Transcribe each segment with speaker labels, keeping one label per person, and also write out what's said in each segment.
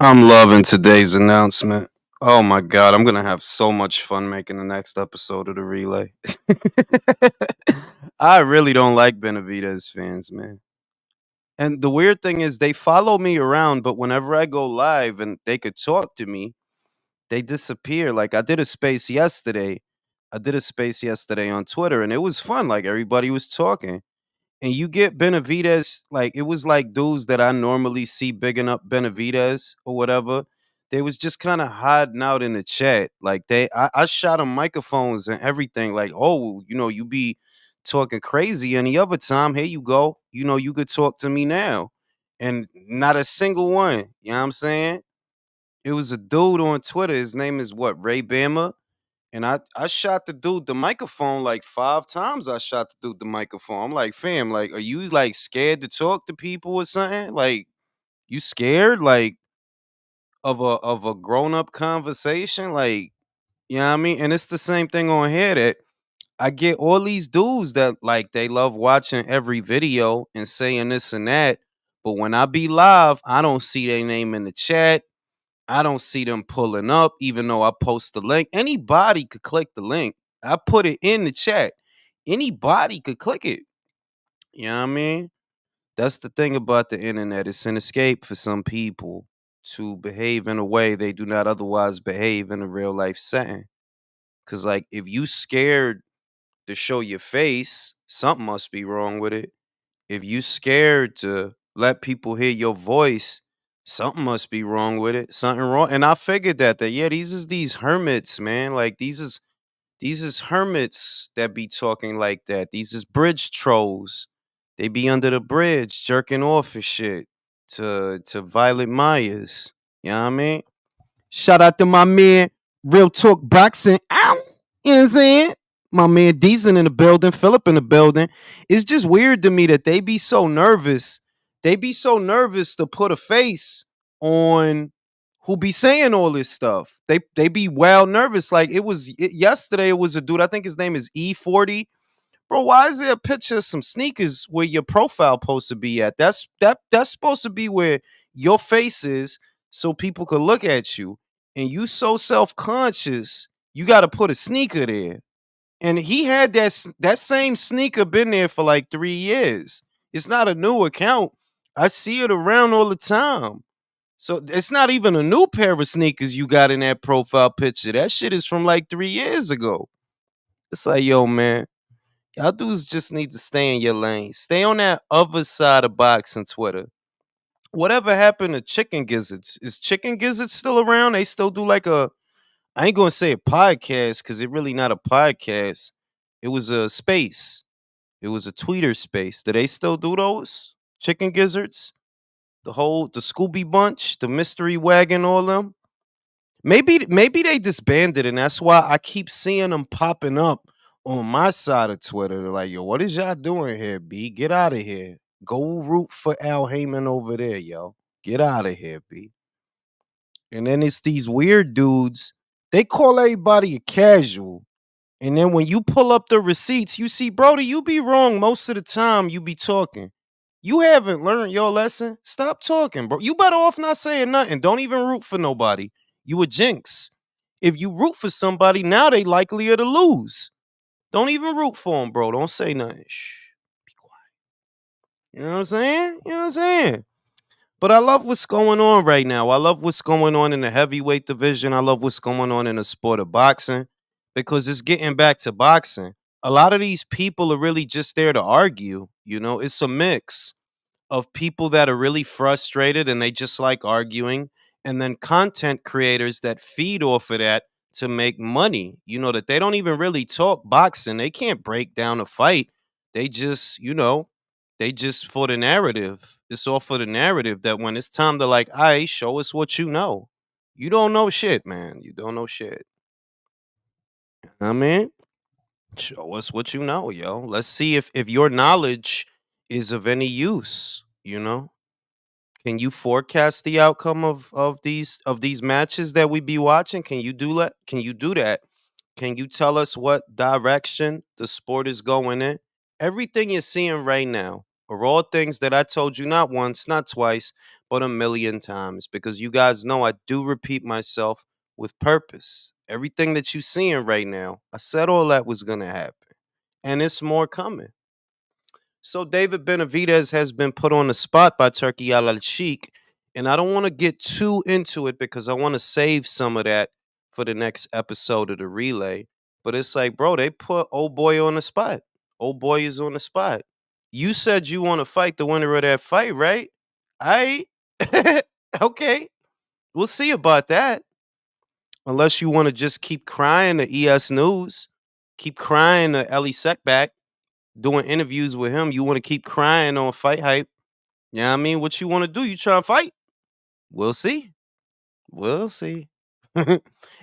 Speaker 1: I'm loving today's announcement. Oh my god, I'm gonna have so much fun making the next episode of the relay. I really don't like Benavidez fans, man. And the weird thing is they follow me around, but whenever I go live and they could talk to me, they disappear. Like I did a space yesterday. I did a space yesterday on Twitter and it was fun. Like everybody was talking. And you get Benavidez, like it was like dudes that I normally see bigging up Benavidez or whatever. They was just kind of hiding out in the chat. Like I shot them microphones and everything. Like, oh, you be talking crazy any other time. Here you go. You could talk to me now. And not a single one. You know what I'm saying? It was a dude on Twitter. His name is what? Ray Bama, and I shot the dude the microphone like 5 times. I shot the dude the microphone. I'm like, "Fam, like, are you, like, scared to talk to people or something? Like, you scared, like, of a grown-up conversation? Like, you know what I mean?" And it's the same thing on here that I get all these dudes that, like, they love watching every video and saying this and that, but when I be live, I don't see their name in the chat. I don't see them pulling up, even though I post the link. Anybody could click the link. I put it in the chat. Anybody could click it. You know what I mean? That's the thing about the internet. It's an escape for some people to behave in a way they do not otherwise behave in a real life setting. Cause like if you scared to show your face, something must be wrong with it. If you scared to let people hear your voice, something must be wrong with it. Something wrong. And I figured that yeah, these hermits, man. Like these is hermits that be talking like that. These is bridge trolls. They be under the bridge jerking off and shit to Violet Myers. You know what I mean? Shout out to my man, Real Talk Boxing. Ow! You know what I'm saying? My man Decent in the building, Philip in the building. It's just weird to me that they be so nervous. They be so nervous to put a face on who be saying all this stuff. They be wild nervous. Like yesterday, it was a dude. I think his name is E40. Bro, why is there a picture of some sneakers where your profile supposed to be at? That's supposed to be where your face is so people could look at you. And you so self-conscious, you got to put a sneaker there. And he had that same sneaker been there for like 3 years. It's not a new account. I see it around all the time. So it's not even a new pair of sneakers you got in that profile picture. That shit is from like 3 years ago. It's like, yo, man, y'all dudes just need to stay in your lane. Stay on that other side of boxing Twitter. Whatever happened to Chicken Gizzards? Is Chicken Gizzards still around? They still do like I ain't gonna say a podcast because it really not a podcast. It was a space. It was a tweeter space. Do they still do those? Chicken Gizzards? The Scooby Bunch, the Mystery Wagon, all them? Maybe they disbanded, and that's why I keep seeing them popping up on my side of Twitter. They're like, yo, what is y'all doing here, B? Get out of here. Go root for Al Heyman over there, yo. Get out of here, B. And then it's these weird dudes. They call everybody a casual. And then when you pull up the receipts, you see, Brody, you be wrong most of the time you be talking. You haven't learned your lesson. Stop talking, bro. You better off not saying nothing. Don't even root for nobody. You a jinx. If you root for somebody, now they likelier to lose. Don't even root for them, bro. Don't say nothing. Shh. Be quiet. You know what I'm saying? You know what I'm saying? But I love what's going on right now. I love what's going on in the heavyweight division. I love what's going on in the sport of boxing because it's getting back to boxing. A lot of these people are really just there to argue. It's a mix of people that are really frustrated and they just like arguing, and then content creators that feed off of that to make money. That they don't even really talk boxing. They can't break down a fight. They just for the narrative. It's all for the narrative that when it's time to like, I show us what you know. You don't know shit, man. You don't know shit. I mean, show us what you know, yo. Let's see if your knowledge is of any use. Can you forecast the outcome of these matches that we be watching? Can you do that? Can you do that? Can you tell us what direction the sport is going in? Everything you're seeing right now are all things that I told you not once, not twice, but a million times, because you guys know I do repeat myself with purpose. Everything that you seeing right now, I said all that was gonna happen, and it's more coming. So David Benavidez has been put on the spot by Turki Alalshikh, and I don't want to get too into it because I want to save some of that for the next episode of the relay. But it's like, bro, they put old boy on the spot. Old boy is on the spot. You said you want to fight the winner of that fight, right? I okay. We'll see about that. Unless you want to just keep crying to ES News, keep crying to Ellie Seckback, doing interviews with him. You want to keep crying on Fight Hype. Yeah, you know what I mean, what you want to do? You try to fight? We'll see. We'll see.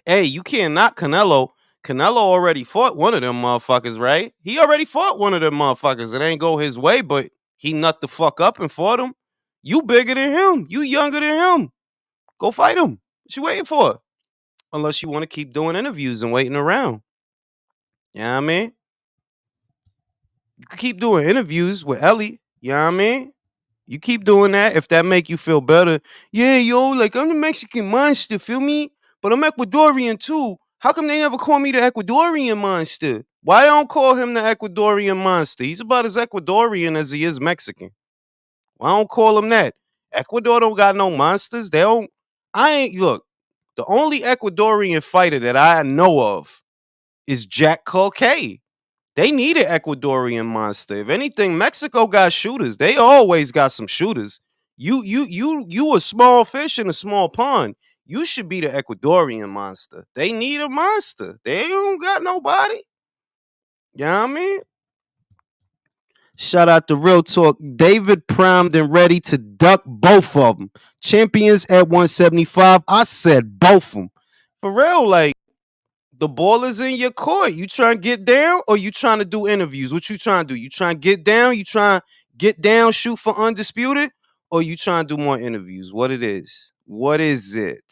Speaker 1: Hey, you can't knock Canelo. Canelo already fought one of them motherfuckers, right? He already fought one of them motherfuckers. It ain't go his way, but he nut the fuck up and fought him. You bigger than him. You younger than him. Go fight him. What you waiting for? Unless you want to keep doing interviews and waiting around. You know what I mean? You could keep doing interviews with Ellie. You know what I mean? You keep doing that if that make you feel better. Yeah, yo, like I'm the Mexican monster, feel me? But I'm Ecuadorian too. How come they never call me the Ecuadorian monster? Why don't call him the Ecuadorian monster? He's about as Ecuadorian as he is Mexican. Why don't call him that? Ecuador don't got no monsters. They don't. I ain't look. The only Ecuadorian fighter that I know of is Jack Culcay. They need an Ecuadorian monster. If anything, Mexico got shooters. They always got some shooters. You a small fish in a small pond. You should be the Ecuadorian monster. They need a monster. They don't got nobody. You know what I mean? Shout out to Real Talk. David primed and ready to duck both of them. Champions at 175. I said both of them. For real, like, the ball is in your court. You trying to get down or you trying to do interviews? What you trying to do? You trying to get down? You trying to get down, shoot for undisputed? Or you trying to do more interviews? What it is? What is it?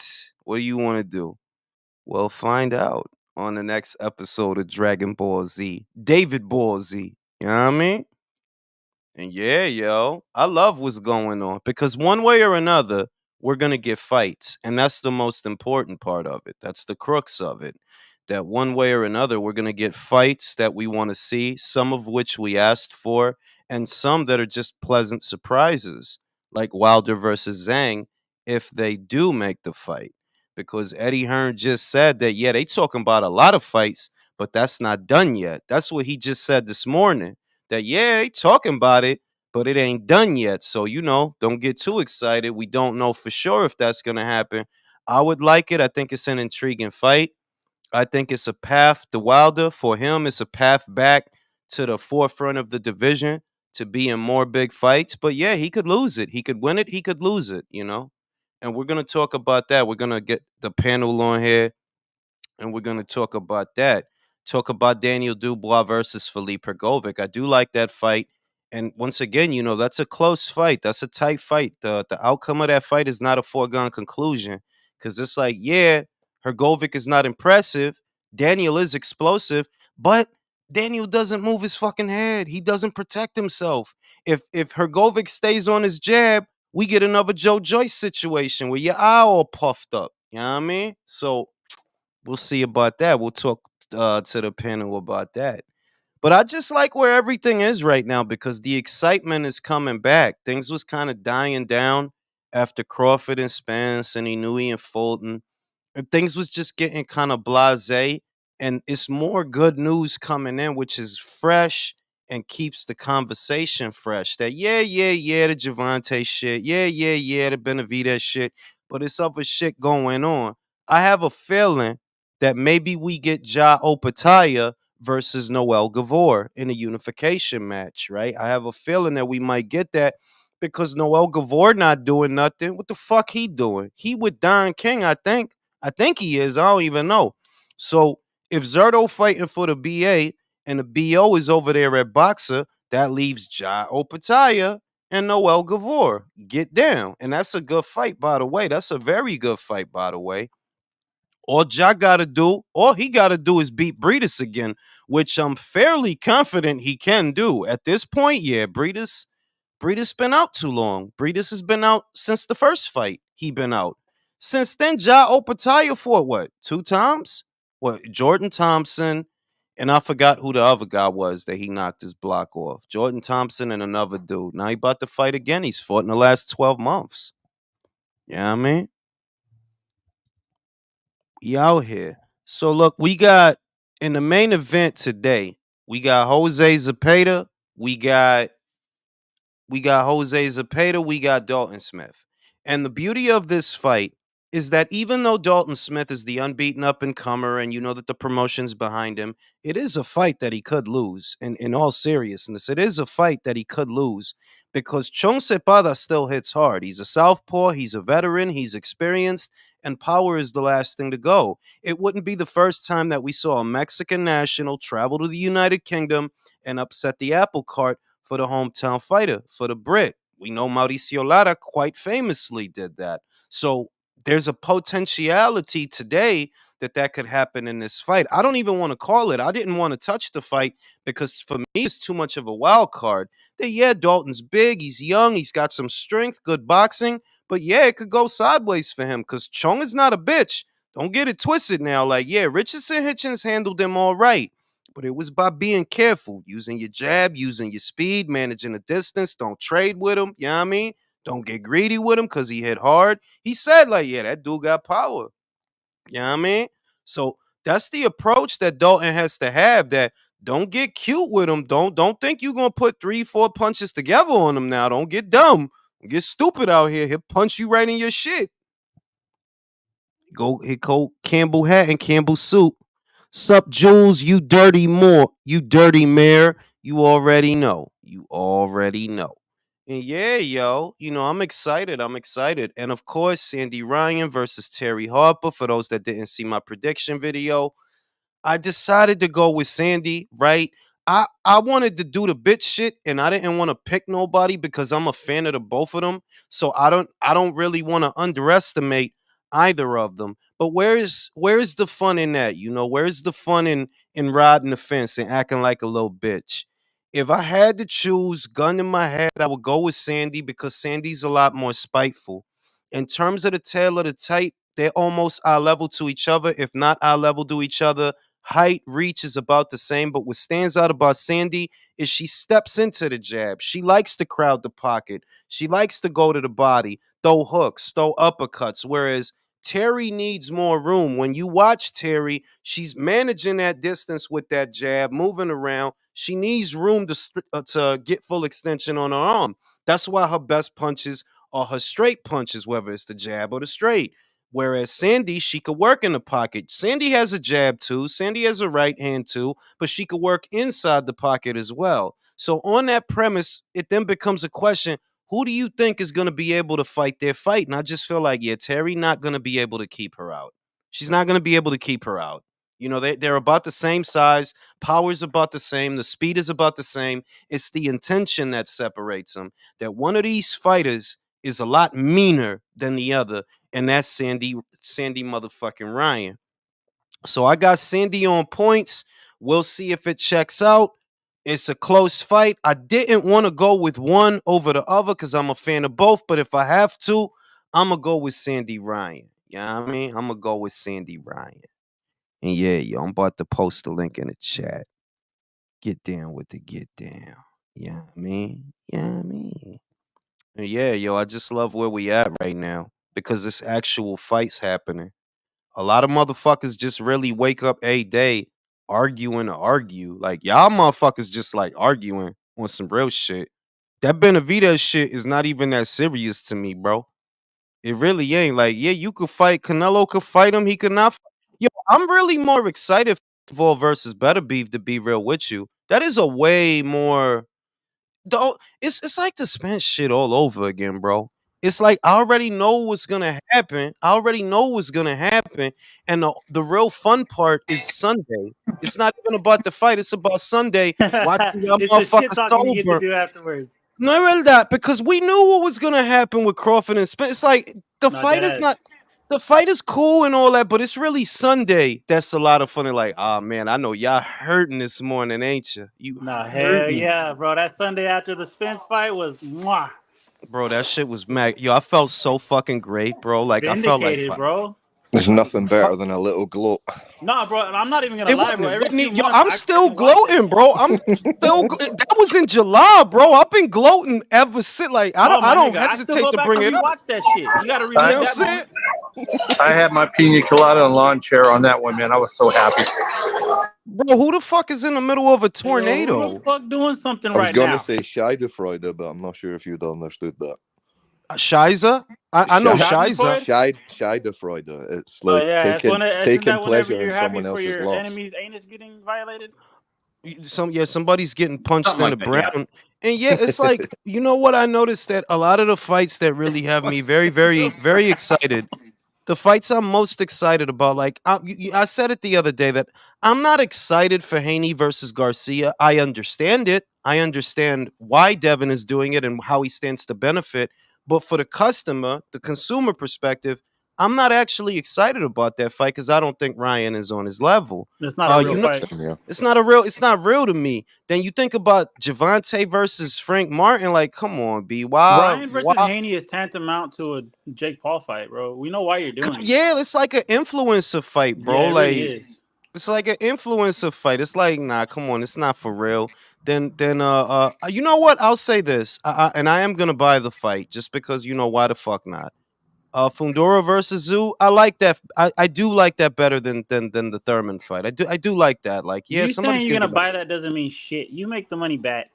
Speaker 1: What do you want to do? Well, find out on the next episode of Dragon Ball Z. David Ball Z. You know what I mean? And yeah, yo, I love what's going on because one way or another, we're going to get fights. And that's the most important part of it. That's the crux of it. That one way or another, we're going to get fights that we want to see, some of which we asked for, and some that are just pleasant surprises, like Wilder versus Zhang, if they do make the fight. Because Eddie Hearn just said that, yeah, they talking about a lot of fights, but that's not done yet. That's what he just said this morning that yeah, they talking about it, but it ain't done yet. So, don't get too excited. We don't know for sure if that's gonna happen. I would like it. I think it's an intriguing fight. I think it's a path to Wilder. For him, it's a path back to the forefront of the division to be in more big fights. But yeah, he could lose it. He could win it. He could lose it. And we're gonna talk about that. We're gonna get the panel on here and we're going to talk about that. Talk about Daniel Dubois versus Felipe Hergovic. I do like that fight. And once again, that's a close fight. That's a tight fight. The outcome of that fight is not a foregone conclusion because it's like, yeah, Hergovic is not impressive. Daniel is explosive, but Daniel doesn't move his fucking head. He doesn't protect himself. If Hergovic stays on his jab, we get another Joe Joyce situation where your eye all puffed up. You know what I mean? So we'll see about that. We'll talk to the panel about that. But I just like where everything is right now because the excitement is coming back. Things was kind of dying down after Crawford and Spence and Inouye and Fulton. And things was just getting kind of blasé. And it's more good news coming in, which is fresh and keeps the conversation fresh. That yeah, the Javante shit. Yeah, the Benavidez shit. But it's other shit going on. I have a feeling that maybe we get Ja Opataya versus Noel Gavor in a unification match, right? I have a feeling that we might get that because Noel Gavor not doing nothing. What the fuck he doing? He with Don King, I think. I think he is. I don't even know. So if Zerto fighting for the BA and the BO is over there at Boxer, that leaves Ja Opataya and Noel Gavor. Get down. And that's a good fight, by the way. That's a very good fight, by the way. All he gotta do is beat Breedis again, which I'm fairly confident he can do. At this point, yeah, Breedis Breedis been out too long. Breedis has been out since the first fight. He been out. Since then, Ja Opataya fought what? 2 times? What? Jordan Thompson, and I forgot who the other guy was that he knocked his block off. Jordan Thompson and another dude. Now he about to fight again. He's fought in the last 12 months. You know what I mean? He out here. So look, we got in the main event today, we got Jose Zepeda, we got Jose Zepeda, we got Dalton Smith. And the beauty of this fight is that even though Dalton Smith is the unbeaten up and comer, and you know that the promotion's behind him, it is a fight that he could lose. And in all seriousness, it is a fight that he could lose because Chong Sepada still hits hard. He's a southpaw, he's a veteran, he's experienced, and power is the last thing to go. It wouldn't be the first time that we saw a Mexican national travel to the United Kingdom and upset the apple cart for the hometown fighter, for the Brit. We know Mauricio Lara quite famously did that. So there's a potentiality today that that could happen in this fight. I don't even want to call it. I didn't want to touch the fight because for me, it's too much of a wild card. That, yeah, Dalton's big, he's young, he's got some strength, good boxing, but yeah, it could go sideways for him because Chong is not a bitch. Don't get it twisted now. Like, yeah, Richardson Hitchens handled him all right. But it was by being careful, using your jab, using your speed, managing the distance. Don't trade with him. You know what I mean? Don't get greedy with him because he hit hard. He said, like, yeah, that dude got power. You know what I mean? So that's the approach that Dalton has to have. That don't get cute with him. Don't think you're gonna put 3, 4 punches together on him now. Don't get dumb. Get stupid out here. He'll punch you right in your shit. Go Campbell Hatton, Campbell Soup. Sup, Jules, you dirty mare. You already know. You already know. And yeah, yo, I'm excited. I'm excited. And of course, Sandy Ryan versus Terry Harper. For those that didn't see my prediction video, I decided to go with Sandy, right? I wanted to do the bitch shit and I didn't want to pick nobody because I'm a fan of the both of them. So I don't really want to underestimate either of them. But where's the fun in that? Where's the fun in riding the fence and acting like a little bitch? If I had to choose, gun in my head, I would go with Sandy because Sandy's a lot more spiteful. In terms of the tail of the tape, they're almost eye level to each other, if not eye level to each other. Height, reach is about the same, but what stands out about Sandy is she steps into the jab. She likes to crowd the pocket. She likes to go to the body, throw hooks, throw uppercuts, whereas Terry needs more room. When you watch Terry, she's managing that distance with that jab, moving around. She needs room to get full extension on her arm. That's why her best punches are her straight punches, whether it's the jab or the straight. Whereas Sandy, she could work in the pocket. Sandy has a jab too. Sandy has a right hand too, but she could work inside the pocket as well. So on that premise, it then becomes a question: who do you think is going to be able to fight their fight? And I just feel like, yeah, Terry not going to be able to keep her out. She's not going to be able to keep her out. They're about the same size. Power's about the same. The speed is about the same. It's the intention that separates them. That one of these fighters is a lot meaner than the other, and that's Sandy motherfucking Ryan. So I got Sandy on points. We'll see if it checks out. It's a close fight. I didn't want to go with one over the other because I'm a fan of both, but if I have to, I'm going to go with Sandy Ryan. You know what I mean? I'm going to go with Sandy Ryan. And yeah, yo, I'm about to post the link in the chat. Get down with the get down. You know what I mean? You know what I mean? And yeah, yo, I just love where we at right now because this actual fight's happening. A lot of motherfuckers just really wake up a day arguing to argue. Like, y'all motherfuckers just like arguing on some real shit. That Benavidez shit is not even that serious to me, bro. It really ain't. Like, yeah, you could fight. Canelo could fight him. He could not. Yo, I'm really more excited for versus Better Beef, to be real with you. That is a way more. Don't. It's like the Spence shit all over again, bro. It's like I already know what's gonna happen. I already know what's gonna happen, and the real fun part is Sunday. It's not even about the fight. It's about Sunday watching y'all
Speaker 2: It's the shit
Speaker 1: motherfuckers
Speaker 2: talking you get to
Speaker 1: sober.
Speaker 2: do afterwards.
Speaker 1: No, really that because we knew what was gonna happen with Crawford and Spence. It's like the
Speaker 2: Not
Speaker 1: fight
Speaker 2: dead
Speaker 1: is
Speaker 2: ass.
Speaker 1: not. The fight is cool and all that, but it's really Sunday. That's a lot of fun. And like, oh man, I know y'all hurting this morning, ain't you? You
Speaker 2: Nah, hell
Speaker 1: hurting,
Speaker 2: yeah, bro. That Sunday after the Spence fight was mwah,
Speaker 1: bro. That shit was mad. Yo, I felt so fucking great, bro. Like I felt like
Speaker 2: vindicated, bro.
Speaker 3: There's nothing better than a little gloat.
Speaker 2: Nah, bro. I'm not even gonna
Speaker 1: it
Speaker 2: lie, bro.
Speaker 1: wasn't.
Speaker 2: Every few
Speaker 1: Yo,
Speaker 2: months,
Speaker 1: I'm
Speaker 2: I
Speaker 1: still
Speaker 2: fucking watch that
Speaker 1: gloating,
Speaker 2: shit.
Speaker 1: bro. I'm still. That was in July, bro. I've been gloating ever since. Like I
Speaker 2: Oh
Speaker 1: don't. I
Speaker 2: my
Speaker 1: don't
Speaker 2: nigga, I still
Speaker 1: hesitate
Speaker 2: go
Speaker 1: to
Speaker 2: back
Speaker 1: bring
Speaker 2: and
Speaker 1: it up.
Speaker 2: rewatch that shit. You gotta
Speaker 1: You know
Speaker 2: relive
Speaker 1: what I'm
Speaker 2: that
Speaker 1: saying?
Speaker 2: moment.
Speaker 4: I had my pina colada and lawn chair on that one, man. I was so happy.
Speaker 1: Bro, who the fuck is in the middle of a
Speaker 2: Yo, who the
Speaker 1: tornado?
Speaker 2: fuck doing something
Speaker 3: I was
Speaker 2: right
Speaker 3: gonna
Speaker 2: now?
Speaker 3: say Scheidefreude, but I'm not sure if you'd understood that.
Speaker 1: Shiza? I know Shiza.
Speaker 2: Schadenfreude?
Speaker 3: Scheidefreude. It's
Speaker 2: Oh
Speaker 3: like
Speaker 2: yeah, isn't
Speaker 3: taking
Speaker 2: that whenever
Speaker 3: pleasure in
Speaker 2: you're happy
Speaker 3: someone
Speaker 2: for
Speaker 3: else's
Speaker 2: your
Speaker 3: loss.
Speaker 2: enemy's anus getting violated?
Speaker 1: Somebody's getting punched
Speaker 5: Something
Speaker 1: in
Speaker 5: like
Speaker 1: the
Speaker 5: that, yeah.
Speaker 1: brown. And yeah, it's like, you know what I noticed, that a lot of the fights that really have me very, very, very excited, the fights I'm most excited about, like I said it the other day that I'm not excited for Haney versus Garcia. I understand it. I understand why Devin is doing it and how he stands to benefit. But for the customer, the consumer perspective, I'm not actually excited about that fight because I don't think Ryan is on his level.
Speaker 2: It's not a real
Speaker 1: You know,
Speaker 2: fight.
Speaker 3: Yeah.
Speaker 1: it's not real to me. Then you think about Javante versus Frank Martin, like, come on, B.
Speaker 2: Ryan versus
Speaker 1: Why?
Speaker 2: Haney is tantamount to a Jake Paul fight, bro. We know why you're doing it.
Speaker 1: Yeah, it's like an influencer fight, bro.
Speaker 2: Yeah, it really
Speaker 1: Like,
Speaker 2: is.
Speaker 1: it's like an influencer fight. It's like, nah, come on, it's not for real. Then, you know what? I'll say this, and I am gonna buy the fight just because you know why the fuck not. Fundora versus Zoo. I like that. I do like that better than the Thurman fight. I do like that. Like, yeah,
Speaker 2: You
Speaker 1: somebody's
Speaker 2: saying you're
Speaker 1: gonna
Speaker 2: gonna
Speaker 1: be like,
Speaker 2: buy that doesn't mean shit. You make the money back.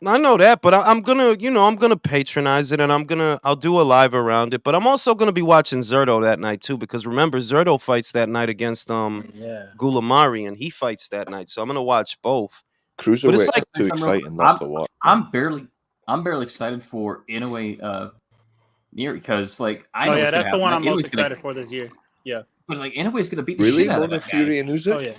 Speaker 1: I know that, but I'm gonna, I'm gonna patronize it, and I'll do a live around it. But I'm also gonna be watching Zerto that night too, because remember, Zerto fights that night against
Speaker 2: Yeah.
Speaker 1: Gulamari, and he fights that night, so I'm gonna watch both. But it's
Speaker 3: Cruiserweight's
Speaker 1: like,
Speaker 3: too exciting not to watch.
Speaker 5: I'm barely excited for Inoue near because like I
Speaker 2: Oh
Speaker 5: know
Speaker 2: yeah,
Speaker 5: what's gonna
Speaker 2: that's the
Speaker 5: happen.
Speaker 2: one
Speaker 5: Like,
Speaker 2: I'm most
Speaker 5: Inoue's gonna,
Speaker 2: excited for this year. Yeah.
Speaker 5: but like Inoue's gonna beat the
Speaker 3: Really?
Speaker 5: shit out
Speaker 3: More
Speaker 5: of
Speaker 3: than
Speaker 5: that guy.
Speaker 3: Fury and Usyk?
Speaker 2: Oh yeah.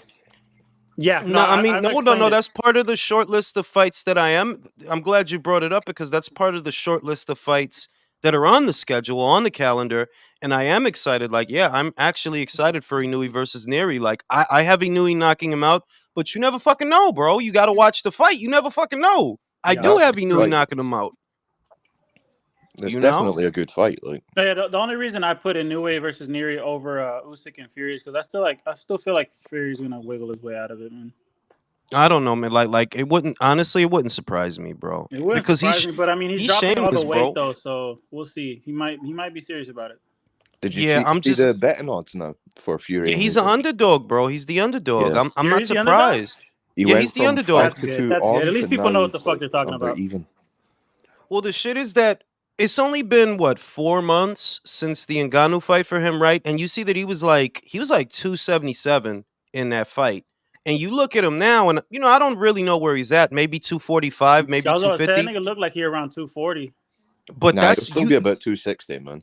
Speaker 2: Yeah.
Speaker 1: no, I mean,
Speaker 2: I've
Speaker 1: no,
Speaker 2: explained it.
Speaker 1: that's part of the short list of fights that I'm glad you brought it up because that's part of the short list of fights that are on the schedule, on the calendar. And I am excited. Like, yeah, I'm actually excited for Inouye versus Neri. Like, I have Inouye knocking him out, but you never fucking know, bro. You got to watch the fight. You never fucking know. I
Speaker 2: Yeah.
Speaker 1: do
Speaker 3: That's
Speaker 1: have
Speaker 3: a
Speaker 1: Inouye
Speaker 3: fight.
Speaker 1: knocking him out.
Speaker 3: It's
Speaker 1: You know?
Speaker 3: definitely a good fight. Like,
Speaker 2: Oh, yeah, the only reason I put Inoue versus Neri over Usyk and Fury is because I still feel like Fury's gonna wiggle his way out of it, man.
Speaker 1: I don't know, man. Like it wouldn't, honestly, it wouldn't surprise me, bro.
Speaker 2: It wouldn't
Speaker 1: Because
Speaker 2: surprise me, but I mean he's dropping all
Speaker 1: shameless,
Speaker 2: the weight
Speaker 1: bro.
Speaker 2: though, so we'll see. He might be serious about it.
Speaker 3: did you
Speaker 1: Yeah, I'm
Speaker 3: see
Speaker 1: just.
Speaker 3: the betting odds now for Fury?
Speaker 1: Yeah,
Speaker 3: and
Speaker 1: he's an
Speaker 3: Usyk?
Speaker 1: underdog, bro. He's the underdog.
Speaker 3: Yeah.
Speaker 1: I'm not
Speaker 2: Fury's the underdog?
Speaker 1: surprised.
Speaker 3: He
Speaker 1: Yeah,
Speaker 3: went
Speaker 1: he's the
Speaker 3: from
Speaker 1: underdog.
Speaker 3: 5
Speaker 2: That's
Speaker 3: to
Speaker 2: good.
Speaker 3: 2
Speaker 2: That's good.
Speaker 3: on
Speaker 2: At least
Speaker 3: to
Speaker 2: people
Speaker 3: now
Speaker 2: know what the
Speaker 3: he's,
Speaker 2: fuck
Speaker 3: like,
Speaker 2: they're talking
Speaker 3: under
Speaker 2: about.
Speaker 3: even.
Speaker 1: Well, the shit is that it's only been what 4 months since the Ngannou fight for him, right? And you see that he was like 277 in that fight. And you look at him now, and I don't really know where he's at. Maybe 245, maybe
Speaker 2: I was gonna say that
Speaker 1: 250.
Speaker 2: nigga looked like he around 240.
Speaker 1: But
Speaker 3: Nah, he'll
Speaker 1: that's
Speaker 3: still be about 260, man.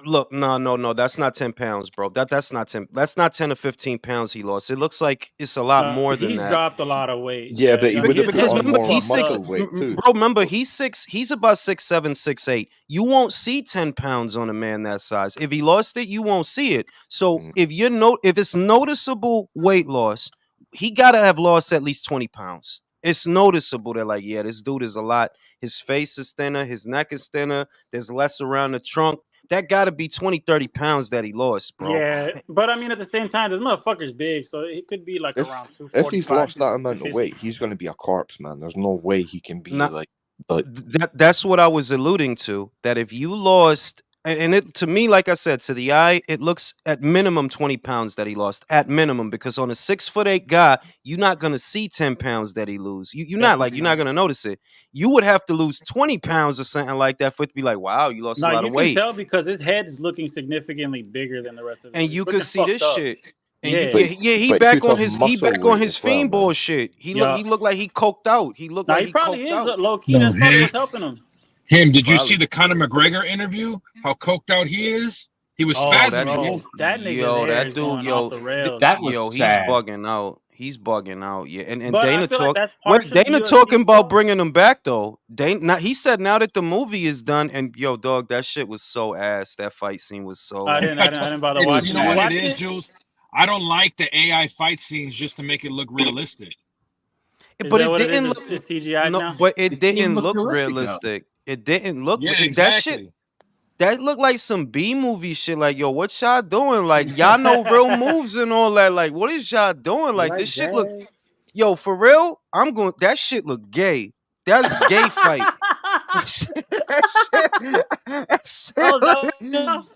Speaker 1: look, no, that's not 10 pounds, bro. That's not 10. That's not 10 or 15 pounds he lost. It looks like it's a lot more than
Speaker 2: He's
Speaker 1: that.
Speaker 2: dropped a lot of weight.
Speaker 3: Yeah, but he
Speaker 2: I mean,
Speaker 3: would have
Speaker 2: his
Speaker 3: put
Speaker 1: Because
Speaker 2: head
Speaker 3: on
Speaker 2: is
Speaker 1: remember,
Speaker 3: more
Speaker 1: he's
Speaker 2: fucked
Speaker 3: muscle
Speaker 2: up.
Speaker 3: weight too.
Speaker 1: bro. Remember, he's about 6'7", 6'8". You won't see 10 pounds on a man that size. If he lost it, you won't see it. So if it's noticeable weight loss, he gotta have lost at least 20 pounds. It's noticeable that, like, yeah, this dude is a lot. His face is thinner, his neck is thinner, there's less around the trunk. That gotta be 20, 30 pounds that he lost, bro.
Speaker 2: Yeah, but I mean, at the same time, this motherfucker's big, so it could be like around 245.
Speaker 3: If he's lost that amount of weight, he's going to be a corpse, man. There's no way he can be like.
Speaker 1: That's what I was alluding to. That if you lost, and it to me, like I said, to the eye, it looks at minimum 20 pounds that he lost at minimum, because on a 6'8" guy, you're not gonna see 10 pounds that he lose. You're not gonna notice it. You would have to lose 20 pounds or something like that for it to be like, wow, you lost a lot of weight.
Speaker 2: You can tell because his head is looking significantly bigger than the rest of him.
Speaker 1: And you can see this shit. And
Speaker 2: yeah,
Speaker 1: he back on his fiend bullshit. He looked like he coked out. He looked like he
Speaker 2: probably
Speaker 1: coked out.
Speaker 2: Low key, that's probably what's helping him.
Speaker 6: Did you see the Conor McGregor interview? How coked out he is? He was spasming.
Speaker 2: That nigga,
Speaker 1: that dude,
Speaker 2: off the rails.
Speaker 5: That was sad.
Speaker 1: He's bugging out. He's bugging out, yeah. And
Speaker 2: But I
Speaker 1: Dana
Speaker 2: feel like
Speaker 1: talk.
Speaker 2: that's
Speaker 1: Wait,
Speaker 2: partially
Speaker 1: Dana
Speaker 2: UFC
Speaker 1: talking about
Speaker 2: fault.
Speaker 1: bringing him back though. Dana, now, he said now that the movie is done, and yo, dog, that shit was so ass. That fight scene was so.
Speaker 2: I
Speaker 1: Like,
Speaker 2: didn't bother
Speaker 6: It's,
Speaker 2: watching
Speaker 6: you know
Speaker 2: it.
Speaker 6: what
Speaker 2: Watch
Speaker 6: it is, Jules? I don't like the AI fight scenes just to make it look realistic.
Speaker 2: Is
Speaker 1: but
Speaker 2: that
Speaker 1: it
Speaker 2: what it
Speaker 1: didn't
Speaker 2: is?
Speaker 1: look.
Speaker 2: It's CGI
Speaker 1: No,
Speaker 2: now.
Speaker 1: but it
Speaker 5: It didn't even
Speaker 1: didn't
Speaker 5: look
Speaker 1: look
Speaker 5: realistic, though.
Speaker 1: realistic. It didn't look.
Speaker 6: Yeah,
Speaker 1: That shit.
Speaker 6: exactly.
Speaker 1: That looked like some B movie shit. Like, yo, what y'all doing? Like, y'all know real moves and all that. Like, what is y'all doing? Like, this shit look. Yo, for real, I'm going. That shit look gay. That's gay fight. That shit
Speaker 2: Oh, that
Speaker 1: look-
Speaker 2: was enough.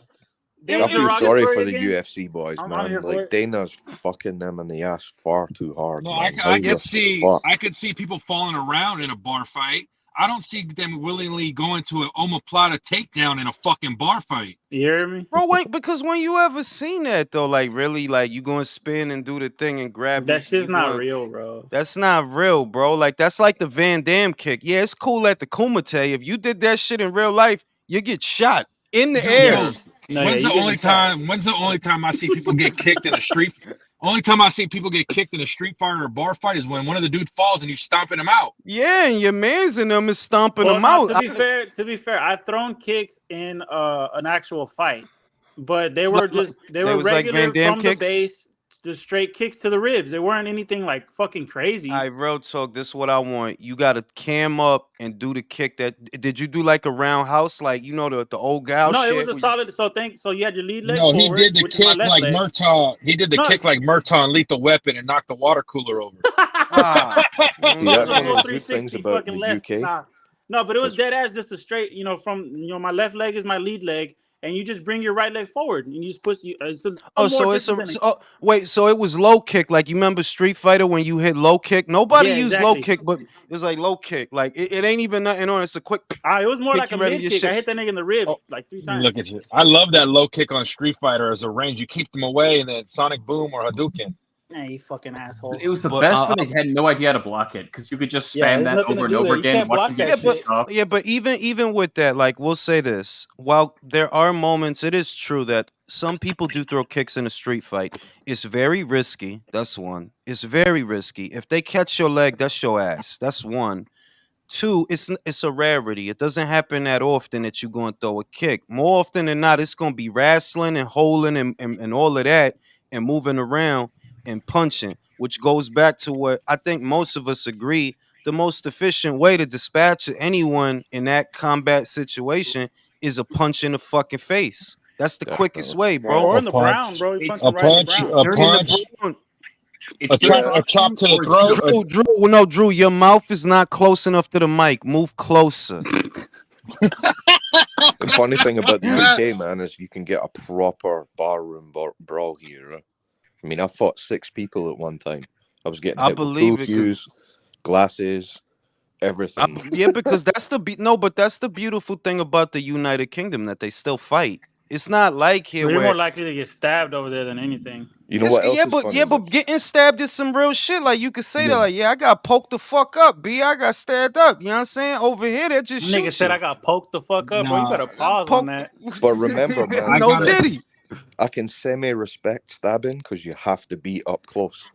Speaker 1: It
Speaker 3: I
Speaker 2: Was the
Speaker 3: feel
Speaker 2: Rock
Speaker 3: sorry
Speaker 2: story
Speaker 3: for the
Speaker 2: again?
Speaker 3: UFC boys,
Speaker 2: I'm
Speaker 3: man.
Speaker 2: here for
Speaker 3: Like
Speaker 2: it.
Speaker 3: Dana's fucking them in the ass far too hard.
Speaker 6: No,
Speaker 3: man.
Speaker 6: I
Speaker 3: How
Speaker 6: could
Speaker 3: the
Speaker 6: see
Speaker 3: fuck?
Speaker 6: I could see people falling around in a bar fight. I don't see them willingly going to an omoplata takedown in a fucking bar fight.
Speaker 2: You hear me?
Speaker 1: Bro, wait, because when you ever seen that though, like really, like you gonna spin and do the thing and grab
Speaker 2: That shit's
Speaker 1: you
Speaker 2: not
Speaker 1: gonna,
Speaker 2: real, bro.
Speaker 1: That's not real, bro. Like that's like the Van Damme kick. Yeah, it's cool at the Kumite. If you did that shit in real life, you get shot in the air.
Speaker 6: Jules,
Speaker 2: No,
Speaker 6: when's
Speaker 2: yeah,
Speaker 6: the
Speaker 2: you
Speaker 6: only
Speaker 2: getting shot.
Speaker 6: time? When's the only time I see people get kicked in a street? Only time I see people get kicked in a street fight or a bar fight is when one of the dude falls and you stomping him out.
Speaker 1: Yeah, and your man's in them is stomping
Speaker 2: Well,
Speaker 1: them
Speaker 2: no,
Speaker 1: out.
Speaker 2: to be fair, I've thrown kicks in an actual fight, but they were
Speaker 1: Look,
Speaker 2: they
Speaker 1: they
Speaker 2: were
Speaker 1: was like
Speaker 2: regular
Speaker 1: Van Damme
Speaker 2: from
Speaker 1: kicks?
Speaker 2: the base, just straight kicks to the ribs. They weren't anything like fucking crazy.
Speaker 1: I real talk. This is what I want. You got to cam up and do the kick. That did you do like a roundhouse, like you know the old gal
Speaker 2: No,
Speaker 1: shit?
Speaker 2: it was a
Speaker 1: where you-
Speaker 2: solid. So you had your lead leg
Speaker 6: No, he
Speaker 2: forward,
Speaker 6: did the
Speaker 2: which is my
Speaker 6: kick
Speaker 2: left
Speaker 6: like
Speaker 2: leg.
Speaker 6: Murtaugh. He did the
Speaker 2: No.
Speaker 6: kick like Murtaugh in Lethal Weapon and knocked the water cooler over.
Speaker 1: Ah,
Speaker 3: See, that's
Speaker 2: Full
Speaker 3: one of the good
Speaker 2: 360
Speaker 3: things about
Speaker 2: fucking
Speaker 3: the
Speaker 2: left.
Speaker 3: UK.
Speaker 2: Nah. No, but it was
Speaker 3: Because-
Speaker 2: dead ass just a straight, from my left leg is my lead leg, and you just bring your right leg forward and you just push you.
Speaker 1: Oh, so it's wait, so it was low kick. Like you remember Street Fighter when you hit low kick? Nobody
Speaker 2: Yeah,
Speaker 1: used low
Speaker 2: exactly.
Speaker 1: kick, but it was like low kick. Like it ain't even nothing on. It's a quick.
Speaker 2: it was more
Speaker 1: kick
Speaker 2: like a
Speaker 1: you ready
Speaker 2: mid
Speaker 1: to
Speaker 2: kick.
Speaker 1: shit.
Speaker 2: I hit that nigga in the ribs
Speaker 6: Oh,
Speaker 2: like 3 times.
Speaker 6: Look at you. I love that low kick on Street Fighter as a range. You keep them away and then Sonic Boom or Hadouken.
Speaker 2: Hey, you fucking asshole.
Speaker 5: It was the
Speaker 1: But,
Speaker 5: best when they had no idea how to block it because you could just spam
Speaker 2: there's
Speaker 5: that
Speaker 2: nothing
Speaker 5: over
Speaker 2: to
Speaker 5: and
Speaker 2: do
Speaker 5: over
Speaker 2: there. You
Speaker 5: again,
Speaker 2: can't
Speaker 5: watch
Speaker 2: block
Speaker 5: them
Speaker 2: that
Speaker 5: get
Speaker 2: shit.
Speaker 5: pissed off.
Speaker 1: Yeah, but even with that, like we'll say this: while there are moments, it is true that some people do throw kicks in a street fight. It's very risky. That's one. It's very risky. If they catch your leg, that's your ass. That's one. Two, it's a rarity. It doesn't happen that often that you're going to throw a kick. More often than not, it's going to be wrestling and holding and all of that and moving around and punching, which goes back to what I think most of us agree. The most efficient way to dispatch anyone in that combat situation is a punch in the fucking face. That's the quickest way, bro.
Speaker 2: Or in
Speaker 6: A
Speaker 2: the brown,
Speaker 6: punch.
Speaker 2: bro. He punched
Speaker 6: A
Speaker 2: him right in the
Speaker 6: punch,
Speaker 2: brown.
Speaker 6: a
Speaker 5: They're in the
Speaker 6: punch,
Speaker 1: Brown-
Speaker 5: It's
Speaker 6: a chop,
Speaker 5: your
Speaker 6: a chop to the
Speaker 5: or
Speaker 6: throat.
Speaker 1: Drew, your mouth is not close enough to the mic. Move closer.
Speaker 3: The funny thing about the UK, man, is you can get a proper barroom brawl here. I mean, I fought 6 people at one time. I was getting
Speaker 1: I
Speaker 3: hit with
Speaker 1: believe
Speaker 3: pool
Speaker 1: it, 'cause-
Speaker 3: cues, glasses, everything.
Speaker 1: Yeah, because that's that's the beautiful thing about the United Kingdom, that they still fight. It's not like here
Speaker 2: You're
Speaker 1: where
Speaker 2: more likely to get stabbed over there than anything.
Speaker 3: You know what else
Speaker 1: yeah,
Speaker 3: is
Speaker 1: but
Speaker 3: funny?
Speaker 1: yeah, but
Speaker 3: about-
Speaker 1: getting stabbed is some real shit. Like you could say that,
Speaker 6: Yeah.
Speaker 1: like, yeah, I got poked the fuck up, B. I got stabbed up. You know what I'm saying? Over here, they just shoot
Speaker 2: Nigga said
Speaker 1: you.
Speaker 2: I got poked the fuck up. Bro, you
Speaker 6: Nah.
Speaker 2: better pause on that.
Speaker 3: But remember, man,
Speaker 6: I
Speaker 1: no
Speaker 6: gotta-
Speaker 1: diddy.
Speaker 3: I can semi-respect stabbing because you have to be up close.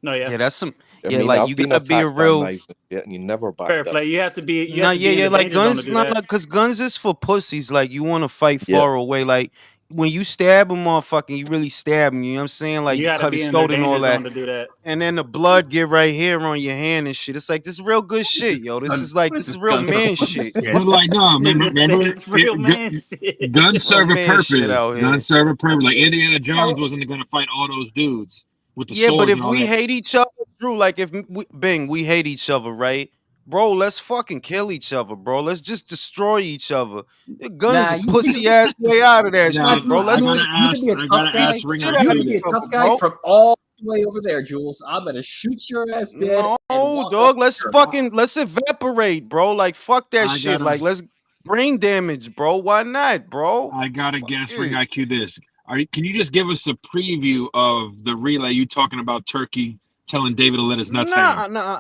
Speaker 2: No, yeah.
Speaker 1: Yeah, that's some.
Speaker 3: I
Speaker 1: Yeah,
Speaker 3: mean,
Speaker 1: like
Speaker 3: I've
Speaker 1: you
Speaker 3: been
Speaker 1: gotta be a
Speaker 3: attacked by
Speaker 1: real.
Speaker 3: knives and shit, and you never back
Speaker 2: Fair
Speaker 3: down.
Speaker 2: play. You have to be. You
Speaker 1: Nah,
Speaker 2: have to be in
Speaker 1: yeah,
Speaker 2: the
Speaker 1: like
Speaker 2: danger zone to
Speaker 1: guns,
Speaker 2: do
Speaker 1: not
Speaker 2: that.
Speaker 1: like, cause guns is for pussies. Like you want to fight
Speaker 3: Yeah.
Speaker 1: far away. Like when you stab a motherfucker, you really stab him. You know what I'm saying? Like
Speaker 2: you
Speaker 1: you
Speaker 2: gotta
Speaker 1: cut
Speaker 2: be
Speaker 1: his
Speaker 2: in the
Speaker 1: throat and
Speaker 2: danger
Speaker 1: all that.
Speaker 2: zone to do that.
Speaker 1: And then the blood get right here on your hand and shit. It's like this is real good shit,
Speaker 5: is
Speaker 1: yo. This
Speaker 5: gun-
Speaker 1: is like
Speaker 5: what
Speaker 1: this
Speaker 5: is
Speaker 1: is real
Speaker 5: gun-
Speaker 1: man shit.
Speaker 6: But like, no,
Speaker 2: Nigga
Speaker 6: remember,
Speaker 2: said it's real man shit.
Speaker 6: guns serve a
Speaker 1: man shit
Speaker 6: purpose.
Speaker 1: out here.
Speaker 6: Guns serve a purpose. Like Indiana Jones wasn't going to fight all those dudes with the
Speaker 1: Yeah,
Speaker 6: swords
Speaker 1: but if
Speaker 6: and all
Speaker 1: we
Speaker 6: that.
Speaker 1: hate each other, Drew, like if we hate each other, right? Bro, let's fucking kill each other, bro. Let's just destroy each other. The gun
Speaker 5: Nah,
Speaker 1: is a
Speaker 5: you-
Speaker 1: pussy ass way out of that
Speaker 6: Nah,
Speaker 1: shit, bro. Let's
Speaker 5: you
Speaker 6: I
Speaker 1: just
Speaker 6: gotta ask.
Speaker 5: could be a
Speaker 6: I
Speaker 5: tough
Speaker 6: gotta
Speaker 5: guy.
Speaker 6: ask Ring
Speaker 1: Shit
Speaker 5: You
Speaker 1: out of
Speaker 5: could be a
Speaker 1: each other,
Speaker 5: tough guy
Speaker 1: bro.
Speaker 5: from all the way over there, Jules. I'm gonna shoot your ass dead. and
Speaker 1: No,
Speaker 5: walk
Speaker 1: dog.
Speaker 5: up
Speaker 1: Let's
Speaker 5: your-
Speaker 1: let's evaporate, bro. Like fuck that
Speaker 6: I
Speaker 1: shit.
Speaker 6: gotta-
Speaker 1: Like let's brain damage, bro. Why not, bro?
Speaker 6: I gotta
Speaker 1: Fuck
Speaker 6: guess
Speaker 1: it.
Speaker 6: Ring IQ this. Can you just give us a preview of the relay you talking about Turkey telling David to let his nuts hang?
Speaker 1: Nah.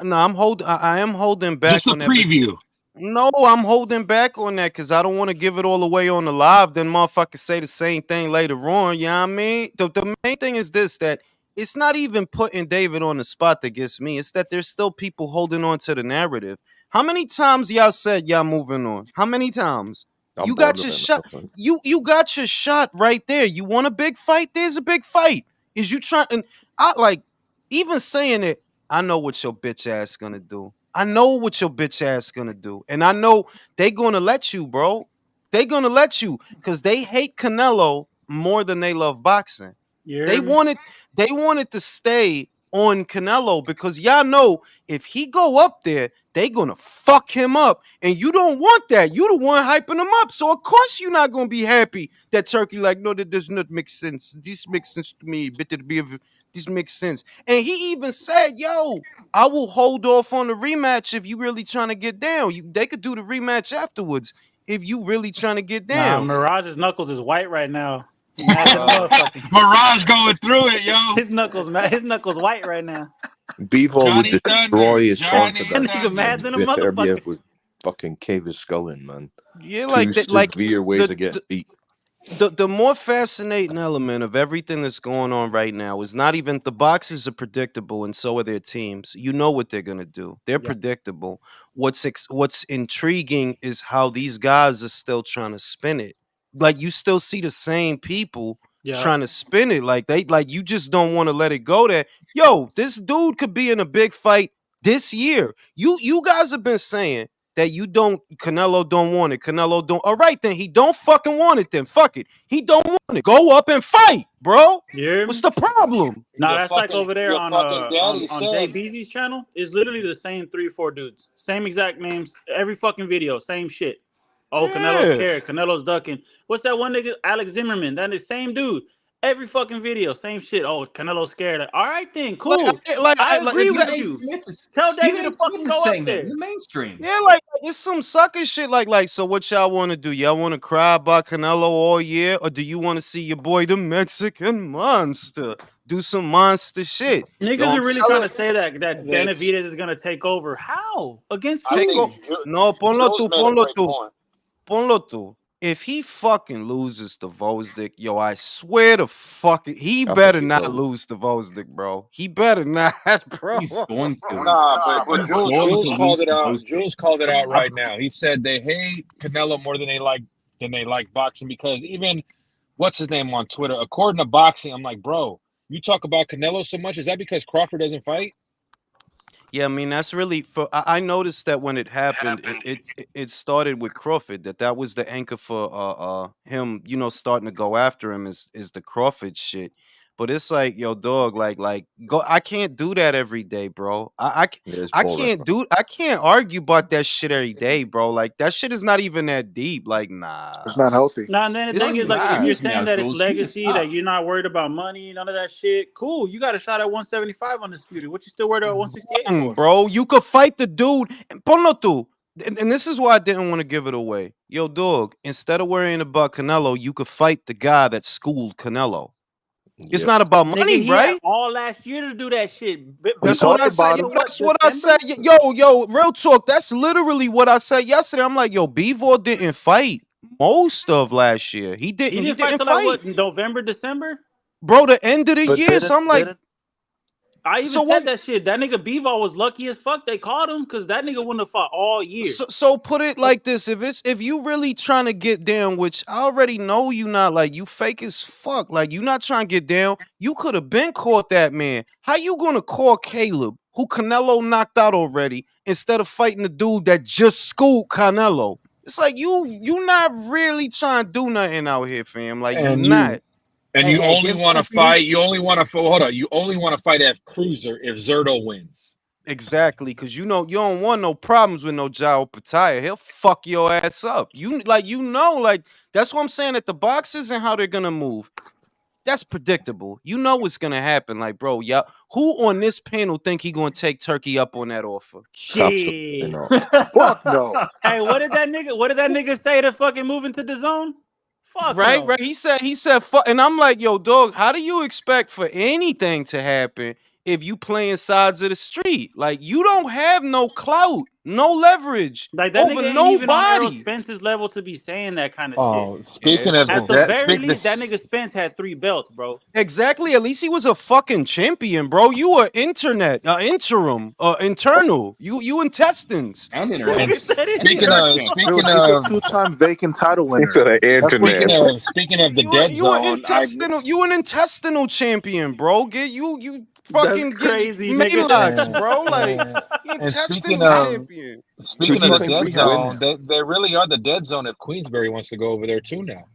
Speaker 1: I am holding back
Speaker 6: Just a
Speaker 1: on that.
Speaker 6: preview.
Speaker 1: No, I'm holding back on that because I don't want to give it all away on the live. Then motherfuckers say the same thing later on. You know what I mean? The main thing is this, that it's not even putting David on the spot that gets me. It's that there's still people holding on to the narrative. How many times y'all said y'all moving on? How many times?
Speaker 3: I'm
Speaker 1: You
Speaker 3: bored
Speaker 1: got
Speaker 3: of
Speaker 1: your
Speaker 3: it,
Speaker 1: shot.
Speaker 3: man.
Speaker 1: You got your shot right there. You want a big fight? There's a big fight. Is you trying? And I like even saying it. I know what your bitch ass gonna do. I know what your bitch ass gonna do, and I know they gonna let you, bro. They gonna let you because they hate Canelo more than they love boxing.
Speaker 2: You hear
Speaker 1: They
Speaker 2: me?
Speaker 1: wanted to stay on Canelo because y'all know if he go up there, they gonna fuck him up, and you don't want that. You the one hyping him up, so of course you're not gonna be happy that Turkey like no, that does not make sense. This makes sense to me. This makes sense, and he even said, "Yo, I will hold off on the rematch if you really trying to get down. They could do the rematch afterwards if you really trying to get
Speaker 2: Nah,
Speaker 1: down."
Speaker 2: Mirage's knuckles is white right now. He mad than a
Speaker 1: Uh,
Speaker 2: motherfucker.
Speaker 6: Mirage going through it, yo.
Speaker 2: His knuckles white right now.
Speaker 3: Bevo would
Speaker 6: Johnny Thunder.
Speaker 3: destroy his
Speaker 6: Johnny
Speaker 2: That
Speaker 3: confidence
Speaker 2: nigga
Speaker 6: Thunder.
Speaker 2: mad than a
Speaker 3: if Beterbiev
Speaker 2: motherfucker.
Speaker 3: would fucking cave his skull in, man.
Speaker 1: yeah,
Speaker 3: Two
Speaker 1: like that, like
Speaker 3: severe ways of getting beat.
Speaker 1: the more fascinating element of everything that's going on right now is not even the boxers are predictable and so are their teams. You know what they're gonna do. They're
Speaker 2: Yeah.
Speaker 1: predictable. What's intriguing is how these guys are still trying to spin it. Like you still see the same people
Speaker 2: Yeah.
Speaker 1: trying to spin it. Like you just don't want to let it go there. Yo, this dude could be in a big fight this year. You guys have been saying that you don't Canelo don't want it. Canelo don't. All right, then he don't fucking want it. Then fuck it. He don't want it. Go up and fight, bro.
Speaker 2: You hear
Speaker 1: What's
Speaker 2: me?
Speaker 1: the problem?
Speaker 2: Nah,
Speaker 6: Your
Speaker 2: that's like
Speaker 6: fucking-
Speaker 2: over there
Speaker 6: your
Speaker 2: on
Speaker 6: fucking daddy
Speaker 2: on
Speaker 6: said-
Speaker 2: Jay Beezy's channel. It's literally the same 3 or 4 dudes. Same exact names. Every fucking video. Same shit. Oh, Canelo's
Speaker 1: Yeah.
Speaker 2: scared. Canelo's ducking. What's that one nigga? Alex Zimmerman. That is same dude. Every fucking video. Same shit. Oh, Canelo's scared. All right then. Cool. I agree with
Speaker 1: exactly.
Speaker 2: you. Tell David to fucking go up there.
Speaker 5: in the mainstream.
Speaker 1: Yeah, like it's some sucker shit. Like, so what y'all want to do? Y'all want to cry about Canelo all year, or do you want to see your boy the Mexican monster do some monster shit?
Speaker 2: Niggas
Speaker 1: Yo,
Speaker 2: are
Speaker 1: I'm
Speaker 2: really
Speaker 1: telling-
Speaker 2: trying to say that Benavidez is gonna take over. How? Against
Speaker 6: I
Speaker 2: who?
Speaker 6: think
Speaker 1: No, ponlo
Speaker 6: Jules
Speaker 1: tú,
Speaker 6: made a
Speaker 1: ponlo
Speaker 6: great
Speaker 1: tú.
Speaker 6: point.
Speaker 1: Ponlo tú. If he fucking loses to Vosdick, yo, I swear to fucking, he
Speaker 3: I
Speaker 1: better
Speaker 3: think he
Speaker 1: not
Speaker 3: will.
Speaker 1: lose to Vosdick, bro. He better not, bro.
Speaker 5: He's going to.
Speaker 6: Nah, but
Speaker 5: He's
Speaker 6: Jules,
Speaker 5: going
Speaker 6: Jules
Speaker 5: to
Speaker 6: called
Speaker 5: lose
Speaker 6: it
Speaker 5: to
Speaker 6: out.
Speaker 5: Usyk.
Speaker 6: Jules called it out right now. He said they hate Canelo more than they like boxing because even what's his name on Twitter, according to boxing, I'm like, bro, you talk about Canelo so much. Is that because Crawford doesn't fight?
Speaker 1: Yeah, I mean that's really. I noticed that when it happened, it started with Crawford. That was the anchor for him, starting to go after him is the Crawford shit. But it's like, yo, dog, like go. I can't do that every day, bro.
Speaker 3: It is
Speaker 1: I
Speaker 3: boring,
Speaker 1: can't
Speaker 3: bro.
Speaker 1: I can't argue about that shit every day, bro. Like that shit is not even that deep. Like nah.
Speaker 7: It's not healthy.
Speaker 2: Nah, and then the
Speaker 1: It's
Speaker 2: thing is, like, if
Speaker 1: not.
Speaker 2: you're
Speaker 5: Easy now,
Speaker 2: saying that it's
Speaker 5: Jules. You can
Speaker 2: legacy,
Speaker 5: stop.
Speaker 2: that you're not worried about money, none of that shit, cool. You got a shot at 175 undisputed. What you still worried about 168 for?
Speaker 1: Bro, you could fight the dude. Ponlo tú. And this is why I didn't want to give it away. Yo, dog, instead of worrying about Canelo, you could fight the guy that schooled Canelo. It's
Speaker 3: Yep.
Speaker 1: not about
Speaker 2: Nigga,
Speaker 1: money,
Speaker 2: he had
Speaker 1: right?
Speaker 2: all last year to do that shit.
Speaker 1: That's what I
Speaker 7: talked
Speaker 1: said.
Speaker 7: about
Speaker 1: Yo,
Speaker 7: him.
Speaker 1: that's what I said. Yo, real talk. That's literally what I said yesterday. I'm like, yo, Bivol didn't fight most of last year. He
Speaker 2: He
Speaker 1: didn't.
Speaker 2: didn't fight till like what, November, December?
Speaker 1: Bro, the end of the
Speaker 7: But
Speaker 1: year. So I'm like,
Speaker 2: I even
Speaker 1: So
Speaker 2: said
Speaker 1: what-
Speaker 2: that shit. That nigga Bivol was lucky as fuck they caught him because that nigga wouldn't have fought all year.
Speaker 1: So put it like this: if you really trying to get down, which I already know you not, like you fake as fuck, like you not trying to get down, you could have been caught that man. How you gonna call Caleb, who Canelo knocked out already, instead of fighting the dude that just schooled Canelo? It's like you not really trying to do nothing out here, fam. Like you
Speaker 6: And
Speaker 1: not.
Speaker 6: you only
Speaker 5: give
Speaker 6: want to
Speaker 5: confidence.
Speaker 6: fight. You only want to hold on. You only want to fight at cruiser if Zerto wins.
Speaker 1: Exactly, because you don't want no problems with no Jao Pataya. He'll fuck your ass up. Like that's what I'm saying, that the boxers and how they're gonna move. That's predictable. You know what's gonna happen. Like, bro, yeah. Who on this panel think he gonna take Turkey up on that offer?
Speaker 3: Absolutely
Speaker 2: Shit.
Speaker 3: not.
Speaker 7: Fuck no.
Speaker 2: Hey, what did that nigga say to fucking move into the zone? Fuck
Speaker 1: Right,
Speaker 2: no.
Speaker 1: right. He said fuck, and I'm like, yo, dog, how do you expect for anything to happen if you playing sides of the street? Like, you don't have no clout No leverage
Speaker 2: Like that
Speaker 1: over
Speaker 2: nigga ain't even on Errol
Speaker 1: nobody.
Speaker 2: Spence's level to be saying that kind of
Speaker 6: Oh,
Speaker 2: shit.
Speaker 6: speaking
Speaker 1: Yes,
Speaker 6: of
Speaker 2: At
Speaker 1: so.
Speaker 2: the
Speaker 6: that,
Speaker 2: very
Speaker 6: speak
Speaker 2: least, that
Speaker 6: this.
Speaker 2: nigga Spence had 3 belts, bro.
Speaker 1: Exactly. At least he was a fucking champion, bro. You were interim, internal. You intestines.
Speaker 5: And
Speaker 6: And
Speaker 2: Nigga
Speaker 5: internet.
Speaker 2: said it
Speaker 6: speaking
Speaker 2: hurt.
Speaker 6: of,
Speaker 7: Dude,
Speaker 6: speaking
Speaker 7: he's a
Speaker 6: of,
Speaker 7: two-time vacant title
Speaker 3: He
Speaker 7: winner.
Speaker 3: said an
Speaker 7: That's what
Speaker 3: internet.
Speaker 7: he is.
Speaker 6: speaking of the
Speaker 1: You were
Speaker 6: dead
Speaker 1: you were
Speaker 6: zone, I
Speaker 1: intestinal. You an intestinal champion, bro. You
Speaker 2: That's
Speaker 1: fucking get
Speaker 2: crazy, nigga.
Speaker 1: Maylocks, bro. Like you
Speaker 6: and speaking
Speaker 1: intestinal
Speaker 6: of
Speaker 1: champion.
Speaker 3: Who
Speaker 6: speaking
Speaker 3: do
Speaker 6: of
Speaker 3: you
Speaker 6: the
Speaker 3: think
Speaker 6: dead
Speaker 3: we win?
Speaker 6: zone, they really are the dead zone if Queensberry wants to go over there too now.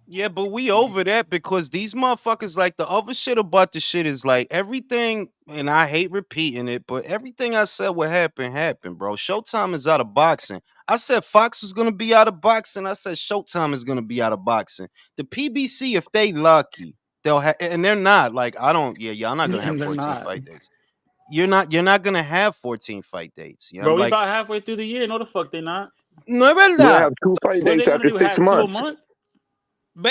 Speaker 1: Yeah, but we over that because these motherfuckers, like, the other shit about the shit is like everything, and I hate repeating it, but everything I said would happen happened, bro. Showtime is out of boxing. I said Fox was gonna be out of boxing. I said Showtime is gonna be out of boxing. The PBC, if they lucky, they'll have, and they're not. Like, I don't. Yeah, y'all not gonna have
Speaker 2: And they're
Speaker 1: 14
Speaker 2: not.
Speaker 1: fight dates. You're not gonna have 14 fight dates. You know,
Speaker 2: Bro, we
Speaker 1: like,
Speaker 2: about halfway through the year. No, the fuck they not.
Speaker 1: no es
Speaker 8: We're gonna have
Speaker 1: verdad.
Speaker 8: 2 fight
Speaker 2: What they
Speaker 8: dates
Speaker 2: gonna
Speaker 8: after
Speaker 2: do?
Speaker 8: 6
Speaker 2: Have 2 a
Speaker 8: months.
Speaker 2: month?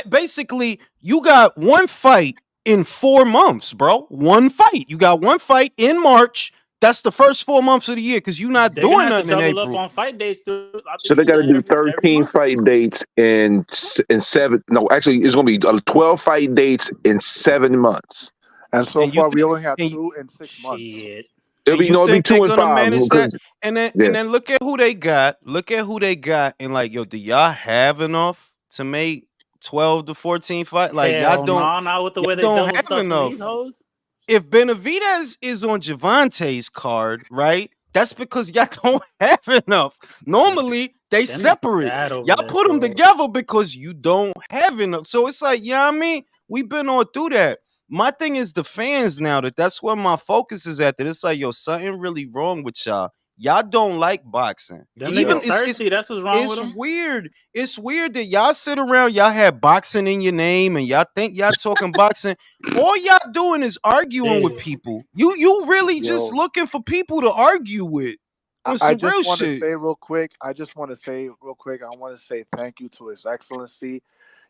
Speaker 1: Basically, you got one fight in 4 months, bro. One fight. You got one fight in March. That's the first 4 months of the year because you're not
Speaker 2: They're gonna
Speaker 1: doing
Speaker 2: have to
Speaker 1: nothing in
Speaker 2: double up
Speaker 1: April.
Speaker 2: on fight dates.
Speaker 8: So they got to do
Speaker 2: every
Speaker 8: 13
Speaker 2: month.
Speaker 8: fight dates in 7. No, actually, it's gonna be 12 fight dates in 7 months.
Speaker 7: And so
Speaker 1: And you
Speaker 7: far, we
Speaker 1: think
Speaker 7: only had
Speaker 1: and,
Speaker 7: 2 in 6 months.
Speaker 2: Shit.
Speaker 8: It'll
Speaker 1: and
Speaker 8: be
Speaker 1: you
Speaker 8: no, it'll be
Speaker 1: think they're
Speaker 8: 2 and
Speaker 1: gonna
Speaker 8: 5
Speaker 1: manage that?
Speaker 8: because
Speaker 1: And then
Speaker 8: yeah.
Speaker 1: and then look at who they got. Look at who they got, and like, yo, do y'all have enough to make 12 to 14 fight? Like,
Speaker 2: Hell no, not with the way they
Speaker 1: don't
Speaker 2: double
Speaker 1: have
Speaker 2: stuffing
Speaker 1: enough.
Speaker 2: these hoes.
Speaker 1: If Benavidez is on Javante's card, right? That's because y'all don't have enough. Normally, they
Speaker 2: Them niggas
Speaker 1: separate.
Speaker 2: bad over
Speaker 1: Y'all
Speaker 2: there,
Speaker 1: put them
Speaker 2: bro.
Speaker 1: together because you don't have enough. So it's like, yeah, I mean, we've been on through that. My thing is the fans now. That's where my focus is at. That it's like, yo, something really wrong with y'all. Y'all don't like boxing.
Speaker 2: Them
Speaker 1: Even
Speaker 2: niggas thirsty. That's what's wrong with
Speaker 1: it's
Speaker 2: them.
Speaker 1: weird. It's weird that y'all sit around, y'all have boxing in your name, and y'all think y'all talking boxing. All y'all doing is arguing with
Speaker 2: Yeah.
Speaker 1: people. You really just
Speaker 7: Yo.
Speaker 1: looking for people to argue with on
Speaker 7: I
Speaker 1: some
Speaker 7: just
Speaker 1: real
Speaker 7: want to
Speaker 1: shit.
Speaker 7: say real quick. I want to say thank you to His Excellency.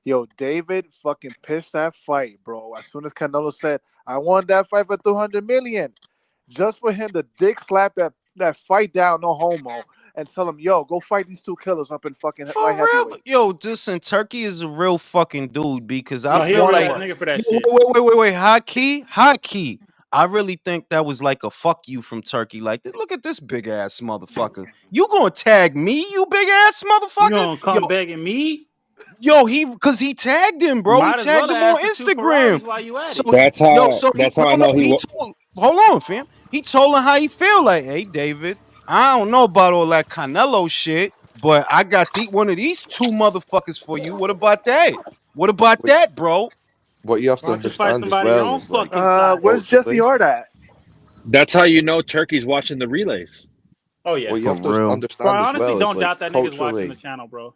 Speaker 7: Yo, David fucking pitched that fight, bro. As soon as Canelo said, I won that fight for 200 million. Just for him to dick slap that fight down, no homo, and tell him, yo, go fight these 2 killers up in fucking
Speaker 1: For
Speaker 7: light
Speaker 1: real,
Speaker 7: heavyweight.
Speaker 1: yo, listen, Turkey is a real fucking dude because I
Speaker 2: No, he
Speaker 1: feel
Speaker 2: a real
Speaker 1: like,
Speaker 2: ass nigga for that
Speaker 1: yo,
Speaker 2: shit.
Speaker 1: wait, high key. I really think that was like a fuck you from Turkey. Like, look at this big ass motherfucker. You gonna tag me, you big ass
Speaker 2: You
Speaker 1: motherfucker?
Speaker 2: gonna come begging me?
Speaker 1: Yo, because he tagged him, bro. He
Speaker 2: Might as well
Speaker 1: tagged him
Speaker 2: ask
Speaker 1: on
Speaker 2: for 2
Speaker 1: Instagram.
Speaker 2: Ferraris while you at
Speaker 1: So
Speaker 2: it.
Speaker 6: That's how. That's how I know
Speaker 1: he told. Hold on, fam. He told him how he feel. Like, hey, David, I don't know about all that Canelo shit, but I got one of these 2 motherfuckers for you. What about that? What about
Speaker 3: What,
Speaker 1: that, bro?
Speaker 3: what you have
Speaker 2: Why
Speaker 3: to
Speaker 2: don't you fight
Speaker 3: understand as
Speaker 2: somebody your
Speaker 3: well
Speaker 2: own
Speaker 3: is like
Speaker 2: fucking size?
Speaker 7: Where's Jesse
Speaker 3: culturally,
Speaker 7: Hart at?
Speaker 6: That's how you know Turkey's watching the relays.
Speaker 2: Oh yeah.
Speaker 3: what you
Speaker 1: For
Speaker 3: have to
Speaker 1: real.
Speaker 2: Bro,
Speaker 3: understand
Speaker 2: I
Speaker 3: as
Speaker 2: honestly
Speaker 3: well is
Speaker 2: don't
Speaker 3: like
Speaker 2: doubt that nigga's watching the
Speaker 3: culturally.
Speaker 2: channel, bro.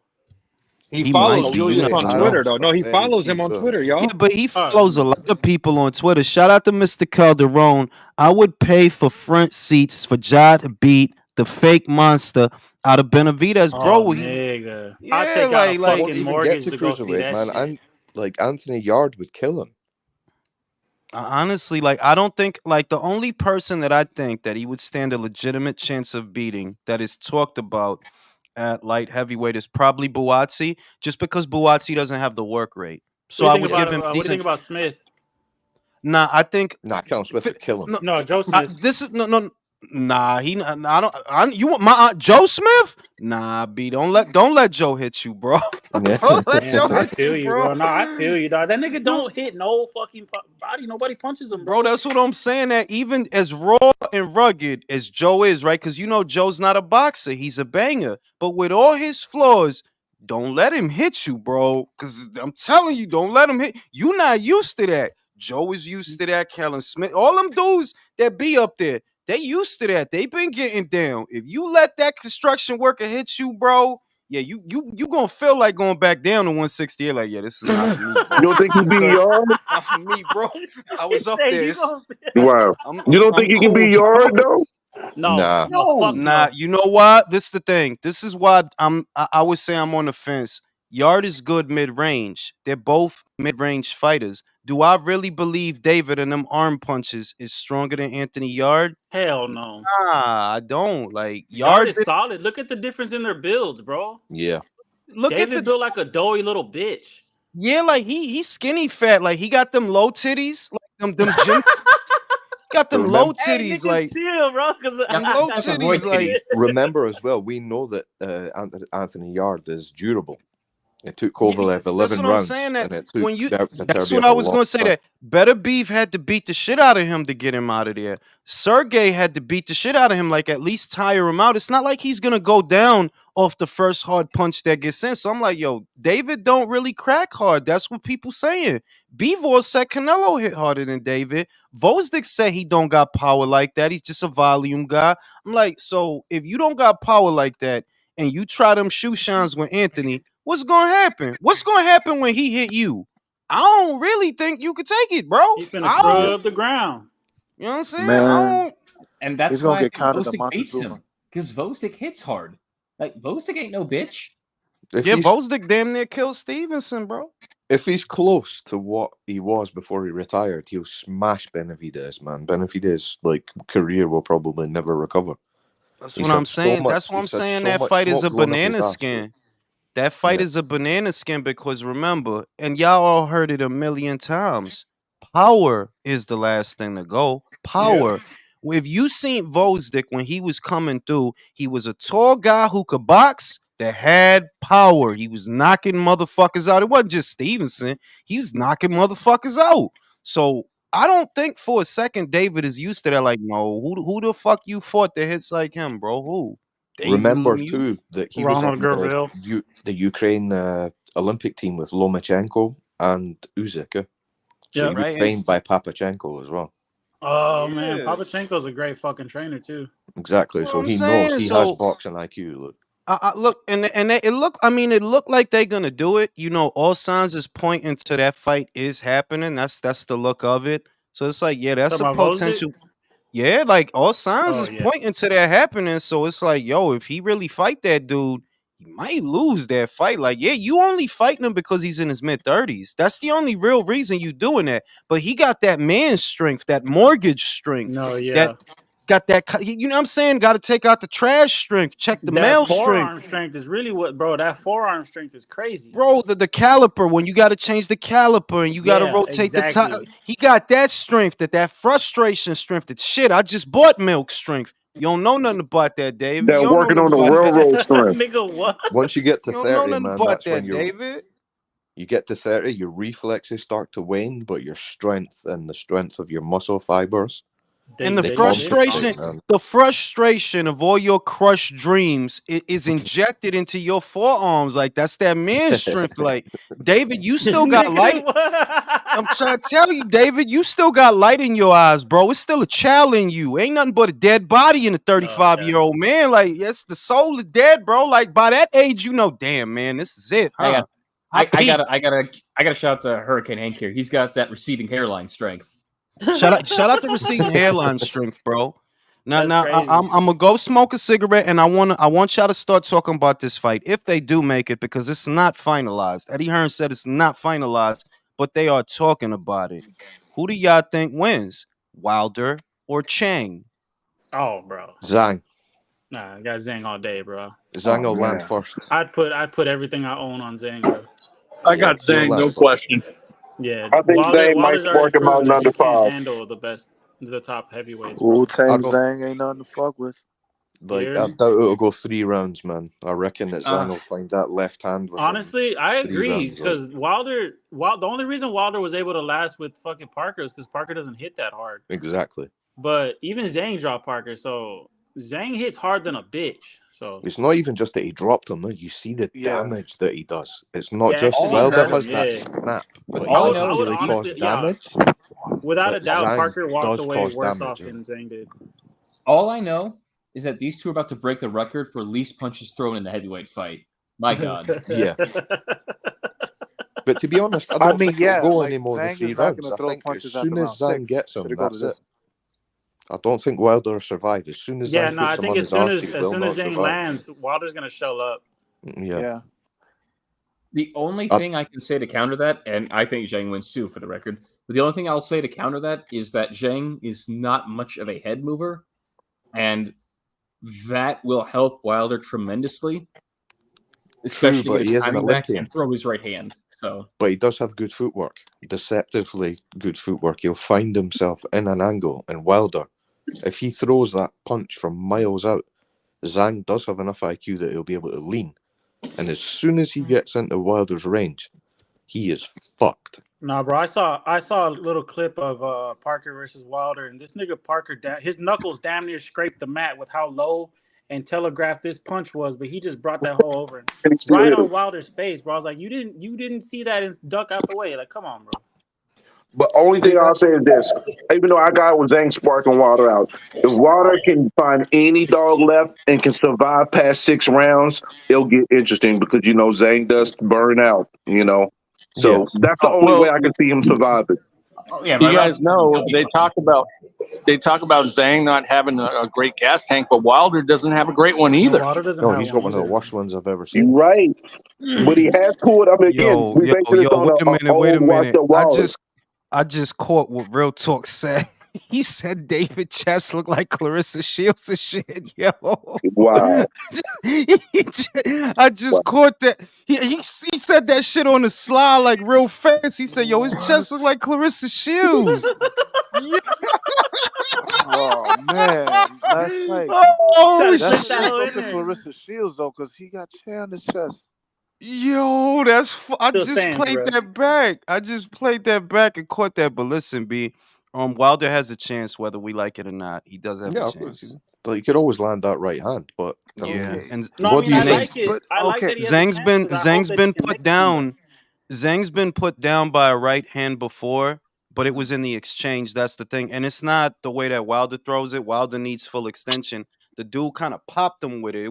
Speaker 6: He
Speaker 1: He might
Speaker 6: follows
Speaker 1: be. You
Speaker 6: Julius on
Speaker 1: never
Speaker 3: I
Speaker 1: know.
Speaker 6: Twitter
Speaker 3: don't
Speaker 6: though. No, he
Speaker 3: very
Speaker 6: follows him
Speaker 3: he
Speaker 6: on
Speaker 3: does.
Speaker 6: Twitter, y'all.
Speaker 1: Yeah, but he
Speaker 2: Oh,
Speaker 1: follows a lot of people on Twitter. Shout out to Mr. Calderon. I would pay for front seats for Ja to beat the fake monster out of Benavidez, bro.
Speaker 2: nigga. I'd
Speaker 1: Yeah,
Speaker 2: take out a
Speaker 3: He
Speaker 1: like
Speaker 3: won't
Speaker 2: fucking
Speaker 3: even get
Speaker 2: mortgage
Speaker 3: to
Speaker 2: to go see
Speaker 3: cruiserweight,
Speaker 2: that
Speaker 3: man.
Speaker 2: shit.
Speaker 3: And like Anthony Yard would kill him.
Speaker 1: honestly, like, I don't think, like, the only person that I think that he would stand a legitimate chance of beating that is talked about at light heavyweight is probably Buatsi, just because Buatsi doesn't have the work rate.
Speaker 2: What
Speaker 1: So
Speaker 2: do you
Speaker 1: I
Speaker 2: think
Speaker 1: would
Speaker 2: about
Speaker 1: give him
Speaker 2: what do you think
Speaker 1: decent.
Speaker 2: about Smith?
Speaker 1: Nah, I think
Speaker 3: Nah, Callum Smith would kill him.
Speaker 1: no,
Speaker 2: No, Joe Smith.
Speaker 1: this is no. Nah, I don't. You want my aunt Joe Smith? Nah, B, don't let Joe hit you, bro.
Speaker 3: Yeah.
Speaker 1: Don't let Joe
Speaker 2: Damn, I
Speaker 1: hit
Speaker 2: feel
Speaker 1: you,
Speaker 2: you,
Speaker 1: bro.
Speaker 2: bro. No, I feel you, dog. That nigga
Speaker 1: Dude,
Speaker 2: don't hit no fucking body. Nobody punches him,
Speaker 1: bro,
Speaker 2: bro.
Speaker 1: that's what I'm saying. That even as raw and rugged as Joe is, right? Because Joe's not a boxer; he's a banger. But with all his flaws, don't let him hit you, bro. Because I'm telling you, don't let him hit. You not used to that. Joe is used to that. Kellen Smith, all them dudes that be up there, they used to that. They been getting down. If you let that construction worker hit you, bro, yeah, you gonna feel like going back down to 168. Like, yeah, this is not for me,
Speaker 8: You
Speaker 1: bro.
Speaker 8: don't think he
Speaker 1: I'm
Speaker 8: beat
Speaker 1: good.
Speaker 8: Yard?
Speaker 1: Not for me, bro. I was up
Speaker 2: Say
Speaker 1: there.
Speaker 2: you gonna
Speaker 8: Wow.
Speaker 1: I'm
Speaker 8: You don't
Speaker 1: I'm
Speaker 8: think he can
Speaker 1: cool,
Speaker 8: beat
Speaker 1: bro.
Speaker 8: Yard though?
Speaker 2: no, fuck
Speaker 1: Nah,
Speaker 2: no.
Speaker 1: you know what? This is the thing. This is why I would say I'm on the fence. Yard is good mid-range. They're both mid-range fighters. Do I really believe David and them arm punches is stronger than Anthony Yard?
Speaker 2: Hell no.
Speaker 1: Nah, I don't. Like
Speaker 2: Yard
Speaker 1: Yard,
Speaker 2: is solid. Look at the difference in their builds, bro.
Speaker 3: Yeah.
Speaker 1: look at
Speaker 2: David
Speaker 1: the
Speaker 2: built like a doughy little bitch.
Speaker 1: yeah, like he's skinny fat. Like he got them low titties, like them gym. Got them
Speaker 3: Remember-
Speaker 1: low
Speaker 2: Hey,
Speaker 1: titties,
Speaker 2: nigga,
Speaker 1: like
Speaker 2: chill, bro. Cause
Speaker 1: them
Speaker 5: Yeah,
Speaker 1: low
Speaker 5: that's a void
Speaker 1: titties, like.
Speaker 3: Remember as well, we know that Anthony Yard is durable. It took Kovalev
Speaker 1: That's
Speaker 3: 11
Speaker 1: what I'm
Speaker 3: rounds,
Speaker 1: saying. That
Speaker 3: and it took
Speaker 1: when you,
Speaker 3: Beterbiev
Speaker 1: that's what
Speaker 3: a
Speaker 1: I was
Speaker 3: long
Speaker 1: going to say.
Speaker 3: time.
Speaker 1: That Better Beef had to beat the shit out of him to get him out of there. Sergey had to beat the shit out of him, like at least tire him out. It's not like he's gonna go down off the first hard punch that gets in. So I'm like, yo, David don't really crack hard. That's what people saying. Bivol said Canelo hit harder than David. Vosdick said he don't got power like that. He's just a volume guy. I'm like, so if you don't got power like that and you try them shoe shines with Anthony, what's gonna happen? What's gonna happen when he hit you? I don't really think you could take it, bro.
Speaker 2: He's gonna
Speaker 1: I don't,
Speaker 2: scrub the ground.
Speaker 1: you know what I'm saying?
Speaker 7: Man.
Speaker 1: I don't.
Speaker 5: And that's
Speaker 7: He's gonna
Speaker 5: why
Speaker 7: get counted to
Speaker 5: Vosdick beats
Speaker 7: Montezuma.
Speaker 5: him. Because Vosdick hits hard. Like, Vosdick ain't no bitch.
Speaker 3: If
Speaker 1: Yeah,
Speaker 3: he's,
Speaker 1: Vosdick damn near killed Stevenson, bro.
Speaker 3: if he's close to what he was before he retired, he'll smash Benavidez, man. Benavidez' like career will probably never recover.
Speaker 1: That's
Speaker 3: He's
Speaker 1: what I'm
Speaker 3: had so
Speaker 1: saying.
Speaker 3: much-
Speaker 1: That's what I'm
Speaker 3: he's had
Speaker 1: saying.
Speaker 3: so
Speaker 1: That
Speaker 3: much
Speaker 1: fight is
Speaker 3: smoke
Speaker 1: a
Speaker 3: blown up his
Speaker 1: banana
Speaker 3: ass,
Speaker 1: skin. That fight
Speaker 3: Yeah.
Speaker 1: is a banana skin because remember, and y'all all heard it a million times. Power is the last thing to go. Power. If you seen Vosdick when he was coming through, he was a tall guy who could box that had power. He was knocking motherfuckers out. It wasn't just Stevenson. He was knocking motherfuckers out. So I don't think for a second David is used to that. Like, no, who the fuck you fought that hits like him, bro? Who?
Speaker 3: Remember
Speaker 1: you?
Speaker 3: too that he
Speaker 2: Ronald
Speaker 3: was on
Speaker 2: Gurville.
Speaker 3: the Ukraine Olympic team with Lomachenko and Usyk. So
Speaker 2: Yeah.
Speaker 3: he was
Speaker 1: Right,
Speaker 3: trained by Papachenko as well.
Speaker 2: Oh man,
Speaker 1: Yeah.
Speaker 2: Papachenko's a great fucking trainer too.
Speaker 3: Exactly.
Speaker 1: That's
Speaker 3: So
Speaker 1: what I'm
Speaker 3: he
Speaker 1: saying.
Speaker 3: knows he
Speaker 1: So-
Speaker 3: has boxing IQ. Look.
Speaker 1: I look and it look. I mean, it looked like they're gonna do it. You know, all signs is pointing to that fight is happening. That's the look of it. So it's like, yeah, that's
Speaker 2: Talking
Speaker 1: a
Speaker 2: about Vosdick?
Speaker 1: potential. Yeah, like all signs
Speaker 2: Oh,
Speaker 1: is
Speaker 2: yeah.
Speaker 1: pointing to that happening. So it's like, yo, if he really fight that dude, he might lose that fight. Like, yeah, you only fighting him because he's in his mid-30s. That's the only real reason you doing that. But he got that man strength, that mortgage strength.
Speaker 2: No, yeah.
Speaker 1: That got that. You know what I'm saying? Got to take out the trash strength. Check the
Speaker 2: that
Speaker 1: male
Speaker 2: forearm
Speaker 1: strength.
Speaker 2: strength is really what, bro. That forearm strength is crazy.
Speaker 1: Bro, the caliper, when you got to change the caliper and you got to
Speaker 2: Yeah,
Speaker 1: rotate the
Speaker 2: exactly.
Speaker 1: top. He got that strength, that frustration strength, that shit. I just bought milk strength. You don't know nothing about that, David.
Speaker 8: They're
Speaker 1: You don't
Speaker 8: working
Speaker 1: know
Speaker 8: on the
Speaker 1: nothing about that.
Speaker 8: railroad strength.
Speaker 2: Nigga, what?
Speaker 3: Once you get to
Speaker 1: You don't know
Speaker 3: 30,
Speaker 1: nothing
Speaker 3: man,
Speaker 1: about
Speaker 3: that's
Speaker 1: that,
Speaker 3: when
Speaker 1: David.
Speaker 3: you get to 30, your reflexes start to wane, but your strength and the strength of your muscle fibers.
Speaker 1: And the
Speaker 3: they
Speaker 1: frustration,
Speaker 3: compensate, man.
Speaker 1: the frustration of all your crushed dreams is injected into your forearms. Like, that's that man strength. Like, David, you still got
Speaker 2: Nigga,
Speaker 1: light.
Speaker 2: what?
Speaker 1: I'm trying to tell you, David, you still got light in your eyes, bro. It's still a child in you. Ain't nothing but a dead body in a 35-year-old man. Like, yes, the soul is dead, bro. Like, by that age, you know, damn, man, this is it, huh?
Speaker 5: I gotta shout out to Hurricane Hank here. He's got that receding hairline strength.
Speaker 1: Shout out to receding hairline strength, bro. Now,
Speaker 2: That's crazy.
Speaker 1: I'm gonna go smoke a cigarette, and I want y'all to start talking about this fight if they do make it, because it's not finalized. Eddie Hearn said it's not finalized, but they are talking about it. Who do y'all think wins, Wilder or Chang?
Speaker 2: Oh, bro.
Speaker 3: Zhang.
Speaker 2: Nah, I got Zhang all day, bro.
Speaker 3: Zhang will land
Speaker 7: man.
Speaker 3: first.
Speaker 2: I'd put everything I own on Zhang, bro.
Speaker 4: I got
Speaker 3: he'll
Speaker 4: Zhang,
Speaker 3: land
Speaker 4: no
Speaker 3: first.
Speaker 4: question.
Speaker 2: Yeah,
Speaker 8: I think Zhang might
Speaker 2: Wilder's already
Speaker 8: spark him out
Speaker 2: proven
Speaker 8: in
Speaker 2: that he
Speaker 8: under
Speaker 2: can't
Speaker 8: 5.
Speaker 2: handle the top heavyweights,
Speaker 7: Wu
Speaker 2: bro.
Speaker 7: Tang
Speaker 3: I'll go-
Speaker 7: Zhang ain't nothing to fuck with.
Speaker 3: Like,
Speaker 2: Yeah.
Speaker 3: I doubt it'll go 3 rounds, man. I reckon that Zhang
Speaker 5: Uh,
Speaker 3: will find that left hand with him.
Speaker 2: Honestly, I
Speaker 3: 3
Speaker 2: agree
Speaker 3: rounds,
Speaker 2: because Wilder, the only reason Wilder was able to last with fucking Parker is because Parker doesn't hit that hard.
Speaker 3: Exactly.
Speaker 2: But even Zhang dropped Parker, so Zhang hits hard than a bitch. So
Speaker 3: It's not even just that he dropped him. No, you see the
Speaker 7: Yeah.
Speaker 3: damage that he does. It's not
Speaker 2: Yeah,
Speaker 3: just
Speaker 2: actually,
Speaker 3: Wilder
Speaker 2: hurt
Speaker 3: has
Speaker 2: him,
Speaker 3: that
Speaker 2: yeah.
Speaker 3: snap, but
Speaker 5: All I
Speaker 3: he
Speaker 5: know
Speaker 3: doesn't
Speaker 5: is
Speaker 3: really
Speaker 2: honestly-
Speaker 3: cause
Speaker 2: yeah.
Speaker 3: damage.
Speaker 2: without
Speaker 3: But
Speaker 2: a doubt,
Speaker 3: Zhang
Speaker 2: Parker walked
Speaker 3: does
Speaker 2: away
Speaker 3: cause
Speaker 2: worse
Speaker 3: damage,
Speaker 2: off
Speaker 3: yeah.
Speaker 2: than Zhang did.
Speaker 5: all I know is that these two are about to break the record for least punches thrown in the heavyweight fight. My God.
Speaker 3: Yeah. But to be honest, I
Speaker 7: I
Speaker 3: don't
Speaker 7: mean,
Speaker 3: think
Speaker 7: yeah,
Speaker 3: it'll go
Speaker 7: like,
Speaker 3: any more than
Speaker 7: Zhang
Speaker 3: 3
Speaker 7: is not
Speaker 3: rounds.
Speaker 7: gonna
Speaker 3: I
Speaker 7: throw
Speaker 3: think as
Speaker 7: punches
Speaker 3: soon
Speaker 7: after
Speaker 3: as
Speaker 7: round
Speaker 3: Zhang
Speaker 7: 6.
Speaker 3: gets him,
Speaker 7: Should it go to
Speaker 3: that's
Speaker 7: this?
Speaker 3: it. I don't think Wilder will survive. As soon as
Speaker 2: Yeah,
Speaker 3: Zhang
Speaker 2: no, I
Speaker 3: puts him
Speaker 2: think
Speaker 3: on
Speaker 2: as
Speaker 3: his
Speaker 2: soon
Speaker 3: arse,
Speaker 2: as
Speaker 3: he will
Speaker 2: Zhang
Speaker 3: not survive.
Speaker 2: lands, Wilder's gonna shell up.
Speaker 3: Yeah.
Speaker 7: Yeah.
Speaker 5: The only thing I can say to counter that, and I think Zhang wins too, for the record, But the only thing I'll say to counter that is that Zhang is not much of a head mover, and that will help Wilder tremendously, especially
Speaker 3: True, but
Speaker 5: his
Speaker 3: he is an
Speaker 5: timing back
Speaker 3: Olympian.
Speaker 5: and throw his right hand. So,
Speaker 3: but he does have good footwork, deceptively good footwork. He'll find himself in an angle, and Wilder, if he throws that punch from miles out, Zhang does have enough IQ that he'll be able to lean. And as soon as he gets into Wilder's range, he is fucked.
Speaker 2: Nah, bro, I saw a little clip of Parker versus Wilder, and this nigga Parker, his knuckles damn near scraped the mat with how low and telegraphed this punch was, but he just brought that hoe over and right on Wilder's face, bro. I was like, you didn't see that and duck out the way. Like, come on, bro.
Speaker 8: But only thing I'll say is this: even though I got with Zhang sparking Wilder out, if Wilder can find any dog left and can survive past 6 rounds, it'll get interesting because Zhang does burn out. So that's the only way I can see him surviving.
Speaker 5: Yeah,
Speaker 4: you guys know they talk about Zhang not having a great gas tank, but Wilder doesn't have a great one either.
Speaker 2: No, Wilder doesn't
Speaker 3: No,
Speaker 2: have
Speaker 3: he's got one of the worst ones I've ever
Speaker 8: You're
Speaker 3: seen.
Speaker 8: right, but he has pulled up again. We basing this on
Speaker 1: wait a minute.
Speaker 8: Wilder.
Speaker 1: I just caught what Real Talk said. He said David Chess looked like Clarissa Shields and shit, yo.
Speaker 8: Wow.
Speaker 1: I just caught that. He said that shit on the slide like real fast. He said, yo, his chest look like Clarissa Shields. Yeah.
Speaker 7: Oh man, that's like
Speaker 1: that's
Speaker 7: fucking Clarissa Shields though, because he got chair on his chest.
Speaker 1: Yo, I
Speaker 2: Still
Speaker 1: just
Speaker 2: stands,
Speaker 1: played
Speaker 2: bro.
Speaker 1: that back. I just played that back and caught that. But listen, B, Wilder has a chance whether we like it or not. He does have a chance.
Speaker 3: Like, he could always land that right hand, but
Speaker 1: Yeah, and
Speaker 2: No, I
Speaker 1: what
Speaker 2: mean,
Speaker 1: do you
Speaker 2: I
Speaker 1: think?
Speaker 2: like it. I like that he has a
Speaker 1: Zhang's
Speaker 2: chance,
Speaker 1: been
Speaker 2: 'cause I hope
Speaker 1: Zhang's
Speaker 2: that
Speaker 1: been
Speaker 2: he can
Speaker 1: put
Speaker 2: make it.
Speaker 1: down. Zhang's been put down by a right hand before, but it was in the exchange. That's the thing, and it's not the way that Wilder throws it. Wilder needs full extension. The dude kind of popped him with it.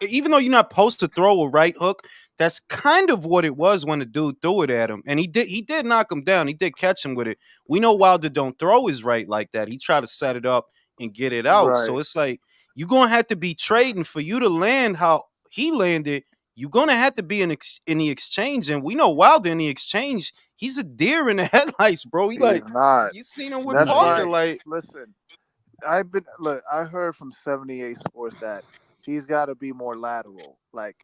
Speaker 1: Even though you're not supposed to throw a right hook, that's kind of what it was when the dude threw it at him, and he did knock him down. He did catch him with it. We know Wilder don't throw his right like that. He tried to set it up and get it out.
Speaker 7: Right.
Speaker 1: So it's like you're gonna have to be trading for you to land how he landed. You're gonna have to be in the exchange, and we know Wilder in the exchange. He's a deer in the headlights, bro.
Speaker 7: He's not.
Speaker 1: You seen him with
Speaker 7: That's
Speaker 1: Parker,
Speaker 7: why.
Speaker 1: like.
Speaker 7: Listen, I heard from 78 Sports that he's got to be more lateral. Like,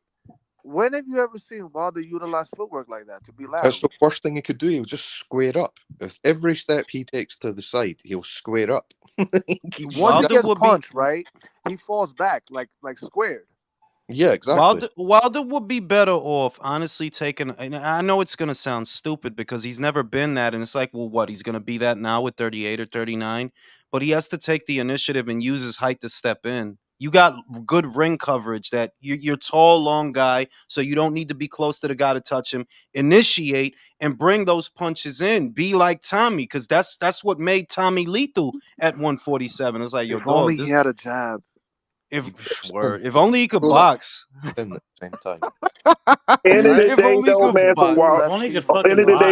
Speaker 7: when have you ever seen Wilder utilize footwork like that to be lateral?
Speaker 3: that's the worst thing he could do. He'll just square up. If every step he takes to the side, he'll square up.
Speaker 7: Once he gets punched, right, he falls back like squared.
Speaker 3: Yeah, exactly.
Speaker 1: Wilder would be better off, honestly, taking. And I know it's gonna sound stupid because he's never been that, and it's like, well, what? He's gonna be that now with 38 or 39, but he has to take the initiative and use his height to step in. You got good ring coverage. That you're tall, long guy, so you don't need to be close to the guy to touch him. Initiate and bring those punches in. Be like Tommy, because that's what made Tommy lethal at 147. It's like, yo,
Speaker 7: If only he had a jab.
Speaker 1: If only he could box.
Speaker 3: In the same time.
Speaker 8: End of the day, though, man,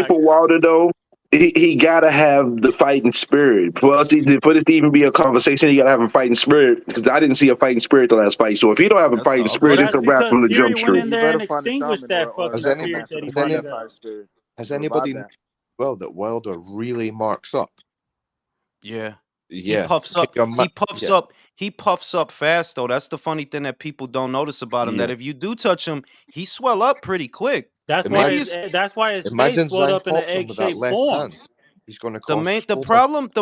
Speaker 8: for Wilder, though, he gotta have the fighting spirit. For it to even be a conversation, he gotta have a fighting spirit. Because I didn't see a fighting spirit the last fight. So if he don't have a fighting spirit, it's a wrap from the jump street.
Speaker 3: Has anybody well that Wilder really marks up?
Speaker 1: Yeah.
Speaker 3: Yeah.
Speaker 1: He puffs up. He puffs up fast, though. That's the funny thing that people don't notice about him. That if you do touch him, he swell up pretty quick.
Speaker 2: That's why his face swelled up in an egg-shaped form.
Speaker 3: He's going to cause
Speaker 1: the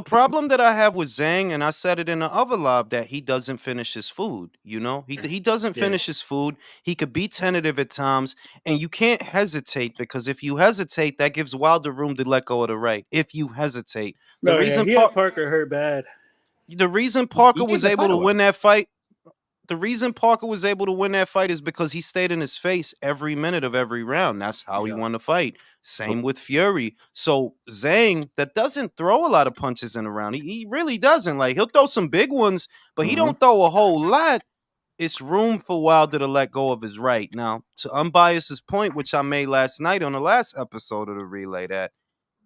Speaker 1: problem that I have with Zhang, and I said it in the other live, that he doesn't finish his food. You know, he doesn't finish his food. He could be tentative at times, and you can't hesitate, because if you hesitate, that gives Wilder room to let go of the right. If you hesitate,
Speaker 2: He had Parker hurt bad.
Speaker 1: The reason Parker was able to win that fight. The reason Parker was able to win that fight is because he stayed in his face every minute of every round. That's how he won the fight. Same with Fury. So Zhang, that doesn't throw a lot of punches in a round. He really doesn't. Like, he'll throw some big ones, but he don't throw a whole lot. It's room for Wilder to let go of his right. Now, to Unbiased's point, which I made last night on the last episode of the relay, that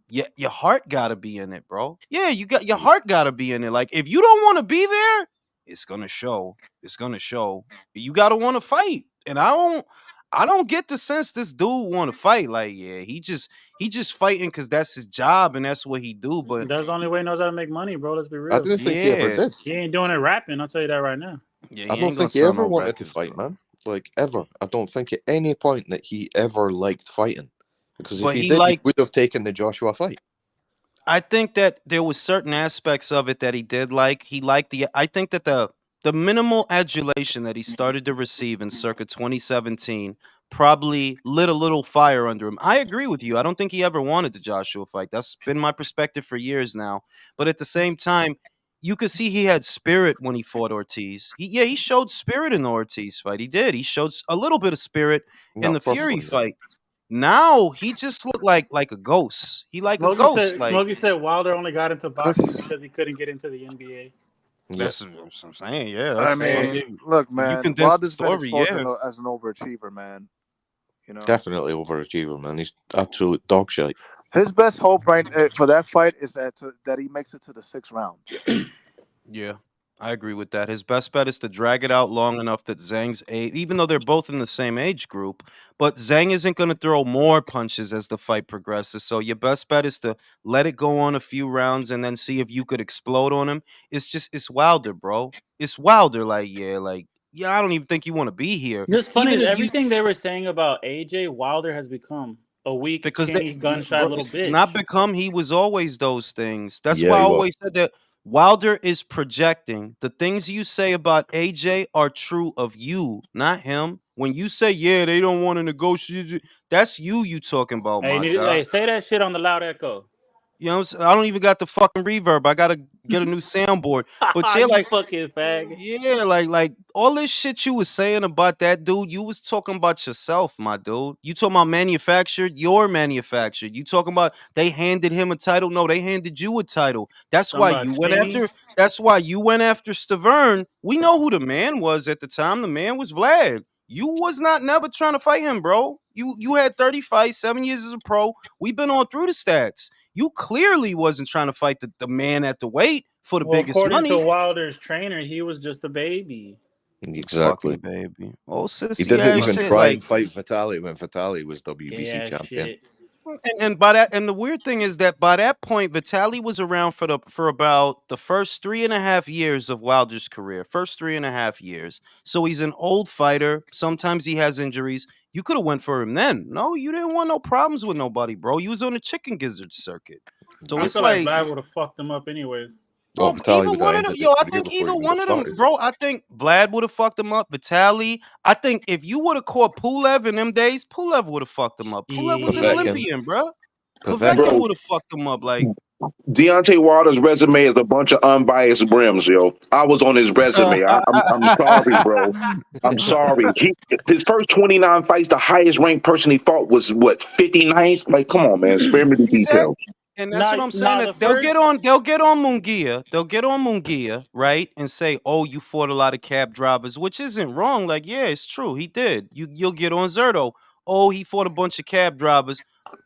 Speaker 1: your heart gotta be in it, bro. Yeah, your heart gotta be in it. Like, if you don't want to be there, it's gonna show. It's gonna show. You gotta want to fight, and I I don't get the sense this dude want to fight. Like, yeah, he just fighting because that's his job and that's what he do. But
Speaker 2: That's the only way he knows how to make money, bro. Let's be
Speaker 3: I
Speaker 2: real.
Speaker 3: didn't think he ever
Speaker 1: yeah,
Speaker 3: did.
Speaker 2: He ain't doing it rapping. I'll tell you that right now.
Speaker 1: yeah,
Speaker 3: I
Speaker 1: he
Speaker 3: don't
Speaker 1: ain't gonna
Speaker 3: think he
Speaker 1: sell
Speaker 3: ever
Speaker 1: no
Speaker 3: wanted to
Speaker 1: records,
Speaker 3: fight,
Speaker 1: bro.
Speaker 3: man. Like, ever. I don't think at any point that he ever liked fighting. Because if
Speaker 1: But
Speaker 3: he
Speaker 1: he
Speaker 3: did, he
Speaker 1: liked.
Speaker 3: would have taken the Joshua fight.
Speaker 1: I think that there was certain aspects of it that he did like. He liked the. I think that the minimal adulation that he started to receive in circa 2017 probably lit a little fire under him. I agree with you. I don't think he ever wanted the Joshua fight. That's been my perspective for years now. But at the same time, you could see he had spirit when he fought Ortiz. He showed spirit in the Ortiz fight. He did. He showed a little bit of spirit in
Speaker 3: That
Speaker 1: the
Speaker 3: first
Speaker 1: Fury
Speaker 3: one, yeah.
Speaker 1: fight. Now he just looked like a ghost. He like a ghost. Like
Speaker 2: Smokey said Wilder only got into boxing because he couldn't get into the NBA.
Speaker 3: Yeah.
Speaker 1: that's what I'm saying. Yeah,
Speaker 7: I
Speaker 1: that's
Speaker 7: mean, look,
Speaker 1: you
Speaker 7: man,
Speaker 1: condense the
Speaker 7: Wilder's been
Speaker 1: story.
Speaker 7: exposed
Speaker 1: Yeah,
Speaker 7: as an overachiever, man. You know,
Speaker 3: Definitely overachiever, man. He's absolute dog shit.
Speaker 7: his best hope for that fight is that he makes it to the 6th round.
Speaker 1: yeah, I agree with that. His best bet is to drag it out long enough that Zhang's age, even though they're both in the same age group, but Zhang isn't going to throw more punches as the fight progresses. So your best bet is to let it go on a few rounds and then see if you could explode on him. It's Wilder, bro. It's Wilder. Yeah, I don't even think you want to be here.
Speaker 2: It's funny
Speaker 1: Even
Speaker 2: is
Speaker 1: if you
Speaker 2: everything they were saying about AJ Wilder has become a weak,
Speaker 1: because
Speaker 2: skinny, gun-shy little
Speaker 1: it's not
Speaker 2: bitch.
Speaker 1: become he was always those things. That's
Speaker 3: Yeah,
Speaker 1: why I
Speaker 3: he was.
Speaker 1: always said that Wilder is projecting. The things you say about AJ are true of you, not him. When you say, yeah, they don't want to negotiate, that's you talking about,
Speaker 2: Hey,
Speaker 1: my guy.
Speaker 2: say that shit on the loud echo.
Speaker 1: You know what I'm saying? I don't even got the fucking reverb. I gotta get a new soundboard. But yeah,
Speaker 2: You fucking fag.
Speaker 1: yeah, like all this shit you was saying about that dude, you was talking about yourself, my dude. You talking about manufactured, you're manufactured. You talking about they handed him a title? No, they handed you a title. That's
Speaker 2: Talking
Speaker 1: why
Speaker 2: about
Speaker 1: you went
Speaker 2: skinny.
Speaker 1: after. That's why you went after Stavern. We know who the man was at the time. The man was Vlad. You was not never trying to fight him, bro. You had 30 fights, 7 years as a pro. We've been on through the stats. You clearly wasn't trying to fight the man at the weight for the
Speaker 2: Well,
Speaker 1: biggest
Speaker 2: according to
Speaker 1: money.
Speaker 2: Wilder's trainer, he was just a baby.
Speaker 3: Exactly.
Speaker 1: Fucking baby. Oh,
Speaker 3: He
Speaker 1: sissy
Speaker 3: didn't
Speaker 1: ass
Speaker 3: even
Speaker 1: shit.
Speaker 3: try
Speaker 1: Like,
Speaker 3: and fight Vitaly when Vitaly was WBC
Speaker 2: Yeah,
Speaker 3: champion.
Speaker 2: shit.
Speaker 1: and by that, and the weird thing is that by that point, Vitaly was around for about the first 3.5 years of Wilder's career. First 3.5 years. So he's an old fighter. Sometimes he has injuries. You could have went for him then. No, you didn't want no problems with nobody, bro. You was on the chicken gizzard circuit. So
Speaker 2: I
Speaker 1: it's
Speaker 2: feel like
Speaker 1: like,
Speaker 2: Vlad would have fucked him up anyways.
Speaker 3: Oh,
Speaker 1: well,
Speaker 3: Vitaly
Speaker 1: either
Speaker 3: would
Speaker 1: one
Speaker 3: have
Speaker 1: of them,
Speaker 3: ended
Speaker 1: yo,
Speaker 3: the
Speaker 1: I
Speaker 3: career
Speaker 1: think
Speaker 3: before
Speaker 1: either
Speaker 3: he would
Speaker 1: one
Speaker 3: have
Speaker 1: of them,
Speaker 3: started.
Speaker 1: bro. I think Vlad would have fucked him up. Vitaly, I think if you would have caught Pulev in them days, Pulev would have fucked him up. Pulev was an
Speaker 2: Yeah.
Speaker 3: Povetkin.
Speaker 1: Olympian, bro.
Speaker 3: Povetkin.
Speaker 1: Povetkin
Speaker 8: Bro,
Speaker 1: would have fucked him up. Like,
Speaker 8: Deontay Wilder's resume is a bunch of unbiased brims, yo. I was on his resume. I'm sorry, bro. I'm sorry. His first 29 fights, the highest ranked person he fought was what, 59th? Like, come on, man. Spare me the details.
Speaker 1: and that's what I'm saying.
Speaker 2: Nah,
Speaker 1: That they'll get on Munguia. They'll get on Munguia, right? And say, "Oh, you fought a lot of cab drivers," which isn't wrong. Like, yeah, it's true. He did. You'll get on Zerto. Oh, he fought a bunch of cab drivers.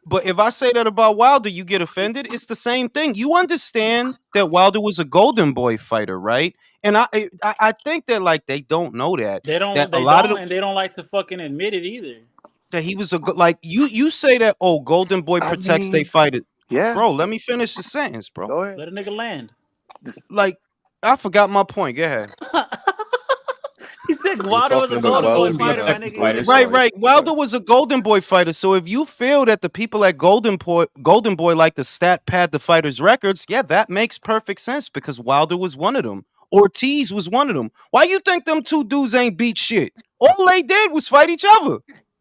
Speaker 1: But if I say that about Wilder, you get offended. It's the same thing. You understand that Wilder was a Golden Boy fighter, right? And I think that like they don't know that
Speaker 2: They don't.
Speaker 1: that a
Speaker 2: They
Speaker 1: lot of
Speaker 2: don't, and they don't like to fucking admit it either.
Speaker 1: that he was like you say that, oh, Golden Boy
Speaker 7: I
Speaker 1: protects they
Speaker 7: mean,
Speaker 1: fighters.
Speaker 7: yeah.
Speaker 1: Bro, let me finish the sentence, bro.
Speaker 7: Go ahead.
Speaker 2: Let a nigga land.
Speaker 1: Like, I forgot my point. Go ahead.
Speaker 2: He said
Speaker 3: We're
Speaker 2: Wilder was a
Speaker 3: talking about
Speaker 2: Golden Boy
Speaker 3: Wilder
Speaker 2: fighter. My
Speaker 3: protecting
Speaker 2: nigga.
Speaker 3: fighters.
Speaker 1: Right,
Speaker 3: Sorry.
Speaker 1: right. Wilder was a Golden Boy fighter. So if you feel that the people at Golden Boy like to stat pad the fighters' records, yeah, that makes perfect sense because Wilder was one of them. Ortiz was one of them. Why you think them two dudes ain't beat shit? All they did was fight each other.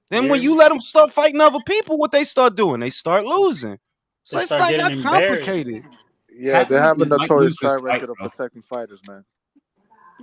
Speaker 1: Then when you let them start fighting other people, what they start doing? They start losing. So
Speaker 2: They
Speaker 1: it's
Speaker 2: start
Speaker 1: like
Speaker 2: getting
Speaker 1: not
Speaker 2: embarrassed.
Speaker 1: complicated.
Speaker 7: Yeah, they have a
Speaker 5: Hatton might
Speaker 7: notorious
Speaker 5: lose this
Speaker 7: track
Speaker 5: fight,
Speaker 7: record of
Speaker 5: bro.
Speaker 7: protecting fighters, man.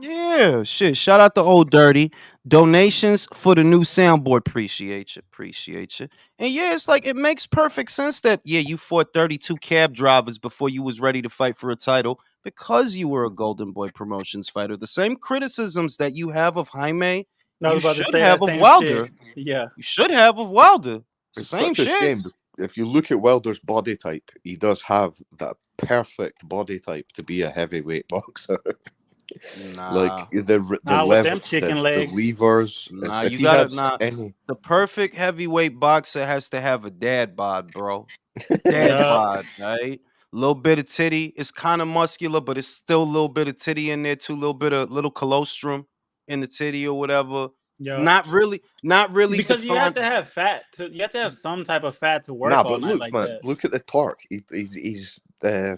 Speaker 1: Yeah, shit. Shout out to Old Dirty. Donations for the new soundboard. Appreciate you. Appreciate you. And yeah, it's like it makes perfect sense that yeah, you fought 32 cab drivers before you was ready to fight for a title because you were a Golden Boy Promotions fighter. The same criticisms that you have of Jaime,
Speaker 2: I
Speaker 1: you
Speaker 2: was about to
Speaker 1: should
Speaker 2: say
Speaker 1: have
Speaker 2: that
Speaker 1: of
Speaker 2: same
Speaker 1: Wilder.
Speaker 2: shit. Yeah.
Speaker 1: You should have of Wilder.
Speaker 3: It's
Speaker 1: Same
Speaker 3: such a
Speaker 1: shit.
Speaker 3: shame. If you look at Wilder's body type, he does have that perfect body type to be a heavyweight boxer.
Speaker 1: Nah,
Speaker 3: Like the
Speaker 2: Not with them chicken
Speaker 3: the
Speaker 2: legs.
Speaker 3: levers.
Speaker 1: nah.
Speaker 3: If
Speaker 1: You
Speaker 3: he
Speaker 1: gotta
Speaker 3: had
Speaker 1: not.
Speaker 3: any,
Speaker 1: The perfect heavyweight boxer has to have a dad bod, bro. Dad
Speaker 2: Yeah.
Speaker 1: bod, right? Little bit of titty. It's kind of muscular, but it's still a little bit of titty in there too. Little colostrum in the titty or whatever.
Speaker 2: Yeah.
Speaker 1: Not really
Speaker 2: Because you have
Speaker 1: defined.
Speaker 2: to have fat. You have to have some type of fat to work
Speaker 3: nah.
Speaker 2: all
Speaker 3: But
Speaker 2: night
Speaker 3: look,
Speaker 2: like
Speaker 3: man,
Speaker 2: that.
Speaker 3: look at the torque. His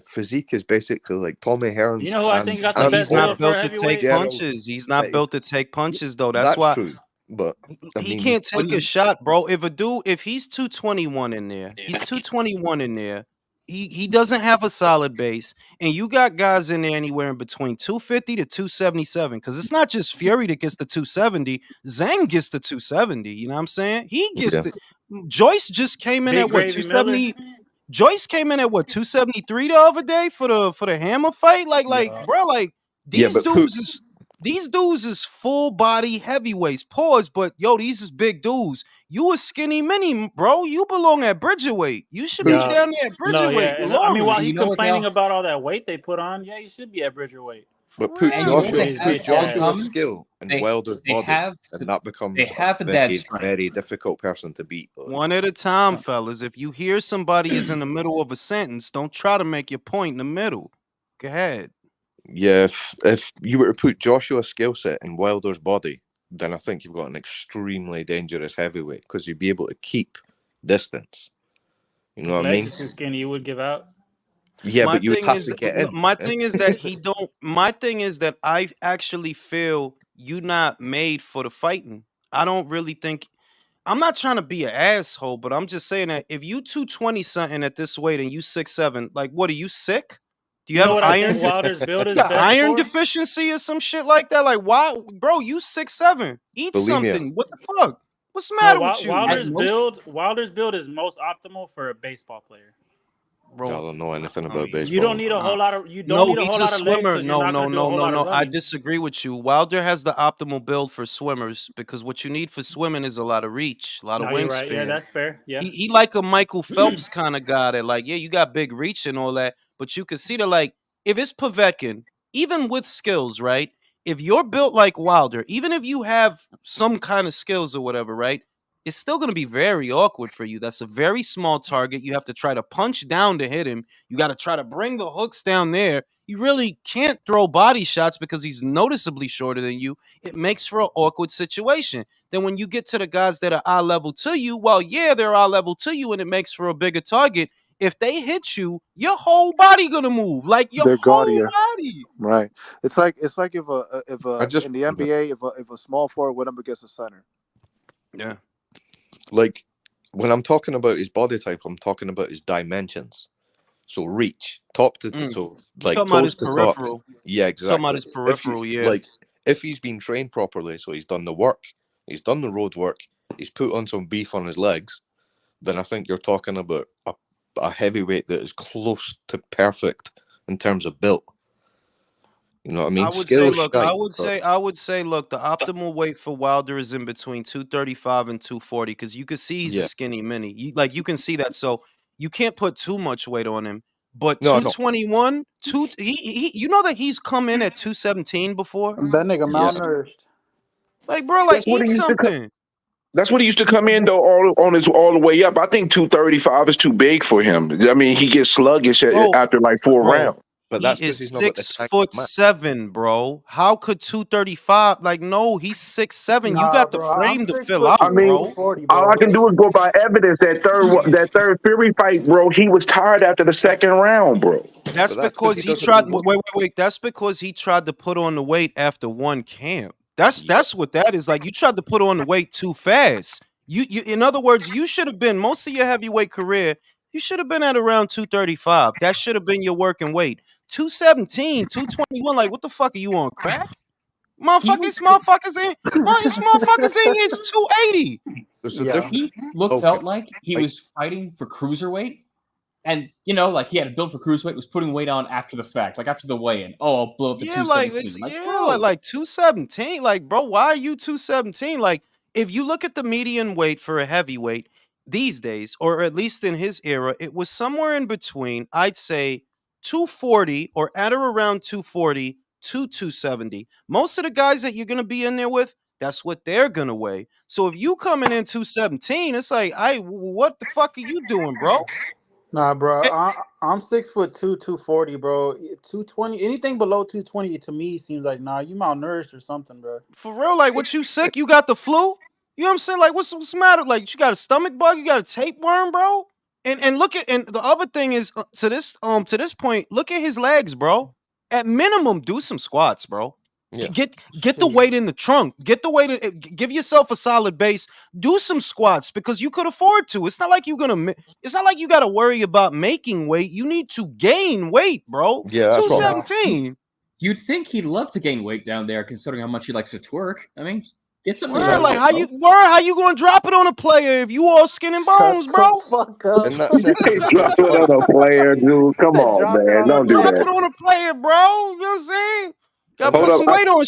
Speaker 3: physique is basically like Tommy Hearn's,
Speaker 2: You know who I think got the
Speaker 1: But
Speaker 3: and
Speaker 2: best
Speaker 1: he's not
Speaker 2: build for a
Speaker 1: built to take
Speaker 2: heavyweight?
Speaker 3: Gerald.
Speaker 1: punches. He's not built to take punches though. That's
Speaker 3: That's
Speaker 1: why
Speaker 3: true. But I
Speaker 1: he
Speaker 3: mean,
Speaker 1: can't take a shot, bro. If he's 221 in there, he's 221 in there. He doesn't have a solid base, and you got guys in there anywhere in between 250 to 277. Because it's not just Fury that gets the 270. Zhang gets the 270. You know what I'm saying? He gets
Speaker 3: yeah,
Speaker 1: the Joyce just came in
Speaker 2: Big
Speaker 1: at what
Speaker 2: Gravy Miller.
Speaker 1: 270. Joyce came in at what 273 the other day for the hammer fight. Like,
Speaker 2: Yeah.
Speaker 1: bro, like
Speaker 3: yeah.
Speaker 1: these
Speaker 3: But put
Speaker 1: dudes is full body heavyweights. Pause, but yo, these is big dudes. You a skinny mini, bro. You belong at Bridgerweight. You should be
Speaker 2: Yeah.
Speaker 1: down there at
Speaker 2: No, yeah.
Speaker 1: Bridgerweight with
Speaker 2: And I mean, while
Speaker 1: Lawrence.
Speaker 2: he
Speaker 5: You know what,
Speaker 2: complaining
Speaker 5: Al?
Speaker 2: about all that weight they put on, yeah, he should be at Bridgerweight.
Speaker 1: For
Speaker 3: But put
Speaker 5: And you know what
Speaker 1: real.
Speaker 5: they
Speaker 2: His
Speaker 5: have
Speaker 3: Joshua's
Speaker 2: bitch ass.
Speaker 5: common?
Speaker 3: skill and
Speaker 5: They-
Speaker 3: Wilder's
Speaker 5: they
Speaker 3: body,
Speaker 5: have
Speaker 3: and
Speaker 5: the-
Speaker 3: that becomes
Speaker 5: they have the dad
Speaker 3: very,
Speaker 5: strength.
Speaker 3: very difficult person to beat.
Speaker 1: One at a time, fellas. If you hear somebody is in the middle of a sentence, don't try to make your point in the middle. Go ahead.
Speaker 3: Yeah, if you were to put Joshua's skill set in Wilder's body, then I think you've got an extremely dangerous heavyweight because you'd be able to keep distance. You know what I
Speaker 2: Legs
Speaker 3: mean?
Speaker 2: are too skinny. You would give out.
Speaker 3: Yeah,
Speaker 1: My
Speaker 3: but you would
Speaker 1: thing
Speaker 3: have
Speaker 1: is,
Speaker 3: to get in.
Speaker 1: my thing is that he don't. My thing is that I actually feel you not made for the fighting. I don't really think. I'm not trying to be an asshole, but I'm just saying that if you 220 something at this weight and you 6'7", like what are you sick? Do you
Speaker 2: You know
Speaker 1: have
Speaker 2: what I
Speaker 1: iron?
Speaker 2: think Wilder's build is
Speaker 1: You got
Speaker 2: best
Speaker 1: iron
Speaker 2: for?
Speaker 1: deficiency or some shit like that? Like why, bro? You 6'7". Eat
Speaker 3: Bulimia.
Speaker 1: something. What the fuck? What's the
Speaker 2: No,
Speaker 1: matter with you,
Speaker 2: Wilder's
Speaker 5: most-
Speaker 2: build. Wilder's build is most optimal for a baseball player.
Speaker 3: I
Speaker 1: bro?
Speaker 3: don't know anything
Speaker 1: I
Speaker 3: about
Speaker 1: mean,
Speaker 3: baseball.
Speaker 2: You don't need a whole lot of. You don't
Speaker 1: No,
Speaker 2: need a
Speaker 1: he's
Speaker 2: whole
Speaker 1: a
Speaker 2: lot of legs
Speaker 1: swimmer.
Speaker 2: because you're not gonna do a whole lot of
Speaker 1: I
Speaker 2: running.
Speaker 1: disagree with you. Wilder has the optimal build for swimmers because what you need for swimming is a lot of reach, a lot of
Speaker 2: No, you're right. Yeah,
Speaker 1: wingspan.
Speaker 2: that's fair. Yeah.
Speaker 1: He like a Michael Phelps kind of guy that like, yeah, you got big reach and all that, but you can see that like if it's Povetkin, even with skills, right? If you're built like Wilder, even if you have some kind of skills or whatever, right? It's still going to be very awkward for you. That's a very small target. You have to try to punch down to hit him. You got to try to bring the hooks down there. You really can't throw body shots because he's noticeably shorter than you. It makes for an awkward situation. Then when you get to the guys that are eye level to you, well, yeah, they're eye level to you, and it makes for a bigger target. If they hit you, your whole body gonna move, like your
Speaker 7: They're
Speaker 1: whole
Speaker 7: gaudier.
Speaker 1: body.
Speaker 7: Right. It's like if
Speaker 3: I
Speaker 7: a
Speaker 3: just
Speaker 7: in the NBA if a small forward went up against a center.
Speaker 1: Yeah.
Speaker 3: like when I'm talking about his body type, I'm talking about his dimensions. So reach, top to so like
Speaker 1: Talking about
Speaker 3: toes
Speaker 1: his
Speaker 3: to top.
Speaker 1: peripheral.
Speaker 3: Yeah,
Speaker 1: Talking about
Speaker 3: exactly.
Speaker 1: his peripheral, yeah.
Speaker 3: Like if he's been trained properly, so he's done the work, he's done the road work, he's put on some beef on his legs, then I think you're talking about a heavyweight that is close to perfect in terms of built. You know what I mean?
Speaker 1: I would
Speaker 3: Skills
Speaker 1: say, look,
Speaker 3: shite,
Speaker 1: I would say, look, the optimal weight for Wilder is in between 235 and 240 because you can see he's
Speaker 3: Yeah.
Speaker 1: a skinny mini. You can see that, so you can't put too much weight on him. But
Speaker 3: No,
Speaker 1: 221, you know that he's come in at 217 before.
Speaker 2: That nigga
Speaker 3: Yeah.
Speaker 2: malnourished.
Speaker 1: Like, bro, like
Speaker 8: That's what
Speaker 1: eat
Speaker 8: he used to
Speaker 1: something.
Speaker 8: That's what he used to come in though, all the way up. I think 235 is too big for him. I mean, he gets sluggish
Speaker 1: Bro,
Speaker 8: after like 4
Speaker 1: bro,
Speaker 8: rounds.
Speaker 3: but that's
Speaker 1: He
Speaker 3: because
Speaker 1: is
Speaker 3: he's not got the
Speaker 1: 6'7", bro. How could 235? Like, no, he's 6'7". You got the frame to fill out,
Speaker 8: I mean,
Speaker 1: bro.
Speaker 8: all I can do is go by evidence. That third Fury fight, bro, he was tired after the second round, bro.
Speaker 1: That's
Speaker 3: But that's 'cause
Speaker 1: because
Speaker 3: he
Speaker 1: he
Speaker 3: doesn't
Speaker 1: tried.
Speaker 3: do
Speaker 1: Wait. That's because he tried to put on the weight after one camp. That's what that is. Like you tried to put on the weight too fast. You in other words, you should have been most of your heavyweight career. You should have been at around 235. That should have been your working weight. 217, 221. Like what the fuck are you on crack? Motherfuckers in. It's motherfuckers in here. It's 280.
Speaker 3: There's a difference.
Speaker 5: He felt like he was fighting for cruiserweight. And, you know, like he had a build for cruiserweight, was putting weight on after the fact, like after the weigh-in. Oh, I'll blow up the 217.
Speaker 1: Like 217. Like, bro, why are you 217? Like, if you look at the median weight for a heavyweight these days, or at least in his era, it was somewhere in between, I'd say 240 or at or around 240 to 270. Most of the guys that you're gonna be in there with, that's what they're gonna weigh. So if you coming in 217, it's like, what the fuck are you doing, bro?
Speaker 2: Nah, bro.
Speaker 1: Eh,
Speaker 2: I'm 6'2", 240, bro. 220, anything below 220 to me seems like you malnourished or something, bro.
Speaker 1: For real, like, what you sick? You got the flu? You know what I'm saying? Like, what's the matter? Like, you got a stomach bug? You got a tapeworm, bro? And look at, and the other thing is, to this point, look at his legs, bro. At minimum, do some squats, bro.
Speaker 3: Yeah.
Speaker 1: Get the weight in the trunk. Get the weight. Give yourself a solid base. Do some squats because you could afford to. It's not like you're gonna. It's not like you got to worry about making weight. You need to gain weight, bro.
Speaker 3: Yeah, that's what
Speaker 1: 217.
Speaker 5: You'd think he'd love to gain weight down there, considering how much he likes to twerk. I mean, get some.
Speaker 1: Word, like how you gonna drop it on a player if you all skin and bones, bro?
Speaker 2: Fuck up.
Speaker 3: And that
Speaker 8: Drop it on a player, dude. Come on,
Speaker 2: Drop it
Speaker 8: man.
Speaker 2: on
Speaker 8: Don't
Speaker 2: a
Speaker 8: do
Speaker 1: Drop it
Speaker 8: that.
Speaker 1: on a player, bro. You know what I'm saying? Gotta
Speaker 8: Hold
Speaker 1: put
Speaker 8: up,
Speaker 1: some weight on.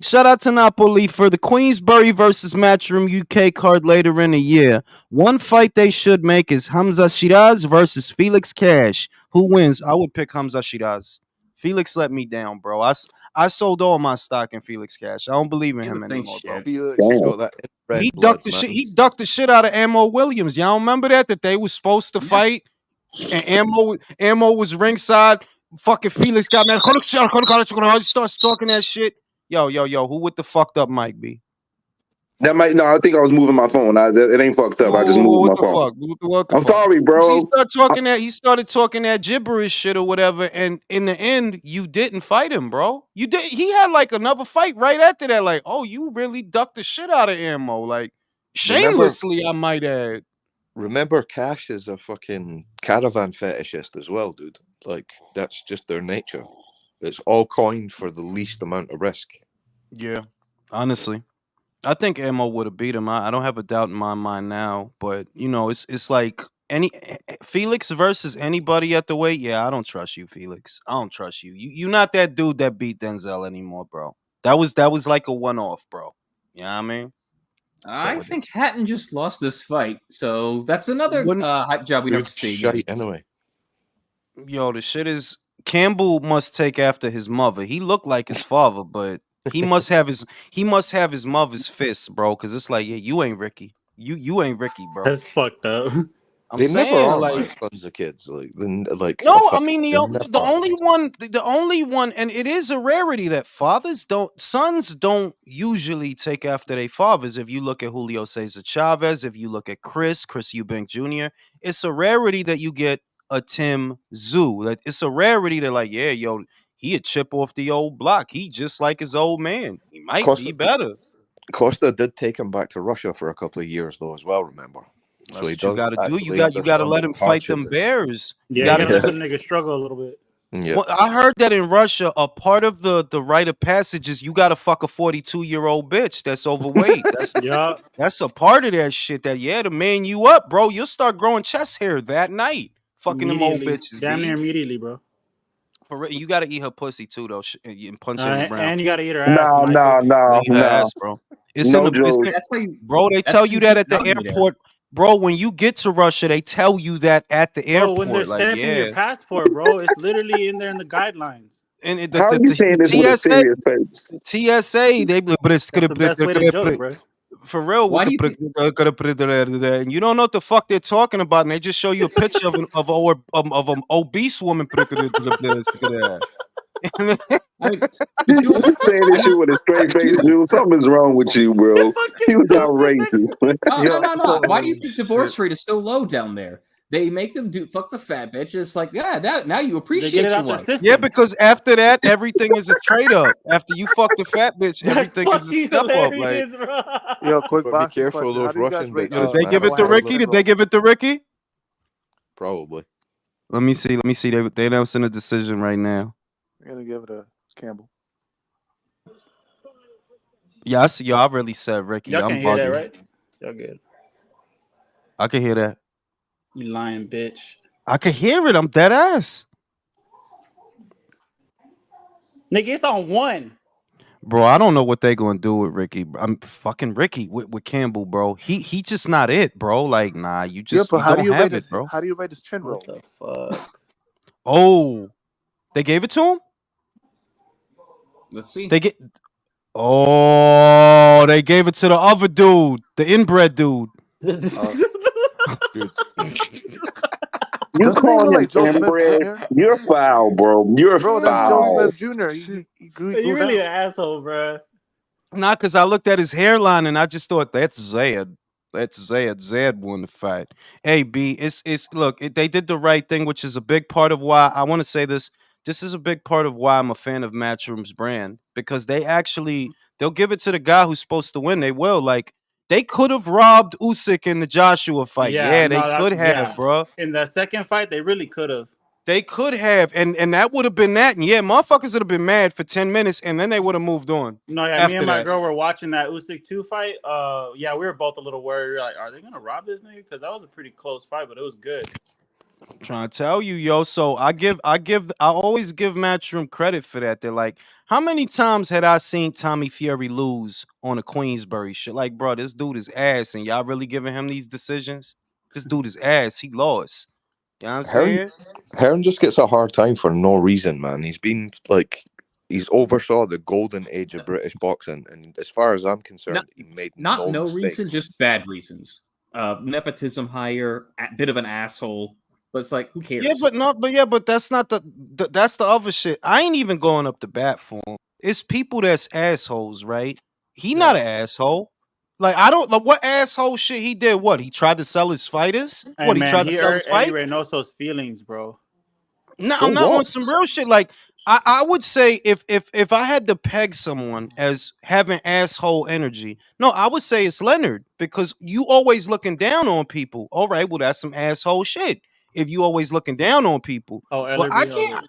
Speaker 1: Shout out to Napoli for the Queensbury versus Matchroom UK card later in the year. One fight they should make is Hamza Shiraz versus Felix Cash. Who wins? I would pick Hamza Shiraz. Felix let me down, bro. I sold all my stock in Felix Cash. I don't believe in him anymore, bro.
Speaker 3: Felix has got that red
Speaker 1: He
Speaker 3: blood,
Speaker 1: ducked the
Speaker 3: man.
Speaker 1: shit. He ducked the shit out of Ammo Williams. Y'all remember that they was supposed to fight, and Ammo was ringside. Fucking Felix got mad. Starts talking that shit. Yo. Who with the fucked up mic, B?
Speaker 8: That might no. I think I was moving my phone. It ain't fucked up. I just moved
Speaker 1: What
Speaker 8: my
Speaker 1: the
Speaker 8: phone.
Speaker 1: fuck? What the
Speaker 8: I'm
Speaker 1: fuck?
Speaker 8: sorry, bro.
Speaker 1: He started talking that gibberish shit or whatever, and in the end, you didn't fight him, bro. You did. He had like another fight right after that. Like, oh, you really ducked the shit out of Ammo, like shamelessly, I might add.
Speaker 3: Remember, Cash is a fucking caravan fetishist as well, dude. Like, that's just their nature. It's all coined for the least amount of risk.
Speaker 1: Yeah, honestly, I think Ammo would have beat him. I don't have a doubt in my mind now, but you know, it's like Felix versus anybody at the weight. Yeah, I don't trust you, Felix. I don't trust you. You're not that dude that beat Denzel anymore, bro. That was like a one-off, bro. You know what I mean?
Speaker 5: I think Hatton just lost this fight, so that's another hype job we don't have to see.
Speaker 3: Shite anyway.
Speaker 1: Yo, the shit is Campbell must take after his mother. He looked like his father, but he must have his mother's fists, bro. Because it's like, yeah, you ain't Ricky. You ain't Ricky, bro.
Speaker 2: That's fucked up.
Speaker 3: They never are
Speaker 1: like
Speaker 3: like sons of kids. Like
Speaker 1: no, I mean the only one, and it is a rarity that sons don't usually take after their fathers. If you look at Julio Cesar Chavez, if you look at Chris Eubank Jr., it's a rarity that you get a Tim Zoo. Like it's a rarity that like, yeah, yo, he a chip off the old block. He just like his old man. He might be better.
Speaker 3: Costa did take him back to Russia for a couple of years though, as well. Remember.
Speaker 1: That's what you got to do. You got to let him fight them bears.
Speaker 2: Yeah, you got to let them niggas struggle a little bit.
Speaker 3: Yeah.
Speaker 1: Well, I heard that in Russia, a part of the rite of passage is you got to fuck a 42-year-old bitch that's overweight. That's a part of that shit. That to man you up, bro. You'll start growing chest hair that night. Fucking them old bitches.
Speaker 2: Damn near immediately, bro.
Speaker 1: For you got to eat her pussy too, though, and punch her in the ground.
Speaker 2: And you got to eat her ass.
Speaker 8: No.
Speaker 1: Ass, bro. It's
Speaker 8: no
Speaker 1: in the bro. They tell you that at the airport. Bro, when you get to Russia, they tell you that at the airport.
Speaker 2: When they're stamping your passport, bro, it's literally in there in the guidelines.
Speaker 1: And
Speaker 8: how are you saying this with a serious face?
Speaker 1: TSA, they but it's gonna
Speaker 2: bro.
Speaker 1: For real, and you don't know what the fuck they're talking about, and they just show you a picture of an obese woman.
Speaker 8: You saying this shit with a straight face, dude? Something's wrong with you, bro. He was outrageous.
Speaker 5: No. Why do you think divorce rate is so low down there? They make them fuck the fat bitch. It's like, now you appreciate your wife.
Speaker 1: Yeah, because after that, everything is a trade up. After you fuck the fat bitch, everything is a step up. Like,
Speaker 7: yo, quick
Speaker 3: be careful of those Russian bitches.
Speaker 1: Did they give it to Ricky? Did they give it to Ricky?
Speaker 3: Probably.
Speaker 1: Let me see. They announcing a decision right now.
Speaker 7: I'm gonna give it to Campbell.
Speaker 1: Yeah, I see. Yo, I really said Ricky.
Speaker 2: Y'all
Speaker 1: I'm
Speaker 2: can hear
Speaker 1: bugging.
Speaker 2: that, right? Y'all good.
Speaker 1: I can hear that.
Speaker 2: You lying bitch.
Speaker 1: I can hear it. I'm dead ass.
Speaker 2: Nigga, it's on one.
Speaker 1: Bro, I don't know what they gonna do with Ricky. I'm fucking Ricky with Campbell, bro. He just not it, bro. Like, nah, you just
Speaker 7: but how
Speaker 1: don't
Speaker 7: do you
Speaker 1: have
Speaker 7: rate
Speaker 1: it, bro.
Speaker 7: How do you rate this chin roll?
Speaker 2: What the fuck?
Speaker 1: Oh, they gave it to him?
Speaker 5: Let's see.
Speaker 1: They get. Oh, they gave it to the other dude, the inbred dude.
Speaker 3: Good.
Speaker 8: You
Speaker 7: Doesn't he
Speaker 8: call
Speaker 7: look
Speaker 8: him
Speaker 7: like Joe Smith
Speaker 8: inbred?
Speaker 7: Jr.?
Speaker 8: You're foul, bro. You're
Speaker 7: Bro, that's Joe
Speaker 8: foul.
Speaker 7: Smith Jr. He grew
Speaker 2: You're really
Speaker 7: down.
Speaker 2: an asshole, bro.
Speaker 1: Not because I looked at his hairline and I just thought that's Zed. That's Zed. Zed won the fight. Hey, B, it's look, they did the right thing, which is a big part of why I want to say this. This is a big part of why I'm a fan of Matchroom's brand, because they'll give it to the guy who's supposed to win. They will. Like, they could have robbed Usyk in the Joshua fight. Yeah, they could have, bro.
Speaker 2: In the second fight, they really could have.
Speaker 1: They could have, and that would have been that. And yeah, motherfuckers would have been mad for 10 minutes, and then they would have moved on.
Speaker 2: No, yeah,
Speaker 1: after
Speaker 2: me and my
Speaker 1: that.
Speaker 2: girl were watching that Usyk 2 fight. Yeah, we were both a little worried. We were like, are they gonna rob this nigga? Because that was a pretty close fight, but it was good.
Speaker 1: I'm trying to tell you, yo. So I always give Matchroom credit for that. They're like, how many times had I seen Tommy Fury lose on a Queensberry shit? Like, bro, this dude is ass, and y'all really giving him these decisions? This dude is ass. He lost. You know what I'm saying?
Speaker 3: Hearn just gets a hard time for no reason, man. He's been like, he's oversaw the golden age of British boxing, and as far as I'm concerned, he made
Speaker 5: no
Speaker 3: mistakes.
Speaker 5: reason, just bad reasons. Nepotism hire, bit of an asshole. But it's like, who cares?
Speaker 1: Yeah, but that's not that's the other shit. I ain't even going up the bat for him. It's people that's assholes, right? He not an asshole. Like, I don't like what asshole shit he did. What, he tried to sell his fighters?
Speaker 2: Hey,
Speaker 1: What,
Speaker 2: man,
Speaker 1: he tried to sell his fight?
Speaker 2: Eddie Reynoso's feelings, bro.
Speaker 1: No,
Speaker 3: So
Speaker 1: I'm not
Speaker 3: what?
Speaker 1: on some real shit. Like, I would say if I had to peg someone as having asshole energy, no, I would say it's Leonard, because you always looking down on people. All right, well, that's some asshole shit. If you always looking down on people,
Speaker 2: Oh,
Speaker 1: well, I
Speaker 2: Ellerby,
Speaker 1: can't.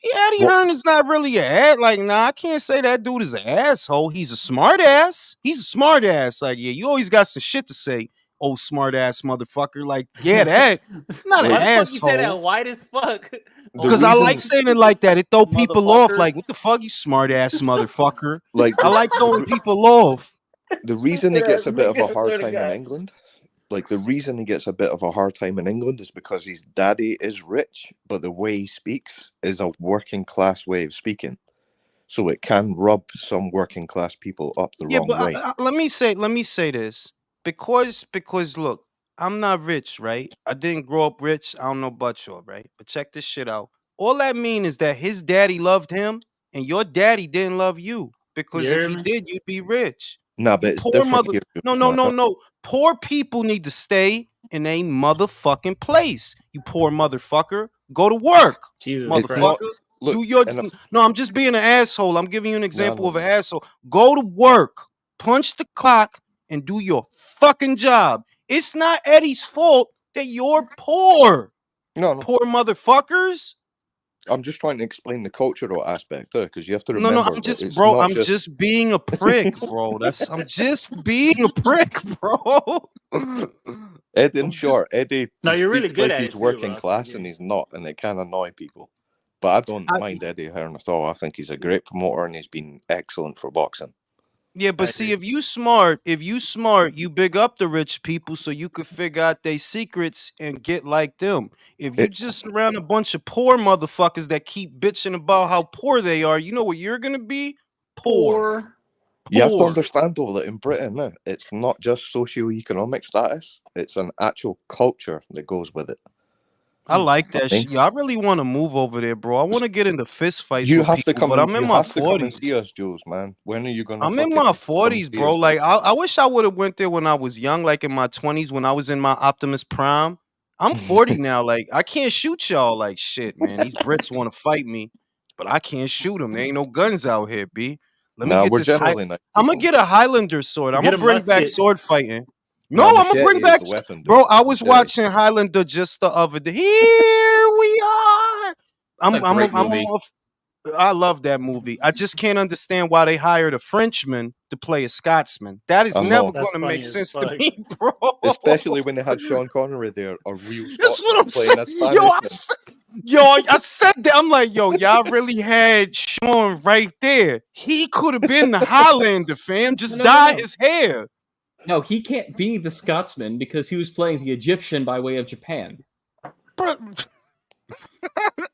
Speaker 1: Yeah, Eddie Hearn is not really an ass. Like, nah, I can't say that dude is an asshole. He's a smart ass. He's a smart ass. Like, yeah, you always got some shit to say, oh, smart ass motherfucker. Like, yeah, that. Not an
Speaker 2: Why the fuck
Speaker 1: asshole.
Speaker 2: you say that white as fuck?
Speaker 1: Because I like saying it like that. It throw people off.
Speaker 2: Motherfucker.
Speaker 1: Like, what the fuck, you smart ass motherfucker.
Speaker 3: Like,
Speaker 1: I like throwing people off.
Speaker 3: the reason he gets a bit of a
Speaker 2: I
Speaker 3: hard
Speaker 2: swear to
Speaker 3: time in
Speaker 2: God.
Speaker 3: England, like the reason he gets a bit of a hard time in England is because his daddy is rich, but the way he speaks is a working class way of speaking. So it can rub some working class people up the wrong way.
Speaker 1: Let me say this. Because look, I'm not rich, right? I didn't grow up rich. I don't know about you, right? But check this shit out. All that mean is that his daddy loved him and your daddy didn't love you. Because
Speaker 2: You
Speaker 1: if
Speaker 2: hear
Speaker 1: he
Speaker 2: me?
Speaker 1: did, you'd be rich.
Speaker 3: Nah, but
Speaker 1: You
Speaker 3: it's
Speaker 1: poor
Speaker 3: different
Speaker 1: mother.
Speaker 3: here.
Speaker 1: No. Poor people need to stay in a motherfucking place. You poor motherfucker. Go to work,
Speaker 2: Jesus
Speaker 3: It's
Speaker 2: Christ.
Speaker 3: not.
Speaker 1: motherfucker.
Speaker 3: Look,
Speaker 1: Do your
Speaker 3: and
Speaker 1: no. I'm just being an asshole. I'm giving you an example
Speaker 3: no.
Speaker 1: of an asshole. Go to work, punch the clock, and do your fucking job. It's not Eddie's fault that you're poor.
Speaker 3: No.
Speaker 1: Poor motherfuckers.
Speaker 3: I'm just trying to explain the cultural aspect there, because you have to
Speaker 1: No,
Speaker 3: remember.
Speaker 1: I'm just,
Speaker 3: it's
Speaker 1: bro.
Speaker 3: not
Speaker 1: I'm just being a prick, bro. I'm just being a prick, bro.
Speaker 3: Eddie, in short, Eddie
Speaker 2: No, you're really
Speaker 3: speaks
Speaker 2: good
Speaker 3: like
Speaker 2: at
Speaker 3: he's
Speaker 2: it too,
Speaker 3: working
Speaker 2: bro.
Speaker 3: class, and he's not, and it can annoy people. But I don't mind Eddie Hearn at all. I think he's a great promoter, and he's been excellent for boxing.
Speaker 1: Yeah, but see, if you smart, you big up the rich people so you could figure out their secrets and get like them. If you just around a bunch of poor motherfuckers that keep bitching about how poor they are, you know what you're gonna be? Poor.
Speaker 3: You have to understand, though, that in Britain, it's not just socioeconomic status; it's an actual culture that goes with it.
Speaker 1: I like that shit. Yo, I really want to move over there, bro. I want to get into fist fights with people, but I'm in my 40s.
Speaker 3: You have to come and see us, Jules, man. When are you gonna?
Speaker 1: I'm in my 40s, bro. Like, I wish I would have went there when I was young, like in my 20s, when I was in my Optimus Prime. I'm 40 now. Like, I can't shoot y'all like shit, man. These Brits want to fight me, but I can't shoot them. There ain't no guns out here, B. Let me get this. I'm gonna get a Highlander sword. I'm gonna bring back sword fighting. No, I'm gonna bring back. Bro, I was watching Highlander just the other day. Here we are. I love that movie. I just can't understand why they hired a Frenchman to play a Scotsman. That is never going to make sense to me, bro.
Speaker 3: Especially when they had Sean Connery there, a real Scotsman.
Speaker 1: That's what I'm saying. I said that. I'm like, y'all really had Sean right there. He could have been the Highlander, fam. Just dye his hair.
Speaker 5: No, he can't be the Scotsman because he was playing the Egyptian by way of Japan.
Speaker 1: Bro.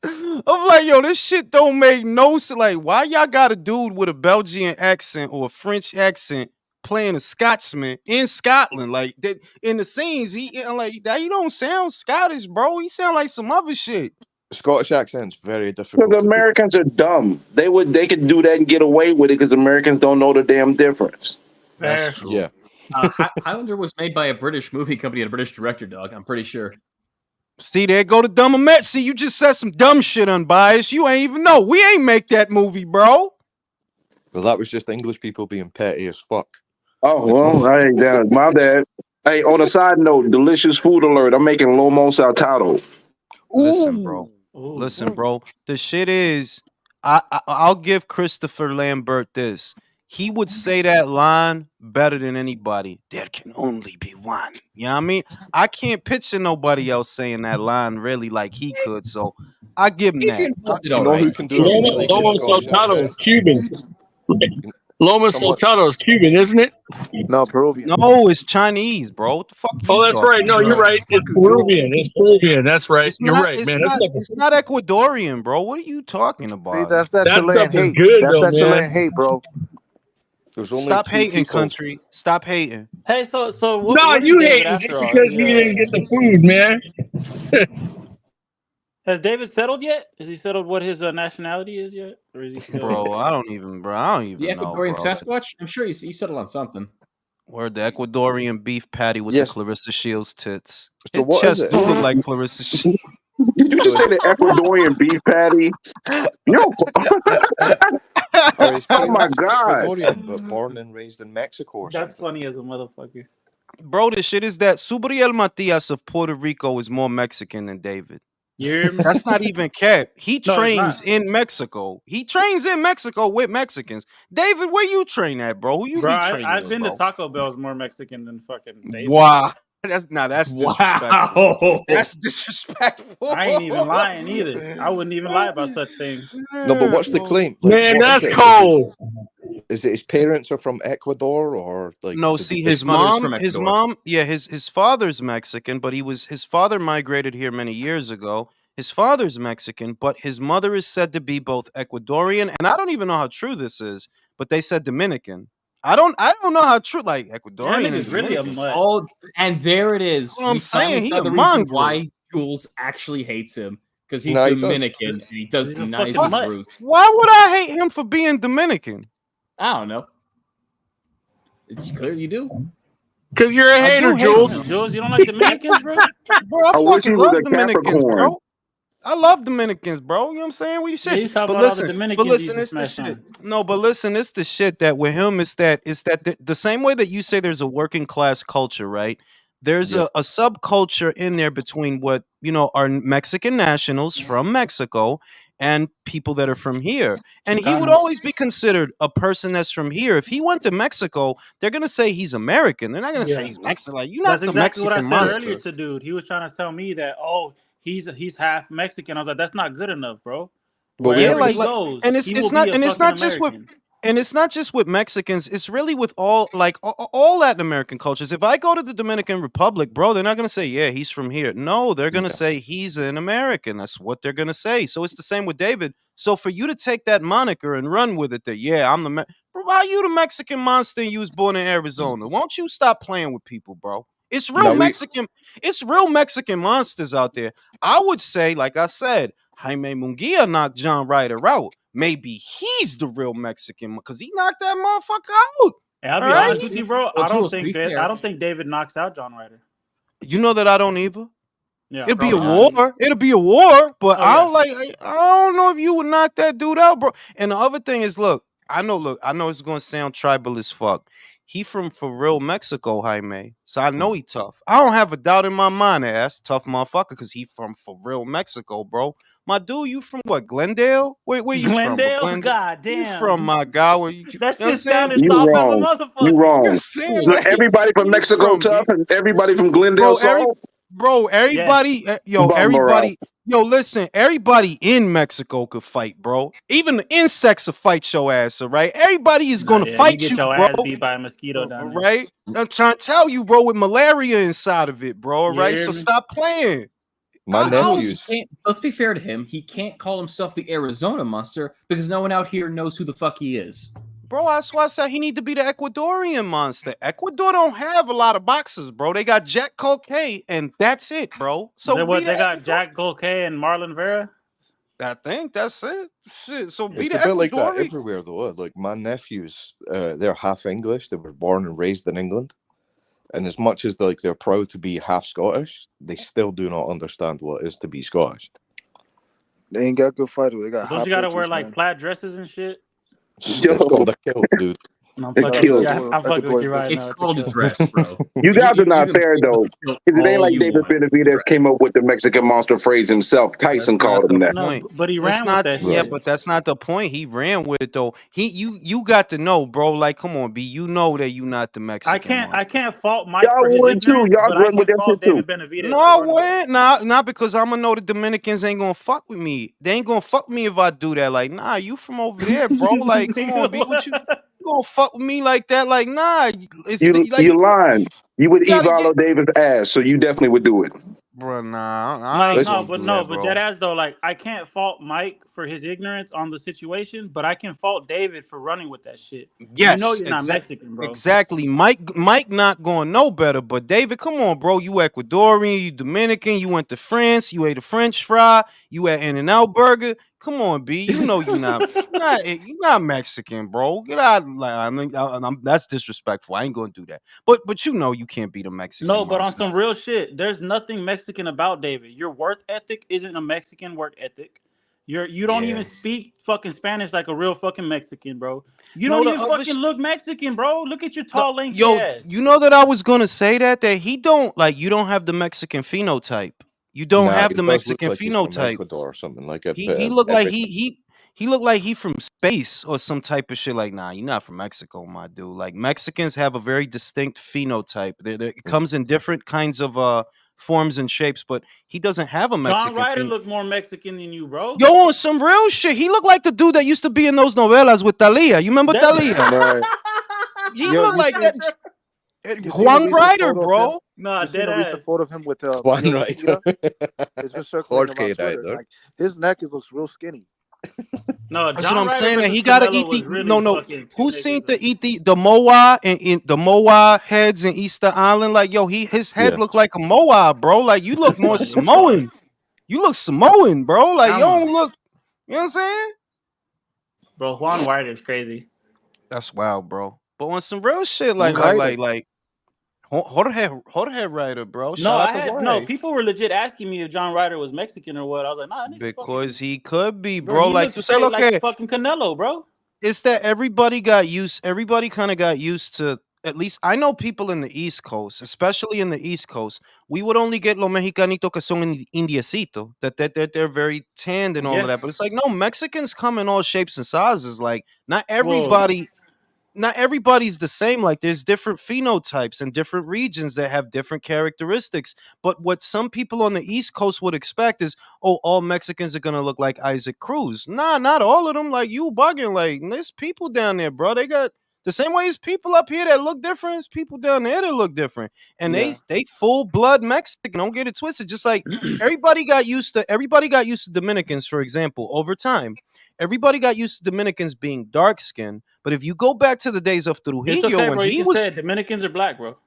Speaker 1: I'm like, yo, this shit don't make no sense. Like, why y'all got a dude with a Belgian accent or a French accent playing a Scotsman in Scotland? Like, in the scenes, he don't sound Scottish, bro. He sound like some other shit.
Speaker 3: Scottish accent's very
Speaker 8: Because
Speaker 3: difficult.
Speaker 8: Americans are dumb. They could do that and get away with it because Americans don't know the damn difference.
Speaker 1: That's true.
Speaker 3: Yeah.
Speaker 5: Highlander was made by a British movie company and a British director, dog. I'm pretty sure.
Speaker 1: See, there go the dumb American. See, you just said some dumb shit, Unbiased. You ain't even know. We ain't make that movie, bro.
Speaker 3: Well, that was just English people being petty as fuck.
Speaker 8: Oh, well, hey, my bad. Hey, on a side note, delicious food alert. I'm making lomo saltado.
Speaker 1: Listen, bro.
Speaker 2: Ooh.
Speaker 1: Listen, bro. The shit is, I'll give Christopher Lambert this. He would say that line better than anybody. There can only be one. You know what I mean? I can't picture nobody else saying that line really like he could. So I give him that.
Speaker 3: You know who can do a really good
Speaker 4: Lomo
Speaker 3: Scottish
Speaker 4: saltado is
Speaker 3: accent?
Speaker 4: Cuban. Lomo
Speaker 3: Somewhat-
Speaker 4: saltado is Cuban, isn't it?
Speaker 7: No, Peruvian.
Speaker 1: No, it's Chinese, bro. What the fuck?
Speaker 4: Oh, that's right. No, you're right. It's Peruvian. It's Peruvian. That's right. You're right, man.
Speaker 1: It's not Ecuadorian, bro. What are you talking about?
Speaker 7: See, that's that
Speaker 4: That
Speaker 7: Chilean
Speaker 4: stuff is
Speaker 7: hate.
Speaker 4: good,
Speaker 7: That's
Speaker 4: though,
Speaker 7: that
Speaker 4: man.
Speaker 7: Chilean hate, bro.
Speaker 3: There's only
Speaker 1: Stop
Speaker 3: two
Speaker 1: hating,
Speaker 3: people-
Speaker 1: country. Stop hating.
Speaker 2: Hey, so what?
Speaker 4: No,
Speaker 2: what is
Speaker 4: you
Speaker 2: David
Speaker 4: hate
Speaker 2: after
Speaker 4: just
Speaker 2: all?
Speaker 4: because you didn't get the food, man.
Speaker 2: Has David settled yet? Has he settled what his nationality is yet, or is he still?
Speaker 1: Bro, I don't even
Speaker 5: The
Speaker 1: know,
Speaker 5: Ecuadorian
Speaker 1: bro.
Speaker 5: Sasquatch? I'm sure he settled on something.
Speaker 1: Word, the Ecuadorian beef patty with
Speaker 3: Yes.
Speaker 1: the Clarissa Shields tits.
Speaker 3: So
Speaker 1: His
Speaker 3: what is
Speaker 1: chest
Speaker 3: it?
Speaker 1: do look like Clarissa Shields.
Speaker 8: Did you just say the Ecuadorian beef patty? Yo,
Speaker 3: Or his
Speaker 8: oh my
Speaker 3: parents
Speaker 8: God.
Speaker 3: Ecuadorian, but born and raised in Mexico or
Speaker 2: That's
Speaker 3: something.
Speaker 2: funny as a motherfucker.
Speaker 1: Bro, the shit is that Subriel Matias of Puerto Rico is more Mexican than David.
Speaker 2: You hear me?
Speaker 1: That's not even cap. He
Speaker 2: No, it's
Speaker 1: trains
Speaker 2: not.
Speaker 1: in Mexico. He trains in Mexico with Mexicans. David, where you train at, bro? Who you
Speaker 2: Bro,
Speaker 1: be training
Speaker 2: I've
Speaker 1: with,
Speaker 2: been
Speaker 1: bro?
Speaker 2: to Taco Bell's more Mexican than fucking David.
Speaker 1: Wow. That's disrespectful.
Speaker 5: Wow.
Speaker 1: That's disrespectful.
Speaker 2: I ain't even lying either. I wouldn't even lie about such things.
Speaker 3: No, but what's the claim? Like,
Speaker 4: Man,
Speaker 3: what
Speaker 4: that's
Speaker 3: is it?
Speaker 4: cold.
Speaker 3: Is it his parents are from Ecuador or like?
Speaker 1: No,
Speaker 3: did
Speaker 1: see,
Speaker 3: they-
Speaker 1: his
Speaker 5: mother's
Speaker 1: mom,
Speaker 5: from
Speaker 1: his
Speaker 5: Ecuador.
Speaker 1: mom, yeah, his father's Mexican, but his father migrated here many years ago. His father's Mexican, but his mother is said to be both Ecuadorian, and I don't even know how true this is, but they said Dominican. I don't know how true, like
Speaker 2: That
Speaker 1: Ecuadorian and
Speaker 2: nigga's really a
Speaker 1: Dominican.
Speaker 2: mutt.
Speaker 5: Oh, and there it is.
Speaker 1: That's what I'm
Speaker 5: We finally
Speaker 1: saying. He
Speaker 5: found
Speaker 1: a
Speaker 5: the reason
Speaker 1: mongrel.
Speaker 5: why Jules actually hates him. Because he's
Speaker 3: No, he does.
Speaker 5: Dominican and he does
Speaker 2: He's a
Speaker 5: deny
Speaker 2: fucking
Speaker 5: his
Speaker 2: mutt.
Speaker 5: roots.
Speaker 1: Why would I hate him for being Dominican?
Speaker 5: I don't know. It's clear you do.
Speaker 4: Because you're a
Speaker 1: I
Speaker 4: hater,
Speaker 1: do hate
Speaker 4: Jules.
Speaker 1: him.
Speaker 2: Jules, you don't like Dominicans, bro?
Speaker 1: Bro, I
Speaker 8: I wish
Speaker 1: fucking
Speaker 8: he was
Speaker 1: love
Speaker 8: a
Speaker 1: Dominicans,
Speaker 8: Capricorn.
Speaker 1: bro. I love Dominicans, bro. You know what I'm saying? We
Speaker 2: Yeah,
Speaker 1: shit.
Speaker 2: he's talking
Speaker 1: But
Speaker 2: about all the
Speaker 1: listen,
Speaker 2: Dominicans
Speaker 1: but
Speaker 2: he
Speaker 1: listen,
Speaker 2: used to
Speaker 1: it's the
Speaker 2: smash
Speaker 1: shit.
Speaker 2: on.
Speaker 1: No, but listen, it's the shit that with him is that the same way that you say there's a working class culture, right? There's
Speaker 3: Yeah.
Speaker 1: a subculture in there between what, are Mexican nationals from Mexico and people that are from here. And he would
Speaker 2: Chicanos.
Speaker 1: always be considered a person that's from here. If he went to Mexico, they're gonna say he's American. They're not gonna say
Speaker 2: Yeah.
Speaker 1: he's Mexican. Like, you're not
Speaker 2: That's
Speaker 1: the
Speaker 2: exactly what I
Speaker 1: Mexican
Speaker 2: said
Speaker 1: monster.
Speaker 2: earlier to dude. He was trying to tell me that, oh, he's half Mexican. I was like, that's not good enough, bro.
Speaker 3: But we
Speaker 1: Yeah,
Speaker 2: Wherever
Speaker 3: have
Speaker 2: he
Speaker 1: like,
Speaker 2: goes,
Speaker 1: and
Speaker 2: he will
Speaker 1: it's not
Speaker 2: be a
Speaker 1: and it's
Speaker 2: fucking
Speaker 1: not just with
Speaker 2: American.
Speaker 1: and it's not just with Mexicans. It's really with all Latin American cultures. If I go to the Dominican Republic, bro, they're not gonna say, yeah, he's from here. No, they're gonna
Speaker 3: Yeah.
Speaker 1: say he's an American. That's what they're gonna say. So it's the same with David. So for you to take that moniker and run with it, that yeah, I'm the bro, how you the Mexican monster and you was born in Arizona? Won't you stop playing with people, bro? It's real
Speaker 3: Now we-
Speaker 1: Mexican. It's real Mexican monsters out there. I would say, like I said, Jaime Munguia knocked John Ryder out. Maybe he's the real Mexican because he knocked that motherfucker out.
Speaker 2: And I'll be
Speaker 1: All right.
Speaker 2: honest with you, bro.
Speaker 5: Well,
Speaker 2: I don't
Speaker 5: Jules, to be
Speaker 2: think
Speaker 5: fair-
Speaker 2: I don't think David knocks out John Ryder.
Speaker 1: You know that I don't either.
Speaker 2: Yeah,
Speaker 1: It'll be a
Speaker 2: probably not.
Speaker 1: war. It'll be a war. But
Speaker 2: Oh,
Speaker 1: I don't
Speaker 2: yeah.
Speaker 1: I don't know if you would knock that dude out, bro. And the other thing is, look, I know it's gonna sound tribal as fuck. He from for real Mexico, Jaime. So I know he tough. I don't have a doubt in my mind that that's tough motherfucker because he from for real Mexico, bro. My dude, you from what? Glendale? Where you
Speaker 2: Glendale?
Speaker 1: from?
Speaker 2: God
Speaker 1: You
Speaker 2: damn.
Speaker 1: from my guy? Where you
Speaker 2: That
Speaker 1: know what I'm
Speaker 2: shit
Speaker 1: saying?
Speaker 2: sounded
Speaker 8: You
Speaker 2: soft as a
Speaker 8: wrong.
Speaker 2: motherfucker.
Speaker 8: You
Speaker 1: You know what I'm
Speaker 8: wrong.
Speaker 1: saying?
Speaker 8: So
Speaker 1: Like,
Speaker 8: everybody from
Speaker 1: you
Speaker 8: Mexico
Speaker 1: from-
Speaker 8: tough and everybody from Glendale
Speaker 1: Bro,
Speaker 8: soft?
Speaker 1: everybody,
Speaker 8: Bummer
Speaker 1: listen, everybody in Mexico could fight, bro. Even the insects will fight your ass, all right? Everybody is gonna
Speaker 2: Yeah,
Speaker 1: fight
Speaker 2: you
Speaker 1: you,
Speaker 2: get your
Speaker 1: bro.
Speaker 2: ass beat by a mosquito down
Speaker 1: All
Speaker 2: there.
Speaker 1: right? I'm trying to tell you, bro, with malaria inside of it, bro. All
Speaker 2: You
Speaker 1: right,
Speaker 2: hear
Speaker 1: so
Speaker 2: me?
Speaker 1: stop playing.
Speaker 3: My
Speaker 1: How-
Speaker 3: nephews.
Speaker 5: Let's be fair to him. He can't call himself the Arizona monster because no one out here knows who the fuck he is.
Speaker 1: Bro, that's why I said he need to be the Ecuadorian monster. Ecuador don't have a lot of boxers, bro. They got Jack Colquet, and that's it, bro. So
Speaker 2: They got Jack Colquet and Marlon Vera.
Speaker 1: I think that's it. Shit. So be
Speaker 3: It's
Speaker 1: the
Speaker 3: a bit like that
Speaker 1: Ecuadorian.
Speaker 3: everywhere, though. Like my nephews, they're half English. They were born and raised in England, and as much as they're proud to be half Scottish, they still do not understand what it is to be Scottish.
Speaker 7: They ain't got good fighters. They got.
Speaker 2: Don't you gotta wear like plaid dresses and shit?
Speaker 3: It's called a kilt, dude.
Speaker 2: I'm
Speaker 8: A
Speaker 2: fucking
Speaker 8: kilt.
Speaker 2: with you. I'm fucking with you right
Speaker 5: It's
Speaker 2: now.
Speaker 5: called a dress, bro.
Speaker 8: You guys are not fair though.
Speaker 5: Kilt
Speaker 8: It ain't
Speaker 5: all
Speaker 8: like
Speaker 5: you
Speaker 8: David
Speaker 5: want.
Speaker 8: Benavidez came up with the Mexican monster phrase himself. Tyson
Speaker 1: That's not
Speaker 8: called him
Speaker 1: the
Speaker 8: that.
Speaker 2: No,
Speaker 1: point.
Speaker 2: but he
Speaker 1: That's
Speaker 2: ran
Speaker 1: not,
Speaker 2: with that
Speaker 1: yeah,
Speaker 2: shit.
Speaker 1: but that's not the point. He ran with it though. You got to know, bro. Like, come on, B. You know that you not the Mexican.
Speaker 2: I can't fault Mike
Speaker 8: Y'all
Speaker 2: for his
Speaker 8: would too.
Speaker 2: ignorance,
Speaker 8: Y'all
Speaker 2: but I
Speaker 8: run with
Speaker 2: can
Speaker 8: that
Speaker 2: fault
Speaker 8: shit too.
Speaker 2: David Benavidez.
Speaker 1: No way, not because I'm gonna know the Dominicans ain't gonna fuck with me. They ain't gonna fuck with me if I do that. Like, nah, you from over there, bro. Like, come on, B. What you gonna fuck with me like that? Like, nah. It's like
Speaker 8: You lying. You would
Speaker 1: gotta
Speaker 8: evaluate David's ass, so you definitely would do it.
Speaker 1: bro. Nah, I
Speaker 2: No,
Speaker 1: ain't
Speaker 2: no,
Speaker 1: gonna
Speaker 2: but
Speaker 1: do
Speaker 2: no,
Speaker 1: that,
Speaker 2: but
Speaker 1: bro.
Speaker 2: dead ass though, like I can't fault Mike for his ignorance on the situation, but I can fault David for running with that shit.
Speaker 1: Yes,
Speaker 2: You know you're not Mexican, bro.
Speaker 1: exactly. Mike not going no better, but David, come on, bro. You Ecuadorian, you Dominican, you went to France, you ate a French fry, you at In-N-Out Burger. Come on, B. You know you're you're not Mexican, bro. Get out. Like, that's disrespectful. I ain't gonna do that. But you know you can't be the Mexican.
Speaker 2: No, but on
Speaker 1: monster.
Speaker 2: some real shit, there's nothing Mexican about David. Your work ethic isn't a Mexican work ethic. You don't
Speaker 1: Yeah.
Speaker 2: even speak fucking Spanish like a real fucking Mexican, bro. You
Speaker 1: No,
Speaker 2: don't
Speaker 1: the
Speaker 2: even
Speaker 1: other
Speaker 2: fucking
Speaker 1: sh-
Speaker 2: look Mexican, bro. Look at your
Speaker 1: No,
Speaker 2: tall, lanky
Speaker 1: yo,
Speaker 2: ass.
Speaker 1: you know that I was gonna say that he don't like you don't have the Mexican phenotype. You don't
Speaker 3: Nah,
Speaker 1: have
Speaker 3: he
Speaker 1: the
Speaker 3: does look
Speaker 1: Mexican
Speaker 3: like he's from
Speaker 1: phenotype.
Speaker 3: Ecuador or something like a
Speaker 1: He
Speaker 3: bit.
Speaker 1: looked like he looked like he from space or some type of shit. Like, nah, you're not from Mexico, my dude. Like Mexicans have a very distinct phenotype. It comes in different kinds of forms and shapes, but he doesn't have a
Speaker 2: John
Speaker 1: Mexican
Speaker 2: Ryder
Speaker 1: phenotype.
Speaker 2: look more Mexican than you, bro.
Speaker 1: Yo, on some real shit. He looked like the dude that used to be in those novelas with Thalia. You remember Thalia?
Speaker 7: Right.
Speaker 1: He
Speaker 7: Yo,
Speaker 1: looked
Speaker 7: you
Speaker 1: like
Speaker 7: see-
Speaker 1: that.
Speaker 7: You seen the
Speaker 1: Juan
Speaker 7: recent
Speaker 1: Ryder,
Speaker 7: photo of him?
Speaker 1: bro.
Speaker 2: Nah,
Speaker 7: You seen
Speaker 2: dead
Speaker 7: a
Speaker 2: ass.
Speaker 7: recent photo of him with
Speaker 3: One
Speaker 7: Leo
Speaker 3: right.
Speaker 7: Tequila? It's been circulating
Speaker 3: Jorge
Speaker 7: about Twitter.
Speaker 3: Ryder.
Speaker 7: Like his neck looks real skinny.
Speaker 2: No,
Speaker 1: That's
Speaker 2: John
Speaker 1: what I'm
Speaker 2: Ryder
Speaker 1: saying. That
Speaker 2: versus
Speaker 1: he gotta
Speaker 2: Canelo
Speaker 1: eat
Speaker 2: was
Speaker 1: the
Speaker 2: really
Speaker 1: no.
Speaker 2: fucking two
Speaker 1: Who
Speaker 2: niggas,
Speaker 1: seen
Speaker 2: bro.
Speaker 1: to eat the Moa and in the Moa heads in Easter Island? Like, yo, his head
Speaker 3: Yeah.
Speaker 1: looked like a Moa, bro. Like you look more
Speaker 2: What the
Speaker 1: Samoan. You look Samoan, bro. Like you
Speaker 2: Come on.
Speaker 1: don't look. You know what I'm saying?
Speaker 2: Bro, Juan Ryder is crazy.
Speaker 1: That's wild, bro. But on some real shit,
Speaker 7: Who's Ryder?
Speaker 1: like Jorge Ryder, bro.
Speaker 2: No,
Speaker 1: Shout out
Speaker 2: I
Speaker 1: to
Speaker 2: had
Speaker 1: Jorge.
Speaker 2: people were legit asking me if John Ryder was Mexican or what. I was like, nah, that nigga
Speaker 1: Because
Speaker 2: fucking,
Speaker 1: he could be,
Speaker 2: bro.
Speaker 1: bro.
Speaker 2: He
Speaker 1: Like
Speaker 2: looks
Speaker 1: you said,
Speaker 2: straight
Speaker 1: okay.
Speaker 2: like fucking Canelo, bro.
Speaker 1: It's that everybody kind of got used to, at least I know people in the East Coast, especially in the East Coast, we would only get los mexicanos que son indiecito, that they're very tanned and all
Speaker 2: Yeah.
Speaker 1: of that. But it's like, no, Mexicans come in all shapes and sizes. Like not
Speaker 2: Well,
Speaker 1: everybody's the same. Like there's different phenotypes and different regions that have different characteristics. But what some people on the East Coast would expect is, oh, all Mexicans are gonna look like Isaac Cruz. Nah, not all of them. Like you bugging. Like there's people down there, bro. They got the same way as people up here that look different as people down there that look different. And
Speaker 7: Yeah.
Speaker 1: they full blood Mexican. Don't get it twisted. Just like everybody got used to Dominicans, for example, over time. Everybody got used to Dominicans being dark skinned, but if you go back to the days of Trujillo,
Speaker 2: it's okay,
Speaker 1: when
Speaker 2: bro. You
Speaker 1: he
Speaker 2: can
Speaker 1: was
Speaker 2: say it. Dominicans are black, bro.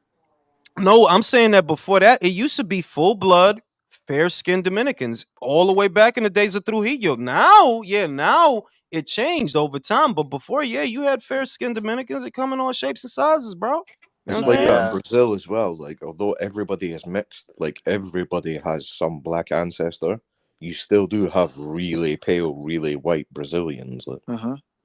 Speaker 1: no, I'm saying that before that, it used to be full blood, fair skinned Dominicans all the way back in the days of Trujillo. Now it changed over time, but before, yeah, you had fair skinned Dominicans that come in all shapes and sizes, bro. You
Speaker 3: It's
Speaker 1: know
Speaker 3: like
Speaker 1: what I'm
Speaker 3: that
Speaker 1: saying?
Speaker 3: in Brazil as well. Like, although everybody is mixed, like everybody has some black ancestor, you still do have really pale, really white Brazilians. Like,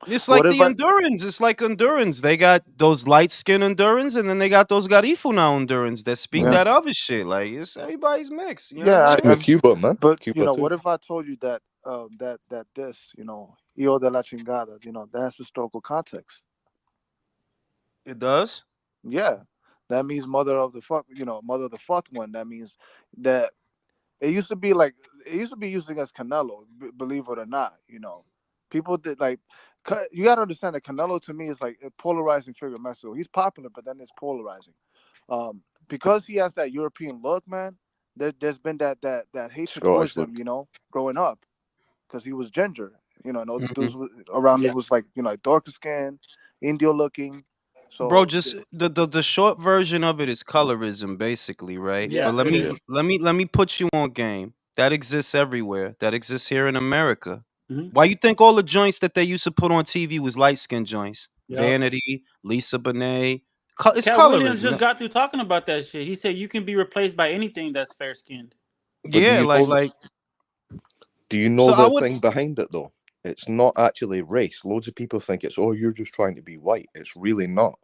Speaker 1: It's
Speaker 7: What
Speaker 1: like
Speaker 7: if
Speaker 1: the
Speaker 7: I?
Speaker 1: Hondurans. It's like Hondurans. They got those light skinned Hondurans, and then they got those Garifuna Hondurans that speak
Speaker 7: Yeah.
Speaker 1: that other shit. Like it's everybody's mixed. You know
Speaker 7: Yeah,
Speaker 1: what I'm saying?
Speaker 3: Cuba, man.
Speaker 7: but
Speaker 3: Cuba too.
Speaker 7: what if I told you that that this, Hijo de la chingada, that has historical context.
Speaker 1: It does.
Speaker 7: Yeah, that means mother of the fucked one. That means that it used to be used against Canelo, believe it or not. People did like. You gotta understand that Canelo to me is like a polarizing figure in Mexico. He's popular, but then it's polarizing. Because he has that European look, man. there's been that hatred
Speaker 3: Scottish
Speaker 7: towards
Speaker 3: look.
Speaker 7: them, you know, growing up, because he was ginger. You know, and all the
Speaker 1: Mhm.
Speaker 7: dudes around me
Speaker 2: Yeah.
Speaker 7: was like, you know, like darker skin, Indio looking.
Speaker 1: Bro,
Speaker 7: So
Speaker 1: just the short version of it is colorism, basically, right?
Speaker 2: Yeah,
Speaker 1: But let
Speaker 2: it
Speaker 1: me
Speaker 2: is.
Speaker 1: let me put you on game. That exists everywhere. That exists here in America.
Speaker 2: Mhm.
Speaker 1: Why you think all the joints that they used to put on TV was light skin joints?
Speaker 2: Yep.
Speaker 1: Vanity, Lisa Bonet. It's
Speaker 2: Cat Williams
Speaker 1: colorism.
Speaker 2: just got through talking about that shit. He said you can be replaced by anything that's fair skinned.
Speaker 3: But
Speaker 1: Yeah,
Speaker 3: do you know
Speaker 1: so I
Speaker 3: the
Speaker 1: would
Speaker 3: thing behind it though? It's not actually race. Loads of people think it's, oh, you're just trying to be white. It's really not.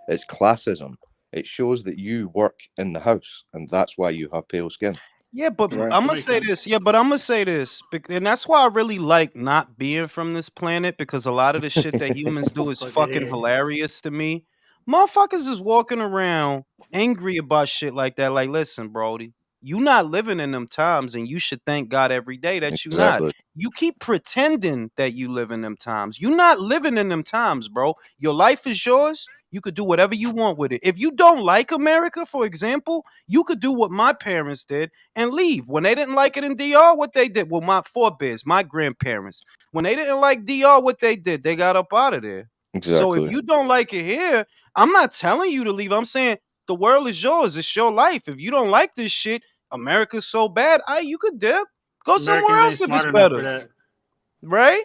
Speaker 3: It's classism. It shows that you work in the house, and that's why you have pale skin.
Speaker 1: Yeah, but
Speaker 7: right.
Speaker 1: I'm gonna
Speaker 2: Makes
Speaker 1: say
Speaker 2: sense.
Speaker 1: this. Yeah, but I'm gonna say this, and that's why I really like not being from this planet, because a lot of the shit that humans do is
Speaker 2: Fucking
Speaker 1: fucking
Speaker 2: head.
Speaker 1: hilarious to me. Motherfuckers is walking around angry about shit like that. Like, listen, Brody, you not living in them times, and you should thank God every day that you not.
Speaker 3: Exactly.
Speaker 1: You keep pretending that you live in them times. You not living in them times, bro. Your life is yours. You could do whatever you want with it. If you don't like America, for example, you could do what my parents did and leave. When they didn't like it in DR, what they did? Well, my forebears, my grandparents, when they didn't like DR, what they did? They got up out of there. So if
Speaker 3: Exactly.
Speaker 1: you don't like it here, I'm not telling you to leave. I'm saying the world is yours. It's your life. If you don't like this shit, America's so bad. You could dip. Go somewhere
Speaker 2: Americans ain't
Speaker 1: else if it's
Speaker 2: smart enough for
Speaker 1: better.
Speaker 2: that.
Speaker 1: Right?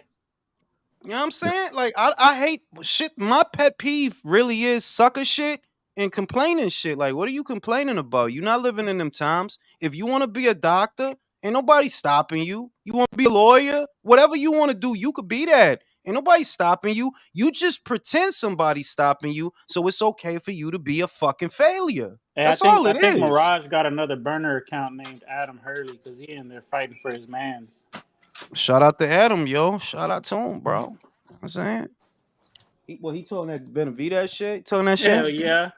Speaker 1: You know what I'm saying? Like I hate shit. My pet peeve really is sucker shit and complaining shit. Like, what are you complaining about? You're not living in them times. If you want to be a doctor, ain't nobody stopping you. You want to be a lawyer, whatever you want to do, you could be that. Ain't nobody stopping you. You just pretend somebody's stopping you, so it's okay for you to be a fucking failure.
Speaker 2: Hey,
Speaker 1: That's all
Speaker 2: I
Speaker 1: it
Speaker 2: think
Speaker 1: is.
Speaker 2: Mirage got another burner account named Adam Hurley because he in there fighting for his mans.
Speaker 1: Shout out to Adam, yo. Shout out to him, bro. You know what I'm saying? He talking that Benavidez shit? Talking that shit?
Speaker 2: Hell yeah.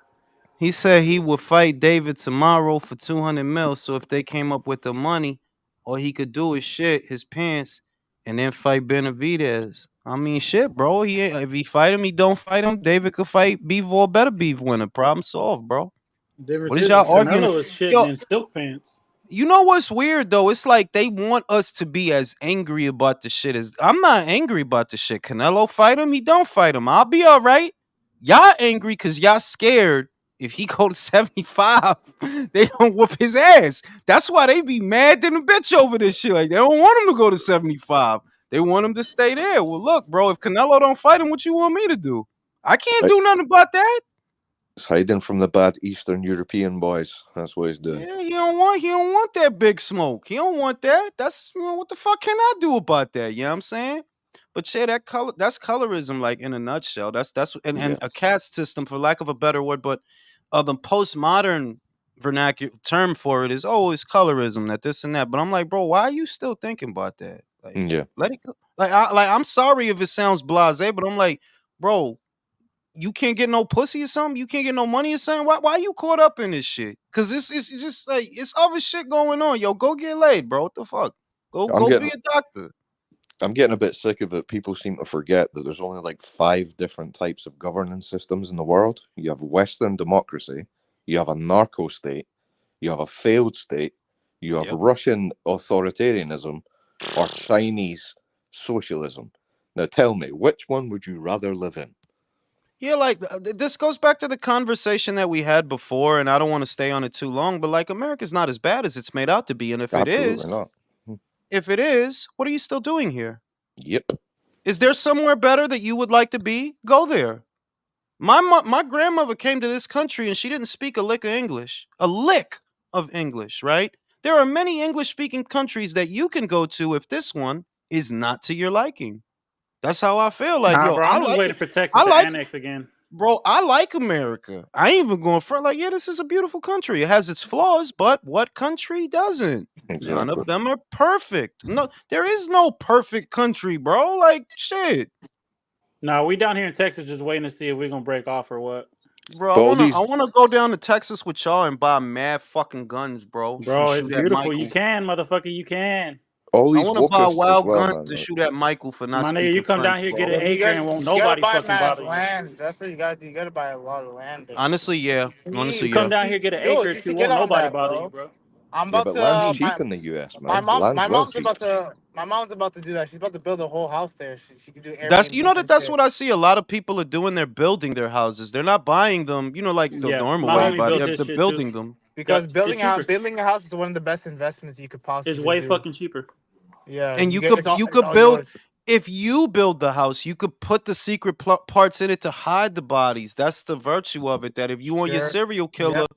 Speaker 1: He said he would fight David tomorrow for 200 mil. So if they came up with the money, all he could do is shit his pants and then fight Benavidez. I mean, shit, bro. If he fight him, he don't fight him. David could fight Beef better Beef winner. Problem solved, bro.
Speaker 2: Difference
Speaker 1: What is
Speaker 2: is
Speaker 1: y'all arguing?
Speaker 2: Canelo is shitting
Speaker 1: Yo,
Speaker 2: in silk pants.
Speaker 1: you know what's weird though? It's like they want us to be as angry about the shit as I'm not angry about the shit. Canelo fight him, he don't fight him. I'll be all right. Y'all angry because y'all scared if he go to 75, they don't whoop his ass. That's why they be mad than a bitch over this shit. Like they don't want him to go to 75. They want him to stay there. Well, look, bro, if Canelo don't fight him, what you want me to do? I can't do nothing about that.
Speaker 3: It's hiding from the bad Eastern European boys. That's what he's doing.
Speaker 1: Yeah, he don't want that big smoke. He don't want that. That's what the fuck can I do about that? You know what I'm saying? But yeah, that's colorism, like in a nutshell. That's and a caste system, for lack of a better word, but the postmodern vernacular term for it is it's colorism, that this and that. But I'm like, bro, why are you still thinking about that? Like,
Speaker 3: Yeah.
Speaker 1: let it go. I'm sorry if it sounds blasé, but I'm like, bro, you can't get no pussy or something? You can't get no money or something? Why you caught up in this shit? Cause it's just like it's other shit going on. Yo, go get laid, bro. What the fuck? Go be a doctor.
Speaker 3: I'm getting a bit sick of it. People seem to forget that there's only like 5 different types of governance systems in the world. You have Western democracy, you have a narco state, you have a failed state, you have Russian authoritarianism, or Chinese socialism. Now tell me, which one would you rather live in?
Speaker 1: Yeah, like this goes back to the conversation that we had before, and I don't want to stay on it too long, but like America's not as bad as it's made out to be, and
Speaker 3: Absolutely not.
Speaker 1: if it is, what are you still doing here?
Speaker 3: Yep.
Speaker 1: Is there somewhere better that you would like to be? Go there. My grandmother came to this country and she didn't speak a lick of English, right? There are many English-speaking countries that you can go to if this one is not to your liking. That's how I feel. Like,
Speaker 2: Nah,
Speaker 1: yo,
Speaker 2: bro,
Speaker 1: I
Speaker 2: I'm just
Speaker 1: like
Speaker 2: waiting
Speaker 1: it.
Speaker 2: for Texas
Speaker 1: I
Speaker 2: to
Speaker 1: like
Speaker 2: annex again.
Speaker 1: Bro, I like America. I ain't even going for it. Like, yeah, this is a beautiful country. It has its flaws, but what country doesn't?
Speaker 3: Exactly.
Speaker 1: None of them are perfect. No, there is no perfect country, bro. Like, shit.
Speaker 2: No, we down here in Texas just waiting to see if we're gonna break off or what.
Speaker 1: Bro,
Speaker 3: But
Speaker 1: I wanna go down to Texas with y'all and buy mad fucking guns, bro. And
Speaker 2: Bro, it's
Speaker 1: shoot at
Speaker 2: beautiful. You
Speaker 1: Michael.
Speaker 2: can, motherfucker, you can.
Speaker 3: all
Speaker 1: I
Speaker 3: these
Speaker 1: wanna buy
Speaker 3: wokers as
Speaker 1: wild
Speaker 3: well,
Speaker 1: guns
Speaker 3: man.
Speaker 1: and shoot at Michael for not
Speaker 2: My nigga, you
Speaker 1: speaking
Speaker 2: come
Speaker 1: French,
Speaker 2: down here, get
Speaker 1: bro.
Speaker 2: an acre, and won't nobody fucking bother you.
Speaker 9: land. That's what you got. You gotta buy a lot of land there.
Speaker 1: Honestly, yeah. Honestly,
Speaker 2: You come
Speaker 1: yeah.
Speaker 2: down here, get an
Speaker 9: Yo,
Speaker 2: acre,
Speaker 9: you
Speaker 2: or two,
Speaker 9: should get
Speaker 2: won't
Speaker 9: on
Speaker 2: nobody
Speaker 9: that,
Speaker 2: bother you,
Speaker 9: bro.
Speaker 2: bro.
Speaker 9: I'm
Speaker 3: Yeah,
Speaker 9: about
Speaker 3: but
Speaker 9: to.
Speaker 3: land's cheap in the US, man. Land's
Speaker 9: My
Speaker 3: well
Speaker 9: mom's
Speaker 3: cheap.
Speaker 9: about to. My mom's about to do that. She's about to build a whole house there. She could do Airbnb.
Speaker 1: That's you know that that's
Speaker 9: shit.
Speaker 1: what I see. A lot of people are doing. They're building their houses. They're not buying them. You know, like the
Speaker 2: Yeah,
Speaker 1: normal
Speaker 2: my
Speaker 1: way you
Speaker 2: homie
Speaker 1: buy.
Speaker 2: built
Speaker 1: They're,
Speaker 2: his
Speaker 1: they're
Speaker 2: shit
Speaker 1: building
Speaker 2: too.
Speaker 1: them.
Speaker 9: Because
Speaker 2: Yep,
Speaker 9: building
Speaker 2: it's cheaper.
Speaker 9: building a house is one of the best investments you could possibly
Speaker 2: It's way
Speaker 9: do.
Speaker 2: fucking cheaper.
Speaker 9: Yeah,
Speaker 1: And you
Speaker 9: get,
Speaker 1: could
Speaker 9: it's all,
Speaker 1: you
Speaker 9: it's
Speaker 1: could
Speaker 9: all
Speaker 1: build
Speaker 9: yours.
Speaker 1: if you build the house, you could put the secret parts in it to hide the bodies. That's the virtue of it. That if you want your
Speaker 9: Sure.
Speaker 1: serial killer,
Speaker 9: Yep.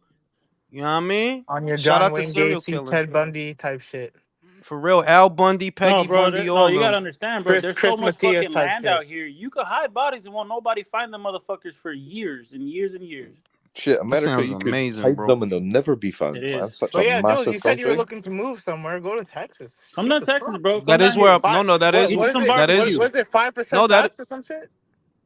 Speaker 1: you know what I mean?
Speaker 9: On your
Speaker 1: Shout
Speaker 9: John
Speaker 1: out to
Speaker 9: Wayne
Speaker 1: serial
Speaker 9: Gacy,
Speaker 1: killers.
Speaker 9: Ted Bundy type shit.
Speaker 1: For real, Al Bundy,
Speaker 2: No,
Speaker 1: Peggy
Speaker 2: bro.
Speaker 1: Bundy,
Speaker 2: No,
Speaker 1: all
Speaker 2: you gotta
Speaker 1: them.
Speaker 2: understand, bro. There's
Speaker 9: Chris
Speaker 2: so much
Speaker 9: Matias
Speaker 2: fucking
Speaker 9: type
Speaker 2: land
Speaker 9: shit.
Speaker 2: out here. You could hide bodies and won't nobody find them motherfuckers for years and years and years.
Speaker 3: Shit,
Speaker 1: That
Speaker 3: America,
Speaker 1: sounds
Speaker 3: you could
Speaker 1: amazing,
Speaker 3: hide
Speaker 1: bro.
Speaker 3: them and they'll never be found,
Speaker 2: It
Speaker 3: man.
Speaker 2: is.
Speaker 3: Such
Speaker 9: But
Speaker 3: a
Speaker 9: yeah, Jules,
Speaker 3: massive
Speaker 9: you said you were
Speaker 3: country.
Speaker 9: looking to move somewhere. Go to Texas.
Speaker 2: Come
Speaker 9: Cheap
Speaker 2: down
Speaker 9: as
Speaker 2: to Texas,
Speaker 9: fuck.
Speaker 2: bro. Come
Speaker 1: That is
Speaker 2: down
Speaker 1: where
Speaker 2: here.
Speaker 1: no, that is
Speaker 9: What is
Speaker 2: some
Speaker 9: it?
Speaker 1: that
Speaker 2: barbecue.
Speaker 1: is
Speaker 9: What is it? 5%
Speaker 1: no that
Speaker 9: tax or some shit?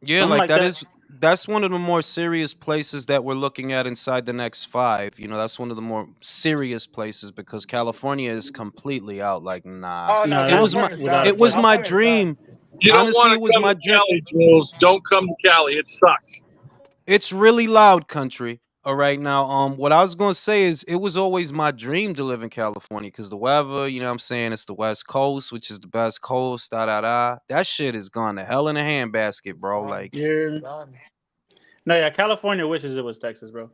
Speaker 1: yeah,
Speaker 2: Something
Speaker 1: like
Speaker 2: like
Speaker 1: that
Speaker 2: that.
Speaker 1: that's one of the more serious places that we're looking at inside the next 5. You know, that's one of the more serious places because California is completely out. Like, nah.
Speaker 9: Oh no,
Speaker 2: No,
Speaker 1: It was my
Speaker 9: California's
Speaker 2: without
Speaker 9: done.
Speaker 2: a
Speaker 1: it was
Speaker 2: question.
Speaker 1: my
Speaker 9: California's done.
Speaker 1: dream.
Speaker 4: You don't
Speaker 1: Honestly,
Speaker 4: want
Speaker 1: it
Speaker 4: to
Speaker 1: was
Speaker 4: come
Speaker 1: my
Speaker 4: to
Speaker 1: dream.
Speaker 4: Cali, Jules. Don't come to Cali. It sucks.
Speaker 1: It's really loud country. All right now, what I was gonna say is it was always my dream to live in California because the weather, you know what I'm saying, it's the West Coast, which is the best coast, da da da. That shit is gone to hell in a handbasket, bro.
Speaker 9: Done.
Speaker 1: Like,
Speaker 2: Yeah.
Speaker 9: Done.
Speaker 2: No, yeah. California wishes it was Texas, bro.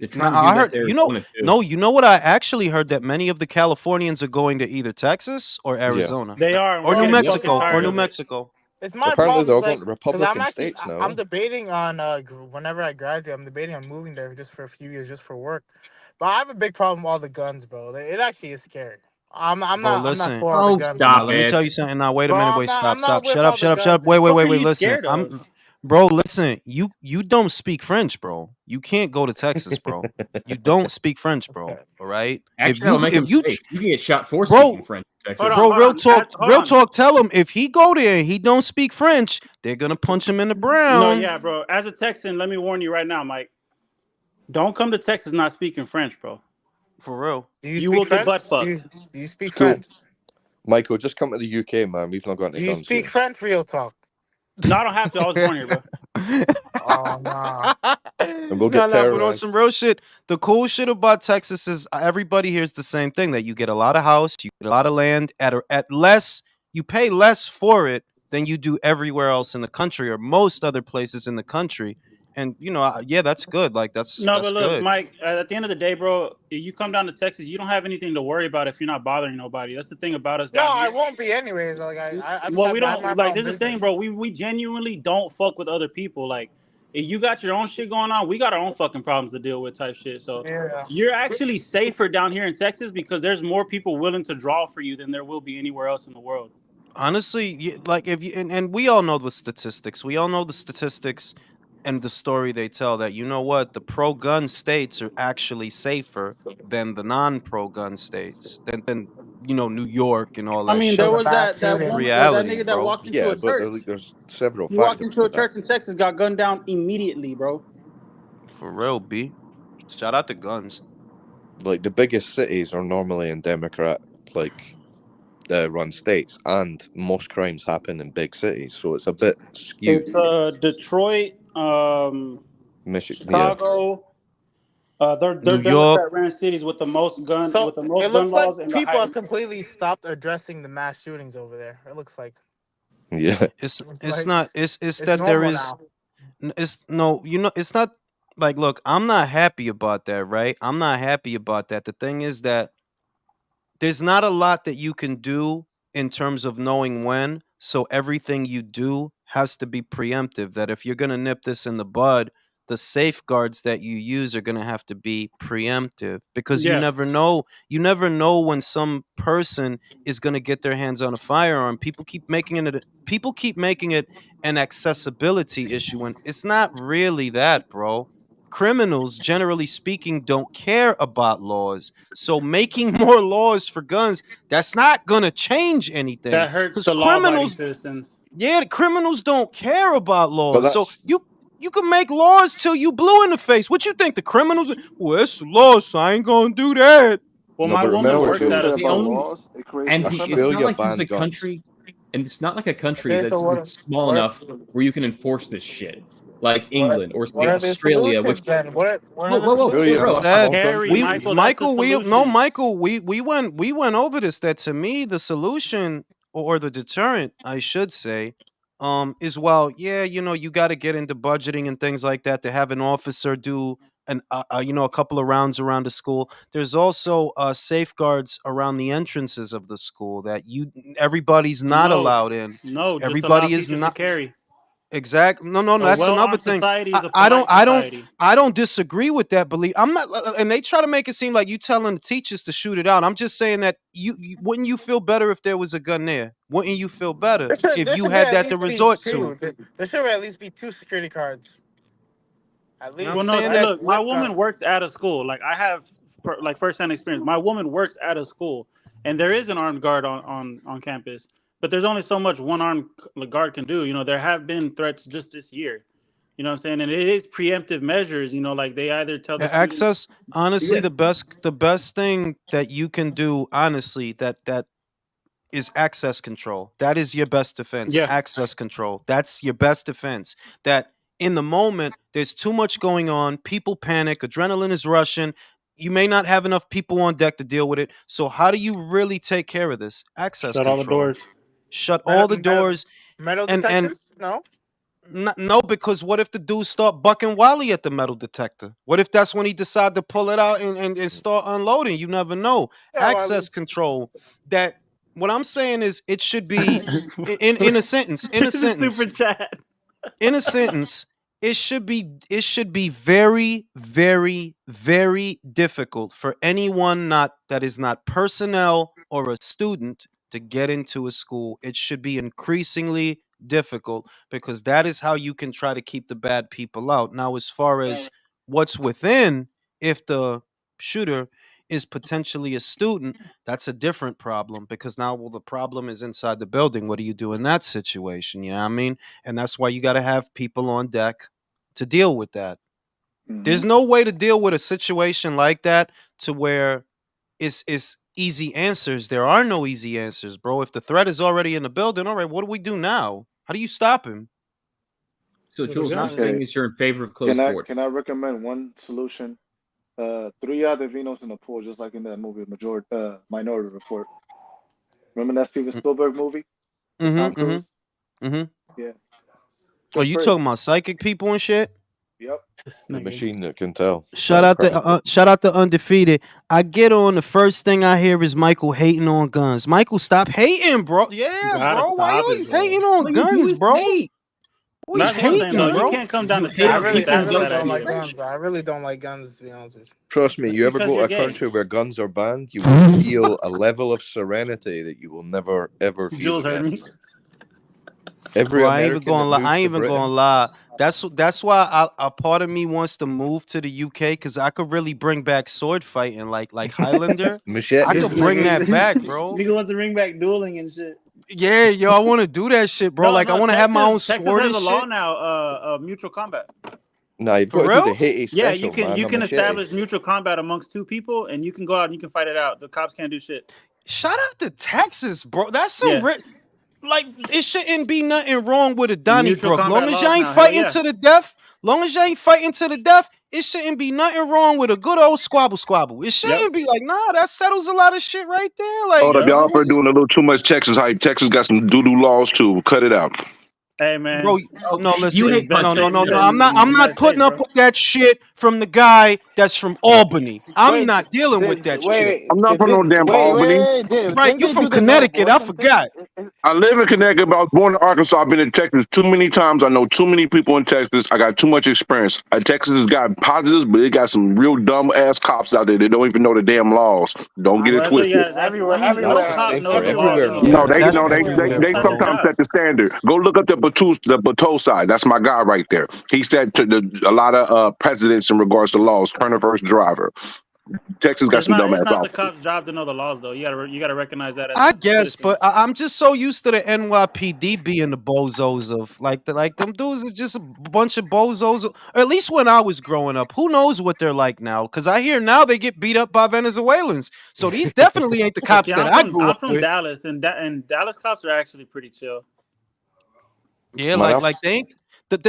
Speaker 5: They're
Speaker 1: nah,
Speaker 5: trying to do
Speaker 1: I
Speaker 5: that
Speaker 1: heard
Speaker 5: to
Speaker 1: you know
Speaker 5: Arizona too.
Speaker 1: no, you know what I actually heard that many of the Californians are going to either Texas or Arizona.
Speaker 2: They are, and
Speaker 1: Or
Speaker 2: we're
Speaker 1: New
Speaker 2: getting fucking
Speaker 1: Mexico.
Speaker 2: tired
Speaker 1: Or New
Speaker 2: of it.
Speaker 1: Mexico.
Speaker 9: It's my
Speaker 3: Apparently, they're
Speaker 9: problem.
Speaker 3: all
Speaker 9: Like,
Speaker 3: going to
Speaker 9: because I'm
Speaker 3: Republican
Speaker 9: actually,
Speaker 3: states now.
Speaker 9: I'm debating on whenever I graduate, I'm debating on moving there just for a few years, just for work. But I have a big problem with all the guns, bro. It actually is scary. I'm
Speaker 1: Bro,
Speaker 9: not
Speaker 1: listen.
Speaker 9: for all the
Speaker 5: Oh,
Speaker 9: guns.
Speaker 1: Now
Speaker 5: stop
Speaker 1: let me
Speaker 5: it.
Speaker 1: tell you something. Now wait a
Speaker 9: Bro,
Speaker 1: minute. Wait,
Speaker 9: I'm
Speaker 1: stop.
Speaker 9: not with
Speaker 1: Shut
Speaker 9: all
Speaker 1: up.
Speaker 9: the
Speaker 1: Shut up. Shut up.
Speaker 9: guns.
Speaker 1: Wait, wait,
Speaker 2: What
Speaker 1: wait,
Speaker 2: are
Speaker 1: wait.
Speaker 2: you
Speaker 1: Listen.
Speaker 2: scared of?
Speaker 1: Bro, listen. You don't speak French, bro. You can't go to Texas, bro. You don't speak French, bro.
Speaker 9: Okay.
Speaker 1: All right.
Speaker 5: Actually, that'll make
Speaker 1: If
Speaker 5: them
Speaker 1: you
Speaker 5: safe. You can get shot for
Speaker 1: bro,
Speaker 5: speaking French in Texas.
Speaker 2: Hold on,
Speaker 1: bro,
Speaker 2: hold
Speaker 1: real
Speaker 2: on.
Speaker 1: talk,
Speaker 2: Hold
Speaker 1: real
Speaker 2: on.
Speaker 1: talk. Tell him if he go there and he don't speak French, they're gonna punch him in the
Speaker 2: No,
Speaker 1: brown.
Speaker 2: yeah, bro. As a Texan, let me warn you right now, Mike. Don't come to Texas not speaking French, bro.
Speaker 1: For real.
Speaker 9: Do you
Speaker 2: You
Speaker 9: speak
Speaker 2: will get
Speaker 9: French?
Speaker 2: butt
Speaker 9: Do
Speaker 2: fucked.
Speaker 9: you speak
Speaker 3: It's cool.
Speaker 9: French?
Speaker 3: Michael, just come to the UK, man. We've not got
Speaker 9: Do
Speaker 3: any
Speaker 9: you
Speaker 3: guns
Speaker 9: speak
Speaker 3: here.
Speaker 9: French? Real talk.
Speaker 2: No, I don't have to. I was born here, bro.
Speaker 9: Oh nah.
Speaker 3: And we'll
Speaker 1: Nah,
Speaker 3: get
Speaker 1: but on
Speaker 3: terrorized.
Speaker 1: some real shit, the cool shit about Texas is everybody hears the same thing that you get a lot of house, you get a lot of land at less, you pay less for it than you do everywhere else in the country or most other places in the country. And you know, yeah, that's good. Like that's
Speaker 2: No, but look,
Speaker 1: good.
Speaker 2: Mike. At the end of the day, bro, if you come down to Texas, you don't have anything to worry about if you're not bothering nobody. That's the thing about us
Speaker 9: No,
Speaker 2: down
Speaker 9: I
Speaker 2: here.
Speaker 9: won't be anyways. Like
Speaker 2: Well, we
Speaker 9: I have
Speaker 2: don't
Speaker 9: my
Speaker 2: like.
Speaker 9: own
Speaker 2: There's the thing,
Speaker 9: business.
Speaker 2: bro. We genuinely don't fuck with other people. Like, if you got your own shit going on, we got our own fucking problems to deal with, type shit. So
Speaker 9: Yeah.
Speaker 2: you're actually safer down here in Texas because there's more people willing to draw for you than there will be anywhere else in the world.
Speaker 1: Honestly, like if you and we all know the statistics. We all know the statistics and the story they tell that you know what the pro-gun states are actually safer than the non-pro-gun states than you know New York and all
Speaker 2: I
Speaker 1: that
Speaker 2: mean,
Speaker 1: shit.
Speaker 2: there
Speaker 9: From the
Speaker 2: was
Speaker 9: mass
Speaker 2: that
Speaker 1: It's
Speaker 9: shooting.
Speaker 2: woman, that
Speaker 1: reality,
Speaker 2: nigga that
Speaker 1: bro.
Speaker 2: walked into
Speaker 3: Yeah,
Speaker 2: a
Speaker 3: but
Speaker 2: church.
Speaker 3: there's several
Speaker 2: He walked
Speaker 3: factors
Speaker 2: into
Speaker 3: to
Speaker 2: a
Speaker 3: that.
Speaker 2: church in Texas, got gunned down immediately, bro.
Speaker 1: For real, B. Shout out to guns.
Speaker 3: Like the biggest cities are normally in Democrat run states, and most crimes happen in big cities, so it's a bit skewed.
Speaker 2: It's Detroit,
Speaker 3: Michigan, yeah,
Speaker 2: Chicago. They're
Speaker 1: New York.
Speaker 2: Democrat ran cities with the most
Speaker 9: So it
Speaker 2: gun
Speaker 9: looks like
Speaker 2: laws and the
Speaker 9: people have
Speaker 2: highest.
Speaker 9: completely stopped addressing the mass shootings over there. It looks like
Speaker 3: yeah.
Speaker 1: It's
Speaker 9: like
Speaker 1: not it's
Speaker 9: it's
Speaker 1: that there
Speaker 9: normal
Speaker 1: is
Speaker 9: now.
Speaker 1: it's no you know it's not like look I'm not happy about that, right? I'm not happy about that. The thing is that there's not a lot that you can do in terms of knowing when. So everything you do has to be preemptive. That if you're going to nip this in the bud, the safeguards that you use are going to have to be preemptive because you
Speaker 2: Yeah,
Speaker 1: never know. You never know when some person is going to get their hands on a firearm. People keep making it an accessibility issue when it's not really that, bro. Criminals, generally speaking, don't care about laws. So making more laws for guns, that's not gonna change anything.
Speaker 2: that hurts
Speaker 1: Because
Speaker 2: the law-abiding
Speaker 1: criminals,
Speaker 2: citizens.
Speaker 1: yeah, the criminals don't care about
Speaker 3: But
Speaker 1: laws. So
Speaker 3: that's
Speaker 1: you can make laws till you blue in the face. What you think? The criminals? Well, it's the law, so I ain't gonna do that.
Speaker 2: Well,
Speaker 3: no,
Speaker 2: my
Speaker 3: but
Speaker 2: woman
Speaker 3: remember,
Speaker 9: People
Speaker 2: works
Speaker 9: do
Speaker 2: at
Speaker 9: care
Speaker 2: a
Speaker 3: Jules,
Speaker 5: The
Speaker 9: about
Speaker 2: school.
Speaker 5: only
Speaker 9: laws. It creates
Speaker 5: and
Speaker 9: more
Speaker 5: it's
Speaker 9: criminals.
Speaker 5: not
Speaker 3: Australia
Speaker 5: like this is a
Speaker 3: banned guns.
Speaker 5: country, and it's not like a country
Speaker 9: Okay, so
Speaker 5: that's small enough where you can enforce this shit. like England or
Speaker 9: What are the
Speaker 5: Australia, which
Speaker 9: solutions then? What are
Speaker 5: whoa,
Speaker 9: the
Speaker 5: whoa, whoa,
Speaker 3: Australia,
Speaker 9: solutions?
Speaker 5: bro,
Speaker 1: said
Speaker 3: small
Speaker 2: Harry,
Speaker 3: country.
Speaker 2: Michael, that's the
Speaker 1: Michael,
Speaker 2: solution.
Speaker 1: Michael, we went over this. That to me, the solution or the deterrent, I should say, is well, yeah, you got to get into budgeting and things like that to have an officer do a couple of rounds around the school. There's also safeguards around the entrances of the school that everybody's not
Speaker 2: No,
Speaker 1: allowed in.
Speaker 2: no, just allow
Speaker 1: Everybody is
Speaker 2: teachers to
Speaker 1: not.
Speaker 2: carry.
Speaker 1: Exactly. No, no, no.
Speaker 2: A
Speaker 1: That's another
Speaker 2: well-armed
Speaker 1: thing.
Speaker 2: society is a
Speaker 1: I don't.
Speaker 2: polite society.
Speaker 1: I don't disagree with that belief. I'm not. And they try to make it seem like you telling the teachers to shoot it out. I'm just saying that wouldn't you feel better if there was a gun there? Wouldn't you feel better if
Speaker 9: There
Speaker 1: you
Speaker 9: should be
Speaker 1: had
Speaker 9: at
Speaker 1: that to
Speaker 9: least be
Speaker 1: resort
Speaker 9: two.
Speaker 1: to?
Speaker 9: There should at least be 2 security cards. At
Speaker 1: You know
Speaker 9: least.
Speaker 1: what
Speaker 2: Well,
Speaker 1: I'm
Speaker 2: no,
Speaker 1: saying? That
Speaker 2: look, my
Speaker 9: With
Speaker 2: woman
Speaker 9: guns.
Speaker 2: works at a school. Like I have, like firsthand experience. My woman works at a school, and there is an armed guard on campus. But there's only so much one armed guard can do. There have been threats just this year. You know what I'm saying? And it is preemptive measures. Like they either tell the students,
Speaker 1: access. Honestly,
Speaker 5: yeah.
Speaker 1: the best thing that you can do, honestly, that is access control. That is your best defense.
Speaker 2: yeah,
Speaker 1: Access control. That's your best defense. That in the moment, there's too much going on. People panic. Adrenaline is rushing. You may not have enough people on deck to deal with it. So, how do you really take care of this? Access
Speaker 2: shut all the
Speaker 1: control.
Speaker 2: doors.
Speaker 1: Shut all the doors.
Speaker 9: Metal
Speaker 1: And
Speaker 9: detectors? No.
Speaker 1: no, because what if the dudes start bucking Wally at the metal detector? What if that's when he decide to pull it out and start unloading? You never know.
Speaker 9: Yeah, well, at
Speaker 1: Access
Speaker 9: least.
Speaker 1: control. That what I'm saying is it should be in a sentence. In a
Speaker 2: This is
Speaker 1: sentence.
Speaker 2: super chat.
Speaker 1: In a sentence. It should be very, very, very difficult for anyone that is not personnel or a student to get into a school. It should be increasingly difficult because that is how you can try to keep the bad people out. Now, as far as what's within, if the shooter is potentially a student, that's a different problem because now, well, the problem is inside the building. What do you do in that situation? You know what I mean? And that's why you got to have people on deck to deal with that. There's no way to deal with a situation like that to where it's easy answers. There are no easy answers, bro. If the threat is already in the building, all right, what do we do now? How do you stop him?
Speaker 5: So Jules,
Speaker 2: Okay.
Speaker 5: first thing is you're in favor of closed board.
Speaker 7: Can I recommend one solution? 3 other Vinos in the pool, just like in that movie, Minority Report. Remember that Steven Spielberg movie? with Tom Cruise? Yeah.
Speaker 1: Oh, you
Speaker 7: First.
Speaker 1: talking about psychic people and shit?
Speaker 7: Yep.
Speaker 3: The machine that can tell.
Speaker 1: Shout out to Undefeated. I get on, the first thing I hear is Michael hating on guns. Michael, stop hating, bro. Yeah,
Speaker 2: Gotta
Speaker 1: bro. Why
Speaker 2: stop
Speaker 1: you
Speaker 2: it,
Speaker 1: always
Speaker 2: bro.
Speaker 1: hating on
Speaker 5: Well, you
Speaker 1: guns,
Speaker 5: always
Speaker 1: bro?
Speaker 5: hate.
Speaker 1: Always
Speaker 2: That's one thing,
Speaker 1: hating,
Speaker 2: though.
Speaker 1: bro.
Speaker 2: You can't come down
Speaker 5: You
Speaker 2: to
Speaker 5: hate
Speaker 9: I
Speaker 5: on
Speaker 9: really,
Speaker 5: people
Speaker 9: I
Speaker 5: who
Speaker 9: really
Speaker 5: don't
Speaker 9: don't like
Speaker 5: have
Speaker 9: guns. I really don't like guns, to be honest with you.
Speaker 3: Trust me, you ever
Speaker 2: Because
Speaker 3: go to
Speaker 2: you're
Speaker 3: a
Speaker 2: gay.
Speaker 3: country where guns are banned, you will feel a level of serenity that you will never ever feel
Speaker 2: Jules heard
Speaker 3: again.
Speaker 2: me.
Speaker 3: Every
Speaker 1: Bro, I ain't even
Speaker 3: American
Speaker 1: gonna
Speaker 3: that
Speaker 1: lie.
Speaker 3: moves
Speaker 1: I ain't
Speaker 3: to
Speaker 1: even
Speaker 3: Britain,
Speaker 1: gonna lie. That's why a part of me wants to move to the UK because I could really bring back sword fighting like Highlander. I
Speaker 3: machete.
Speaker 1: could bring that back, bro.
Speaker 2: Nigga wants to bring back dueling and shit.
Speaker 1: Yeah, yo, I want to do that shit, bro. Like I want to have my own
Speaker 2: Texas
Speaker 1: sword
Speaker 2: has
Speaker 1: and
Speaker 2: a law
Speaker 1: shit.
Speaker 2: now of mutual combat.
Speaker 3: Nah, you've
Speaker 1: For
Speaker 3: got to do
Speaker 1: real?
Speaker 3: the Haiti
Speaker 2: Yeah,
Speaker 3: special,
Speaker 2: you can
Speaker 3: man.
Speaker 2: you
Speaker 3: a
Speaker 2: can
Speaker 3: machete.
Speaker 2: establish mutual combat amongst two people, and you can go out and you can fight it out. The cops can't do shit.
Speaker 1: Shout out to Texas, bro. That's
Speaker 2: Yeah.
Speaker 1: some like it shouldn't be nothing wrong with a
Speaker 2: Mutual
Speaker 1: Donnybrook.
Speaker 2: combat
Speaker 1: Long as
Speaker 2: laws
Speaker 1: y'all ain't
Speaker 2: now, hell
Speaker 1: fighting
Speaker 2: yeah.
Speaker 1: to the death. Long as y'all ain't fighting to the death, it shouldn't be nothing wrong with a good old squabble. It shouldn't be like, nah, that settles a lot of shit right there. Like,
Speaker 8: Hold up, y'all
Speaker 1: long
Speaker 8: for
Speaker 1: as
Speaker 8: doing a little too much Texas hype. Texas got some doo-doo laws too. Cut it out.
Speaker 2: Hey man,
Speaker 1: bro, no, listen,
Speaker 5: You hate
Speaker 2: best
Speaker 1: no.
Speaker 2: state in the
Speaker 1: I'm not
Speaker 2: United
Speaker 1: putting
Speaker 2: States,
Speaker 1: up
Speaker 2: bro.
Speaker 1: with that shit from the guy that's from Albany. I'm not dealing with that shit.
Speaker 8: I'm not from no damn Albany.
Speaker 1: Right, you from Connecticut? I forgot.
Speaker 8: I live in Connecticut, but I was born in Arkansas. I've been in Texas too many times. I know too many people in Texas. I got too much experience. Texas has got positives, but it got some real dumb ass cops out there that don't even know the damn laws. Don't get it twisted.
Speaker 9: Everywhere,
Speaker 2: no
Speaker 3: That's
Speaker 2: cop
Speaker 3: the same
Speaker 2: knows
Speaker 3: for
Speaker 2: the
Speaker 3: everywhere,
Speaker 2: law.
Speaker 3: though.
Speaker 8: No, they
Speaker 1: That's
Speaker 8: know they
Speaker 1: everywhere, bro.
Speaker 8: sometimes set the standard. Go look up the Bateau side. That's my guy right there. He said to a lot of presidents in regards to laws. Turner first driver. Texas got
Speaker 2: It's
Speaker 8: some
Speaker 2: not.
Speaker 8: dumb
Speaker 2: It's
Speaker 8: ass
Speaker 2: not the
Speaker 8: officers.
Speaker 2: cops' job to know the laws, though. You gotta recognize that as
Speaker 1: I
Speaker 2: a
Speaker 1: guess,
Speaker 2: citizen.
Speaker 1: but I'm just so used to the NYPD being the bozos of like them dudes is just a bunch of bozos. Or at least when I was growing up, who knows what they're like now? Because I hear now they get beat up by Venezuelans. So these definitely ain't the
Speaker 2: But
Speaker 1: cops
Speaker 2: see,
Speaker 1: that I grew
Speaker 2: I'm
Speaker 1: up
Speaker 2: from
Speaker 1: with.
Speaker 2: Dallas, and Dallas cops are actually pretty chill.
Speaker 1: Yeah,
Speaker 3: Man,
Speaker 1: like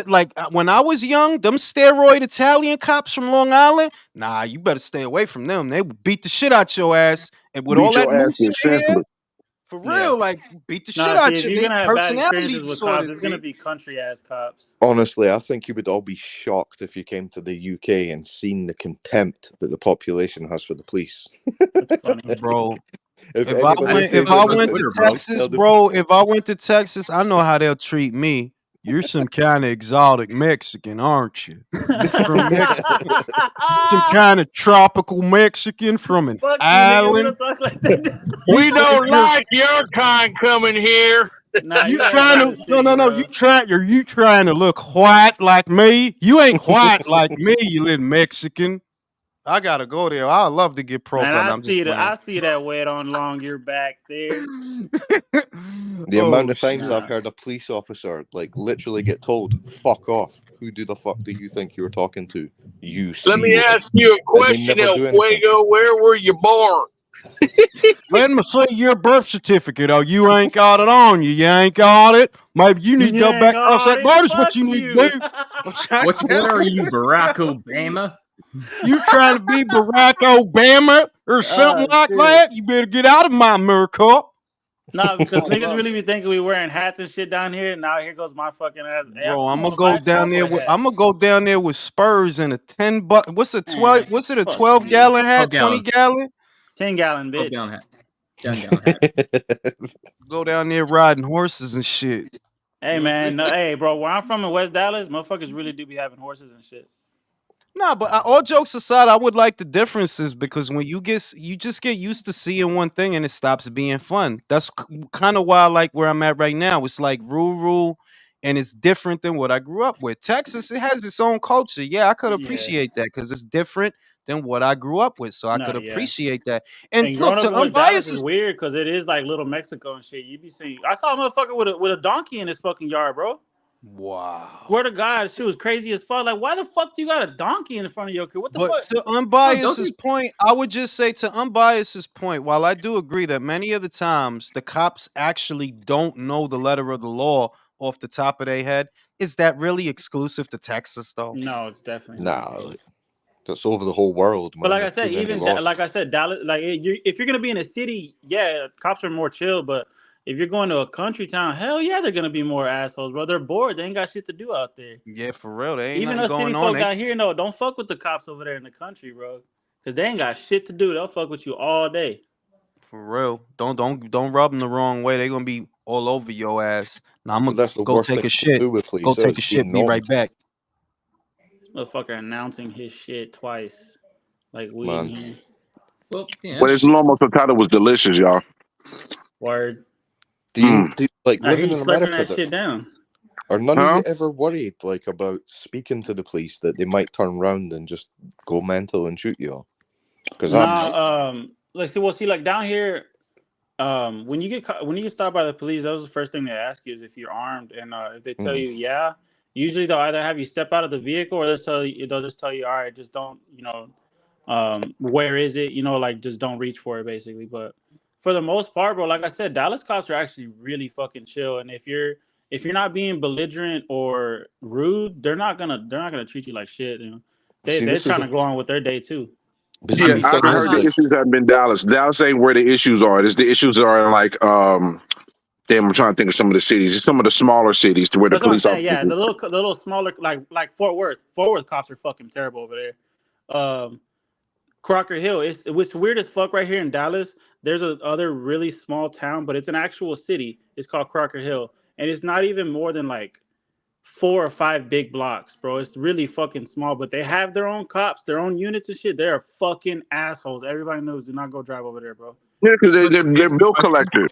Speaker 1: Like when I was young, them steroid Italian cops from Long Island, nah, you better stay away from them. They would beat the shit out your ass, and with all
Speaker 8: Beat
Speaker 1: that
Speaker 8: your ass
Speaker 1: moose in
Speaker 8: in
Speaker 1: their hair,
Speaker 8: senseless.
Speaker 1: for
Speaker 2: Yeah.
Speaker 1: real, like beat the shit
Speaker 2: Nah, see,
Speaker 1: out
Speaker 2: if
Speaker 1: you.
Speaker 2: you're
Speaker 1: They
Speaker 2: gonna have bad
Speaker 1: personality
Speaker 2: experiences with cops,
Speaker 1: disorders.
Speaker 2: it's gonna be country ass cops.
Speaker 3: Honestly, I think you would all be shocked if you came to the UK and seen the contempt that the population has for the police.
Speaker 2: That's funny.
Speaker 1: Bro.
Speaker 3: If
Speaker 1: If I
Speaker 3: anybody
Speaker 1: went,
Speaker 3: came
Speaker 1: if I
Speaker 3: to
Speaker 1: went
Speaker 3: the-
Speaker 1: to
Speaker 5: Twitter, bro.
Speaker 1: Texas, bro, if I went to Texas, I know how they'll treat me. You're some kind of exotic Mexican, aren't you? You from Mexico? Some kind of tropical Mexican from an
Speaker 2: Fuck you, nigga. We
Speaker 1: island?
Speaker 2: don't talk like that.
Speaker 1: You
Speaker 4: We
Speaker 1: from-
Speaker 4: don't
Speaker 1: you're-
Speaker 4: like your kind coming here.
Speaker 2: Nah,
Speaker 1: You
Speaker 2: you
Speaker 1: trying to no. You trying to look white like me? You ain't white like me, you little Mexican. I gotta go there. I love to get
Speaker 2: Man,
Speaker 1: profiled.
Speaker 2: I
Speaker 1: I'm just
Speaker 2: see that.
Speaker 1: playing.
Speaker 2: I see that weight on long your back there.
Speaker 3: The amount of
Speaker 1: shit.
Speaker 3: times I've heard a police officer like literally get told, "Fuck off! Who the fuck do you think you were talking to? You."
Speaker 4: Let me
Speaker 3: seal."
Speaker 4: ask you a
Speaker 3: And they
Speaker 4: question,
Speaker 3: never
Speaker 4: El
Speaker 3: do anything.
Speaker 4: Fuego. Where were you born?
Speaker 1: Let me see your birth certificate. Oh, you ain't got it on you. You ain't got it. Maybe you need to go back across that border. Is what you need to do.
Speaker 5: What are you, Barack Obama?
Speaker 1: You trying to be Barack Obama or something like
Speaker 2: shit.
Speaker 1: that? You better get out of my America.
Speaker 2: Nah, because niggas really be thinking we wearing hats and shit down here. And now here goes my fucking ass. Hey,
Speaker 1: Bro, I'm
Speaker 2: I'm
Speaker 1: gonna go down there with Spurs and a 10 buck. What's a 12? What's it? A
Speaker 2: fuck
Speaker 1: 12
Speaker 2: you.
Speaker 1: gallon hat?
Speaker 5: 12
Speaker 1: 20 gallon?
Speaker 2: 10-gallon
Speaker 5: Go
Speaker 2: bitch.
Speaker 5: down hat. 10-gallon hat.
Speaker 1: Go down there riding horses and shit.
Speaker 2: Hey
Speaker 1: You know what I'm
Speaker 2: man,
Speaker 1: saying?
Speaker 2: no, hey bro, where I'm from in West Dallas, motherfuckers really do be having horses and shit.
Speaker 1: Nah, but all jokes aside, I would like the differences because when you just get used to seeing one thing and it stops being fun. That's kind of why I like where I'm at right now. It's like rural and it's different than what I grew up with. Texas, it has its own culture. Yeah, I could
Speaker 2: Yeah.
Speaker 1: appreciate that because it's different than what I grew up with. So I
Speaker 2: No,
Speaker 1: could
Speaker 2: yeah.
Speaker 1: appreciate that. And
Speaker 2: And
Speaker 1: look,
Speaker 2: growing up
Speaker 1: to
Speaker 2: in West Dallas
Speaker 1: unbiased
Speaker 2: is weird because it is like little Mexico and shit. You be seeing. I saw a motherfucker with a donkey in his fucking yard, bro.
Speaker 1: wow.
Speaker 2: Swear to God, she was crazy as fuck. Like, why the fuck do you got a donkey in front of your kid? What the
Speaker 1: But
Speaker 2: fuck?
Speaker 1: to unbiased's point, I would just say to unbiased's point, while I do agree that many of the times the cops actually don't know the letter of the law off the top of their head, is that really exclusive to Texas though?
Speaker 2: No, it's definitely not.
Speaker 3: Nah, like, that's over the whole world, man.
Speaker 2: But like I
Speaker 3: There's
Speaker 2: said,
Speaker 3: too many
Speaker 2: even
Speaker 3: laws.
Speaker 2: like I said, Dallas, like if you're gonna be in a city, yeah, cops are more chill. But if you're going to a country town, hell yeah, they're gonna be more assholes, bro. They're bored. They ain't got shit to do out there.
Speaker 1: Yeah, for real. They ain't
Speaker 2: Even
Speaker 1: nothing
Speaker 2: us city
Speaker 1: going on.
Speaker 2: folk out here, no, don't fuck with the cops over there in the country, bro. Because they ain't got shit to do. They'll fuck with you all day.
Speaker 1: For real. Don't rub them the wrong way. They're gonna be all over your ass. Now I'm
Speaker 3: But
Speaker 1: gonna
Speaker 3: that's the
Speaker 1: go
Speaker 3: worst
Speaker 1: take
Speaker 3: thing
Speaker 1: a
Speaker 3: to
Speaker 1: shit.
Speaker 3: do with police.
Speaker 1: Go take a
Speaker 3: is
Speaker 1: shit.
Speaker 3: being
Speaker 1: Be right
Speaker 3: known.
Speaker 1: back.
Speaker 2: This motherfucker announcing his shit twice. Like we
Speaker 3: Man.
Speaker 2: in here.
Speaker 5: Well, yeah.
Speaker 8: But his normal title was delicious, y'all.
Speaker 2: Word.
Speaker 3: Do you like
Speaker 2: Nah,
Speaker 3: living
Speaker 2: he's
Speaker 3: in
Speaker 2: slurping
Speaker 3: America?
Speaker 2: that shit down.
Speaker 3: Are none of
Speaker 8: Huh?
Speaker 3: you ever worried like about speaking to the police that they might turn around and just go mental and shoot you? Because
Speaker 2: Let's see. Well, see, like down here, when you get stopped by the police, that was the first thing they ask you is if you're armed, and if they tell you yeah, usually they'll either have you step out of the vehicle or they'll just tell you, all right, just don't, where is it? Like just don't reach for it, basically. But for the most part, bro, like I said, Dallas cops are actually really fucking chill, and if you're not being belligerent or rude, they're not gonna treat you like shit. They're trying to go on with their day too.
Speaker 8: Yeah, I haven't heard the issues haven't been Dallas. Dallas ain't where the issues are. The issues are in like damn, I'm trying to think of some of the cities. It's some of the smaller cities to where the
Speaker 2: That's what I'm
Speaker 8: police
Speaker 2: saying.
Speaker 8: officers.
Speaker 2: Yeah, the little smaller, like Fort Worth. Fort Worth cops are fucking terrible over there. Crocker Hill. It's weird as fuck right here in Dallas. There's a other really small town, but it's an actual city. It's called Crocker Hill, and it's not even more than like 4 or 5 big blocks, bro. It's really fucking small, but they have their own cops, their own units and shit. They're fucking assholes. Everybody knows. Do not go drive over there, bro.
Speaker 8: Yeah, because they're bill collectors.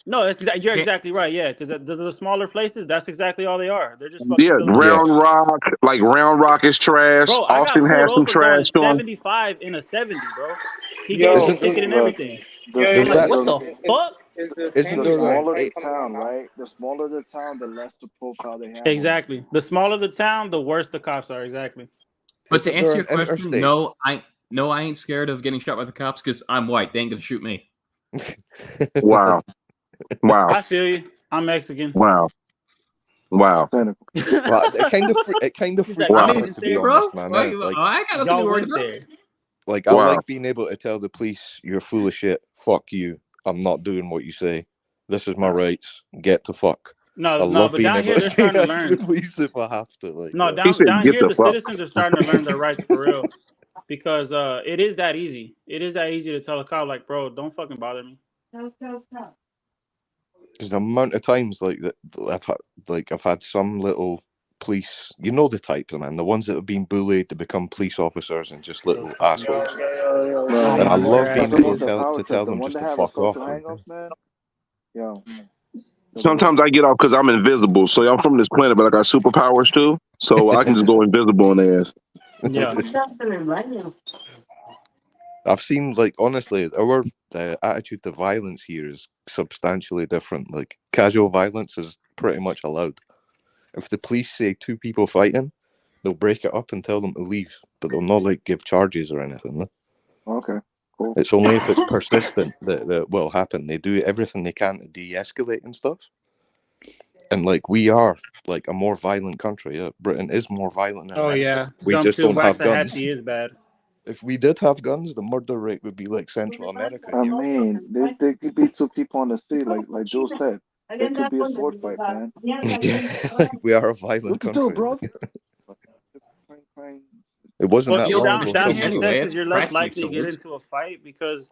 Speaker 2: No, you're exactly right. Yeah, because the smaller places, that's exactly all they are. They're just fucking.
Speaker 8: Yeah, Round Rock, like Round Rock is trash.
Speaker 2: Bro, I got
Speaker 8: Austin
Speaker 2: pulled
Speaker 8: has some
Speaker 2: over
Speaker 8: trash
Speaker 2: going
Speaker 8: to 'em.
Speaker 2: 75 in a 70, bro. He gave me a ticket and everything.
Speaker 3: Is
Speaker 2: I'm like, what the fuck?
Speaker 3: Isn't there
Speaker 10: smaller
Speaker 3: like
Speaker 10: the town, right? The smaller the town, the less the profile they have.
Speaker 2: Exactly. The smaller the town, the worse the cops are. Exactly.
Speaker 5: But to answer your
Speaker 3: an
Speaker 5: question,
Speaker 3: interstate?
Speaker 5: no, I ain't scared of getting shot by the cops because I'm white. They ain't gonna shoot me.
Speaker 8: Wow.
Speaker 2: I feel you. I'm Mexican.
Speaker 8: Wow. Wow.
Speaker 7: Cynical.
Speaker 3: Well, it kind of freaked me
Speaker 8: Wow.
Speaker 3: out, to be honest, man. Like,
Speaker 5: I got nothing to
Speaker 2: Y'all
Speaker 5: be worried
Speaker 2: went
Speaker 5: about.
Speaker 2: there.
Speaker 3: like I
Speaker 8: Wow.
Speaker 3: like being able to tell the police, "You're full of shit. Fuck you. I'm not doing what you say. This is my rights. Get to fuck." I
Speaker 2: No,
Speaker 3: love
Speaker 2: but
Speaker 3: being
Speaker 2: down
Speaker 3: able
Speaker 2: here
Speaker 3: to
Speaker 2: they're
Speaker 3: say
Speaker 2: starting to
Speaker 3: that to the
Speaker 2: learn.
Speaker 3: police if I have to. Like,
Speaker 2: No,
Speaker 8: He said,
Speaker 2: down
Speaker 8: "Get
Speaker 2: here
Speaker 8: the
Speaker 2: the
Speaker 8: fuck."
Speaker 2: citizens are starting to learn their rights for real, because it is that easy. It is that easy to tell a cop, like, bro, don't fucking bother me.
Speaker 3: Because the amount of times like that I've had some little police, you know the types, man, the ones that have been bullied to become police officers and just little assholes.
Speaker 7: Right.
Speaker 3: And I love being
Speaker 7: That's the
Speaker 3: able
Speaker 7: most
Speaker 3: to tell
Speaker 7: power trip. The
Speaker 3: them
Speaker 7: one
Speaker 3: just
Speaker 7: that
Speaker 3: to
Speaker 7: have a
Speaker 3: fuck off.
Speaker 7: social hangups, man. Yo.
Speaker 8: Sometimes I get off because I'm invisible. So I'm from this planet, but I got superpowers too. So I can just go invisible in their ass.
Speaker 2: Yeah.
Speaker 3: I've seen, like, honestly, our attitude to violence here is substantially different. Like, casual violence is pretty much allowed. If the police say two people fighting, they'll break it up and tell them to leave, but they'll not like give charges or anything. No?
Speaker 7: Okay, cool.
Speaker 3: It's only if it's persistent that will happen. They do everything they can to de-escalate and stuff. And like, we are like a more violent country. Yeah, Britain is more violent than America.
Speaker 2: Yeah.
Speaker 3: We
Speaker 2: Jump
Speaker 3: just
Speaker 2: to
Speaker 3: don't have guns.
Speaker 2: Waxahachie is bad.
Speaker 3: If we did have guns, the murder rate would be like Central America.
Speaker 7: I mean, they could be two people on the sea, like Joe said. It could be a sword fight, man.
Speaker 3: Like, we are a violent
Speaker 7: What to do,
Speaker 3: country.
Speaker 7: bro?
Speaker 3: It wasn't
Speaker 2: Well,
Speaker 3: that long
Speaker 2: down
Speaker 3: ago.
Speaker 2: here in
Speaker 3: somebody-
Speaker 2: Texas, you're less likely to get into a fight because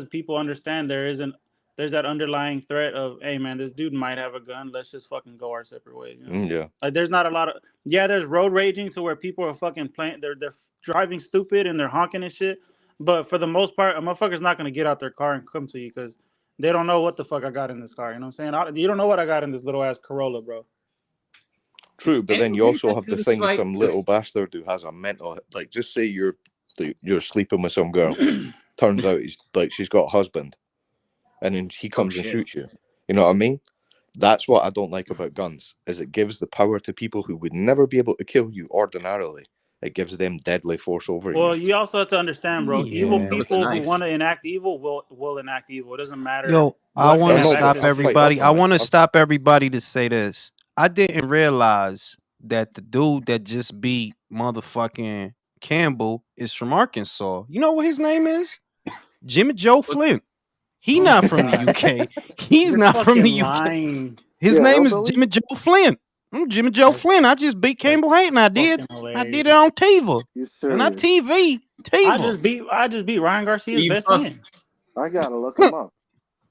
Speaker 2: people understand there's that underlying threat of, hey man, this dude might have a gun. Let's just fucking go our separate ways. You know?
Speaker 3: Yeah.
Speaker 2: Like, there's not a lot of there's road raging to where people are fucking playing. They're driving stupid and they're honking and shit. But for the most part, a motherfucker's not gonna get out their car and come to you because they don't know what the fuck I got in this car. You know what I'm saying? You don't know what I got in this little ass Corolla, bro.
Speaker 3: True, but then you also have to think
Speaker 5: like-
Speaker 3: some little bastard who has a mental, like, just say you're sleeping with some girl. Turns out she's got a husband, and then he comes and
Speaker 5: shit.
Speaker 3: shoots you. You know what I mean? That's what I don't like about guns, is it gives the power to people who would never be able to kill you ordinarily. It gives them deadly force over you.
Speaker 2: Well, you also have to understand, bro. Evil
Speaker 1: Yeah.
Speaker 2: people who want to enact evil will enact evil. It doesn't matter.
Speaker 1: Yo, I
Speaker 2: what
Speaker 1: want
Speaker 2: they
Speaker 1: to
Speaker 2: have
Speaker 1: stop
Speaker 2: access to.
Speaker 1: everybody. I
Speaker 3: on it.
Speaker 1: want to stop everybody to say this. I didn't realize that the dude that just beat motherfucking Campbell is from Arkansas. You know what his name is? Jimmy Joe Flint. He not from the UK. He's
Speaker 2: You're
Speaker 1: not from the
Speaker 2: fucking
Speaker 1: UK.
Speaker 2: lying.
Speaker 1: His
Speaker 7: Yeah,
Speaker 1: name is
Speaker 7: hillbilly?
Speaker 1: Jimmy Joe Flint. I'm Jimmy Joe Flint. I just beat Campbell Hatton. I did.
Speaker 2: Fucking
Speaker 1: I did
Speaker 2: hilarious.
Speaker 1: it on TiVo.
Speaker 7: You
Speaker 1: And not
Speaker 7: serious?
Speaker 1: TV. TiVo.
Speaker 2: I just beat Ryan Garcia's
Speaker 5: Eve-
Speaker 2: best friend.
Speaker 7: I gotta look him up.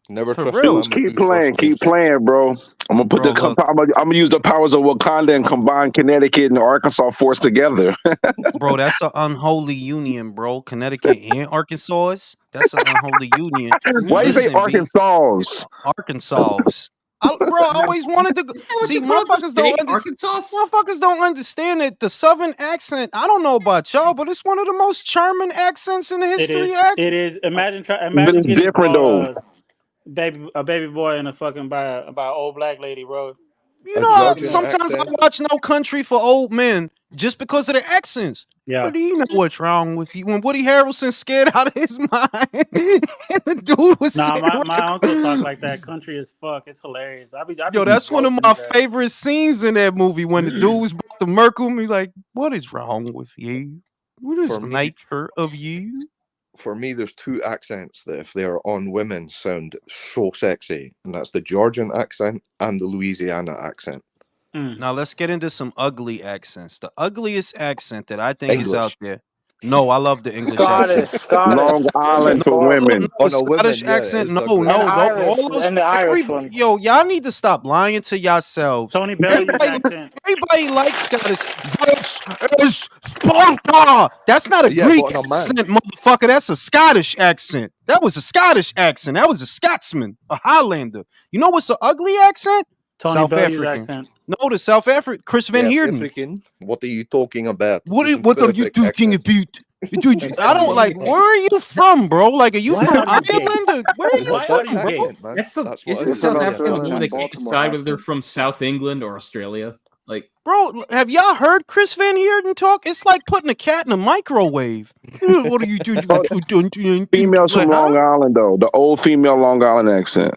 Speaker 3: Never
Speaker 1: For
Speaker 3: trust
Speaker 1: real.
Speaker 3: a man
Speaker 8: Just
Speaker 3: with
Speaker 8: keep
Speaker 3: two
Speaker 8: playing,
Speaker 3: first
Speaker 8: keep
Speaker 3: names.
Speaker 8: playing, bro. I'm gonna put
Speaker 1: Bro,
Speaker 8: the
Speaker 1: look.
Speaker 8: I'm gonna use the powers of Wakanda and combine Connecticut and Arkansas force together.
Speaker 1: Bro, that's an unholy union, bro. Connecticut and Arkansas. That's an unholy union.
Speaker 8: Why you say
Speaker 1: Listen, B,
Speaker 8: Arkansas?
Speaker 1: Arkansas. Bro, I always wanted to go. See,
Speaker 5: Arkansas.
Speaker 1: motherfuckers don't understand that the Southern accent. I don't know about y'all, but it's one of the most charming accents in the
Speaker 2: It
Speaker 1: history.
Speaker 2: is. It is. Imagine
Speaker 8: But it's
Speaker 2: getting
Speaker 8: different
Speaker 2: called
Speaker 8: though.
Speaker 2: a baby boy and a fucking by an old black lady, bro.
Speaker 1: You
Speaker 3: A
Speaker 1: know,
Speaker 3: Georgian
Speaker 1: sometimes
Speaker 3: accent.
Speaker 1: I watch No Country for Old Men just because of their accents.
Speaker 2: Yeah.
Speaker 1: But do you know what's wrong with you? When Woody Harrelson's scared out of his mind, and the dude was
Speaker 2: Nah,
Speaker 1: sitting
Speaker 2: my
Speaker 1: right
Speaker 2: uncle talk like that. Country as fuck. It's hilarious. I be
Speaker 1: Yo, that's one of my
Speaker 2: roasting his ass.
Speaker 1: favorite scenes in that movie when the dude was about to murk him. He's like, "What is wrong with you? What is
Speaker 3: For
Speaker 1: the
Speaker 3: me-
Speaker 1: nature of you?"
Speaker 3: For me, there's two accents that, if they are on women, sound so sexy, and that's the Georgian accent and the Louisiana accent.
Speaker 1: Now let's get into some ugly accents. The ugliest accent that I think is
Speaker 3: English.
Speaker 1: out there. No, I love the English
Speaker 10: Scottish,
Speaker 1: accent.
Speaker 8: Long Island for women.
Speaker 3: Oh,
Speaker 1: The
Speaker 3: no, women,
Speaker 1: Scottish
Speaker 3: yeah,
Speaker 1: accent.
Speaker 3: it's
Speaker 1: No,
Speaker 3: ugly.
Speaker 1: no,
Speaker 10: And Irish,
Speaker 1: all those,
Speaker 10: and the Irish one.
Speaker 1: yo, y'all need to stop lying to yourselves.
Speaker 2: Tony Bellier's accent.
Speaker 1: Everybody likes Scottish. This is Sparta. That's not a
Speaker 3: Yeah,
Speaker 1: Greek
Speaker 3: but on a man.
Speaker 1: accent, motherfucker. That's a Scottish accent. That was a Scottish accent. That was a Scotsman, a Highlander. You know what's an ugly accent?
Speaker 2: Tony
Speaker 1: South
Speaker 2: Bellier's
Speaker 1: African.
Speaker 2: accent.
Speaker 1: No, the South African. Chris Van
Speaker 3: Yeah,
Speaker 1: Heerden.
Speaker 3: African. What are you talking about?
Speaker 1: What
Speaker 3: This is
Speaker 1: are you
Speaker 3: perfect
Speaker 1: talking
Speaker 3: accent.
Speaker 1: about? I don't like. Where are you from, bro? Like, are you
Speaker 2: Why
Speaker 1: from
Speaker 2: are you gay?
Speaker 1: Ireland? Or where are
Speaker 3: It's
Speaker 1: you
Speaker 2: Why
Speaker 3: a
Speaker 2: are
Speaker 1: from,
Speaker 2: you
Speaker 3: Dutch
Speaker 2: gay?
Speaker 1: bro?
Speaker 3: accent, man.
Speaker 5: That's
Speaker 3: what
Speaker 5: isn't
Speaker 3: it is.
Speaker 5: South
Speaker 7: It's an
Speaker 5: Africa the
Speaker 7: Australian
Speaker 5: one that can't
Speaker 7: Baltimore
Speaker 5: decide whether they're
Speaker 7: accent.
Speaker 5: from South England or Australia? Like,
Speaker 1: Bro, have y'all heard Chris Van Heerden talk? It's like putting a cat in a microwave. What are you doing?
Speaker 8: Females from Long Island though. The old female Long Island accent.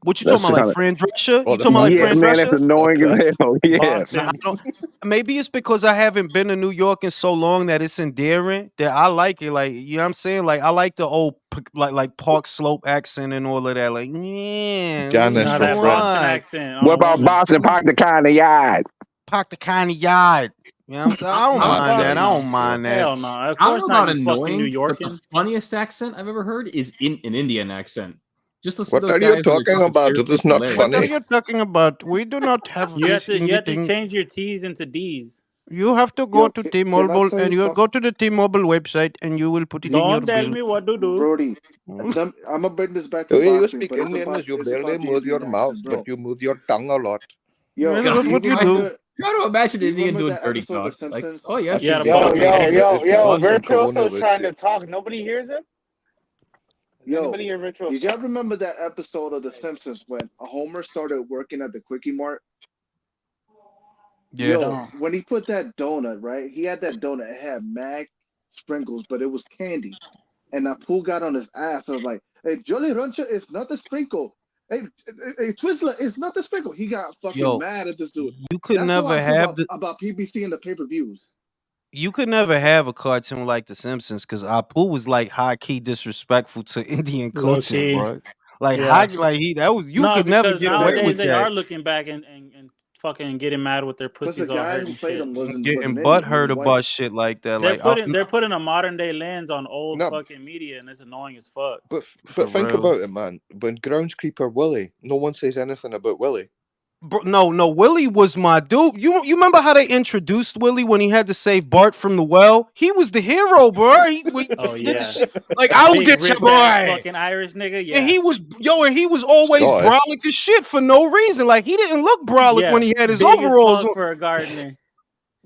Speaker 1: What you
Speaker 8: That's
Speaker 1: talking about, like
Speaker 8: kinda
Speaker 1: Fran Drescher?
Speaker 3: Oh,
Speaker 1: You
Speaker 3: the
Speaker 1: talking about like
Speaker 8: yeah,
Speaker 1: Fran
Speaker 8: man. That's
Speaker 1: Drescher?
Speaker 8: annoying as
Speaker 3: Okay.
Speaker 8: hell. Yeah.
Speaker 1: Nah, I
Speaker 2: Boston.
Speaker 1: don't. Maybe it's because I haven't been to New York in so long that it's endearing that I like it. Like, you know what I'm saying? Like, I like the old like Park Slope accent and all of that. Like, yeah, what
Speaker 3: Janice
Speaker 2: Nah,
Speaker 3: from
Speaker 2: that
Speaker 3: Friends.
Speaker 2: Boston
Speaker 1: want?
Speaker 2: accent
Speaker 8: What
Speaker 2: on a
Speaker 8: about
Speaker 2: woman.
Speaker 8: Boston? Park the kind of yard.
Speaker 1: Park the kind of yard. You know what I'm saying? I don't
Speaker 5: I'm
Speaker 1: mind
Speaker 5: sorry,
Speaker 1: that. I
Speaker 2: no.
Speaker 1: don't mind that.
Speaker 2: Hell no. Of
Speaker 5: I don't
Speaker 2: course
Speaker 5: know
Speaker 2: not,
Speaker 5: about
Speaker 2: you fucking New
Speaker 5: annoying, but the
Speaker 2: Yorkin.
Speaker 5: funniest accent I've ever heard is in an Indian accent. Just listen
Speaker 3: What
Speaker 5: to those
Speaker 3: are you
Speaker 5: guys when they're
Speaker 3: talking
Speaker 5: talking
Speaker 3: about?
Speaker 5: seriously,
Speaker 3: It is
Speaker 5: it's
Speaker 3: not
Speaker 5: hilarious.
Speaker 1: What are
Speaker 3: funny.
Speaker 1: you talking about? We do not have
Speaker 2: You have
Speaker 1: this
Speaker 2: to
Speaker 1: in the thing.
Speaker 2: change your T's into D's.
Speaker 1: You have to go
Speaker 10: Yo,
Speaker 1: to
Speaker 10: can I
Speaker 1: T-Mobile
Speaker 10: tell
Speaker 1: and
Speaker 10: you
Speaker 1: you
Speaker 10: something,
Speaker 1: go to the T-Mobile website and you will put it in your
Speaker 2: Don't tell
Speaker 1: bill.
Speaker 2: me what to do.
Speaker 10: Brody?
Speaker 1: Mm.
Speaker 10: I'm gonna bring this back
Speaker 3: The
Speaker 10: to
Speaker 3: way you
Speaker 10: boxing,
Speaker 3: speak
Speaker 10: but
Speaker 3: Indian is you
Speaker 10: it's
Speaker 3: barely
Speaker 10: about the
Speaker 3: move your
Speaker 10: Indian
Speaker 3: mouth,
Speaker 10: accent,
Speaker 3: but
Speaker 10: bro.
Speaker 3: you move your tongue a lot.
Speaker 10: Yo,
Speaker 1: Well,
Speaker 5: God,
Speaker 1: what
Speaker 10: do you
Speaker 1: would you do?
Speaker 10: remember?
Speaker 5: Try to imagine
Speaker 10: Do
Speaker 5: an
Speaker 10: you
Speaker 5: Indian
Speaker 10: remember
Speaker 5: doing
Speaker 10: that
Speaker 5: dirty
Speaker 10: episode of The
Speaker 5: talk. Like,
Speaker 10: Simpsons?
Speaker 5: oh
Speaker 3: I
Speaker 5: yes,
Speaker 2: Yeah,
Speaker 3: think
Speaker 2: the
Speaker 3: that
Speaker 2: bald
Speaker 3: was
Speaker 2: head.
Speaker 9: Yo,
Speaker 3: Watson
Speaker 9: Virtuoso's
Speaker 3: Corona was
Speaker 9: trying to
Speaker 3: shit.
Speaker 9: talk. Nobody hears him? Does
Speaker 10: Yo,
Speaker 9: anybody hear Virtuoso?
Speaker 10: did y'all remember that episode of The Simpsons when Homer started working at the Quickie Mart?
Speaker 1: Yeah.
Speaker 10: Yo,
Speaker 2: Don't.
Speaker 10: when he put that donut, right? He had that donut. It had mag sprinkles, but it was candy. And Apu got on his ass. I was like, "Hey, Jolly Rancher, it's not the sprinkle. Hey, Twizzler, it's not the sprinkle." He got fucking
Speaker 1: Yo,
Speaker 10: mad at this dude.
Speaker 1: you could
Speaker 10: That's how
Speaker 1: never
Speaker 10: I feel
Speaker 1: have the
Speaker 10: about PBC and the pay-per-views.
Speaker 1: you could never have a cartoon like The Simpsons because Apu was like high key disrespectful to Indian
Speaker 2: Low
Speaker 1: culture,
Speaker 2: key.
Speaker 1: bro. Like
Speaker 2: Yeah.
Speaker 1: that was you
Speaker 2: No,
Speaker 1: could never
Speaker 2: because
Speaker 1: get away
Speaker 2: nowadays
Speaker 1: with
Speaker 2: they
Speaker 1: that.
Speaker 2: are looking back and fucking getting mad with their
Speaker 10: Because the
Speaker 2: pussies all
Speaker 10: guy
Speaker 2: hurt
Speaker 10: who
Speaker 2: and
Speaker 10: played
Speaker 2: shit.
Speaker 10: him wasn't
Speaker 1: Getting
Speaker 10: Indian.
Speaker 1: butt
Speaker 10: He was
Speaker 1: hurt
Speaker 10: white.
Speaker 1: about shit like that.
Speaker 2: They're
Speaker 1: Like,
Speaker 2: putting a modern day lens on old
Speaker 3: No,
Speaker 2: fucking media, and it's annoying as fuck.
Speaker 3: but
Speaker 1: for
Speaker 3: think
Speaker 1: real.
Speaker 3: about it, man. When Groundskeeper Willie, no one says anything about Willie.
Speaker 1: Bro, no, Willie was my dude. You remember how they introduced Willie when he had to save Bart from the well? He was the hero, bro.
Speaker 2: Oh
Speaker 1: Did
Speaker 2: yeah,
Speaker 1: shit, like I will
Speaker 2: big
Speaker 1: get your
Speaker 2: ripped ass
Speaker 1: boy.
Speaker 2: fucking Irish nigga.
Speaker 1: And
Speaker 2: Yeah,
Speaker 1: he was always
Speaker 3: Scottish.
Speaker 1: brolic as shit for no reason. Like he didn't look brolic
Speaker 2: yeah,
Speaker 1: when he had his
Speaker 2: big as
Speaker 1: overalls
Speaker 2: fuck
Speaker 1: on.
Speaker 2: for a gardener.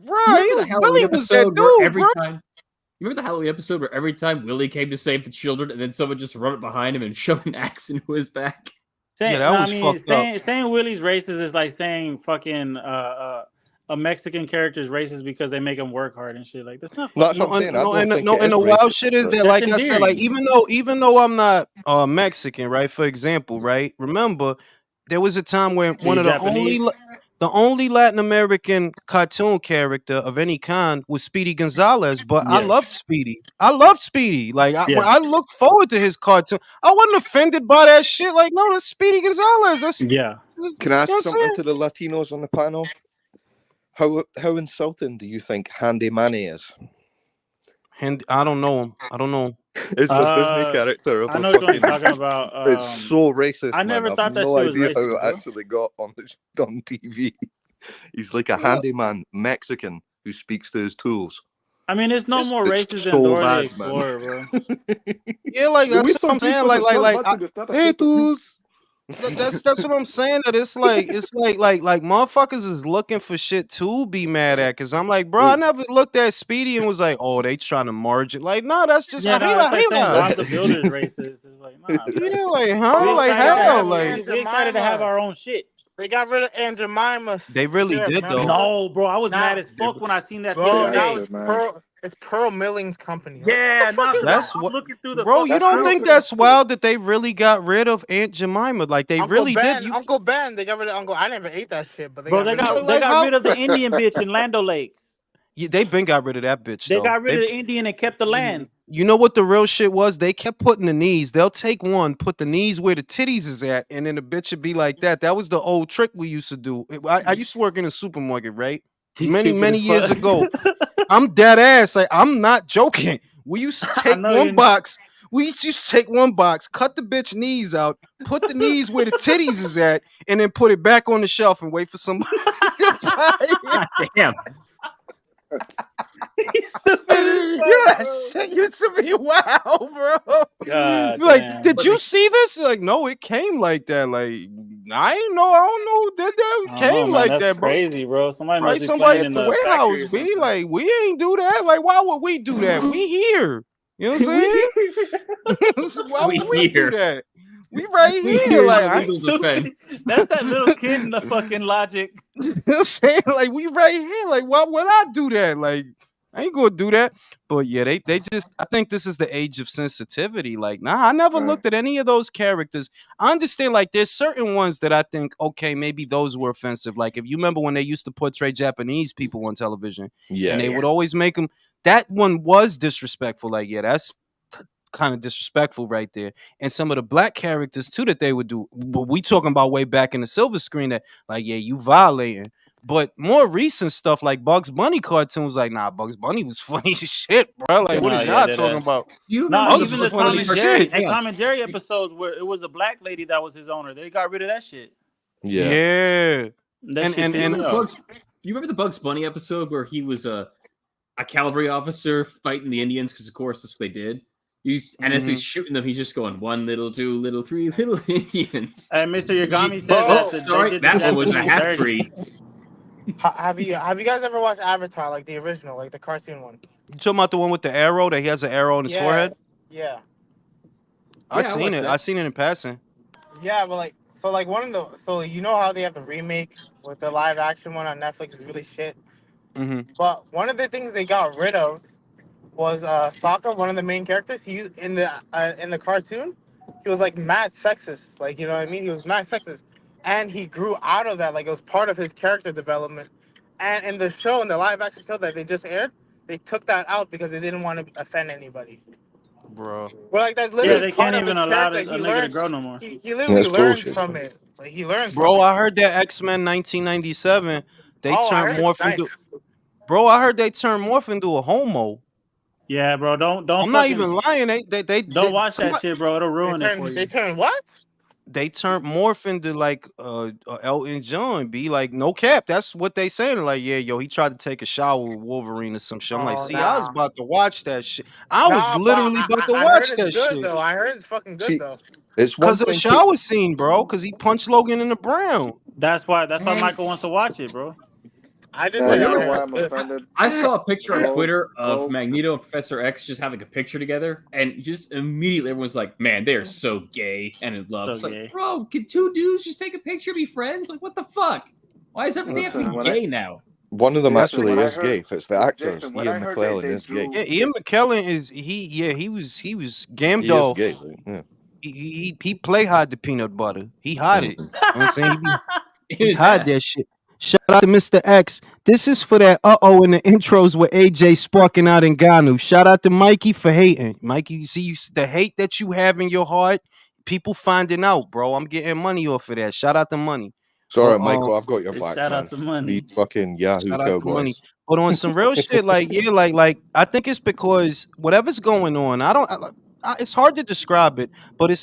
Speaker 5: You
Speaker 1: Right,
Speaker 5: remember the Halloween
Speaker 1: Willie was that
Speaker 5: episode where
Speaker 1: dude,
Speaker 5: every
Speaker 1: bro.
Speaker 5: time you remember the Halloween episode where every time Willie came to save the children and then someone just run up behind him and shoved an axe into his back?
Speaker 2: Saying,
Speaker 1: that was fucked up.
Speaker 2: saying Willie's racist is like saying fucking a Mexican character is racist because they make him work hard and shit. Like that's not
Speaker 3: No, that's
Speaker 2: fucking.
Speaker 3: what I'm saying. I don't think
Speaker 1: And
Speaker 3: it is
Speaker 1: the wild
Speaker 3: racist,
Speaker 1: shit is
Speaker 3: but
Speaker 1: that,
Speaker 2: That's
Speaker 1: like I said, like
Speaker 2: endearing.
Speaker 1: even though I'm not Mexican, right? For example, right? Remember, there was a time when
Speaker 2: Are you Japanese?
Speaker 1: the only Latin American cartoon character of any kind was Speedy Gonzalez, but I
Speaker 2: Yeah,
Speaker 1: loved Speedy. I loved Speedy. Like
Speaker 2: yeah.
Speaker 1: I look forward to his cartoon. I wasn't offended by that shit. Like, no, that's Speedy Gonzalez. That's
Speaker 2: Yeah.
Speaker 3: can I ask
Speaker 1: you know what I'm
Speaker 3: something
Speaker 1: saying?
Speaker 3: to the Latinos on the panel? How insulting do you think Handy Manny is?
Speaker 1: And I don't know him. I don't know.
Speaker 3: It's the Disney character of
Speaker 2: I
Speaker 3: a
Speaker 2: know what
Speaker 3: fucking.
Speaker 2: you're talking about.
Speaker 3: It's so racist,
Speaker 2: I
Speaker 3: man.
Speaker 2: never
Speaker 3: I've
Speaker 2: thought that
Speaker 3: no
Speaker 2: shit was
Speaker 3: idea how
Speaker 2: racist,
Speaker 3: it
Speaker 2: bro.
Speaker 3: actually got on TV. He's like a handyman Mexican who speaks to his tools.
Speaker 2: I mean, it's no more
Speaker 3: It's
Speaker 2: racist than
Speaker 3: so
Speaker 2: Dora the
Speaker 3: bad,
Speaker 2: Explorer, bro.
Speaker 1: Yeah, like
Speaker 10: Yo, we
Speaker 1: that's what I'm
Speaker 10: son
Speaker 1: saying.
Speaker 10: Cristo
Speaker 1: Like,
Speaker 10: que
Speaker 1: like,
Speaker 10: estás
Speaker 1: like,
Speaker 10: watching, está
Speaker 3: Hey,
Speaker 10: Cristo.
Speaker 3: tools.
Speaker 1: that's what I'm saying. That it's like motherfuckers is looking for shit to be mad at. Cause I'm like, bro, I
Speaker 10: Wait,
Speaker 1: never looked at Speedy and was like, oh, they trying to merge it. Like, no, that's just
Speaker 2: Yeah, no,
Speaker 1: arriba,
Speaker 2: it's like saying
Speaker 1: arriba.
Speaker 2: Bob the Builder's racist. It's like, nah, bro.
Speaker 1: Yeah, like,
Speaker 2: We
Speaker 1: huh? Like,
Speaker 2: excited to
Speaker 1: hell,
Speaker 2: have
Speaker 1: like
Speaker 2: we excited to have our own shit.
Speaker 9: They got rid of Aunt Jemima.
Speaker 1: they really
Speaker 9: shit,
Speaker 1: did though.
Speaker 9: remember?
Speaker 2: No, bro, I was
Speaker 9: Now-
Speaker 2: mad as fuck when I seen that the
Speaker 9: Bro,
Speaker 2: other
Speaker 9: now
Speaker 2: day.
Speaker 9: it's Pearl Milling's company. Like,
Speaker 2: Yeah,
Speaker 9: what the fuck
Speaker 2: no,
Speaker 9: is
Speaker 1: That's
Speaker 9: that?
Speaker 2: I'm
Speaker 1: what,
Speaker 2: looking through the
Speaker 1: bro.
Speaker 2: fucking
Speaker 1: You don't
Speaker 10: real
Speaker 1: think
Speaker 10: shit.
Speaker 1: that's wild that they really got rid of Aunt Jemima? Like they
Speaker 9: Uncle
Speaker 1: really
Speaker 9: Ben,
Speaker 1: did. You,
Speaker 9: Uncle Ben, they got rid of Uncle. I never ate that shit, but they
Speaker 2: Bro,
Speaker 9: got
Speaker 2: they
Speaker 9: rid of
Speaker 2: got
Speaker 9: it.
Speaker 2: they
Speaker 1: like
Speaker 2: got
Speaker 1: how?
Speaker 2: rid of the Indian bitch in Land O'Lakes.
Speaker 1: Yeah, they been got rid of that bitch
Speaker 2: They
Speaker 1: though.
Speaker 2: got rid of the Indian and kept the land.
Speaker 1: You know what the real shit was? They kept putting the knees. They'll take one, put the knees where the titties is at, and then the bitch would be like that. That was the old trick we used to do. I used to work in a supermarket, right?
Speaker 2: He's
Speaker 1: Many
Speaker 2: stupid as
Speaker 1: years
Speaker 2: fuck.
Speaker 1: ago. I'm dead ass. Like I'm not joking. We used to take
Speaker 2: know
Speaker 1: one
Speaker 2: you're-
Speaker 1: box. We used to take one box, cut the bitch knees out, put the knees where the titties is at, and then put it back on the shelf and wait for somebody to buy it.
Speaker 5: Damn.
Speaker 1: Yeah, shit used to be wow, bro.
Speaker 2: God
Speaker 1: Like,
Speaker 2: damn.
Speaker 1: did you see this? Like, no, it came like that. Like, I ain't know. I don't know. Did that
Speaker 2: I don't
Speaker 1: came
Speaker 2: know, man.
Speaker 1: like
Speaker 2: That's
Speaker 1: that, bro?
Speaker 2: crazy, bro. Somebody
Speaker 1: Right?
Speaker 2: must be
Speaker 1: Somebody
Speaker 2: playing
Speaker 1: at
Speaker 2: in
Speaker 1: the
Speaker 2: the factory
Speaker 1: warehouse
Speaker 2: or
Speaker 1: be
Speaker 2: something.
Speaker 1: like, we ain't do that. Like, why would we do that? We here. You know what I'm saying? Why
Speaker 5: We
Speaker 1: would we do
Speaker 5: here.
Speaker 1: that? We right
Speaker 5: We
Speaker 1: here.
Speaker 5: hear
Speaker 1: Like,
Speaker 5: no
Speaker 1: I,
Speaker 5: legal defense.
Speaker 2: That's that little kid in the fucking logic.
Speaker 1: you know what I'm saying? Like, we right here. Like, why would I do that? Like, I ain't gonna do that. But yeah, they just. I think this is the age of sensitivity. Like, nah, I never
Speaker 10: Right.
Speaker 1: looked at any of those characters. I understand. Like, there's certain ones that I think, okay, maybe those were offensive. Like, if you remember when they used to portray Japanese people on television,
Speaker 3: Yeah,
Speaker 1: and they
Speaker 3: yeah.
Speaker 1: would always make them. That one was disrespectful. Like, yeah, that's kind of disrespectful right there. And some of the black characters too that they would do. But we talking about way back in the silver screen that, like, yeah, you violating. But more recent stuff like Bugs Bunny cartoons, like, nah, Bugs Bunny was funny as shit, bro. Like, what
Speaker 2: No,
Speaker 1: is
Speaker 2: yeah,
Speaker 1: y'all
Speaker 2: that
Speaker 1: talking
Speaker 2: is.
Speaker 1: about?
Speaker 5: You
Speaker 2: Nah,
Speaker 5: remember
Speaker 1: Bugs
Speaker 2: even
Speaker 1: was
Speaker 2: the
Speaker 1: funny
Speaker 2: Tom
Speaker 1: as
Speaker 2: and Jerry
Speaker 1: shit.
Speaker 2: and Tom and Jerry episodes where it was a black lady that was his owner. They got rid of that shit.
Speaker 3: Yeah.
Speaker 1: Yeah.
Speaker 2: That shit
Speaker 1: And
Speaker 2: pissed me off.
Speaker 5: You remember the Bugs Bunny episode where he was a cavalry officer fighting the Indians, because of course that's what they did. And as he's shooting them, he's just going 1 little, 2 little, 3 little Indians.
Speaker 2: And Mr. Yagami says
Speaker 9: Bro,
Speaker 2: that
Speaker 5: Sorry, that one was a half breed.
Speaker 9: Have you guys ever watched Avatar, like the original, like the cartoon one?
Speaker 1: You talking about the one with the arrow that he has an arrow on his forehead?
Speaker 9: Yeah.
Speaker 1: I
Speaker 5: Yeah, I
Speaker 1: seen
Speaker 5: watched
Speaker 1: it.
Speaker 5: that.
Speaker 1: I seen it in passing.
Speaker 9: Yeah, but like, so like so you know how they have the remake with the live action one on Netflix is really shit.
Speaker 1: Mm-hmm.
Speaker 9: But one of the things they got rid of was Sokka, one of the main characters. He in the cartoon, he was like mad sexist. Like, you know what I mean? He was mad sexist, and he grew out of that. Like, it was part of his character development. And in the show, in the live action show that they just aired, they took that out because they didn't want to offend anybody.
Speaker 1: Bro.
Speaker 9: Well, like that's
Speaker 2: Yeah,
Speaker 9: literally
Speaker 2: they
Speaker 9: part
Speaker 2: can't
Speaker 9: of his
Speaker 2: even allow
Speaker 9: character.
Speaker 2: a
Speaker 9: He
Speaker 2: nigga to
Speaker 9: learned.
Speaker 2: grow no more.
Speaker 9: He literally
Speaker 3: That's
Speaker 9: learns
Speaker 3: bullshit.
Speaker 9: from it. Like, he learns
Speaker 1: Bro,
Speaker 9: from it.
Speaker 1: I heard that X-Men 1997, they
Speaker 9: Oh, I
Speaker 1: turned
Speaker 9: heard it's
Speaker 1: Morph
Speaker 9: nice.
Speaker 1: into. Bro, I heard they turned Morph into a homo.
Speaker 2: Yeah, bro. Don't
Speaker 1: I'm not even lying.
Speaker 2: don't watch that shit, bro. It'll ruin it for you.
Speaker 9: They turn what?
Speaker 1: They turned Morph into like Elton John. Be like, no cap. That's what they saying. Like, yeah, yo, he tried to take a shower with Wolverine or some shit. I'm like,
Speaker 9: Oh,
Speaker 1: see, I was
Speaker 9: nah.
Speaker 1: about to watch that shit. I was
Speaker 9: Nah,
Speaker 1: literally
Speaker 9: but
Speaker 1: about to
Speaker 9: I heard
Speaker 1: watch
Speaker 9: it's
Speaker 1: that
Speaker 9: good
Speaker 1: shit.
Speaker 9: though. I heard it's fucking good
Speaker 3: See,
Speaker 9: though.
Speaker 3: it's one
Speaker 1: Because of the
Speaker 3: thing.
Speaker 1: shower scene, bro. Because he punched Logan in the brown.
Speaker 2: That's why Michael wants to watch it, bro.
Speaker 9: I just
Speaker 10: Now
Speaker 9: said
Speaker 10: you
Speaker 9: I
Speaker 10: know
Speaker 9: heard
Speaker 10: why
Speaker 9: it's
Speaker 10: I'm
Speaker 9: good.
Speaker 10: offended.
Speaker 5: I saw a picture on
Speaker 10: Bro,
Speaker 5: Twitter of
Speaker 10: bro.
Speaker 5: Magneto and Professor X just having a picture together, and just immediately everyone's like, "Man, they're so gay and in love."
Speaker 2: So
Speaker 5: It's
Speaker 2: gay.
Speaker 5: like, bro, can two dudes just take a picture, be friends? Like, what the fuck? Why is everything have to
Speaker 10: Listen,
Speaker 5: be
Speaker 10: when
Speaker 5: gay now?
Speaker 3: One of them
Speaker 10: Jason,
Speaker 3: actually
Speaker 10: when I
Speaker 3: is
Speaker 10: heard-
Speaker 3: gay. If it's the actors,
Speaker 10: Jason, when I
Speaker 3: Ian
Speaker 10: heard
Speaker 3: McKellen
Speaker 10: they
Speaker 3: is gay.
Speaker 10: drew-
Speaker 1: Yeah, Ian McKellen is he was
Speaker 3: He is
Speaker 1: Gandalf.
Speaker 3: gay. Right? Yeah.
Speaker 1: He play hide the peanut butter. He hide it. You know what I'm saying? He
Speaker 5: His
Speaker 1: hide
Speaker 5: ass.
Speaker 1: that shit. Shout out to Mr. X. This is for that in the intros with AJ sparking out in Ganu. Shout out to Mikey for hating. Mikey, you see the hate that you have in your heart, people finding out, bro. I'm getting money off of that. Shout out to Money.
Speaker 3: Sorry,
Speaker 1: But,
Speaker 3: Michael, I've got your back,
Speaker 2: Shout
Speaker 3: man.
Speaker 2: out to Money.
Speaker 3: These fucking Yahoo
Speaker 1: Shout out to Money.
Speaker 3: cowboys.
Speaker 1: But on some real shit, like, yeah, like I think it's because whatever's going on, it's hard to describe it, but it's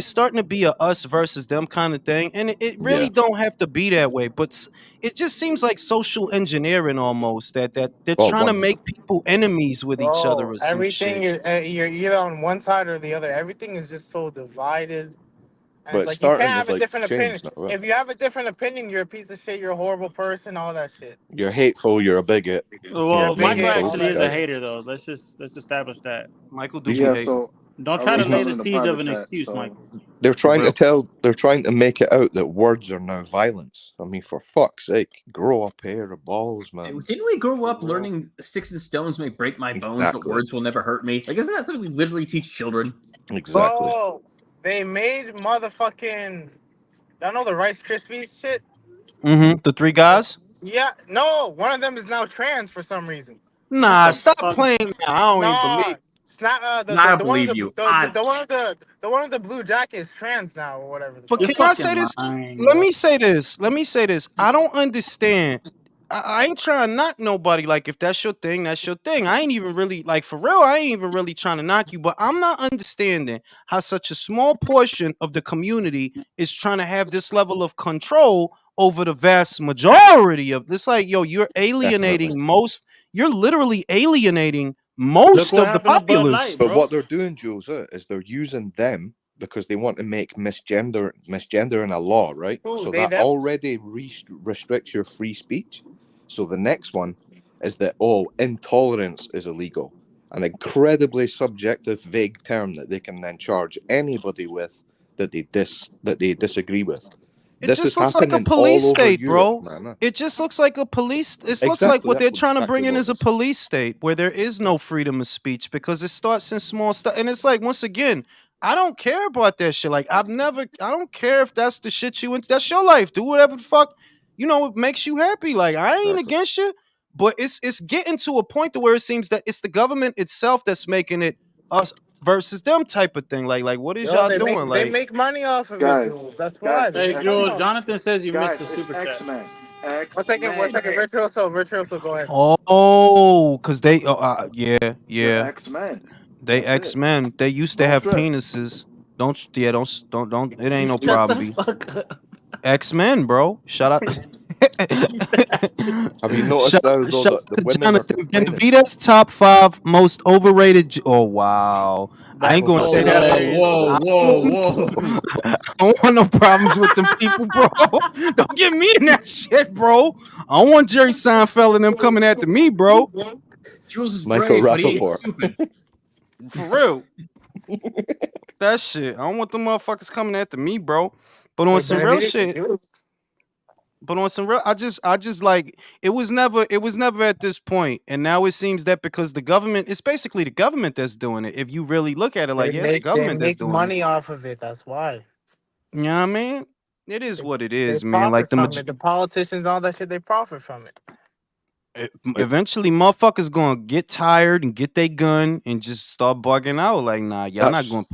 Speaker 1: starting to be a us versus them kind of thing, and it really
Speaker 3: Yeah.
Speaker 1: don't have to be that way. But it just seems like social engineering almost that they're
Speaker 3: Oh,
Speaker 1: trying to
Speaker 3: 100%.
Speaker 1: make people enemies with each other
Speaker 9: Bro,
Speaker 1: or some
Speaker 9: everything
Speaker 1: shit.
Speaker 9: is you're either on one side or the other. Everything is just so divided. And
Speaker 3: But
Speaker 9: it's
Speaker 3: it's
Speaker 9: like you can't
Speaker 3: starting
Speaker 9: have
Speaker 3: to
Speaker 9: a
Speaker 3: like
Speaker 9: different opinion.
Speaker 3: change now. Right?
Speaker 9: If you have a different opinion, you're a piece of shit. You're a horrible person. All that shit.
Speaker 3: You're hateful. You're a bigot.
Speaker 2: Well,
Speaker 9: big
Speaker 2: Michael
Speaker 9: hate,
Speaker 2: actually
Speaker 9: all
Speaker 2: is
Speaker 9: that
Speaker 2: a
Speaker 9: shit.
Speaker 2: hater, though. Let's establish that.
Speaker 1: Michael do
Speaker 3: These
Speaker 1: be
Speaker 10: Yeah,
Speaker 1: hating.
Speaker 10: so
Speaker 2: Don't
Speaker 10: I
Speaker 2: try to
Speaker 10: wrote
Speaker 2: lay
Speaker 10: something
Speaker 2: the
Speaker 10: in the
Speaker 2: siege of
Speaker 10: private
Speaker 2: an
Speaker 10: chat,
Speaker 2: excuse,
Speaker 10: so-
Speaker 2: Michael.
Speaker 3: They're trying
Speaker 1: real.
Speaker 3: they're trying to make it out that words are now violence. I mean, for fuck's sake, grow a pair of balls, man.
Speaker 5: Didn't we grow up
Speaker 10: Bro.
Speaker 5: learning sticks and stones may break my bones, but
Speaker 3: Exactly.
Speaker 5: words will never hurt me? Like, isn't that something we literally teach children?
Speaker 3: Exactly.
Speaker 9: Bro, they made motherfucking. Y'all know the Rice Krispies shit?
Speaker 1: Mm-hmm. The three guys.
Speaker 9: Yeah, no. One of them is now trans for some reason.
Speaker 1: Nah,
Speaker 2: the
Speaker 1: stop
Speaker 2: fuck?
Speaker 1: playing. Now. I don't even
Speaker 9: Nah,
Speaker 1: believe.
Speaker 9: it's not. The
Speaker 5: I
Speaker 9: one of
Speaker 5: believe
Speaker 9: the
Speaker 5: you.
Speaker 9: the one of the blue jacket is trans now or whatever. The
Speaker 1: But
Speaker 2: You're
Speaker 9: fuck.
Speaker 1: can I
Speaker 2: fucking
Speaker 1: say this?
Speaker 2: lying,
Speaker 1: Let
Speaker 2: bro.
Speaker 1: me say this. Let me say this. I don't understand. I ain't trying to knock nobody. Like, if that's your thing, that's your thing. I ain't even really, like, for real, I ain't even really trying to knock you. But I'm not understanding how such a small portion of the community is trying to have this level of control over the vast majority of this. Like, yo, you're alienating you're literally alienating most
Speaker 2: Look what
Speaker 1: of the
Speaker 2: happened to Bud
Speaker 1: populace.
Speaker 2: Light,
Speaker 3: But
Speaker 2: bro.
Speaker 3: what they're doing, Jose, is they're using them because they want to make misgendering a law, right?
Speaker 9: Who,
Speaker 3: So
Speaker 9: they,
Speaker 3: that
Speaker 9: them?
Speaker 3: already restricts your free speech. So the next one is that intolerance is illegal, an incredibly subjective, vague term that they can then charge anybody with that they disagree with.
Speaker 1: It
Speaker 3: This is
Speaker 1: just looks like a
Speaker 3: happening
Speaker 1: police
Speaker 3: all over
Speaker 1: state,
Speaker 3: Europe,
Speaker 1: bro.
Speaker 3: man.
Speaker 1: It just looks like a police. It looks like
Speaker 3: Exactly,
Speaker 1: what they're
Speaker 3: that's
Speaker 1: trying to
Speaker 3: exactly
Speaker 1: bring in
Speaker 3: what
Speaker 1: is
Speaker 3: it
Speaker 1: a
Speaker 3: is.
Speaker 1: police state where there is no freedom of speech because it starts in small stuff. And it's like, once again, I don't care about that shit. Like, I don't care if that's the shit you into. That's your life. Do whatever the fuck, it makes you happy. Like, I ain't
Speaker 3: Exactly.
Speaker 1: against you. But it's getting to a point to where it seems that it's the government itself that's making it us versus them type of thing. Like what is
Speaker 9: Yo,
Speaker 1: y'all
Speaker 9: they
Speaker 1: doing?
Speaker 9: they
Speaker 1: Like,
Speaker 9: make money off of it,
Speaker 10: Guys,
Speaker 9: Jules. That's why
Speaker 10: guys,
Speaker 9: they
Speaker 10: it's
Speaker 2: Hey,
Speaker 9: make money
Speaker 2: Jules,
Speaker 10: X-Men.
Speaker 9: off of it.
Speaker 2: Jonathan says you missed
Speaker 10: Guys,
Speaker 2: the
Speaker 10: it's
Speaker 2: super chat.
Speaker 10: X-Men.
Speaker 9: One second,
Speaker 10: X-Men.
Speaker 9: Rich Russell, go ahead.
Speaker 1: oh, because they,
Speaker 10: They're
Speaker 1: yeah.
Speaker 10: X-Men.
Speaker 1: They
Speaker 10: That's it.
Speaker 1: X-Men. They used to
Speaker 10: Don't
Speaker 1: have
Speaker 10: stress.
Speaker 1: penises. Don't. It ain't no
Speaker 2: Shut
Speaker 1: problem,
Speaker 2: the
Speaker 1: B.
Speaker 2: fuck up.
Speaker 1: X-Men, bro. Shout out.
Speaker 3: Have you noticed now, though,
Speaker 1: Shout
Speaker 3: that
Speaker 1: out
Speaker 3: the
Speaker 1: to
Speaker 3: women are
Speaker 1: Jonathan.
Speaker 3: complaining?
Speaker 1: Benavidez top 5 most overrated. Oh wow. I ain't
Speaker 2: That's
Speaker 1: gonna
Speaker 3: Oh,
Speaker 1: say
Speaker 3: my
Speaker 1: that.
Speaker 3: God.
Speaker 2: hilarious.
Speaker 5: Whoa,
Speaker 1: I
Speaker 5: whoa, whoa.
Speaker 1: don't want no problems with them people, bro. Don't get me in that shit, bro. I don't want Jerry Seinfeld and them coming after me, bro.
Speaker 5: Jules is
Speaker 3: Michael
Speaker 5: brave, but he ain't
Speaker 3: Rappaport.
Speaker 5: stupid.
Speaker 1: For real. That shit. I don't want them motherfuckers coming after me, bro. But on
Speaker 9: Wait,
Speaker 1: some real
Speaker 9: Benavidez?
Speaker 1: shit. But on some real, I just like it was never at this point, and now it seems that because the government, it's basically the government that's doing it. If you really look at it, like, yeah, it's the
Speaker 9: They
Speaker 1: government that's
Speaker 9: make
Speaker 1: doing it.
Speaker 9: money off of it. That's why.
Speaker 1: You know what I mean? It is what it
Speaker 9: They
Speaker 1: is, man. Like
Speaker 9: profit from it. The politicians, all that shit, they profit from it.
Speaker 1: eventually, motherfuckers gonna get tired and get their gun and just start bugging out. Like, nah, y'all not
Speaker 3: That's
Speaker 1: gonna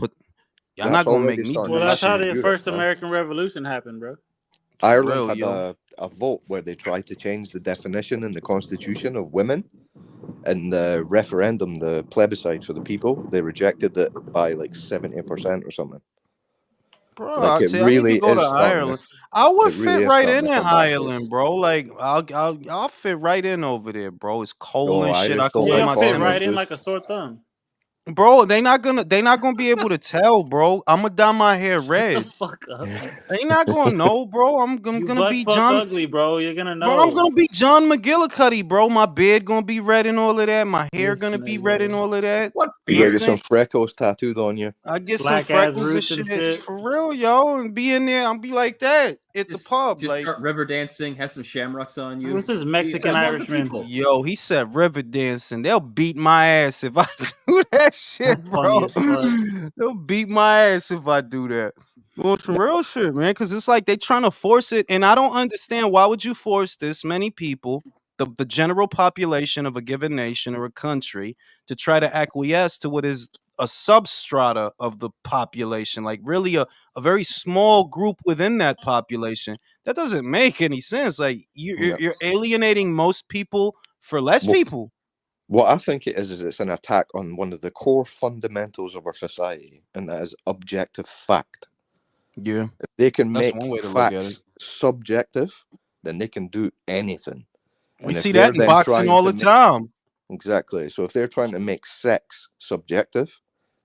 Speaker 1: y'all
Speaker 3: that's
Speaker 1: not gonna make
Speaker 3: already
Speaker 1: me do
Speaker 3: starting
Speaker 2: Well,
Speaker 3: to
Speaker 1: this
Speaker 2: that's how
Speaker 3: happen
Speaker 1: shit.
Speaker 3: in
Speaker 2: the
Speaker 3: Europe,
Speaker 2: first
Speaker 3: man.
Speaker 2: American Revolution happened, bro.
Speaker 1: For
Speaker 3: Ireland
Speaker 1: real,
Speaker 3: had
Speaker 1: yo.
Speaker 3: a vote where they tried to change the definition in the constitution of women. And the referendum, the plebiscite for the people, they rejected it by like 70% or something.
Speaker 1: Bro,
Speaker 3: Like
Speaker 1: I
Speaker 3: it
Speaker 1: tell you, I need to
Speaker 3: really
Speaker 1: go to
Speaker 3: is starting to,
Speaker 1: Ireland. I would
Speaker 3: it really
Speaker 1: fit
Speaker 3: is
Speaker 1: right
Speaker 3: starting
Speaker 1: in
Speaker 3: to come back to us.
Speaker 1: Ireland, bro. Like, I'll fit right in over there, bro. It's cold
Speaker 3: No,
Speaker 1: and shit. I
Speaker 3: Irish
Speaker 1: could
Speaker 3: don't
Speaker 2: Yeah,
Speaker 1: wear
Speaker 2: you'll
Speaker 3: like
Speaker 1: my
Speaker 2: fit
Speaker 1: Timber.
Speaker 3: foreigners,
Speaker 2: right in
Speaker 3: dude.
Speaker 2: like a sore thumb.
Speaker 1: Bro, they not gonna be able to tell, bro. I'm gonna dye my hair
Speaker 2: Shut the
Speaker 1: red.
Speaker 2: fuck up.
Speaker 1: They not gonna know, bro. I'm
Speaker 2: You
Speaker 1: gonna
Speaker 2: butt
Speaker 1: be
Speaker 2: fuck
Speaker 1: John.
Speaker 2: ugly, bro. You're gonna
Speaker 1: Bro, I'm
Speaker 2: know.
Speaker 1: gonna be John McGillicuddy, bro. My beard gonna be red and all of that. My hair
Speaker 2: This
Speaker 1: gonna be red and
Speaker 2: nigga.
Speaker 1: all of that.
Speaker 5: What
Speaker 3: You gotta
Speaker 5: beard?
Speaker 3: get some freckles tattooed on you.
Speaker 1: I get some
Speaker 2: Black ass
Speaker 1: freckles and
Speaker 2: roots and
Speaker 1: shit.
Speaker 2: shit.
Speaker 1: For real, yo. And be in there. I'll be like that at the pub.
Speaker 5: Just
Speaker 1: Like,
Speaker 5: start river dancing, have some shamrocks on you.
Speaker 2: This is
Speaker 5: Be
Speaker 2: Mexican
Speaker 5: among the
Speaker 2: Irishman.
Speaker 5: people.
Speaker 1: yo, he said river dancing. They'll beat my ass if I do that shit,
Speaker 2: That's funny
Speaker 1: bro.
Speaker 2: as fuck.
Speaker 1: They'll beat my ass if I do that. Well, some real shit, man. Because it's like they trying to force it, and I don't understand why would you force this many people, the general population of a given nation or a country, to try to acquiesce to what is a substrata of the population, like really a very small group within that population. That doesn't make any sense. Like
Speaker 3: Yeah.
Speaker 1: you're alienating most people for less
Speaker 3: Well,
Speaker 1: people.
Speaker 3: what I think it is it's an attack on one of the core fundamentals of our society, and that is objective fact.
Speaker 1: Yeah,
Speaker 3: If they can
Speaker 1: that's
Speaker 3: make
Speaker 1: one way to look at it.
Speaker 3: facts subjective, then they can do anything.
Speaker 1: We
Speaker 3: And if
Speaker 1: see
Speaker 3: they're
Speaker 1: that in
Speaker 3: then
Speaker 1: boxing
Speaker 3: trying
Speaker 1: all
Speaker 3: to
Speaker 1: the
Speaker 3: make
Speaker 1: time.
Speaker 3: exactly, so if they're trying to make sex subjective,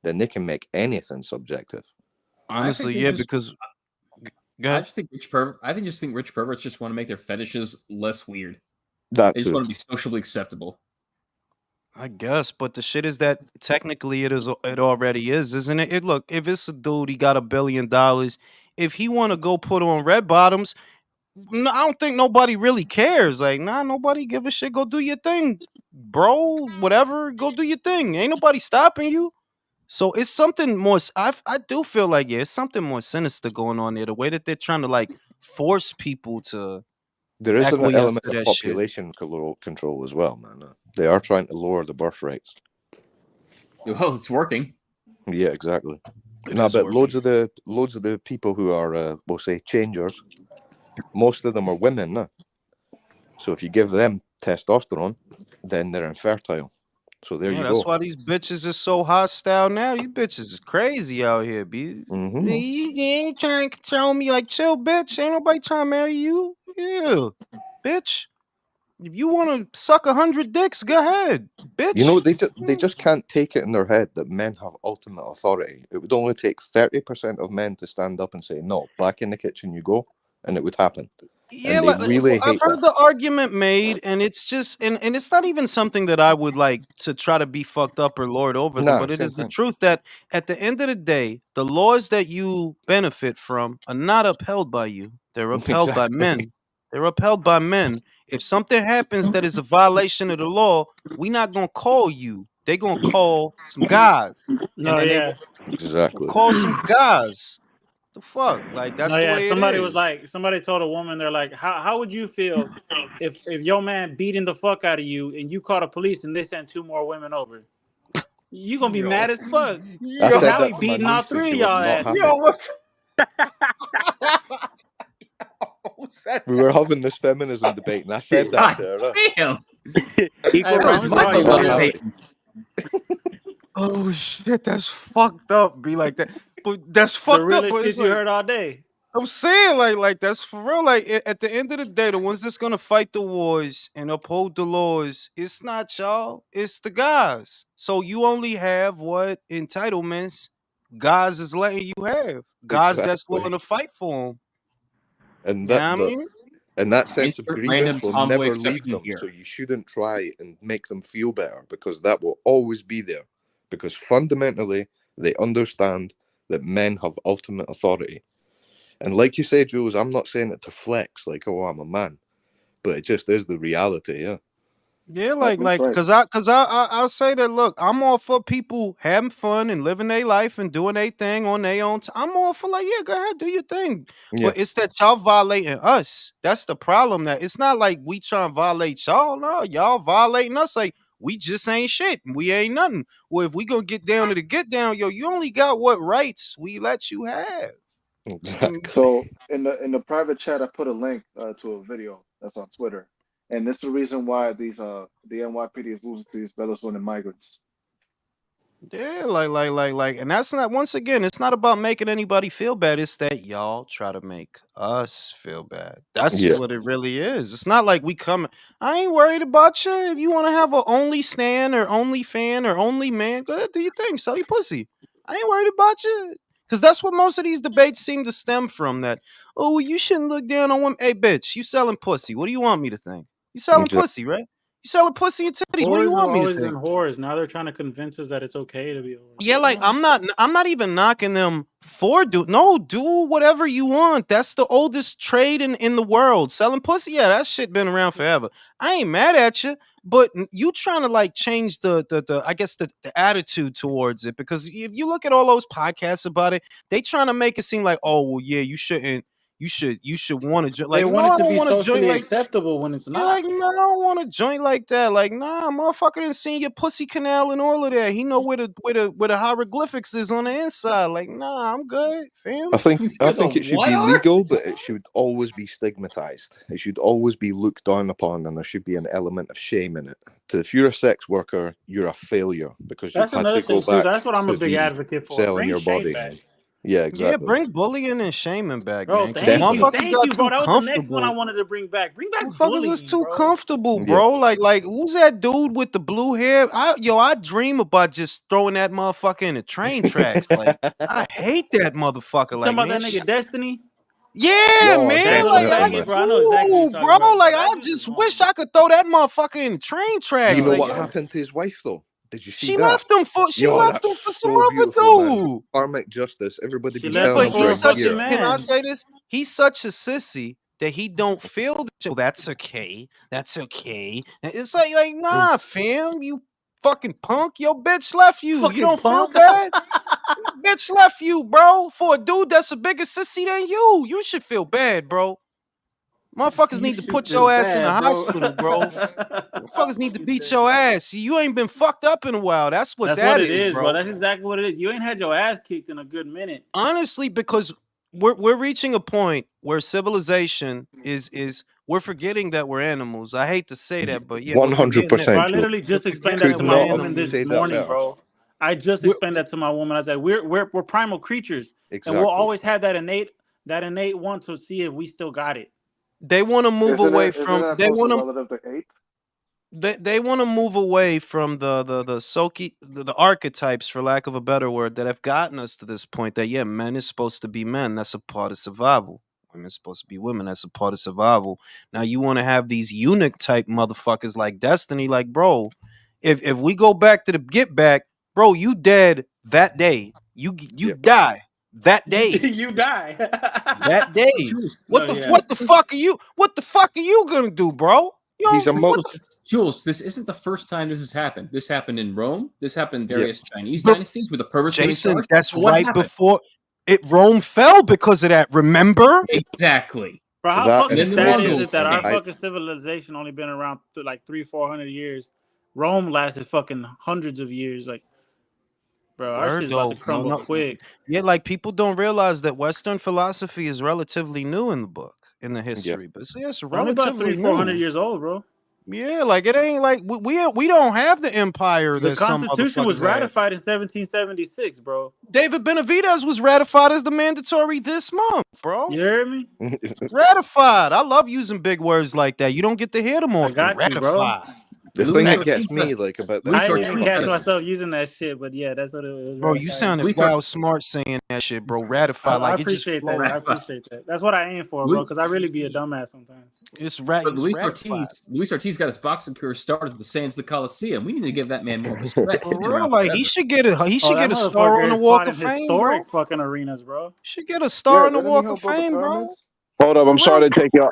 Speaker 3: then they can make anything subjective.
Speaker 1: Honestly,
Speaker 5: they
Speaker 1: yeah,
Speaker 5: just-
Speaker 1: because go
Speaker 5: I
Speaker 1: ahead.
Speaker 5: just think rich perverts just want to make their fetishes less weird.
Speaker 3: That
Speaker 5: They just
Speaker 3: too.
Speaker 5: want to be socially acceptable.
Speaker 1: I guess, but the shit is that technically it already is, isn't it? Look, if it's a dude, he got $1 billion. If he want to go put on red bottoms, no, I don't think nobody really cares. Like, nah, nobody give a shit. Go do your thing, bro. Whatever, go do your thing. Ain't nobody stopping you. So it's something more. I do feel like, yeah, it's something more sinister going on there. The way that they're trying to like force people to
Speaker 3: There is an
Speaker 1: acquiesce
Speaker 3: element
Speaker 1: to
Speaker 3: of
Speaker 1: that shit.
Speaker 3: population control as well, man. They are trying to lower the birth rates.
Speaker 5: Well, it's working.
Speaker 3: Yeah, exactly.
Speaker 1: It
Speaker 3: No,
Speaker 1: is
Speaker 3: but
Speaker 1: working.
Speaker 3: loads of the people who are, we'll say, changers, most of them are women. No? So if you give them testosterone, then they're infertile. So there
Speaker 1: Yeah,
Speaker 3: you
Speaker 1: that's
Speaker 3: go.
Speaker 1: why these bitches are so hostile now. These bitches is crazy out here, B.
Speaker 3: Mm-hmm.
Speaker 1: You ain't trying to control me, like, chill, bitch. Ain't nobody trying to marry you. Yeah, bitch. If you want to suck 100 dicks, go ahead, bitch.
Speaker 3: You know, they just can't take it in their head that men have ultimate authority. It would only take 30% of men to stand up and say, no, back in the kitchen you go, and it would happen.
Speaker 1: Yeah,
Speaker 3: And they really
Speaker 1: I've
Speaker 3: hate
Speaker 1: heard
Speaker 3: that.
Speaker 1: the argument made, and it's just, and it's not even something that I would like to try to be fucked up or lord over them,
Speaker 3: Nah,
Speaker 1: but it
Speaker 3: same
Speaker 1: is the
Speaker 3: thing.
Speaker 1: truth that at the end of the day, the laws that you benefit from are not upheld by you. They're upheld by men. They're upheld by men. If something happens that is a violation of the law, we not gonna call you. They gonna call some guys,
Speaker 2: No,
Speaker 1: and then they
Speaker 2: yeah.
Speaker 1: will
Speaker 3: Exactly.
Speaker 1: call some guys. The fuck, like
Speaker 2: No,
Speaker 1: that's the
Speaker 2: yeah.
Speaker 1: way it
Speaker 2: Somebody was
Speaker 1: is.
Speaker 2: like, somebody told a woman, they're like, how would you feel if your man beating the fuck out of you and you call the police and they send 2 more women over? You gonna be
Speaker 1: Yo,
Speaker 2: mad as fuck.
Speaker 3: I
Speaker 2: So
Speaker 3: said
Speaker 2: now he
Speaker 3: that to my
Speaker 2: beating all
Speaker 3: niece and
Speaker 2: 3
Speaker 3: she
Speaker 2: of
Speaker 3: was
Speaker 2: y'all
Speaker 3: not
Speaker 2: asses.
Speaker 3: happy.
Speaker 1: what?
Speaker 3: We were having this feminism debate, and I said that
Speaker 5: God
Speaker 3: to her.
Speaker 5: damn.
Speaker 2: Hey,
Speaker 3: She
Speaker 2: bro,
Speaker 5: Where's
Speaker 3: was
Speaker 2: I'm
Speaker 5: Michael
Speaker 2: sorry,
Speaker 3: not
Speaker 5: on
Speaker 2: man.
Speaker 5: this
Speaker 3: happy.
Speaker 1: Oh shit, that's fucked up. Be like that, but that's
Speaker 2: The
Speaker 1: fucked up.
Speaker 2: realest
Speaker 1: But
Speaker 2: shit
Speaker 1: it's
Speaker 2: you
Speaker 1: like
Speaker 2: heard all day.
Speaker 1: I'm saying, like that's for real. Like at the end of the day, the ones that's gonna fight the wars and uphold the laws, it's not y'all, it's the guys. So you only have what entitlements guys is letting you have. Guys that's willing
Speaker 3: Exactly.
Speaker 1: to fight for them.
Speaker 3: And
Speaker 1: You know
Speaker 3: that
Speaker 1: what I
Speaker 3: the
Speaker 1: mean?
Speaker 3: and that sense of
Speaker 5: Insert
Speaker 3: grievance
Speaker 5: random
Speaker 3: will
Speaker 5: tomboy
Speaker 3: never leave
Speaker 5: exception
Speaker 3: them.
Speaker 5: here.
Speaker 3: So you shouldn't try and make them feel better, because that will always be there. Because fundamentally, they understand that men have ultimate authority. And like you say, Jules, I'm not saying it to flex, like, oh, I'm a man, but it just is the reality. Yeah.
Speaker 1: Yeah,
Speaker 10: That's right.
Speaker 1: I'll say that. Look, I'm all for people having fun and living their life and doing their thing on their own. I'm all for like, yeah, go ahead, do your thing.
Speaker 3: Yeah.
Speaker 1: But it's that y'all violating us. That's the problem. That it's not like we trying to violate y'all. No, y'all violating us. Like we just ain't shit. We ain't nothing. Well, if we gonna get down to the get down, yo, you only got what rights we let you have.
Speaker 3: Exactly.
Speaker 10: So in the private chat, I put a link to a video that's on Twitter, and this is the reason why the NYPD is losing to these Venezuelan migrants.
Speaker 1: Yeah, like, and that's not, once again, it's not about making anybody feel bad. It's that y'all try to make us feel bad. That's
Speaker 3: Yeah.
Speaker 1: what it really is. It's not like we come. I ain't worried about you. If you want to have a only stand or only fan or only man, go ahead, do your thing. Sell your pussy. I ain't worried about you. Because that's what most of these debates seem to stem from. That, oh, well, you shouldn't look down on women. Hey, bitch, you selling pussy. What do you want me to think? You selling
Speaker 3: Exactly.
Speaker 1: pussy, right? You selling pussy and titties. What do you
Speaker 2: Whores have
Speaker 1: want me to
Speaker 2: always
Speaker 1: think?
Speaker 2: been whores. Now they're trying to convince us that it's okay to be a whore.
Speaker 1: Yeah, like I'm not even knocking them for do whatever you want. That's the oldest trade in the world. Selling pussy, yeah, that shit been around forever. I ain't mad at you, but you trying to like change the I guess the attitude towards it, because if you look at all those podcasts about it, they trying to make it seem like, oh well, yeah, you shouldn't. You should want to join.
Speaker 2: They
Speaker 1: Like, no,
Speaker 2: want it
Speaker 1: I
Speaker 2: to
Speaker 1: don't
Speaker 2: be
Speaker 1: want to join.
Speaker 2: socially
Speaker 1: Like,
Speaker 2: acceptable when it's
Speaker 1: you're
Speaker 2: not.
Speaker 1: like, no, I don't want to joint like that. Like, nah, motherfucker done seen your pussy canal and all of that. He know where the hieroglyphics is on the inside. Like, nah, I'm good, fam.
Speaker 3: I think
Speaker 5: Where the
Speaker 3: it should
Speaker 5: what
Speaker 3: be
Speaker 5: are?
Speaker 3: legal, but it should always be stigmatized. It should always be looked down upon, and there should be an element of shame in it. So if you're a sex worker, you're a failure because you've
Speaker 2: That's
Speaker 3: had to
Speaker 2: another
Speaker 3: go
Speaker 2: thing too.
Speaker 3: back
Speaker 2: That's what I'm a
Speaker 3: to
Speaker 2: big
Speaker 3: the
Speaker 2: advocate for.
Speaker 3: selling
Speaker 2: Bring
Speaker 3: your
Speaker 2: shame
Speaker 3: body.
Speaker 2: back.
Speaker 3: Yeah,
Speaker 1: Yeah,
Speaker 3: exactly.
Speaker 1: bring bullying and shaming back,
Speaker 2: Bro,
Speaker 1: man. Because
Speaker 3: Definitely.
Speaker 1: motherfuckers
Speaker 2: thank
Speaker 1: got
Speaker 2: you, bro.
Speaker 1: too
Speaker 2: That was the next one I
Speaker 1: comfortable.
Speaker 2: wanted to bring back. Bring back
Speaker 1: Motherfuckers is
Speaker 2: bullying,
Speaker 1: too
Speaker 2: bro.
Speaker 1: comfortable,
Speaker 3: Yeah.
Speaker 1: bro. Like who's that dude with the blue hair? I dream about just throwing that motherfucker in the train tracks. Like, I hate that motherfucker.
Speaker 2: You
Speaker 1: Like,
Speaker 2: talking about
Speaker 1: man,
Speaker 2: that nigga Destiny?
Speaker 1: yeah,
Speaker 3: Oh,
Speaker 2: That
Speaker 1: man.
Speaker 2: little
Speaker 1: Like,
Speaker 3: definitely,
Speaker 1: I
Speaker 2: faggot,
Speaker 3: man.
Speaker 2: bro. I know exactly what you're
Speaker 1: do,
Speaker 2: talking
Speaker 1: bro.
Speaker 2: about, bro.
Speaker 1: Like,
Speaker 2: That
Speaker 1: I
Speaker 2: dude is
Speaker 1: just
Speaker 2: wrong.
Speaker 1: wish I could throw that motherfucker in the train tracks.
Speaker 3: You know
Speaker 1: Like,
Speaker 3: what
Speaker 1: yo,
Speaker 3: happened to his wife, though? Did you see
Speaker 1: she
Speaker 3: that?
Speaker 1: left him for
Speaker 3: That's
Speaker 1: some
Speaker 3: so
Speaker 1: other
Speaker 3: beautiful, man.
Speaker 1: dude.
Speaker 3: Karmic justice. Everybody
Speaker 2: She
Speaker 3: been
Speaker 1: Yeah,
Speaker 2: left
Speaker 3: telling
Speaker 2: him
Speaker 1: but
Speaker 3: him for
Speaker 2: for
Speaker 3: a
Speaker 2: a
Speaker 1: he's such a.
Speaker 2: fucking
Speaker 3: year.
Speaker 1: Can I
Speaker 2: man.
Speaker 1: say this? He's such a sissy that he don't feel that. Oh, that's okay. That's okay. And it's like, nah, fam. You fucking punk. Your bitch left you. You
Speaker 2: Fucking
Speaker 1: don't feel
Speaker 2: punk.
Speaker 1: bad? Bitch left you, bro. For a dude that's a bigger sissy than you. You should feel bad, bro. Motherfuckers
Speaker 2: You
Speaker 1: need to
Speaker 2: should
Speaker 1: put
Speaker 2: feel
Speaker 1: your ass in the
Speaker 2: bad, bro.
Speaker 1: hospital, bro. Motherfuckers need to
Speaker 2: He
Speaker 1: beat
Speaker 2: said-
Speaker 1: your ass. See, you ain't been fucked up in a while. That's what
Speaker 2: That's
Speaker 1: that
Speaker 2: what it
Speaker 1: is,
Speaker 2: is, bro.
Speaker 1: bro.
Speaker 2: That's exactly what it is. You ain't had your ass kicked in a good minute.
Speaker 1: Honestly, because we're reaching a point where civilization is we're forgetting that we're animals. I hate to say that, but yeah, we're forgetting that.
Speaker 2: Bro, I
Speaker 3: 100%, Joe.
Speaker 2: literally
Speaker 1: We're
Speaker 2: just explained
Speaker 1: forgetting
Speaker 2: that
Speaker 3: Could
Speaker 1: that
Speaker 2: to my
Speaker 1: we're
Speaker 3: not have
Speaker 2: woman this
Speaker 3: said
Speaker 1: animals.
Speaker 3: that
Speaker 2: morning,
Speaker 3: better.
Speaker 2: bro. I just
Speaker 1: We're-
Speaker 2: explained that to my woman. I said, we're primal creatures, and
Speaker 3: Exactly.
Speaker 2: we'll always have that innate want to see if we still got it.
Speaker 1: They want to move away from.
Speaker 10: Isn't that
Speaker 1: They
Speaker 10: closely
Speaker 1: want to.
Speaker 10: relative to ape?
Speaker 1: They want to move away from the archetypes, for lack of a better word, that have gotten us to this point. That yeah, men is supposed to be men. That's a part of survival. Women is supposed to be women. That's a part of survival. Now you want to have these eunuch type motherfuckers like Destiny. Like, bro, if we go back to the get back, bro, you dead that day. You
Speaker 3: Yep.
Speaker 1: die. that day.
Speaker 2: You die.
Speaker 1: That day. What
Speaker 5: No,
Speaker 1: the
Speaker 5: yeah.
Speaker 1: what the fuck are you? What the fuck are you gonna do, bro? You
Speaker 3: He's a
Speaker 1: don't-
Speaker 3: mo-
Speaker 5: Jules, this isn't the first time this has happened. This happened in Rome. This happened in
Speaker 1: Yeah.
Speaker 5: various Chinese
Speaker 1: But-
Speaker 5: dynasties where the perverts were in
Speaker 1: Jason,
Speaker 5: charge.
Speaker 1: that's
Speaker 5: But what
Speaker 1: right
Speaker 5: happened?
Speaker 1: before Rome fell because of that. Remember?
Speaker 5: Exactly.
Speaker 2: Bro, how
Speaker 3: That
Speaker 2: fucking
Speaker 5: and the
Speaker 2: sad
Speaker 5: Mongols
Speaker 2: is it that our
Speaker 5: came.
Speaker 2: fucking civilization only been around like 300-400 years? Rome lasted fucking hundreds of years. Like, bro, our
Speaker 1: Word
Speaker 2: shit's about to
Speaker 1: though.
Speaker 2: crumble
Speaker 1: No.
Speaker 2: quick.
Speaker 1: Yeah, like people don't realize that Western philosophy is relatively new in the book, in the history. But see, it's
Speaker 2: Only about
Speaker 1: relatively
Speaker 2: 300-400
Speaker 1: new.
Speaker 2: years old, bro.
Speaker 1: Yeah, like it ain't like we don't have the empire
Speaker 2: The
Speaker 1: that some
Speaker 2: Constitution was
Speaker 1: motherfuckers had.
Speaker 2: ratified in 1776, bro.
Speaker 1: David Benavidez was ratified as the mandatory this month, bro.
Speaker 2: You hear me?
Speaker 1: Ratified. I love using big words like that. You don't get to hear them often.
Speaker 2: got you, bro.
Speaker 1: Ratified.
Speaker 3: The
Speaker 5: Louis
Speaker 3: thing that
Speaker 5: Ortiz
Speaker 3: gets me like about
Speaker 5: Louis
Speaker 2: I
Speaker 3: this,
Speaker 2: didn't
Speaker 5: Ortiz
Speaker 2: even
Speaker 5: Ortiz
Speaker 2: catch
Speaker 5: does-
Speaker 2: myself using that shit, but yeah, that's what it was.
Speaker 1: Bro, you
Speaker 2: ratified.
Speaker 1: sounded
Speaker 5: Louis
Speaker 1: well smart saying that shit, bro. Ratified.
Speaker 2: I
Speaker 1: Like it just
Speaker 2: appreciate that.
Speaker 1: flowed.
Speaker 2: I appreciate that. That's what I aim for, bro, because I really be a dumbass sometimes.
Speaker 1: It's
Speaker 5: But Luis
Speaker 1: ratified.
Speaker 5: Ortiz got his boxing career started at the sands of the Coliseum. We need to give that man more respect.
Speaker 1: For
Speaker 5: He's been
Speaker 1: real,
Speaker 5: around
Speaker 1: like
Speaker 5: forever.
Speaker 1: he should get a
Speaker 2: That
Speaker 1: a star
Speaker 2: motherfucker
Speaker 1: on the
Speaker 2: is
Speaker 1: Walk
Speaker 2: fought
Speaker 1: of
Speaker 2: in
Speaker 1: Fame, bro.
Speaker 2: historic fucking arenas, bro.
Speaker 1: Should get a star on the
Speaker 10: didn't he
Speaker 1: Walk
Speaker 10: help
Speaker 1: of
Speaker 10: build the
Speaker 1: Fame, bro.
Speaker 10: pyramids?
Speaker 8: Hold up, I'm
Speaker 1: For
Speaker 8: sorry
Speaker 1: real.
Speaker 8: to take y'all.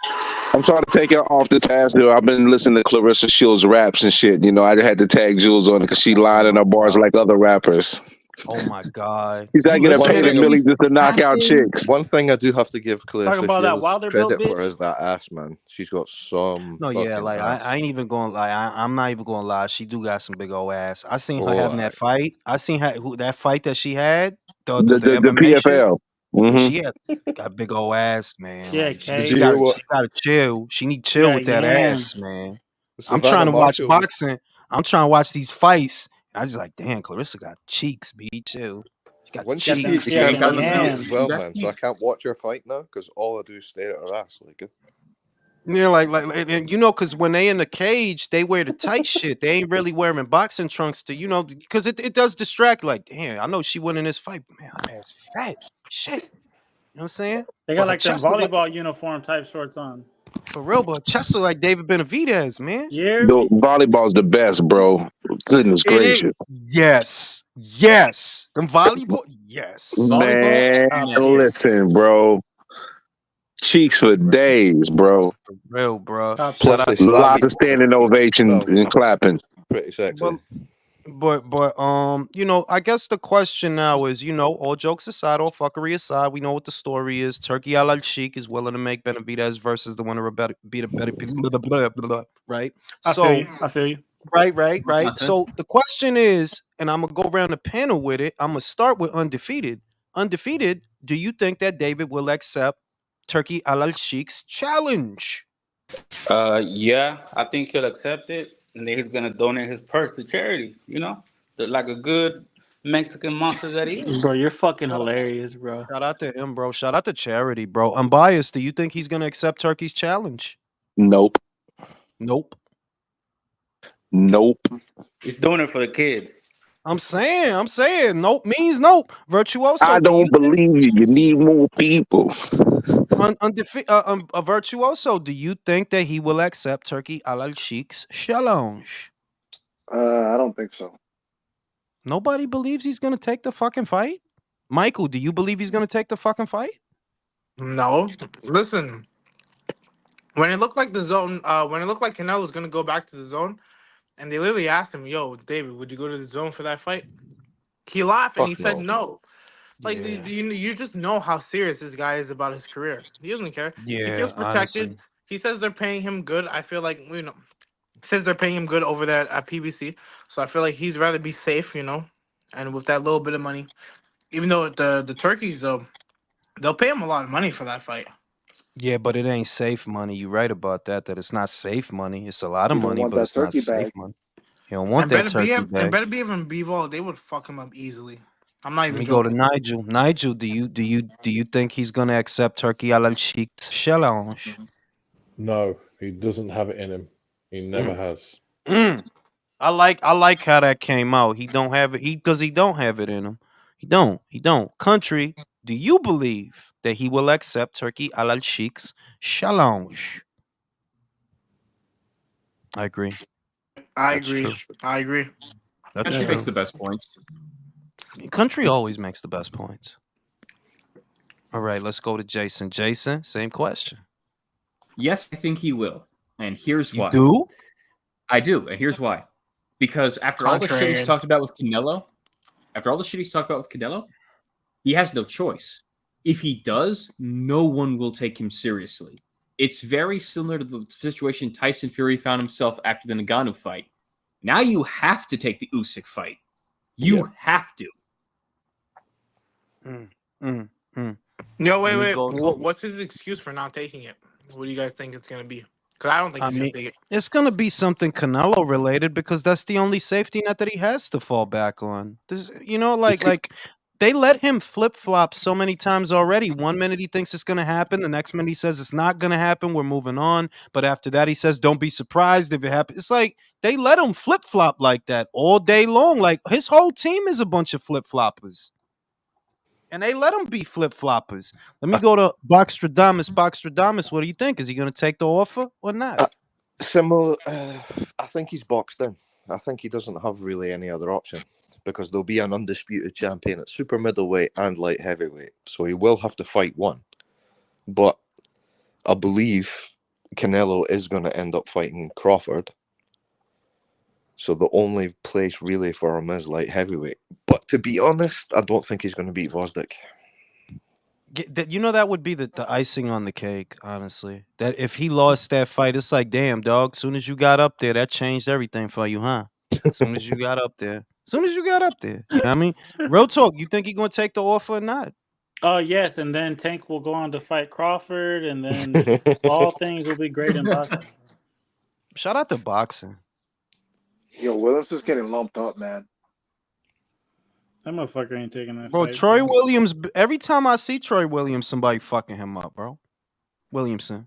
Speaker 8: I'm sorry to take y'all off the task, dude. I've been listening to Clarissa Shields raps and shit. You know, I had to tag Jules on it because she lying in her bars like other rappers.
Speaker 1: Oh my god.
Speaker 8: She's I
Speaker 1: You
Speaker 8: get a
Speaker 1: listening
Speaker 8: paid
Speaker 1: to
Speaker 8: a milli just to knock out
Speaker 5: Rapping.
Speaker 8: chicks.
Speaker 3: one thing I do have to give Clarissa
Speaker 2: about that
Speaker 3: Shields
Speaker 2: Wilder built
Speaker 3: credit for
Speaker 2: bitch?
Speaker 3: is that ass, man. She's got some.
Speaker 1: No, yeah,
Speaker 3: fucking
Speaker 1: like
Speaker 3: ass.
Speaker 1: I ain't even going like I'm not even gonna lie. She do got some big old ass. I seen her
Speaker 3: Oh,
Speaker 1: having
Speaker 3: aye.
Speaker 1: that fight. I seen her that fight that she had. The
Speaker 8: The
Speaker 1: MMA shit.
Speaker 8: PFL.
Speaker 1: Yeah,
Speaker 8: hmm
Speaker 1: she had got big old ass, man.
Speaker 2: Yeah,
Speaker 1: Like
Speaker 2: Kay.
Speaker 1: she
Speaker 3: You know
Speaker 1: got
Speaker 3: what?
Speaker 1: she gotta chill. She need chill
Speaker 2: Yeah,
Speaker 1: with that
Speaker 2: yeah.
Speaker 1: ass, man. I'm
Speaker 3: Savannah
Speaker 1: trying to watch
Speaker 3: Marshall was-
Speaker 1: boxing. I'm trying to watch these fights. I just like, damn, Clarissa got cheeks, B. Chill. She got
Speaker 3: Once
Speaker 2: Got
Speaker 3: you
Speaker 2: them-
Speaker 1: cheeks.
Speaker 3: you
Speaker 2: she got
Speaker 3: can't
Speaker 2: them
Speaker 3: bring it
Speaker 2: yams.
Speaker 3: as well,
Speaker 5: Got
Speaker 3: man. So I
Speaker 5: cheeks.
Speaker 3: can't watch her fight now because all I do is stare at her ass. Like,
Speaker 1: Yeah, and you know, because when they in the cage, they wear the tight shit. They ain't really wearing boxing trunks to, you know, because it does distract. Like, damn, I know she winning this fight, but man, her ass fat. Shit. You know what I'm saying?
Speaker 2: They
Speaker 1: But
Speaker 2: got
Speaker 1: her
Speaker 2: like them
Speaker 1: chest look
Speaker 2: volleyball uniform type shorts on.
Speaker 1: for real, but her chest look like David Benavidez, man.
Speaker 2: You hear
Speaker 8: The
Speaker 2: me?
Speaker 8: volleyball's the best, bro. Goodness
Speaker 1: It is.
Speaker 8: gracious.
Speaker 1: Yes. Yes. Them volleyball. Yes.
Speaker 8: Man, listen, bro. Cheeks for days, bro.
Speaker 1: For real, bro.
Speaker 2: Top
Speaker 1: Shout
Speaker 3: plus
Speaker 1: out
Speaker 3: they
Speaker 1: to
Speaker 8: Lots of standing ovation and clapping.
Speaker 3: pretty sexy.
Speaker 1: But you know, I guess the question now is, you know, all jokes aside, all fuckery aside, we know what the story is. Turki Alalshikh is willing to make Benavidez versus the winner of beat a better right?
Speaker 2: I
Speaker 1: So
Speaker 2: feel you. I feel you.
Speaker 1: right.
Speaker 5: Nonsense.
Speaker 1: So the question is, and I'm gonna go around the panel with it. I'm gonna start with undefeated. Undefeated, do you think that David will accept Turki Alalshikh's challenge?
Speaker 11: Yeah, I think he'll accept it, and then he's gonna donate his purse to charity. You know, like a good Mexican monster that he is.
Speaker 2: Bro, you're fucking
Speaker 1: Shout out-
Speaker 2: hilarious, bro.
Speaker 1: Shout out to him, bro. Shout out to charity, bro. Unbiased. Do you think he's gonna accept Turkey's challenge?
Speaker 8: Nope.
Speaker 1: Nope.
Speaker 8: Nope.
Speaker 11: He's doing it for the kids.
Speaker 1: I'm saying nope means nope. Virtuoso.
Speaker 8: I don't believe you. You need more people.
Speaker 1: A virtuoso. Do you think that he will accept Turki Alalshikh's challenge?
Speaker 10: I don't think so.
Speaker 1: Nobody believes he's gonna take the fucking fight. Michael, do you believe he's gonna take the fucking fight?
Speaker 9: No, listen. When it looked like the zone, when it looked like Canelo was gonna go back to the zone, and they literally asked him, "Yo, David, would you go to the zone for that fight?" He laughed and he
Speaker 3: Fuck
Speaker 9: said
Speaker 3: no.
Speaker 9: no. Like you just know how serious this guy is about his career. He doesn't care. He
Speaker 1: Yeah,
Speaker 9: feels protected.
Speaker 1: honestly.
Speaker 9: He says they're paying him good. I feel like says they're paying him good over there at PBC. So I feel like he's rather be safe, and with that little bit of money, even though the turkeys they'll pay him a lot of money for that fight.
Speaker 1: Yeah, but it ain't safe money. You're right about that. That it's not safe money. It's a lot of
Speaker 10: You don't
Speaker 1: money,
Speaker 10: want
Speaker 1: but
Speaker 10: that
Speaker 1: it's not
Speaker 10: turkey
Speaker 1: safe
Speaker 10: bag.
Speaker 1: money. He don't want that turkey
Speaker 9: And
Speaker 1: bag.
Speaker 9: better be even Bivol, they would fuck him up easily. I'm not
Speaker 1: Let
Speaker 9: even
Speaker 1: me go to
Speaker 9: joking.
Speaker 1: Nigel. Nigel, do you think he's gonna accept Turki Alalshikh's challenge?
Speaker 12: No, he doesn't have it in him. He never has.
Speaker 1: I like how that came out. He don't have it. He don't have it in him. He don't. Country, do you believe that he will accept Turki Alalshikh's challenge? I agree.
Speaker 9: I
Speaker 1: That's
Speaker 9: agree.
Speaker 1: true.
Speaker 9: I agree.
Speaker 1: That's
Speaker 5: Country
Speaker 1: true.
Speaker 5: makes the best points.
Speaker 1: Country always makes the best points. All right, let's go to Jason. Jason, same question.
Speaker 5: Yes, I think he will. And here's
Speaker 1: You
Speaker 5: why.
Speaker 1: do?
Speaker 5: I do, and here's why. Because after all the shit he's talked about with Canelo, he has no choice. If he does, no one will take him seriously. It's very similar to the situation Tyson Fury found himself after the Ngannou fight. Now you have to take the Usyk fight. You have to.
Speaker 9: No, wait.
Speaker 1: Go-
Speaker 9: What's his excuse for not taking it? What do you guys think it's gonna be? Because I don't think he's gonna take it.
Speaker 1: It's going to be something Canelo related because that's the only safety net that he has to fall back on. This, like they let him flip flop so many times already. One minute he thinks it's going to happen, the next minute he says it's not going to happen. We're moving on, but after that he says don't be surprised if it happens. It's like they let him flip flop like that all day long. Like his whole team is a bunch of flip floppers. And they let him be flip floppers. Let me go to Boxstradamus. Boxstradamus, what do you think? Is he going to take the offer or not?
Speaker 3: Similar. I think he's boxed in. I think he doesn't have really any other option because there'll be an undisputed champion at super middleweight and light heavyweight. So he will have to fight one. But I believe Canelo is going to end up fighting Crawford. So the only place really for him is light heavyweight. But to be honest, I don't think he's going to beat Vosdick.
Speaker 1: That would be the icing on the cake, honestly. That if he lost that fight, it's like, damn, dog, as soon as you got up there, that changed everything for you, huh? As soon as you got up there. You know what I mean? Real talk, you think he's going to take the offer or not?
Speaker 2: Yes, and then Tank will go on to fight Crawford, and then all things will be great in boxing.
Speaker 1: Shout out to boxing.
Speaker 7: Yo, Williams is getting lumped up, man.
Speaker 2: That motherfucker ain't taking that
Speaker 1: Bro,
Speaker 2: fight.
Speaker 1: Troy Williams, every time I see Troy Williams, somebody fucking him up, bro. Williamson.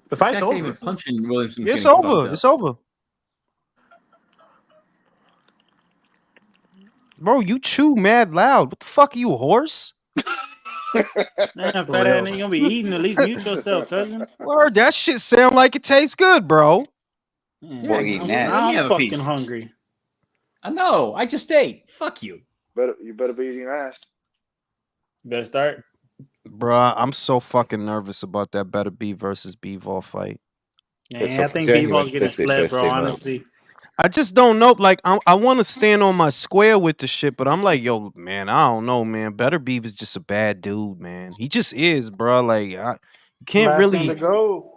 Speaker 9: The fight's over.
Speaker 5: Even punching Williamson.
Speaker 1: It's over. It's over. Bro, you chew mad loud. What the fuck are you, a horse?
Speaker 2: Man, fat ass nigga gonna be eating. At least mute yourself, cousin.
Speaker 1: Word, that shit sound like it tastes good, bro.
Speaker 2: I'm fucking hungry.
Speaker 5: I know. I just ate. Fuck you.
Speaker 7: You better be eating your ass.
Speaker 2: Better start.
Speaker 1: Bruh, I'm so fucking nervous about that Better Be versus Bivol fight.
Speaker 2: Man, I think Bivol's getting slept, bro, honestly.
Speaker 1: I just don't know. Like, I want to stand on my square with the shit, but I'm like, yo, man, I don't know, man. Better Beef is just a bad dude, man. He just is, bro. Like, you can't
Speaker 2: Last
Speaker 1: really.
Speaker 2: thing to go.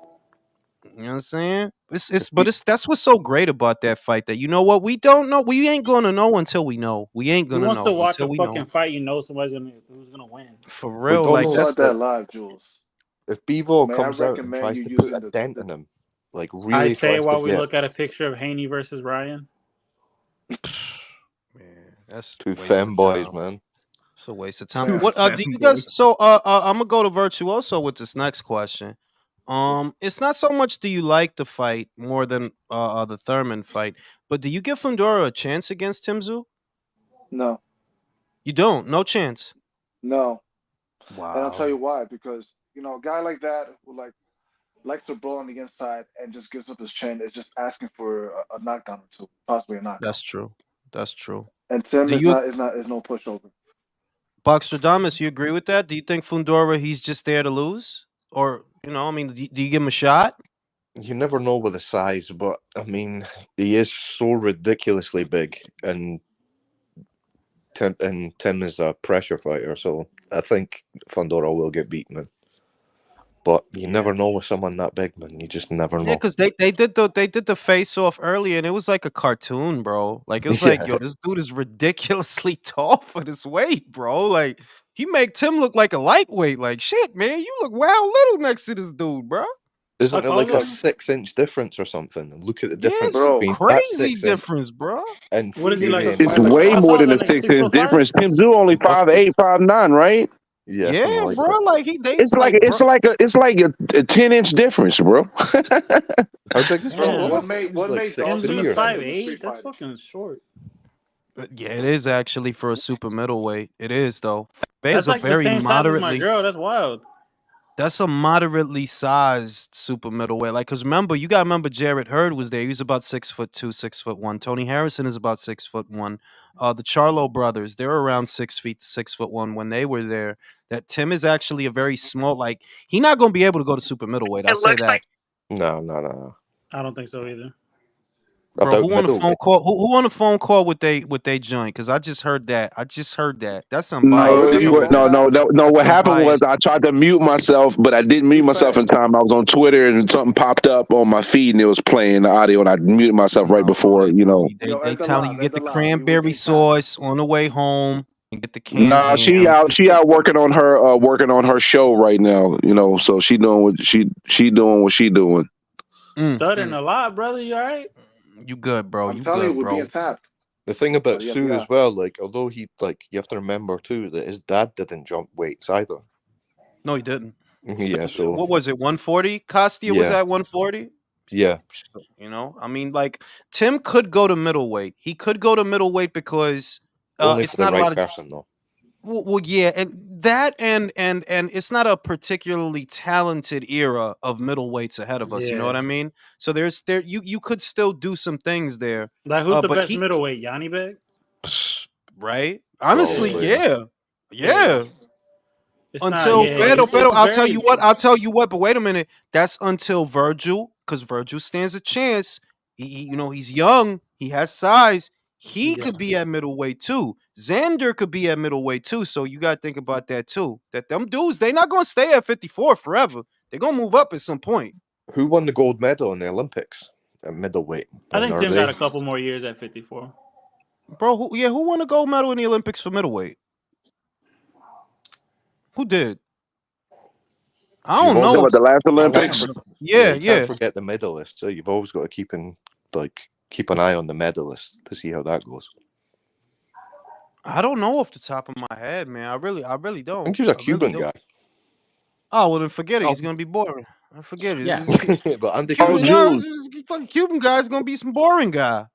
Speaker 1: You know what I'm saying? That's what's so great about that fight. That you know what, we don't know. We ain't gonna know until we know. We ain't gonna know.
Speaker 2: Who wants to watch
Speaker 1: a
Speaker 2: fucking fight? You know somebody's who's gonna win.
Speaker 1: For real, like
Speaker 7: that's that live, Jules.
Speaker 3: If Bivol comes out and tries to put a dent in him, like really.
Speaker 2: I say while we look at a picture of Haney versus Ryan.
Speaker 1: Man, that's
Speaker 3: two femboys, man.
Speaker 1: It's a waste of time. What do you guys? So I'm gonna go to Virtuoso with this next question. It's not so much do you like the fight more than the Thurman fight, but do you give Fundora a chance against Tim Tszyu?
Speaker 7: No.
Speaker 1: You don't? No chance?
Speaker 7: No.
Speaker 1: Wow.
Speaker 7: And I'll tell you why. Because, a guy like that who likes to brawl on the inside and just gives up his chin is just asking for a knockdown or two, possibly a knockout.
Speaker 1: That's true.
Speaker 7: And Tim is no pushover.
Speaker 1: Boxstradamus, you agree with that? Do you think Fundora, he's just there to lose? Or, do you give him a shot?
Speaker 3: You never know with the size, but, he is so ridiculously big, and Tim is a pressure fighter, so I think Fundora will get beaten. But you never know with someone that big, man. You just never know.
Speaker 1: Yeah, because they did the face off earlier, and it was like a cartoon, bro. Like it was like, yo, this dude is ridiculously tall for this weight, bro. Like he make Tim look like a lightweight. Like shit, man, you look wow little next to this dude, bro.
Speaker 3: Isn't it like a 6-inch difference or something? And look at the difference.
Speaker 1: Bro,
Speaker 3: between
Speaker 1: crazy difference, bro.
Speaker 3: And
Speaker 2: what is he like?
Speaker 8: It's way more than a 6-inch difference. Tim Tszyu only 5'8", 5'9", right?
Speaker 3: Yeah,
Speaker 1: like bro. Like
Speaker 8: it's like a 10-inch difference, bro.
Speaker 3: How big is
Speaker 7: What
Speaker 3: What
Speaker 7: made
Speaker 2: Tim Tszyu 5'8"? That's fucking short.
Speaker 1: Yeah, it is actually for a super middleweight. It is though.
Speaker 2: That's like
Speaker 1: very
Speaker 2: the same
Speaker 1: moderately.
Speaker 2: size as my girl. That's wild.
Speaker 1: That's a moderately sized super middleweight. Like, cause you gotta remember Jarrett Hurd was there. He was about 6'2", 6'1". Tony Harrison is about 6'1". The Charlo brothers, they're around 6 feet, 6'1" when they were there. That Tim is actually a very small. Like, he's not gonna be able to go to super middleweight. I'll say that.
Speaker 3: No.
Speaker 2: I don't think so either.
Speaker 1: Bro,
Speaker 3: About
Speaker 1: who on the phone
Speaker 3: middleweight.
Speaker 1: call? Who on the phone call with they joint? Because I just heard that. That's
Speaker 8: No,
Speaker 1: unbiased. I know that.
Speaker 8: no. What
Speaker 1: That's
Speaker 8: happened was
Speaker 1: unbiased.
Speaker 8: I tried to mute myself, but I didn't mute myself in time. I was on Twitter and something popped up on my feed and it was playing the audio, and I muted myself right before.
Speaker 1: They telling you get the cranberry sauce on the way home and get the canned
Speaker 8: Nah, she
Speaker 1: ham.
Speaker 8: out working on her show right now. So she doing what she doing.
Speaker 2: Stuttering a lot, brother. You all right?
Speaker 1: You good, bro?
Speaker 10: I'm telling you, we're being tapped.
Speaker 3: The thing about
Speaker 10: yeah,
Speaker 3: Stu
Speaker 10: yeah.
Speaker 3: as well, like, although you have to remember too that his dad didn't jump weights either.
Speaker 1: No, he didn't.
Speaker 3: Yeah, so
Speaker 1: what was it? 140? Costia was
Speaker 3: Yeah.
Speaker 1: at 140.
Speaker 3: yeah,
Speaker 1: I mean, like Tim could go to middleweight. He could go to middleweight because
Speaker 3: only
Speaker 1: it's
Speaker 3: for the
Speaker 1: not a
Speaker 3: right
Speaker 1: lot of.
Speaker 3: person though.
Speaker 1: Well, yeah, and that and it's not a particularly talented era of middleweights ahead of us. You know
Speaker 2: Yeah.
Speaker 1: what I mean? So you could still do some things there.
Speaker 2: Like, who's the
Speaker 1: but
Speaker 2: best middleweight? Yanni Beg?
Speaker 1: right? Honestly,
Speaker 3: Probably,
Speaker 1: yeah.
Speaker 2: It's
Speaker 1: Until
Speaker 2: not,
Speaker 1: Pero, I'll tell
Speaker 2: very-
Speaker 1: you what. I'll tell you what. But wait a minute. That's until Virgil, because Virgil stands a chance. He's young. He has size. He could be at middleweight too. Xander could be at middleweight too. So you got to think about that too. That them dudes, they not gonna stay at 54 forever. They're gonna move up at some point.
Speaker 3: Who won the gold medal in the Olympics at middleweight?
Speaker 2: I think
Speaker 3: And are
Speaker 2: Tim
Speaker 3: they-
Speaker 2: got a couple more years at 54.
Speaker 1: Bro, who won a gold medal in the Olympics for middleweight? Who did? I don't know.
Speaker 8: What, the last Olympics?
Speaker 1: Yeah.
Speaker 3: You can't forget the medalists. So you've always got to keep an eye on the medalists to see how that goes.
Speaker 1: I don't know off the top of my head, man. I really don't.
Speaker 3: I think he was a Cuban guy.
Speaker 1: Oh, well then forget it. He's gonna be boring. I forget it.
Speaker 3: Yeah. But Andy
Speaker 1: Fucking Cuban guy's gonna be some boring guy.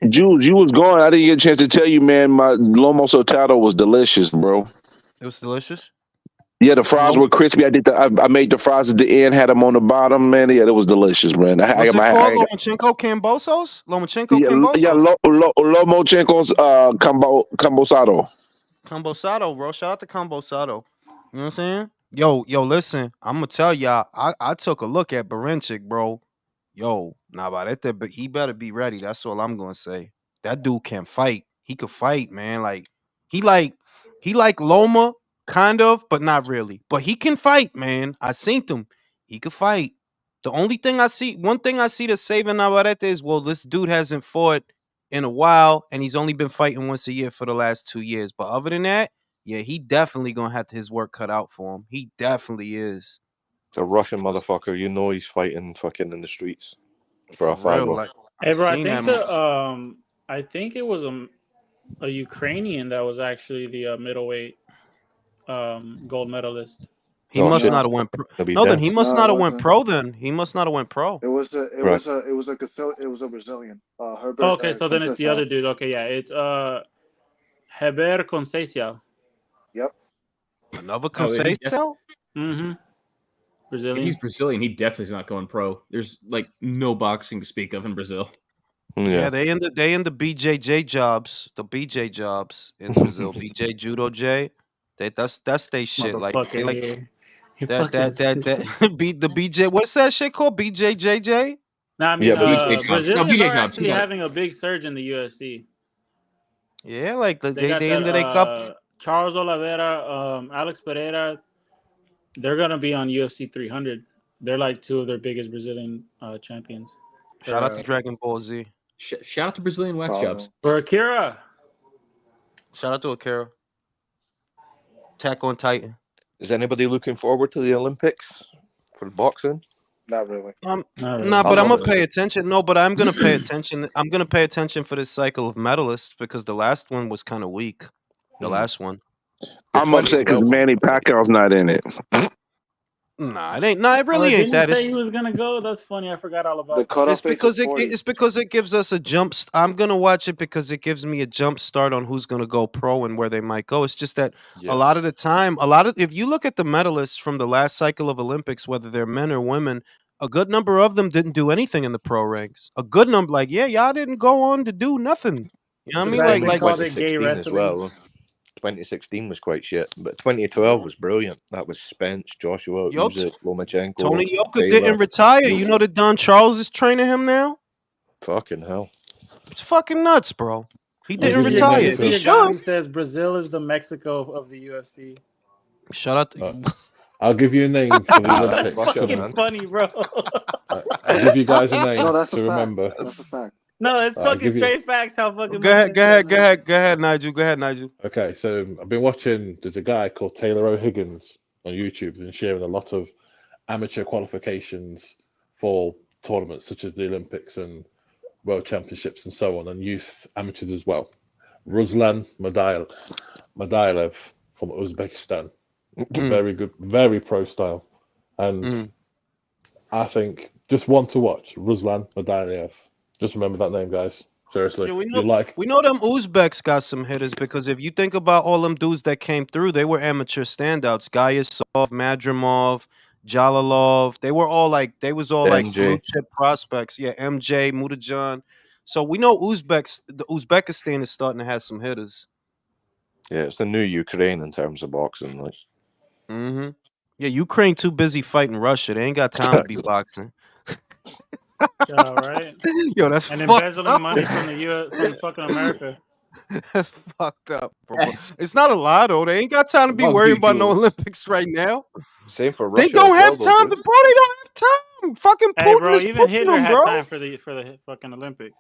Speaker 8: Jules, you was gone. I didn't get a chance to tell you, man. My lomo saltado was delicious, bro.
Speaker 1: It was delicious.
Speaker 8: Yeah, the fries were crispy. I made the fries at the end, had them on the bottom, man. Yeah, it was delicious, man.
Speaker 1: What's it called? Lomachenko Cambosos? Lomachenko Cambosos?
Speaker 8: Yeah, Lomachenko's Cambosado.
Speaker 1: Cambosado, bro. Shout out to Cambosado. You know what I'm saying? Yo, listen. I'm gonna tell y'all. I took a look at Berenchik, bro. Yo, but he better be ready. That's all I'm gonna say. That dude can fight. He could fight, man. Like he like Loma, kind of, but not really. But he can fight, man. I seen him. He could fight. The only thing I see, one thing I see that's saving Navarrete is, well, this dude hasn't fought in a while, and he's only been fighting once a year for the last 2 years. But other than that, yeah, he definitely gonna have his work cut out for him. He definitely is.
Speaker 3: It's a Russian motherfucker. You know he's fighting fucking in the streets for a
Speaker 1: For real,
Speaker 3: fiver.
Speaker 1: like,
Speaker 2: Hey, bro,
Speaker 1: seen that
Speaker 2: I think it was a Ukrainian that was actually the middleweight gold medalist.
Speaker 1: He must not have went pro. No, then he must not have went pro. Then he must not have went pro.
Speaker 10: It was a Brazilian. Harper.
Speaker 2: Oh, okay, so then it's the other dude. Okay, yeah, it's Heber Conceição.
Speaker 10: Yep.
Speaker 1: Another Conceição?
Speaker 2: Mm-hmm. Brazilian.
Speaker 5: If he's Brazilian, he definitely is not going pro. There's like no boxing to speak of in Brazil.
Speaker 1: Yeah, they in the BJJ jobs, the BJ jobs in Brazil. BJ Judo J. That's they shit. Like they like that beat the BJ. What's that shit called? BJJJ?
Speaker 2: No, I mean Brazilians
Speaker 5: BJ
Speaker 2: are actually having a big surge in the UFC.
Speaker 1: Yeah, like they
Speaker 2: got
Speaker 1: into their cup.
Speaker 2: Charles Oliveira, Alex Pereira, they're gonna be on UFC 300. They're like two of their biggest Brazilian champions.
Speaker 1: Shout out to Dragon Ball Z.
Speaker 5: Shout out to Brazilian wax jobs.
Speaker 2: For Akira.
Speaker 1: Shout out to Akira. Attack on Titan.
Speaker 3: Is anybody looking forward to the Olympics for boxing?
Speaker 10: Not really.
Speaker 2: Not really.
Speaker 1: Nah, but I'm gonna pay attention. No, but I'm gonna pay attention. I'm gonna pay attention for this cycle of medalists because the last one was kind of weak. The last one.
Speaker 8: I'm upset because Manny Pacquiao's not in it.
Speaker 1: Nah, it ain't. Nah, it really ain't
Speaker 2: Didn't he
Speaker 1: that.
Speaker 2: say he was gonna go? That's funny. I forgot all
Speaker 10: The
Speaker 2: about that.
Speaker 10: cutoff age is 40.
Speaker 1: It's because it gives us a jump. I'm gonna watch it because it gives me a jump start on who's gonna go pro and where they might go. It's just that
Speaker 3: Yeah.
Speaker 1: a lot of the time, if you look at the medalists from the last cycle of Olympics, whether they're men or women, a good number of them didn't do anything in the pro ranks. A good number, like y'all didn't go on to do nothing. You know what I
Speaker 3: The
Speaker 1: mean?
Speaker 2: That's
Speaker 3: same
Speaker 2: they
Speaker 3: in
Speaker 2: called it gay
Speaker 3: 2016 as
Speaker 2: wrestling.
Speaker 3: well. 2016 was quite shit, but 2012 was brilliant. That was Spence, Joshua,
Speaker 1: Yup.
Speaker 3: Usyk, Lomachenko,
Speaker 1: Tony Yoka
Speaker 3: Taylor.
Speaker 1: didn't retire. You know that Don Charles is training him now.
Speaker 3: Fucking hell.
Speaker 1: It's fucking nuts, bro. He
Speaker 12: I'll
Speaker 1: didn't
Speaker 12: give you a
Speaker 1: retire.
Speaker 12: name
Speaker 1: He
Speaker 12: for-
Speaker 2: Via
Speaker 1: should.
Speaker 2: Gandhi says Brazil is the Mexico of the UFC.
Speaker 1: Shout out to
Speaker 12: I'll give you a name for the
Speaker 3: Nah, that's
Speaker 12: Olympics.
Speaker 3: Russia,
Speaker 2: Fucking
Speaker 3: man.
Speaker 2: funny, bro.
Speaker 12: I'll give you guys a name
Speaker 10: No, that's
Speaker 12: to
Speaker 10: a fact.
Speaker 12: remember.
Speaker 10: That's a fact.
Speaker 2: No, it's
Speaker 12: I'll
Speaker 2: fucking
Speaker 12: give you-
Speaker 2: straight facts. How fucking
Speaker 1: Go ahead, Nigel. Go ahead, Nigel.
Speaker 12: Okay, so I've been watching. There's a guy called Taylor O'Higgins on YouTube and sharing a lot of amateur qualifications for tournaments such as the Olympics and World Championships and so on, and youth amateurs as well. Ruslan Madayev from Uzbekistan, very good, very pro style, and I think just one to watch. Ruslan Madayev. Just remember that name, guys. Seriously,
Speaker 1: Yeah, we
Speaker 12: you
Speaker 1: know them Uzbeks got some hitters because if you think about all them dudes that came through, they were amateur standouts. Gayasov, Madrimov, Jalalov. They were all like
Speaker 3: MJ.
Speaker 1: blue chip prospects. Yeah, MJ, Mutajan. So we know Uzbekistan is starting to have some hitters.
Speaker 3: Yeah, it's the new Ukraine in terms of boxing. Like,
Speaker 1: Mm-hmm. Yeah, Ukraine too busy fighting Russia. They ain't got time to be boxing.
Speaker 2: Yeah, right.
Speaker 1: Yo, that's
Speaker 2: And
Speaker 1: fucked
Speaker 2: embezzling
Speaker 1: up.
Speaker 2: money from the U.S. from fucking America.
Speaker 1: That's fucked up, bro. It's not a lie though. They ain't got time to be
Speaker 5: Fuck
Speaker 1: worrying
Speaker 5: you,
Speaker 1: about no
Speaker 5: Jules.
Speaker 1: Olympics right now.
Speaker 3: same for Russia.
Speaker 1: They don't
Speaker 3: as
Speaker 1: have
Speaker 3: well, though,
Speaker 1: time,
Speaker 3: dude.
Speaker 1: bro. They don't have time. Fucking
Speaker 2: Hey,
Speaker 1: Putin
Speaker 2: bro.
Speaker 1: is
Speaker 2: Even
Speaker 1: pushing
Speaker 2: Hitler
Speaker 1: them,
Speaker 2: had
Speaker 1: bro.
Speaker 2: time for the fucking Olympics.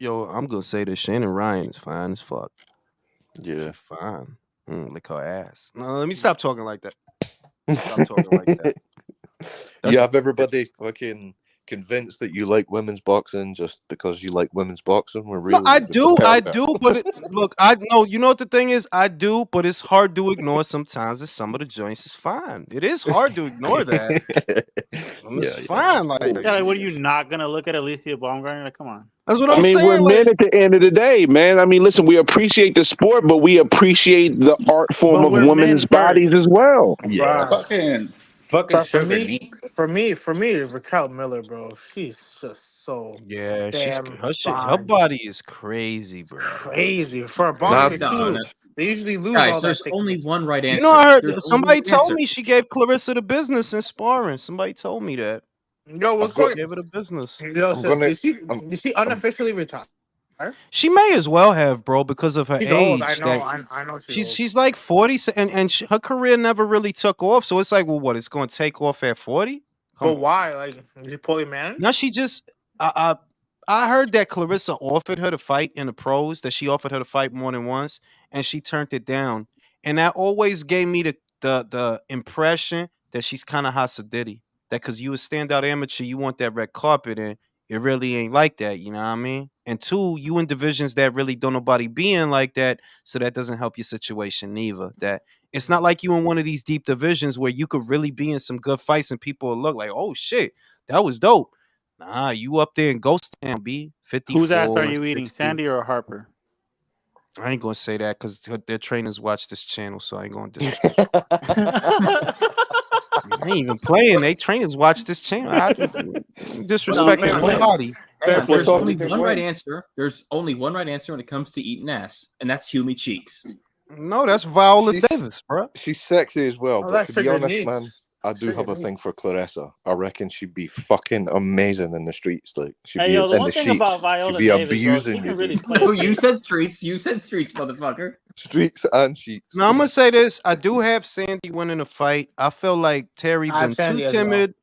Speaker 1: Yo, I'm gonna say this. Shannon Ryan is fine as fuck.
Speaker 3: Yeah.
Speaker 1: Fine. Lick her ass. No, let me stop talking like that. Stop talking like that.
Speaker 3: You have everybody fucking convinced that you like women's boxing just because you like women's boxing. We're really
Speaker 1: No, I do, but look, I know. You know what the thing is? I do, but it's hard to ignore sometimes. That some of the joints is fine. It is hard to ignore that. It's fine. Like,
Speaker 2: Yeah, like, what are you not gonna look at Alicia Baumgartner? Like, come on.
Speaker 1: that's what
Speaker 8: I
Speaker 1: I'm
Speaker 8: mean,
Speaker 1: saying.
Speaker 8: we're
Speaker 1: Like,
Speaker 8: men at the end of the day, man. I mean, listen, we appreciate the sport, but we appreciate the art form
Speaker 2: But
Speaker 8: of
Speaker 2: we're
Speaker 8: women's
Speaker 2: men
Speaker 8: bodies
Speaker 2: first.
Speaker 8: as well.
Speaker 3: Yeah.
Speaker 11: Fucking
Speaker 9: But
Speaker 11: sugar neat.
Speaker 9: for me, Raquel Miller, bro, she's just so
Speaker 1: yeah,
Speaker 9: damn
Speaker 1: her
Speaker 9: fine.
Speaker 1: body is crazy, bro.
Speaker 9: Crazy for a
Speaker 3: Nah,
Speaker 9: boxer
Speaker 3: but
Speaker 9: too.
Speaker 5: no.
Speaker 9: They usually lose
Speaker 5: Guys,
Speaker 9: all that
Speaker 5: there's only
Speaker 9: thickness.
Speaker 5: one right answer.
Speaker 1: You know, I heard
Speaker 5: There's only
Speaker 1: somebody
Speaker 5: one
Speaker 1: told
Speaker 5: answer.
Speaker 1: me she gave Clarissa the business in sparring. Somebody told me that.
Speaker 9: Yo, what's
Speaker 3: I've got-
Speaker 9: going?
Speaker 1: Gave her the business.
Speaker 9: Yo,
Speaker 3: I'm
Speaker 9: so
Speaker 3: gonna-
Speaker 9: did she unofficially retire?
Speaker 1: She may as well have, bro, because of her
Speaker 9: She's
Speaker 1: age.
Speaker 9: old. I know
Speaker 1: She's like 40, and her career never really took off. So it's like, well, what? It's going to take off at 40?
Speaker 9: But why? Like, is she poorly managed?
Speaker 1: Now she just, I heard that Clarissa offered her to fight in the pros. That she offered her to fight more than once, and she turned it down. And that always gave me the impression that she's kind of Hasidity. That because you a standout amateur, you want that red carpet, and it really ain't like that. You know what I mean? And two, you in divisions that really don't nobody be in like that, so that doesn't help your situation neither. That it's not like you in one of these deep divisions where you could really be in some good fights and people will look like, oh shit, that was dope. Nah, you up there in Ghost Town, B. 54.
Speaker 2: Whose ass are you eating,
Speaker 1: 60.
Speaker 2: Sandy or Harper?
Speaker 1: I ain't gonna say that because their trainers watch this channel, so I ain't gonna disrespect. I ain't even playing. They trainers watch this channel. I disrespecting nobody.
Speaker 5: Hang on, there's
Speaker 3: talking
Speaker 5: only
Speaker 3: because
Speaker 5: one
Speaker 3: when-
Speaker 5: right answer. There's only one right answer when it comes to eating ass, and that's Humy Cheeks.
Speaker 1: No, that's Viola
Speaker 3: She's-
Speaker 1: Davis, bro.
Speaker 3: She's sexy as well,
Speaker 9: Oh,
Speaker 3: but
Speaker 9: that's
Speaker 3: to be
Speaker 9: sugar
Speaker 3: honest,
Speaker 9: neat.
Speaker 3: man, I do have a
Speaker 9: Sugar
Speaker 3: thing for Clarissa. I reckon she'd be fucking amazing in the streets. Like she'd
Speaker 2: Hey,
Speaker 3: be
Speaker 2: yo, the
Speaker 3: in
Speaker 2: one
Speaker 3: the
Speaker 2: thing
Speaker 3: sheets.
Speaker 2: about
Speaker 3: She'd
Speaker 2: Viola
Speaker 3: be
Speaker 2: Davis, bro, she
Speaker 3: abusing
Speaker 2: can
Speaker 3: you,
Speaker 2: really
Speaker 3: dude.
Speaker 2: play.
Speaker 5: Oh, you said streets. You said streets, motherfucker.
Speaker 3: Streets and sheets.
Speaker 1: Now I'm gonna say this. I do have Sandy winning a fight. I feel like Terry
Speaker 9: I have
Speaker 1: been
Speaker 9: Sandy
Speaker 1: too
Speaker 9: as well.
Speaker 1: timid.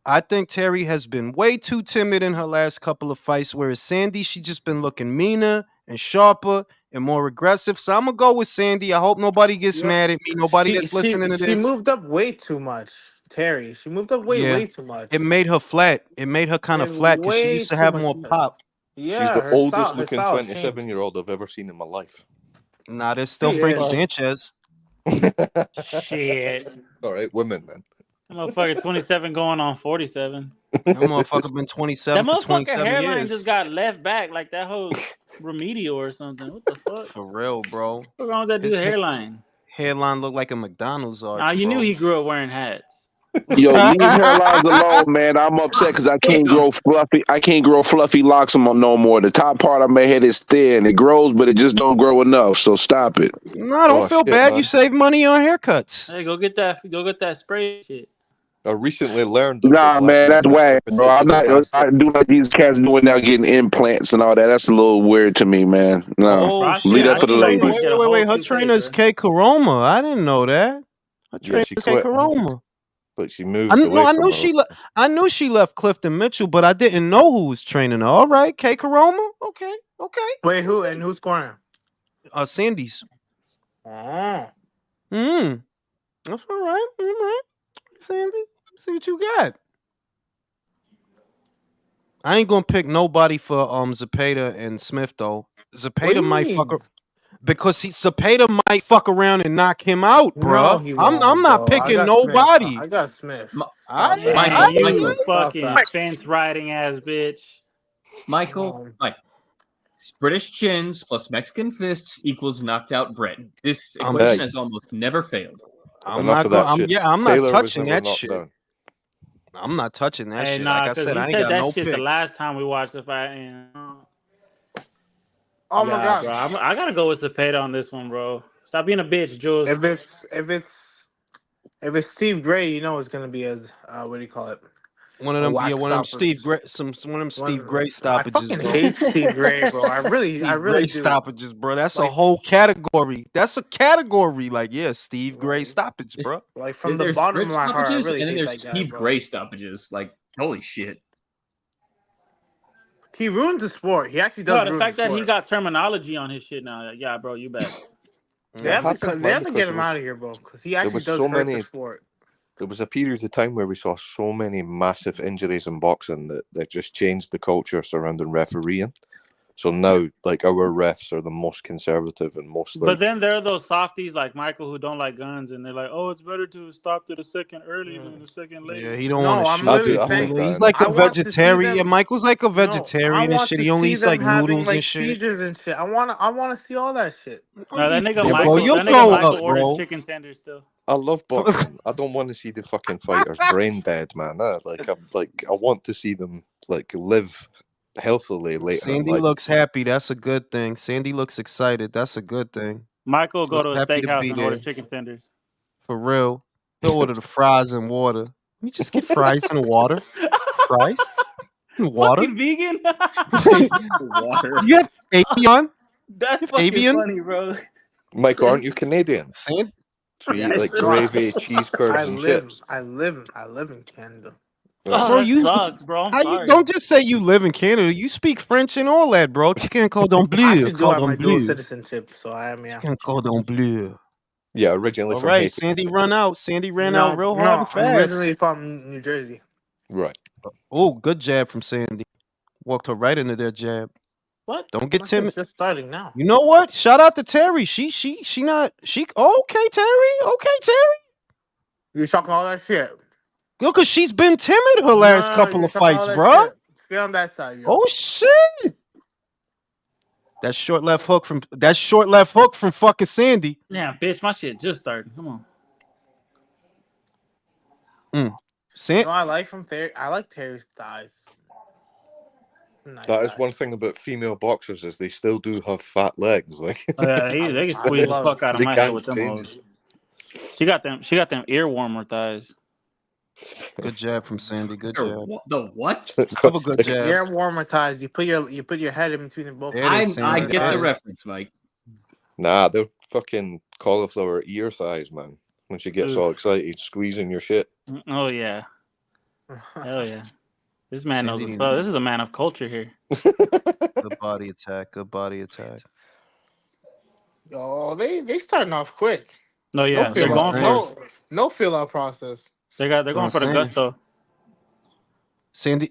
Speaker 1: I think Terry has been way too timid in her last couple of fights, whereas Sandy, she just been looking meaner and sharper and more aggressive. So I'm gonna go with Sandy. I hope nobody gets
Speaker 9: Yeah.
Speaker 1: mad at me. Nobody that's listening to
Speaker 9: She
Speaker 1: this.
Speaker 9: moved up way too much, Terry. She moved up way too much.
Speaker 1: It made her flat. It made her kind of flat because she
Speaker 9: way
Speaker 1: used to
Speaker 9: too
Speaker 1: have
Speaker 9: much
Speaker 1: more
Speaker 9: fat.
Speaker 1: pop.
Speaker 9: Yeah,
Speaker 3: She's the
Speaker 9: her
Speaker 3: oldest
Speaker 9: style
Speaker 3: looking
Speaker 9: has changed.
Speaker 3: 27-year-old I've ever seen in my life.
Speaker 1: Nah, there's still
Speaker 9: She
Speaker 1: Frankie
Speaker 9: is.
Speaker 1: Sanchez.
Speaker 2: Shit.
Speaker 3: All right, women then.
Speaker 2: That motherfucker 27 going on 47.
Speaker 1: That motherfucker been
Speaker 2: That
Speaker 1: 27 for
Speaker 2: motherfucker
Speaker 1: 27
Speaker 2: hairline
Speaker 1: years.
Speaker 2: just got left back like that whole Remedial or something. What the fuck?
Speaker 1: For real, bro.
Speaker 2: What's wrong with that dude's hairline?
Speaker 1: Hairline look like a McDonald's arch.
Speaker 2: Nah, you
Speaker 1: bro.
Speaker 2: knew he grew up wearing hats.
Speaker 8: Yo, leave hairlines alone, man. I'm upset because I can't grow fluffy. I can't grow fluffy locks on no more. The top part of my head is thin. It grows, but it just don't grow enough. So stop it.
Speaker 1: No, don't feel bad.
Speaker 3: Man.
Speaker 1: You save money on haircuts.
Speaker 2: Hey, go get that spray shit.
Speaker 3: I recently learned.
Speaker 8: Nah, man, that's whack, bro. I'm not. I do like these cats doing now, getting implants and all that. That's a little weird to me, man. No,
Speaker 1: Oh,
Speaker 8: leave that for the
Speaker 1: wait,
Speaker 8: ladies.
Speaker 1: wait. Her trainer's K. Karoma. I didn't know that. Her trainer's
Speaker 3: she
Speaker 1: K.
Speaker 3: quit.
Speaker 1: K'Karoma.
Speaker 3: But she moved.
Speaker 1: I
Speaker 3: away
Speaker 1: knew
Speaker 3: from
Speaker 1: she. I knew she left Clifton Mitchell, but I didn't know who was training her. All right, K. Karoma. Okay.
Speaker 9: Wait, who's scoring?
Speaker 1: Sandy's.
Speaker 9: Oh.
Speaker 1: That's all right. All right, Sandy. See what you got. I ain't gonna pick nobody for Zepeda and Smith though. Zepeda might fuck her because Zepeda might fuck around and knock him out, bro. I'm not picking nobody.
Speaker 9: Smith. I got Smith.
Speaker 2: You fucking fence riding ass bitch.
Speaker 5: Michael, British chins plus Mexican fists equals knocked out Brit. This equation has almost never failed.
Speaker 1: I'm not touching that shit. I'm not touching that shit.
Speaker 2: Nah,
Speaker 1: like I said, I ain't got no pick.
Speaker 2: The last time we watched the fight.
Speaker 9: Oh my god,
Speaker 2: bro. I gotta go with Zepeda on this one, bro. Stop being a bitch, Jules.
Speaker 9: If it's Steve Gray, you know it's gonna be as what do you call it?
Speaker 1: One of them Steve Gray, Steve Gray stoppages.
Speaker 9: I fucking hate Steve Gray, bro. I really do.
Speaker 1: Stoppages, bro. That's a whole category. That's a category. Like, yeah, Steve Gray stoppage, bro.
Speaker 9: Like from the bottom of my heart, I really
Speaker 5: and then
Speaker 9: hate
Speaker 5: there's
Speaker 9: that
Speaker 5: Steve
Speaker 9: guy,
Speaker 5: Gray stoppages. Like, holy shit.
Speaker 9: He ruined the sport. He actually does.
Speaker 2: The fact that he got terminology on his shit now. Yeah, bro, you bet.
Speaker 9: They have to get him out of here, bro, because he actually does hurt the sport.
Speaker 3: There was a period of time where we saw so many massive injuries in boxing that just changed the culture surrounding refereeing. So now, like, our refs are the most conservative and most.
Speaker 2: But then there are those softies like Michael who don't like guns, and they're like, "Oh, it's better to stop it a second early than a second late."
Speaker 1: Yeah, he don't want to shoot. He's like a vegetarian. Yeah, Michael's like a vegetarian and shit. He only eats like noodles and shit.
Speaker 9: Seizures and shit. I want to see all that shit.
Speaker 2: No, that nigga Michael orders chicken tenders still.
Speaker 3: I love boxing. I don't want to see the fucking fighters brain dead, man. I want to see them live healthily later.
Speaker 1: Sandy looks happy. That's a good thing. Sandy looks excited. That's a good thing.
Speaker 2: Michael go to a steakhouse and order chicken tenders.
Speaker 1: For real. He'll order the fries and water. You just get fries and water. Fries and water.
Speaker 2: Fucking vegan.
Speaker 5: Water.
Speaker 1: You have avian?
Speaker 2: That's fucking funny, bro.
Speaker 3: Mike, aren't you Canadian?
Speaker 1: Sandy?
Speaker 3: So you eat like gravy, cheese curds, and chips.
Speaker 9: I live in Canada.
Speaker 2: Oh, bro, you sucks, bro.
Speaker 1: You don't just say you live in Canada. You speak French and all that, bro. Chicken cordon bleu.
Speaker 9: I do have my dual citizenship, so I am. Yeah.
Speaker 1: Chicken cordon bleu.
Speaker 3: Yeah, originally from
Speaker 1: Haiti. Sandy ran out. Sandy ran out real hard and fast.
Speaker 9: I'm originally from New Jersey.
Speaker 3: Right.
Speaker 1: Oh, good jab from Sandy. Walked her right into their jab.
Speaker 9: What?
Speaker 1: Don't get timid.
Speaker 9: It's just starting now.
Speaker 1: You know what? Shout out to Terry. Okay, Terry. Okay, Terry.
Speaker 9: You talking all that shit?
Speaker 1: Yo, because she's been timid her last couple of fights, bro.
Speaker 9: Stay on that side, yo.
Speaker 1: Oh shit! That short left hook from fucking Sandy.
Speaker 2: Yeah, bitch, my shit just started. Come
Speaker 1: on.
Speaker 9: I like Terry's thighs.
Speaker 3: Nice that is one thing about female boxers is they still do have fat legs. Like,
Speaker 2: they can squeeze the fuck out of my head with them hoes. She got them ear warmer thighs.
Speaker 1: Good jab from Sandy. Good jab.
Speaker 5: The what?
Speaker 1: Have a good jab.
Speaker 9: Ear warmer thighs. You put your head in between them both.
Speaker 5: I get the reference, Mike.
Speaker 3: Nah, they're fucking cauliflower ear thighs, man. When she gets all excited, squeezing your shit.
Speaker 2: Oh yeah. Hell yeah. This man knows what's up. This is a man of culture here.
Speaker 1: Good body attack. Good body attack.
Speaker 9: Oh, they starting off quick.
Speaker 2: No, yeah, they're going for
Speaker 9: no feel out process.
Speaker 2: They're going for the gusto.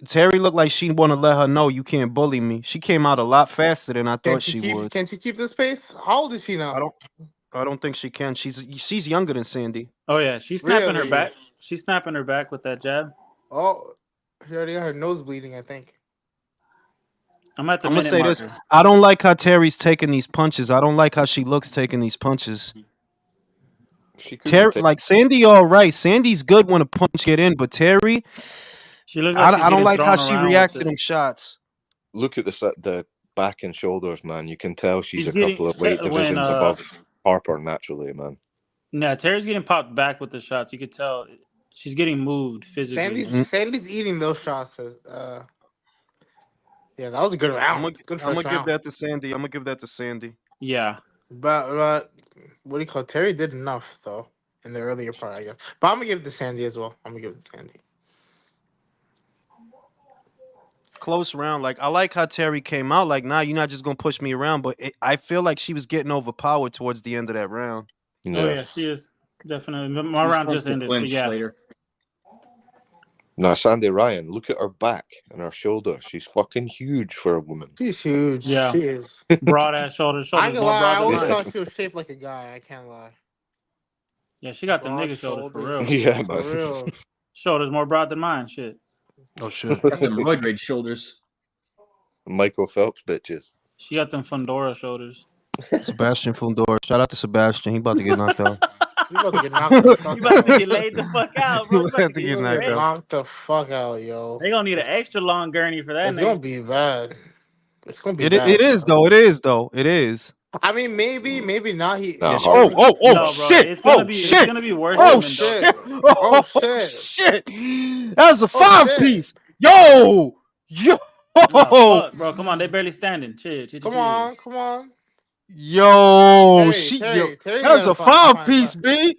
Speaker 1: Terry looked like she want to let her know you can't bully me. She came out a lot faster than I thought she would.
Speaker 9: Can she keep this pace? How old is she now?
Speaker 1: I don't think she can. She's younger than Sandy.
Speaker 2: Oh yeah, she's snapping her back. She's snapping her back with that jab.
Speaker 9: Oh, she already got her nose bleeding, I think.
Speaker 2: I'm at the
Speaker 1: I'm gonna
Speaker 2: minute
Speaker 1: say this.
Speaker 2: marker.
Speaker 1: I don't like how Terry's taking these punches. I don't like how she looks taking these punches.
Speaker 3: She couldn't
Speaker 1: Terry,
Speaker 3: take.
Speaker 1: like Sandy, all right. Sandy's good when a punch get in, but Terry,
Speaker 2: She looks like she's
Speaker 1: I don't
Speaker 2: getting
Speaker 1: like how
Speaker 2: thrown
Speaker 1: she
Speaker 2: around with
Speaker 1: reacted to
Speaker 2: it.
Speaker 1: them shots.
Speaker 3: Look at the back and shoulders, man. You can tell she's
Speaker 2: She's
Speaker 3: a
Speaker 2: getting
Speaker 3: couple of weight
Speaker 2: when
Speaker 3: divisions above Harper naturally, man.
Speaker 2: yeah, Terry's getting popped back with the shots. You could tell she's getting moved physically.
Speaker 9: Sandy's eating those shots. Yeah, that was a good round. Good
Speaker 1: I'm
Speaker 9: first
Speaker 1: gonna give
Speaker 9: round.
Speaker 1: that to Sandy. I'm gonna give that to Sandy.
Speaker 2: Yeah.
Speaker 9: But what do you call it? Terry did enough though in the earlier part, I guess. But I'm gonna give it to Sandy as well. I'm gonna give it to Sandy.
Speaker 1: Close round. Like I like how Terry came out. Like, nah, you're not just gonna push me around. But I feel like she was getting overpowered towards the end of that round.
Speaker 2: Oh yeah, she is definitely. My round just ended. But yeah.
Speaker 5: Later.
Speaker 3: Now, Sandy Ryan, look at her back and her shoulder. She's fucking huge for a woman.
Speaker 9: She's huge.
Speaker 2: Yeah.
Speaker 9: She is.
Speaker 2: Broad ass shoulders.
Speaker 9: I
Speaker 2: Shoulders
Speaker 9: ain't gonna
Speaker 2: more
Speaker 9: lie. I
Speaker 2: broad
Speaker 9: always
Speaker 2: than mine.
Speaker 9: thought she was shaped like a guy. I can't lie.
Speaker 2: Yeah, she got them
Speaker 9: Broad
Speaker 2: nigga shoulders for real.
Speaker 9: shoulders.
Speaker 3: Yeah,
Speaker 9: For
Speaker 3: man.
Speaker 9: real.
Speaker 2: Shoulders more broad than mine. Shit.
Speaker 1: Oh shit.
Speaker 5: Got them roid rage shoulders.
Speaker 3: Michael Phelps bitches.
Speaker 2: She got them Fundora shoulders.
Speaker 1: Sebastian Fundora. Shout out to Sebastian. He about to get knocked out.
Speaker 9: You about to get knocked the fuck
Speaker 2: You about to
Speaker 9: out.
Speaker 2: get laid the fuck out, bro. You about to get
Speaker 1: knocked out.
Speaker 9: Knocked the fuck out, yo.
Speaker 2: They gonna need an extra long gurney for that.
Speaker 9: It's gonna be bad. It's gonna be
Speaker 1: It
Speaker 9: bad.
Speaker 1: it is though. It is though. It is.
Speaker 9: I mean, maybe not.
Speaker 3: Nah,
Speaker 1: Oh
Speaker 2: No, bro,
Speaker 1: shit!
Speaker 2: it's gonna
Speaker 1: Oh
Speaker 2: be
Speaker 1: shit!
Speaker 2: it's gonna be worse
Speaker 1: Oh
Speaker 2: than
Speaker 1: shit!
Speaker 2: Mendoza.
Speaker 9: Oh shit!
Speaker 1: Shit! That's a five
Speaker 9: shit.
Speaker 1: piece. Yo!
Speaker 2: Oh, fuck, bro. Come on, they barely standing. Chill.
Speaker 9: Come on.
Speaker 1: Yo!
Speaker 9: Terry's
Speaker 1: That's
Speaker 9: gonna
Speaker 1: a
Speaker 9: find
Speaker 1: five piece, B.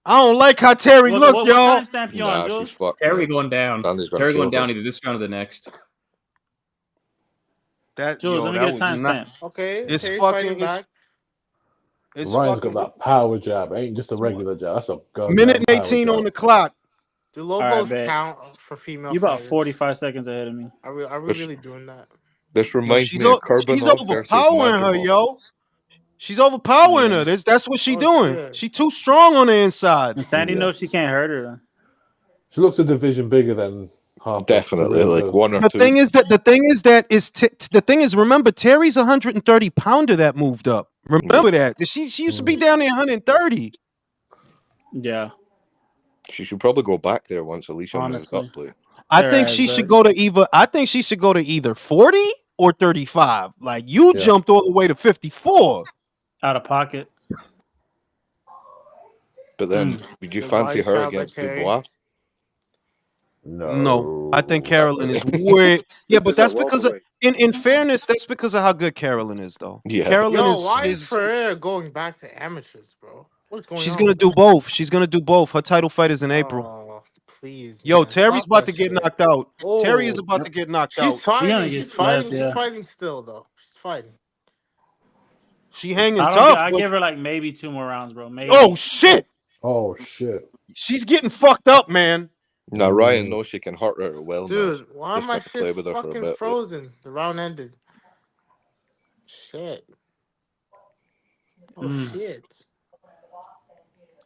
Speaker 1: I don't like how Terry look,
Speaker 2: what
Speaker 1: y'all.
Speaker 2: timestamp you
Speaker 3: Nah,
Speaker 2: on, Jules?
Speaker 3: she's fucked.
Speaker 5: Terry
Speaker 3: man.
Speaker 5: going down.
Speaker 3: Sandy's gonna
Speaker 5: Terry
Speaker 3: kill
Speaker 5: going down
Speaker 3: her.
Speaker 5: either this round or the next.
Speaker 1: That
Speaker 2: Jules, let me
Speaker 1: that
Speaker 2: get a
Speaker 1: was not.
Speaker 2: timestamp.
Speaker 9: Okay,
Speaker 1: It's
Speaker 9: Terry's
Speaker 1: fucking.
Speaker 9: fighting back.
Speaker 1: It's
Speaker 12: Ryan's
Speaker 1: fucking.
Speaker 12: got that power jab. It ain't just a regular jab. That's a goddamn
Speaker 1: Minute and
Speaker 12: power
Speaker 1: 18
Speaker 12: jab.
Speaker 1: on the clock.
Speaker 9: Do
Speaker 2: Alright,
Speaker 9: logos
Speaker 2: bet.
Speaker 9: count for female
Speaker 2: You about
Speaker 9: fighters?
Speaker 2: 45 seconds ahead of me.
Speaker 9: Are we
Speaker 3: This-
Speaker 9: really doing that?
Speaker 3: This reminds
Speaker 1: She's
Speaker 3: me of
Speaker 1: she's
Speaker 3: Kurbanov versus
Speaker 1: overpowering her,
Speaker 3: Madrimov.
Speaker 1: yo. She's overpowering
Speaker 2: Yeah.
Speaker 1: her. That's what she
Speaker 9: Oh,
Speaker 1: doing.
Speaker 9: shit.
Speaker 1: She too strong on the inside.
Speaker 2: And Sandy
Speaker 3: Yeah.
Speaker 2: knows she can't hurt her.
Speaker 12: She looks a division bigger than Harper.
Speaker 3: Definitely,
Speaker 12: She really
Speaker 3: like
Speaker 12: does.
Speaker 3: one or
Speaker 1: The
Speaker 3: two.
Speaker 1: thing is remember Terry's 130 pounder that moved up. Remember that. She used to be down there 130.
Speaker 2: Yeah.
Speaker 3: She should probably go back there once Alicia moves
Speaker 2: Honestly.
Speaker 3: up, please.
Speaker 1: I
Speaker 2: Fair
Speaker 1: think
Speaker 2: as
Speaker 1: she
Speaker 2: that.
Speaker 1: should go to either 40 or 35. Like you
Speaker 12: Yeah.
Speaker 1: jumped all the way to 54.
Speaker 2: Out of pocket.
Speaker 3: But then, would you
Speaker 9: Good
Speaker 3: fancy
Speaker 9: body
Speaker 3: her
Speaker 9: shot by
Speaker 3: against
Speaker 9: Terry.
Speaker 3: Dubois?
Speaker 1: No, I think Carolyn is way. Yeah, but that's because of, in fairness, that's because of how good Carolyn is, though.
Speaker 3: Yeah.
Speaker 1: Carolyn
Speaker 9: Yo,
Speaker 1: is.
Speaker 9: why is Ferrer going back to amateurs, bro? What is going on?
Speaker 1: She's gonna do both. She's gonna do both. Her title fight is in April.
Speaker 9: Oh, please.
Speaker 1: Yo,
Speaker 9: man,
Speaker 1: Terry's
Speaker 9: stop
Speaker 1: about
Speaker 9: that
Speaker 1: to get
Speaker 9: shit.
Speaker 1: knocked out.
Speaker 9: Oh,
Speaker 1: Terry is about to get knocked out.
Speaker 9: She's fighting.
Speaker 2: gonna get
Speaker 9: She's fighting.
Speaker 2: slapped, yeah.
Speaker 9: She's fighting still, though. She's fighting.
Speaker 1: She hanging
Speaker 2: I
Speaker 1: tough. but-
Speaker 2: give her like maybe 2 more rounds, bro. Maybe.
Speaker 1: Oh shit!
Speaker 12: Oh shit!
Speaker 1: She's getting fucked up, man.
Speaker 3: Now, Ryan knows she can hurt her well.
Speaker 9: Dude,
Speaker 3: now.
Speaker 9: why
Speaker 3: Just
Speaker 9: am I
Speaker 3: gotta play
Speaker 9: shit
Speaker 3: with her for a
Speaker 9: fucking
Speaker 3: bit.
Speaker 9: frozen? The round ended. Shit. Oh shit.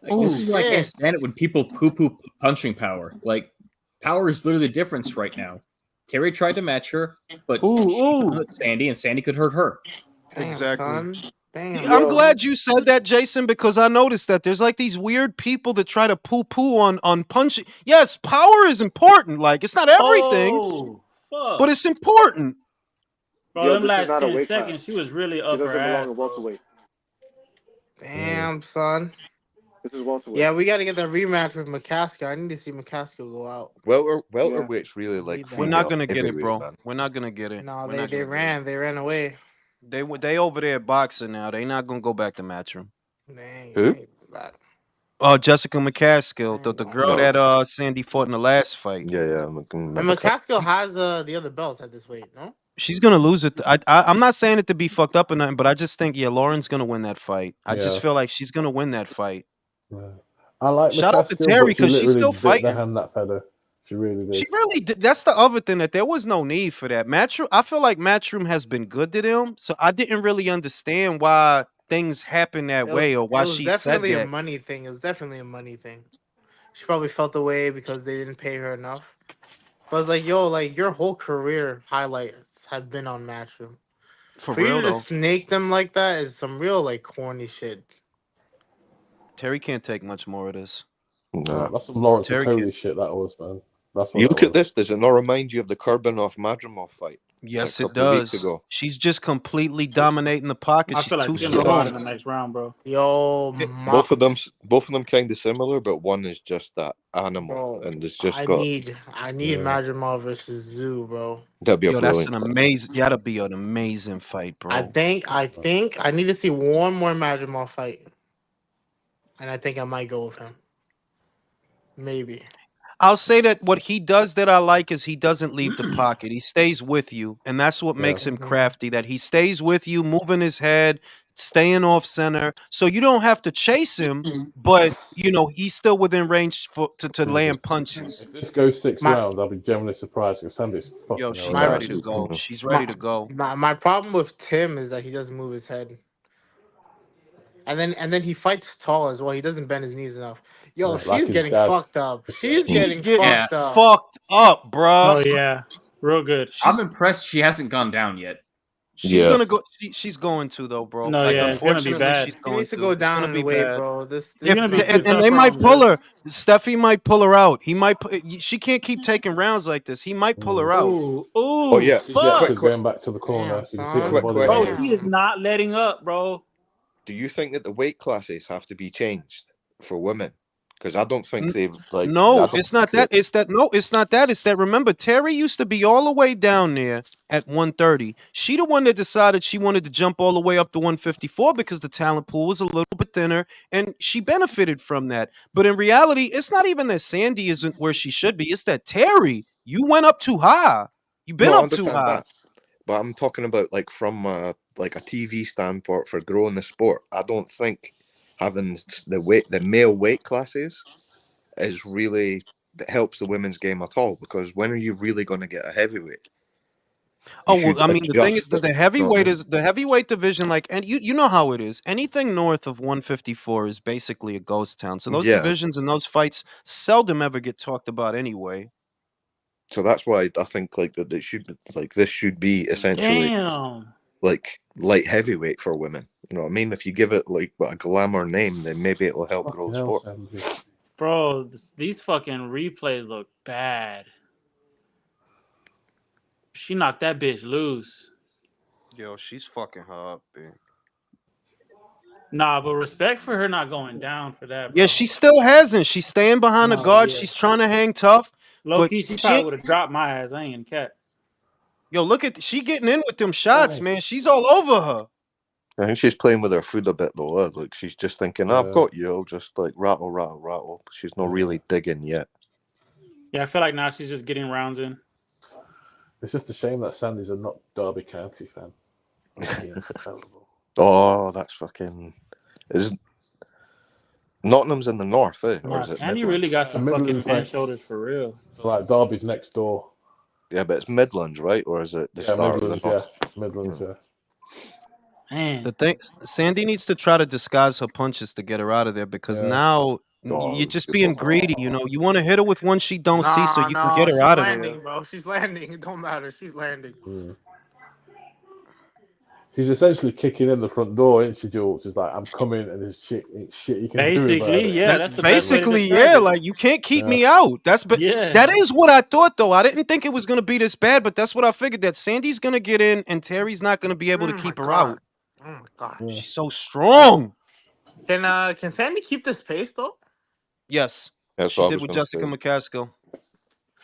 Speaker 5: Like, this is why I can't
Speaker 9: shit.
Speaker 5: stand it when people poo-poo punching power. Like, power is literally the difference right now. Terry tried to match her, but she couldn't hurt Sandy, and Sandy could hurt her.
Speaker 9: Damn,
Speaker 1: Exactly.
Speaker 9: son. Damn.
Speaker 1: I'm glad you said that, Jason, because I noticed that there's like these weird people that try to poo-poo on punching. Yes, power is important. Like it's not everything,
Speaker 2: Oh, fuck.
Speaker 1: but it's important.
Speaker 2: Bro,
Speaker 10: Yo,
Speaker 2: them
Speaker 10: this is
Speaker 2: last
Speaker 10: not a
Speaker 2: 10
Speaker 10: weight
Speaker 2: seconds,
Speaker 10: class.
Speaker 2: she was really
Speaker 10: It
Speaker 2: up her
Speaker 10: doesn't belong
Speaker 2: ass.
Speaker 10: in welterweight.
Speaker 9: Damn, son.
Speaker 10: This is welterweight.
Speaker 9: Yeah, we got to get that rematch with McCaskill. I need to see McCaskill go out.
Speaker 3: Welterweight's really like
Speaker 9: Need that.
Speaker 1: We're not gonna get it,
Speaker 3: heavyweight,
Speaker 1: bro.
Speaker 3: man.
Speaker 1: We're not gonna get it.
Speaker 9: No,
Speaker 1: We're
Speaker 9: they
Speaker 1: not gonna get
Speaker 9: ran away.
Speaker 1: it. They over there boxing now. They not gonna go back to Matchroom.
Speaker 9: Dang.
Speaker 3: Who?
Speaker 1: Jessica McCaskill, the girl
Speaker 3: No.
Speaker 1: that Sandy fought in the last fight.
Speaker 3: Yeah.
Speaker 9: And McCaskill has the other belts at this weight, no?
Speaker 1: She's gonna lose it. I'm not saying it to be fucked up or nothing, but I just think Lauren's gonna win that fight. I just
Speaker 12: Yeah.
Speaker 1: feel like she's gonna win that fight.
Speaker 12: I like
Speaker 1: Shout out to
Speaker 12: McCaskill,
Speaker 1: Terry,
Speaker 12: but she
Speaker 1: 'cause she's
Speaker 12: literally
Speaker 1: still
Speaker 12: bit
Speaker 1: fighting.
Speaker 12: the hand that fed her. She really did.
Speaker 1: She really did. That's the other thing, that there was no need for that. Matchroom, I feel like Matchroom has been good to them, so I didn't really understand why things happen that way or why
Speaker 9: it was
Speaker 1: she said
Speaker 9: definitely
Speaker 1: that.
Speaker 9: a money thing. It was definitely a money thing. She probably felt the way because they didn't pay her enough. But it's like, yo, like your whole career highlights have been on Matchroom.
Speaker 1: For
Speaker 9: For you
Speaker 1: real
Speaker 9: to
Speaker 1: though,
Speaker 9: snake them like that is some real like corny shit.
Speaker 1: Terry can't take much more of this.
Speaker 3: Nah.
Speaker 12: That's some Lawrence
Speaker 1: Terry
Speaker 12: Okoye
Speaker 1: can't.
Speaker 12: shit. That was, man. That's what
Speaker 3: You
Speaker 12: that
Speaker 3: look at
Speaker 12: was.
Speaker 3: this. Does it not remind you of the Kurbanoff-Madrimov fight?
Speaker 1: Yes,
Speaker 3: like a
Speaker 1: it
Speaker 3: couple of weeks
Speaker 1: does.
Speaker 3: ago?
Speaker 1: She's just completely dominating the pocket.
Speaker 2: I
Speaker 1: She's
Speaker 2: feel like
Speaker 1: too
Speaker 2: Tim will go out in
Speaker 1: strong.
Speaker 2: the next round, bro.
Speaker 9: Yo,
Speaker 1: It-
Speaker 3: Both of them kind of similar, but one is just that animal,
Speaker 9: bro,
Speaker 3: and it's just
Speaker 9: I
Speaker 3: got
Speaker 9: need
Speaker 12: Yeah.
Speaker 9: Madrimov versus Zoo, bro.
Speaker 3: that'd be a
Speaker 1: Yo, that's
Speaker 3: brilliant
Speaker 1: an
Speaker 3: fight.
Speaker 1: amazing. That'll be an amazing fight, bro.
Speaker 9: I think I need to see one more Madrimov fight, and I think I might go with him. Maybe.
Speaker 1: I'll say that what he does that I like is he doesn't leave the pocket. He stays with you, and that's what makes him crafty. That he stays with you, moving his head, staying off center, so you don't have to chase him, but you know he's still within range to land punches.
Speaker 12: If this goes 6
Speaker 9: My-
Speaker 12: rounds, I'll be genuinely surprised because Sandy's fucking
Speaker 1: Yo, she's
Speaker 9: My-
Speaker 1: ready to go. She's ready to go.
Speaker 9: My problem with Tim is that he doesn't move his head. And then he fights tall as well. He doesn't bend his knees enough. Yo,
Speaker 12: Yeah,
Speaker 9: she's
Speaker 12: like his
Speaker 9: getting
Speaker 12: dad.
Speaker 9: fucked up. She's
Speaker 1: She's
Speaker 9: getting
Speaker 1: getting
Speaker 9: fucked up.
Speaker 1: fucked up, bruh.
Speaker 2: Oh yeah, real good.
Speaker 5: I'm impressed she hasn't gone down yet.
Speaker 1: She's gonna go. She's going to though, bro.
Speaker 2: No,
Speaker 1: like
Speaker 2: yeah, it's gonna be
Speaker 1: unfortunately,
Speaker 2: bad.
Speaker 1: she's
Speaker 9: She
Speaker 1: going
Speaker 9: needs to go
Speaker 1: It's
Speaker 9: down
Speaker 1: gonna
Speaker 9: in
Speaker 1: be
Speaker 9: the weight,
Speaker 1: bad.
Speaker 9: bro. This
Speaker 2: It's gonna be too
Speaker 1: and
Speaker 2: tough
Speaker 1: they
Speaker 2: for
Speaker 1: might
Speaker 2: him,
Speaker 1: pull
Speaker 2: dude.
Speaker 1: her. Steffi might pull her out. He might. She can't keep taking rounds like this. He might pull her out.
Speaker 2: Ooh,
Speaker 3: Oh yeah,
Speaker 2: fuck.
Speaker 12: She's going back to the corner. You can see it on the body
Speaker 3: quick
Speaker 2: Bro,
Speaker 12: language.
Speaker 2: he is not letting up, bro.
Speaker 3: Do you think that the weight classes have to be changed for women? Because I don't think they've like. I
Speaker 1: No,
Speaker 3: don't
Speaker 1: it's not
Speaker 3: think
Speaker 1: that. It's that. No, it's not that. It's that. Remember, Terry used to be all the way down there at 130. She the one that decided she wanted to jump all the way up to 154 because the talent pool was a little bit thinner, and she benefited from that. But in reality, it's not even that Sandy isn't where she should be. It's that Terry, you went up too high. You've been
Speaker 3: No, I
Speaker 1: up too
Speaker 3: understand
Speaker 1: high.
Speaker 3: that. But I'm talking about like from like a TV standpoint for growing the sport. I don't think having the male weight classes is really that helps the women's game at all. Because when are you really going to get a heavyweight?
Speaker 1: Oh well, I mean, the thing is that the heavyweight
Speaker 3: is
Speaker 1: is the heavyweight division. Like, and you know how it is. Anything north of 154 is basically a ghost town. So those
Speaker 3: Yeah.
Speaker 1: divisions and those fights seldom ever get talked about anyway.
Speaker 3: So that's why I think like that it should like this should be essentially
Speaker 2: Damn.
Speaker 3: like light heavyweight for women. You know what I mean? If you give it like a glamour name, then maybe it will help grow the sport.
Speaker 2: Bro, these fucking replays look bad. She knocked that bitch loose.
Speaker 1: Yo, she's fucking her up, man.
Speaker 2: Nah, but respect for her not going down for that, bro.
Speaker 1: Yeah, she still hasn't. She's staying behind the
Speaker 2: No,
Speaker 1: guard.
Speaker 2: yeah.
Speaker 1: She's trying to hang tough.
Speaker 2: Low
Speaker 1: but
Speaker 2: key, she
Speaker 1: she
Speaker 2: probably
Speaker 1: ain't-
Speaker 2: would have dropped my ass. I ain't cat.
Speaker 1: Yo, look at she getting in with them shots, man. She's all over her.
Speaker 3: I think she's playing with her food a bit though. Like she's just thinking, I've got you. I'll just like rattle, rattle, rattle. She's not really digging yet.
Speaker 2: Yeah, I feel like now she's just getting rounds in.
Speaker 12: It's just a shame that Sandy's a not Derby County fan. Yeah, terrible.
Speaker 3: Oh, that's fucking. Is Nottingham's in the north, eh? Or
Speaker 2: Nah,
Speaker 3: is it
Speaker 2: Sandy
Speaker 3: Midlands?
Speaker 2: really got some fucking
Speaker 12: Midlands,
Speaker 2: fan
Speaker 12: mate.
Speaker 2: shoulders for real.
Speaker 12: So like Derby's next door.
Speaker 3: Yeah, but it's Midlands, right? Or is it the
Speaker 12: Yeah,
Speaker 3: start
Speaker 12: Midlands,
Speaker 3: of the north?
Speaker 12: Midlands, yeah.
Speaker 2: Man.
Speaker 1: The thing, Sandy needs to try to disguise her punches to get her out of there because now you're just being greedy. You know, you want to hit her with one she don't see so you can get her
Speaker 9: she's
Speaker 1: out of
Speaker 9: landing,
Speaker 1: there.
Speaker 9: bro. She's landing. It don't matter. She's landing.
Speaker 12: She's essentially kicking in the front door, isn't she, Jules? She's like, I'm coming, and there's shit you can do about
Speaker 2: Basically,
Speaker 12: it.
Speaker 2: yeah, that's the best way to
Speaker 1: Basically,
Speaker 2: describe
Speaker 1: yeah,
Speaker 2: it.
Speaker 1: like you can't keep me out. That's
Speaker 2: Yeah.
Speaker 1: that is what I thought though. I didn't think it was gonna be this bad, but that's what I figured. That Sandy's gonna get in and Terry's not gonna be able to keep her out.
Speaker 9: Oh my god.
Speaker 1: She's so strong.
Speaker 9: Can Sandy keep this pace though?
Speaker 1: Yes,
Speaker 3: That's
Speaker 1: she
Speaker 3: what I
Speaker 1: did
Speaker 3: was
Speaker 1: with
Speaker 3: gonna
Speaker 1: Jessica
Speaker 3: say.
Speaker 1: McCaskill.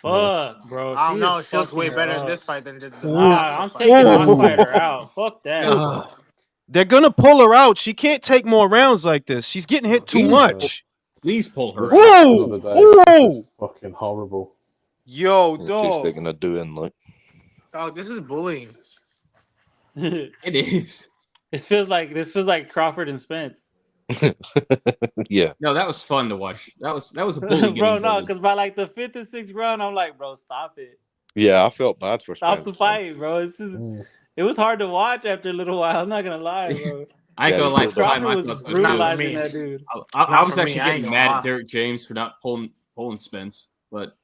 Speaker 2: Fuck, bro.
Speaker 9: I don't know.
Speaker 2: is
Speaker 9: She looks
Speaker 2: fucking
Speaker 9: way
Speaker 2: her
Speaker 9: better in
Speaker 2: up.
Speaker 9: this fight than just the
Speaker 2: Nah, I'm
Speaker 9: fight.
Speaker 2: taking my fighter out. Fuck that.
Speaker 1: They're gonna pull her out. She can't take more rounds like this. She's getting hit too much.
Speaker 5: Please pull her.
Speaker 1: Whoa! Whoa!
Speaker 12: Fucking horrible.
Speaker 1: Yo,
Speaker 3: She's
Speaker 1: dog.
Speaker 3: taking a doing like.
Speaker 9: Oh, this is bullying.
Speaker 5: It is.
Speaker 2: This feels like Crawford and Spence.
Speaker 3: Yeah.
Speaker 5: No, that was fun to watch. That was a bully.
Speaker 2: Bro, no, because by like the 5th and 6th round, I'm like, bro, stop it.
Speaker 3: Yeah, I felt bad for
Speaker 2: Stop
Speaker 3: Spence.
Speaker 2: the fight, bro. It was hard to watch after a little while. I'm not gonna lie, bro.
Speaker 5: I ain't gonna lie.
Speaker 2: Crawford was brutalizing
Speaker 9: me.
Speaker 2: that dude.
Speaker 5: I
Speaker 9: Not
Speaker 5: was
Speaker 9: for
Speaker 5: actually
Speaker 9: me, I ain't
Speaker 5: getting
Speaker 9: gonna
Speaker 5: mad
Speaker 9: lie.
Speaker 5: at Derek James for not pulling Poland Spence, but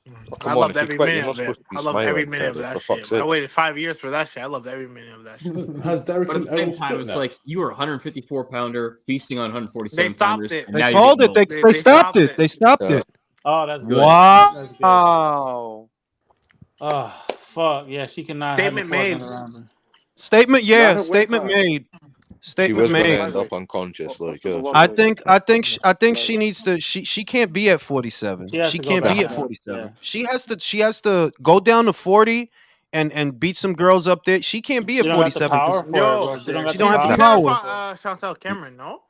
Speaker 3: Oh,
Speaker 9: I
Speaker 3: come on,
Speaker 9: loved
Speaker 3: if you
Speaker 9: every
Speaker 3: quit, you're
Speaker 9: minute
Speaker 3: not
Speaker 9: of it.
Speaker 3: supposed to be
Speaker 9: I loved every
Speaker 3: smiling,
Speaker 9: minute of
Speaker 3: Kevin,
Speaker 9: that
Speaker 3: for
Speaker 9: shit.
Speaker 3: fuck's
Speaker 9: I
Speaker 3: sake.
Speaker 9: waited 5 years for that shit. I loved every minute of that shit.
Speaker 12: Has Derek
Speaker 5: but at
Speaker 12: and
Speaker 5: the same
Speaker 12: Errol
Speaker 5: time,
Speaker 12: split
Speaker 5: it's
Speaker 12: now?
Speaker 5: like you were a 154 pounder feasting on
Speaker 9: They
Speaker 5: 147
Speaker 9: stopped
Speaker 5: pounders,
Speaker 9: it.
Speaker 5: and
Speaker 1: They
Speaker 5: now you're
Speaker 1: called
Speaker 5: getting
Speaker 1: it.
Speaker 5: old.
Speaker 1: They stopped
Speaker 9: stopped
Speaker 1: it.
Speaker 9: it.
Speaker 1: They stopped
Speaker 3: Yeah.
Speaker 1: it.
Speaker 2: Oh, that's good.
Speaker 1: Wow.
Speaker 2: That's good. Oh, fuck. Yeah, she cannot have
Speaker 9: Statement
Speaker 2: McCoy
Speaker 9: made.
Speaker 2: around her.
Speaker 1: Statement.
Speaker 10: Not
Speaker 1: Yeah.
Speaker 10: her weight
Speaker 1: Statement
Speaker 10: class.
Speaker 1: made.
Speaker 3: She
Speaker 1: Statement
Speaker 3: was going to
Speaker 1: made.
Speaker 3: end up
Speaker 10: Lightweight.
Speaker 3: unconscious,
Speaker 10: Or
Speaker 3: like,
Speaker 10: for the
Speaker 3: yeah.
Speaker 1: I
Speaker 10: welterweight.
Speaker 1: think. I think she
Speaker 10: Lightweight.
Speaker 1: needs to. She can't be at 47.
Speaker 2: She has
Speaker 1: She
Speaker 2: to go
Speaker 1: can't
Speaker 2: back
Speaker 1: be at
Speaker 2: down.
Speaker 1: 47.
Speaker 2: Yeah.
Speaker 1: She has to go down to 40 and beat some girls up there. She can't be
Speaker 2: She
Speaker 1: at
Speaker 2: don't got the
Speaker 1: 47 because
Speaker 2: power for it,
Speaker 9: Yo,
Speaker 2: bro. She don't got
Speaker 1: she
Speaker 2: the
Speaker 1: don't have the
Speaker 9: she
Speaker 2: power.
Speaker 9: never
Speaker 1: power.
Speaker 9: fought Shantel Cameron, no?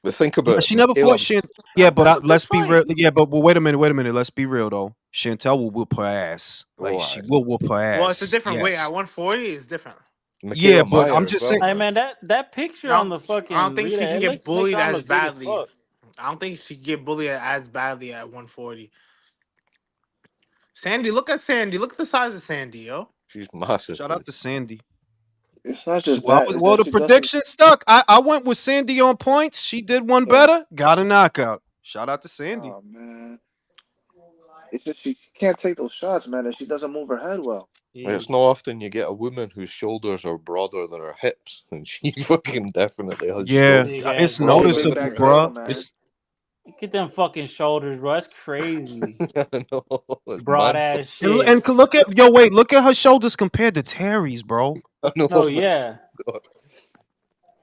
Speaker 3: But think about it.
Speaker 1: She never
Speaker 3: Michaela,
Speaker 1: fought Yeah, but
Speaker 9: That's a good
Speaker 1: let's be real.
Speaker 9: fight.
Speaker 1: Yeah, but wait a minute. Let's be real though. Chantel will whoop her ass. Like
Speaker 3: oh,
Speaker 1: she
Speaker 3: aye.
Speaker 1: will whoop her
Speaker 9: Well, it's a
Speaker 1: ass.
Speaker 9: different weight. At
Speaker 1: Yes.
Speaker 9: 140, it's different.
Speaker 1: Yeah,
Speaker 3: Michaela
Speaker 1: but I'm
Speaker 3: Meyer as
Speaker 1: just
Speaker 3: well,
Speaker 1: saying.
Speaker 2: Hey
Speaker 3: man.
Speaker 2: man, that picture
Speaker 9: I
Speaker 2: on
Speaker 9: don't,
Speaker 2: the
Speaker 9: I don't
Speaker 2: fucking
Speaker 9: think she
Speaker 2: Rita,
Speaker 9: can
Speaker 2: it
Speaker 9: get
Speaker 2: makes
Speaker 9: bullied
Speaker 2: John
Speaker 9: as
Speaker 2: look big as
Speaker 9: badly.
Speaker 2: fuck.
Speaker 9: I don't think she can get bullied as badly at 140. Sandy, look at Sandy. Look at the size of Sandy, yo.
Speaker 3: She's massive.
Speaker 1: Shout out to Sandy.
Speaker 10: It's not just
Speaker 1: Well,
Speaker 10: that. It's
Speaker 1: well,
Speaker 10: that
Speaker 1: the
Speaker 10: she doesn't.
Speaker 1: prediction stuck. I went with Sandy on points. She did one
Speaker 10: Yeah.
Speaker 1: better. Got a knockout. Shout out to Sandy.
Speaker 10: Oh man. It's just she can't take those shots, man, and she doesn't move her head well.
Speaker 3: It's not often you get a woman whose shoulders are broader than her hips, and she fucking definitely has
Speaker 1: Yeah,
Speaker 2: Big
Speaker 3: shoulders
Speaker 2: ass
Speaker 1: it's
Speaker 3: broader
Speaker 2: shoulders.
Speaker 10: Way
Speaker 3: than
Speaker 1: noticeable,
Speaker 10: back
Speaker 3: her
Speaker 10: then,
Speaker 1: bruh.
Speaker 10: man.
Speaker 1: It's
Speaker 2: Look at them fucking shoulders, bro. That's crazy.
Speaker 3: I know, it's
Speaker 2: Broad
Speaker 3: mad.
Speaker 2: ass shit.
Speaker 1: and look at look at her shoulders compared to Terry's, bro.
Speaker 3: I know.
Speaker 2: Oh yeah.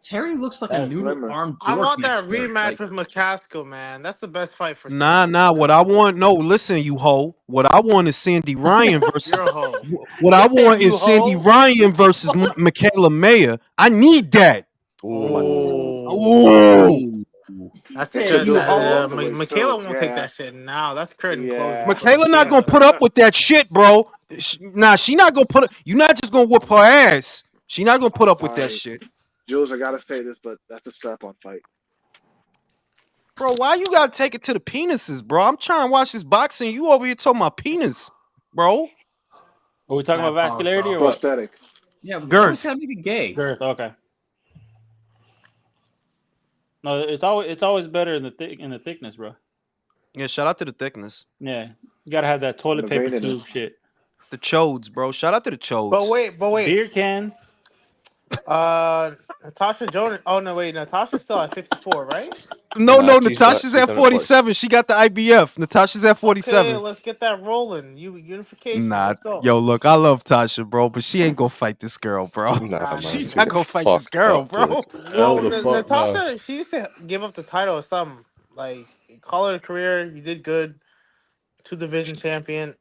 Speaker 5: Terry looks like a
Speaker 2: That's
Speaker 5: noodle
Speaker 10: slimmer.
Speaker 5: armed
Speaker 9: I
Speaker 5: dwarf
Speaker 9: want that
Speaker 5: next to her.
Speaker 9: rematch
Speaker 5: Like,
Speaker 9: with McCaskill, man. That's the best fight for
Speaker 1: Nah,
Speaker 9: Sandy.
Speaker 1: What I want, no, listen, you hoe. What I want is Sandy Ryan versus.
Speaker 9: You're a hoe.
Speaker 1: What I want
Speaker 2: you
Speaker 1: is Sandy
Speaker 2: hoe.
Speaker 1: Ryan versus Michaela Mayer. I need that.
Speaker 9: Oh,
Speaker 1: Ooh.
Speaker 9: that's
Speaker 2: Said
Speaker 9: good.
Speaker 2: you
Speaker 10: Jules at
Speaker 2: hoe.
Speaker 10: welterweight
Speaker 9: Michaela
Speaker 10: too.
Speaker 9: won't take
Speaker 10: Yeah.
Speaker 9: that shit now. That's curtain closing
Speaker 10: Yeah.
Speaker 9: for
Speaker 1: Michaela not gonna put
Speaker 9: Michaela.
Speaker 1: up with that shit, bro. Nah, she not gonna put. You're not just gonna whoop her ass. She not gonna put up with that
Speaker 10: Alright.
Speaker 1: shit,
Speaker 10: Jules, I gotta say this, but that's a strap-on fight.
Speaker 1: bro. Why you gotta take it to the penises, bro? I'm trying to watch this boxing. You over here talking about penis, bro?
Speaker 2: Are we talking
Speaker 9: Mad
Speaker 2: about
Speaker 9: pause,
Speaker 2: vascularity
Speaker 9: bro.
Speaker 2: or what?
Speaker 10: Prosthetic.
Speaker 5: yeah, we
Speaker 1: Girth.
Speaker 5: always gotta make it gay.
Speaker 2: Girth. Okay. No, it's always better in the thickness, bro.
Speaker 1: Yeah, shout out to the thickness,
Speaker 2: Yeah, you gotta have that toilet
Speaker 10: The
Speaker 2: paper
Speaker 10: veininess.
Speaker 2: tube shit.
Speaker 1: the chodes, bro. Shout out to the chodes.
Speaker 9: But wait.
Speaker 2: Beer cans.
Speaker 9: Natasha Jonas. Oh no, wait. Natasha's still at 54, right?
Speaker 1: No,
Speaker 3: Nah,
Speaker 1: Natasha's
Speaker 3: she's
Speaker 1: at
Speaker 3: done it twice.
Speaker 1: 47. She got the IBF. Natasha's at 47.
Speaker 9: Okay, let's get that rolling. Unification.
Speaker 1: Nah,
Speaker 9: Let's go.
Speaker 1: yo, look, I love Tasha, bro, but she ain't gonna fight this girl, bro.
Speaker 3: Nah,
Speaker 9: Nah,
Speaker 3: man.
Speaker 1: She's
Speaker 3: She
Speaker 1: not
Speaker 3: gets
Speaker 1: gonna fight this
Speaker 3: fucked
Speaker 1: girl,
Speaker 3: up,
Speaker 1: bro.
Speaker 3: like.
Speaker 9: Well,
Speaker 12: Hell the fuck no.
Speaker 9: Natasha, she used to give up the title or something. Like, call it a career. You did good. 2 division champion.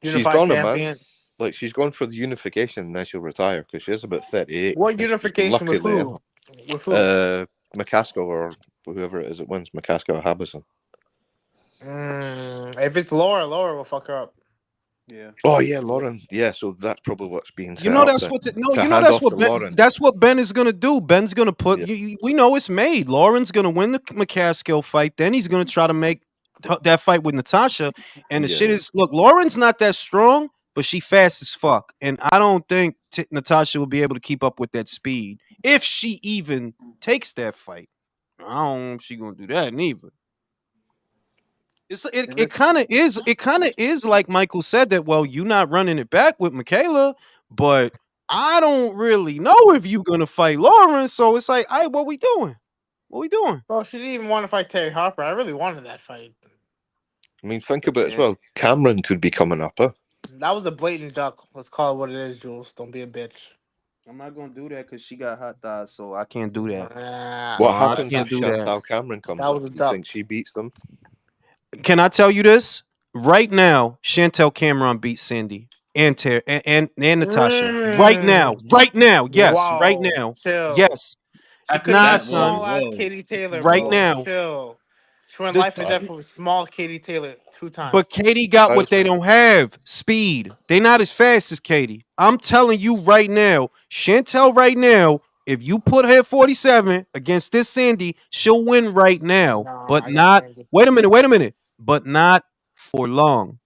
Speaker 3: She's
Speaker 9: Unified
Speaker 3: gone, man.
Speaker 9: champion.
Speaker 3: Like, she's gone for the unification, and then she'll retire because she is about 38.
Speaker 9: What
Speaker 3: and she's
Speaker 9: unification with
Speaker 3: luckily
Speaker 9: who? With who?
Speaker 3: McCaskill or whoever it is that wins, McCaskill or Harbison.
Speaker 9: If it's Laura will fuck her up.
Speaker 1: Yeah.
Speaker 3: Oh yeah, Lauren. Yeah, so that's probably what's being set
Speaker 1: You know
Speaker 3: up
Speaker 1: that's
Speaker 3: then.
Speaker 1: what no,
Speaker 3: To
Speaker 1: you know
Speaker 3: hand
Speaker 1: that's
Speaker 3: off
Speaker 1: what
Speaker 3: to
Speaker 1: Ben,
Speaker 3: Lauren.
Speaker 1: that's what Ben is gonna do. Ben's gonna put.
Speaker 3: Yeah.
Speaker 1: We know it's made. Lauren's gonna win the McCaskill fight. Then he's gonna try to make that fight with Natasha. And the
Speaker 3: Yeah,
Speaker 1: shit
Speaker 3: yeah.
Speaker 1: is, look, Lauren's not that strong, but she fast as fuck. And I don't think Natasha will be able to keep up with that speed if she even takes that fight. I don't know if she's gonna do that neither. It kind of is like Michael said that. Well, you not running it back with Michaela, but I don't really know if you gonna fight Lauren. So it's like, hey, what we doing? What we doing?
Speaker 9: Bro, she didn't even want to fight Terry Harper. I really wanted that fight.
Speaker 3: I mean, think about it as well. Cameron could be coming up, huh?
Speaker 9: That was a blatant duck. Let's call it what it is, Jules. Don't be a bitch.
Speaker 1: I'm not gonna do that because she got hot thighs, so I can't do that.
Speaker 3: What
Speaker 1: I
Speaker 3: happens if
Speaker 1: can't do that.
Speaker 3: Shantel Cameron comes
Speaker 9: That was
Speaker 3: up?
Speaker 9: a
Speaker 3: Do you
Speaker 9: duck.
Speaker 3: think she beats them?
Speaker 1: Can I tell you this right now? Shantel Cameron beat Sandy and Natasha right now. Yes,
Speaker 9: Wow.
Speaker 1: right now.
Speaker 9: Chill.
Speaker 1: Yes.
Speaker 9: She couldn't
Speaker 1: Nah,
Speaker 9: beat
Speaker 1: son.
Speaker 9: small ass Katie Taylor.
Speaker 1: Right
Speaker 9: bro.
Speaker 1: now.
Speaker 9: Chill. She went
Speaker 1: The-
Speaker 9: life and death with small Katie Taylor 2 times.
Speaker 1: But Katie got what they don't have: speed. They not as fast as Katie. I'm telling you right now, Shantel right now, if you put her at 47 against this Sandy, she'll win right now.
Speaker 9: Nah,
Speaker 1: but
Speaker 9: I got
Speaker 1: not.
Speaker 9: Sandy.
Speaker 1: Wait a minute. But not for long.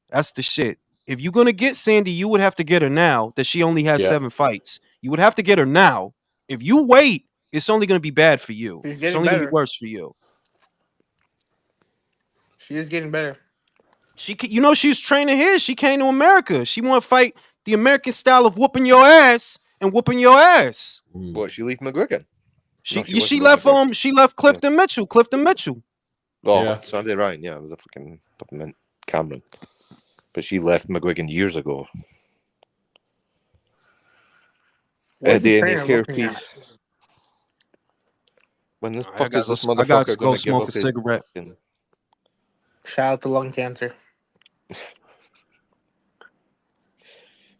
Speaker 1: That's the shit. If you're gonna get Sandy, you would have to get her now. That she only has 7 fights. You would have to get her now. If you wait, it's only gonna be bad for you.
Speaker 9: She's
Speaker 1: It's
Speaker 9: getting
Speaker 1: only gonna be
Speaker 9: better.
Speaker 1: worse for you.
Speaker 9: She is getting better.
Speaker 1: You know, she's training here. She came to America. She want to fight the American style of whooping your ass and whooping your ass.
Speaker 3: What, she leave McGuigan?
Speaker 1: She
Speaker 3: No, she wasn't
Speaker 1: left
Speaker 3: with McGregor.
Speaker 1: she left Clifton Mitchell.
Speaker 3: Oh,
Speaker 12: Yeah.
Speaker 3: Sandy Ryan, yeah, it was a fucking meant Cameron. But she left McGuigan years ago.
Speaker 9: What's
Speaker 3: Eddie
Speaker 9: the
Speaker 3: and his
Speaker 9: trainer looking
Speaker 3: hairpiece.
Speaker 9: at?
Speaker 3: When the
Speaker 1: I
Speaker 3: fuck is this
Speaker 1: gotta
Speaker 3: motherfucker
Speaker 1: go
Speaker 3: going to give
Speaker 1: smoke
Speaker 3: up
Speaker 1: a
Speaker 3: his
Speaker 1: cigarette.
Speaker 3: fucking...
Speaker 9: Shout out to lung cancer.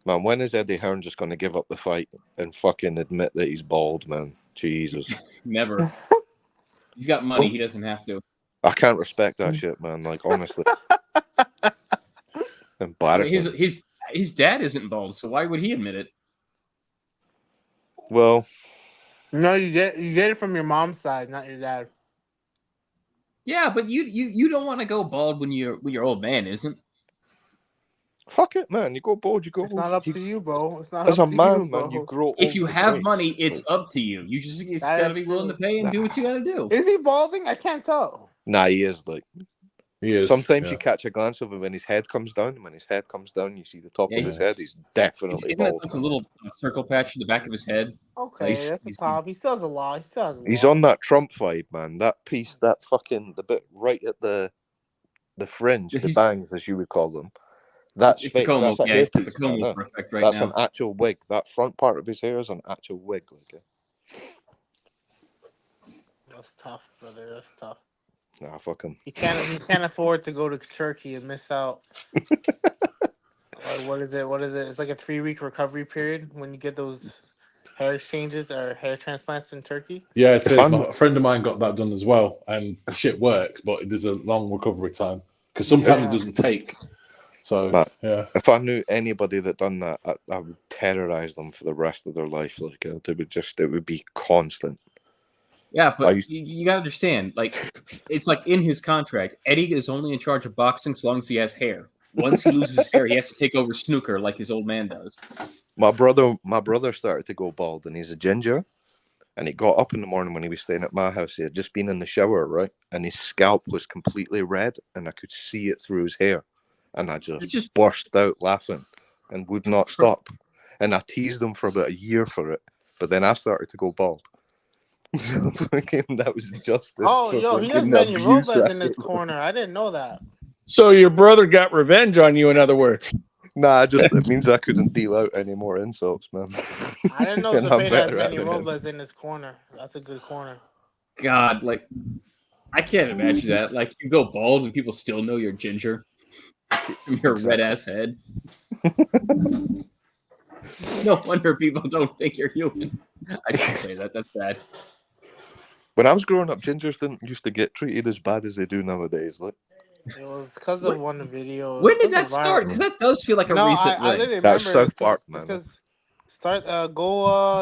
Speaker 3: Man, when is Eddie Hearn just going to give up the fight and fucking admit that he's bald, man? Jesus.
Speaker 5: Never. He's got money. He doesn't have to.
Speaker 3: I can't respect that shit, man. Like, honestly. Embarrassing.
Speaker 5: His dad isn't bald, so why would he admit it?
Speaker 3: Well,
Speaker 9: No, you get it from your mom's side, not your dad.
Speaker 5: Yeah, but you don't want to go bald when your old man isn't.
Speaker 3: fuck it, man. You go bald, you go.
Speaker 9: It's not up to you, bro. It's not
Speaker 3: As
Speaker 9: up
Speaker 3: a
Speaker 9: to
Speaker 3: man,
Speaker 9: you, bro.
Speaker 3: man, you grow
Speaker 5: If
Speaker 3: old
Speaker 5: you
Speaker 3: with
Speaker 5: have
Speaker 3: grace.
Speaker 5: money, it's
Speaker 3: Like,
Speaker 5: up to you. You just
Speaker 9: That
Speaker 5: gotta
Speaker 9: is
Speaker 5: be willing to
Speaker 9: true.
Speaker 5: pay and do what you gotta do.
Speaker 9: Is he balding? I can't tell.
Speaker 3: nah, he is like.
Speaker 12: He is.
Speaker 3: Sometimes
Speaker 12: yeah.
Speaker 3: you catch a glance of him when his head comes down. And when his head comes down, you see the top
Speaker 5: Yeah,
Speaker 3: of his head. He's definitely
Speaker 5: Isn't that
Speaker 3: bald.
Speaker 5: like a little circle patch in the back of his head?
Speaker 9: Okay, that's the top. He still has a lot. He still has a lot.
Speaker 3: He's on that Trump vibe, man. That piece, that fucking the bit right at the fringe, the bangs, as you would call them. That's
Speaker 5: it's
Speaker 3: fake.
Speaker 5: the comb.
Speaker 3: That's a
Speaker 5: Yeah, it's the
Speaker 3: hairpiece,
Speaker 5: comb
Speaker 3: man,
Speaker 5: is perfect right
Speaker 3: that's
Speaker 5: now.
Speaker 3: an actual wig. That front part of his hair is an actual wig. Like,
Speaker 9: That's tough, brother. That's tough.
Speaker 3: nah, fuck him.
Speaker 9: He can't afford to go to Turkey and miss out. What is it? It's like a 3-week recovery period when you get those hair exchanges or hair transplants in Turkey.
Speaker 12: Yeah, it is. A friend of mine got that done as well, and the shit works, but there's a long recovery time because sometimes it doesn't take. So
Speaker 3: But
Speaker 12: yeah,
Speaker 3: if I knew anybody that done that, I would terrorize them for the rest of their life. Like, it would be constant.
Speaker 5: Yeah, but you gotta understand, like, it's like in his contract, Eddie is only in charge of boxing so long as he has hair. Once he loses his hair, he has to take over snooker like his old man does.
Speaker 3: My brother started to go bald, and he's a ginger. And he got up in the morning when he was staying at my house. He had just been in the shower, right? And his scalp was completely red, and I could see it through his hair. And I just burst out laughing and would not stop. And I teased him for about a year for it, but then I started to go bald. That was justice.
Speaker 9: Oh, yo, he has Manny Robles in his corner. I didn't know that.
Speaker 4: So your brother got revenge on you, in other words.
Speaker 3: Nah, it means I couldn't deal out any more insults, man.
Speaker 9: I didn't know Zepeda has Manny Robles in his corner. That's a good corner.
Speaker 5: God, like, I can't imagine that. Like, you go bald and people still know you're ginger from your red ass head. No wonder people don't think you're human. I shouldn't say that. That's bad.
Speaker 3: When I was growing up, gingers didn't used to get treated as bad as they do nowadays. Like,
Speaker 9: it was because of one video.
Speaker 5: When did that start? Because that does feel like a recent
Speaker 9: I
Speaker 5: thing.
Speaker 9: That's
Speaker 3: South Park, man.
Speaker 9: Go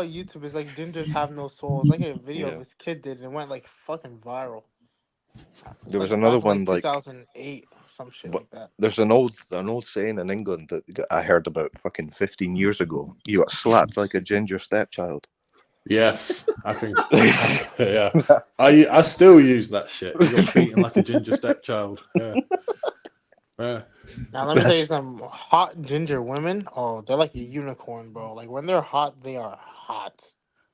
Speaker 9: YouTube. It's like gingers have no soul. It's like a video of this kid did, and it went like fucking viral.
Speaker 3: There was another one like
Speaker 9: 2008, some shit like that.
Speaker 3: There's an old saying in England that I heard about fucking 15 years ago. You got slapped like a ginger stepchild.
Speaker 12: yes, I think. Yeah, I still use that shit. You got beaten like a ginger stepchild. Yeah. Yeah.
Speaker 9: Now let me tell you some hot ginger women. Oh, they're like a unicorn, bro. Like when they're hot, they are hot.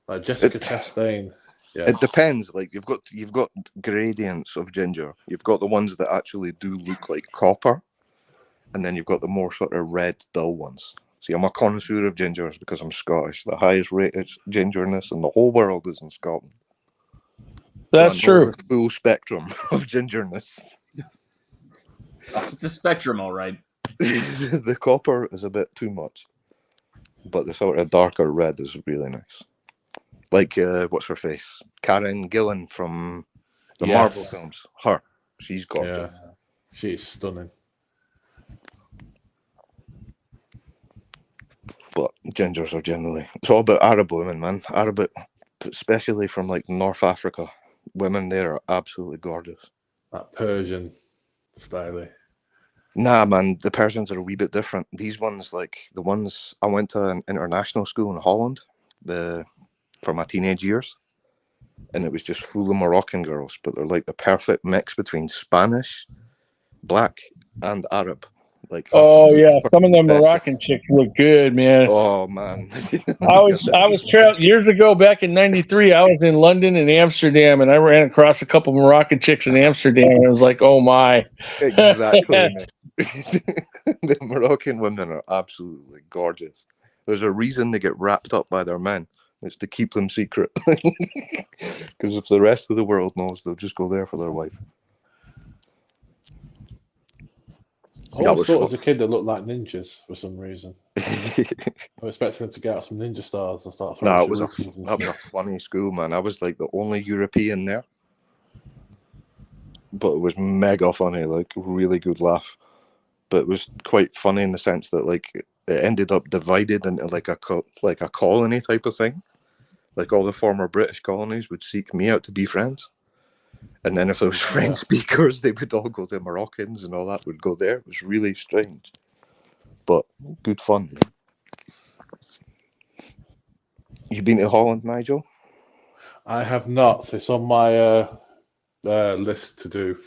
Speaker 12: Like Jessica Chastain. Yeah.
Speaker 3: It depends. Like you've got gradients of ginger. You've got the ones that actually do look like copper, and then you've got the more sort of red, dull ones. See, I'm a connoisseur of gingers because I'm Scottish. The highest rated gingerness in the whole world is in Scotland.
Speaker 4: That's true.
Speaker 3: The full spectrum of gingerness.
Speaker 5: It's a spectrum, all right.
Speaker 3: The copper is a bit too much, but the sort of darker red is really nice. Like, what's her face? Karen Gillan from the Marvel films. Her. She's gorgeous.
Speaker 12: Yeah. She's stunning.
Speaker 3: But gingers are generally... It's all about Arab women, man. Arab, especially from, like, North Africa. Women there are absolutely gorgeous.
Speaker 12: That Persian style.
Speaker 3: Nah, man. The Persians are a wee bit different. These ones, like, the ones... I went to an international school in Holland for my teenage years. And it was just full of Moroccan girls. But they're, like, the perfect mix between Spanish black and Arab. Like,
Speaker 13: Oh
Speaker 3: absolute
Speaker 13: yeah, some of them
Speaker 3: perfection.
Speaker 13: Moroccan chicks look good, man.
Speaker 3: Oh man,
Speaker 13: I was years ago, back in '93. I was in London and Amsterdam, and I ran across a couple Moroccan chicks in Amsterdam, and I was like, "Oh my!"
Speaker 3: Exactly, man. The Moroccan women are absolutely gorgeous. There's a reason they get wrapped up by their men. It's to keep them secret. Because if the rest of the world knows, they'll just go there for their wife.
Speaker 12: I always thought as a kid they looked like ninjas for some reason. I was expecting them to get out some ninja stars and start throwing
Speaker 3: No, it was
Speaker 12: shurikens
Speaker 3: a funny school, man. I was like the only European there. But it was mega funny, like really good laugh. But it was quite funny in the sense that like it ended up divided into like a colony type of thing. Like all the former British colonies would seek me out to be friends. And then if there was French speakers, they would all go to Moroccans and all that would go there. It was really strange. But good fun. You been to Holland, Nigel?
Speaker 12: I have not. It's on my list to do.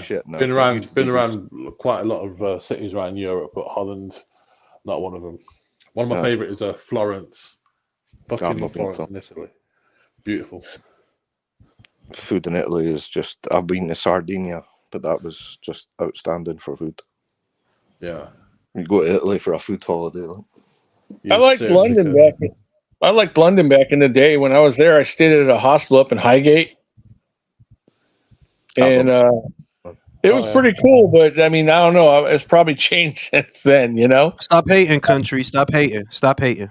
Speaker 3: Shit, no.
Speaker 12: Been around quite a lot of cities around Europe, but Holland, not one of them. One of my favourite is Florence. Fucking love Florence in Italy. Beautiful.
Speaker 3: Food in Italy is just... I've been to Sardinia, but that was just outstanding for food.
Speaker 12: Yeah.
Speaker 3: You go to Italy for a food holiday.
Speaker 13: I liked London back in the day. When I was there, I stayed at a hostel up in Highgate, and it was pretty cool. But I mean, I don't know. It's probably changed since then. You know.
Speaker 1: Stop hating, country. Stop hating. Stop hating.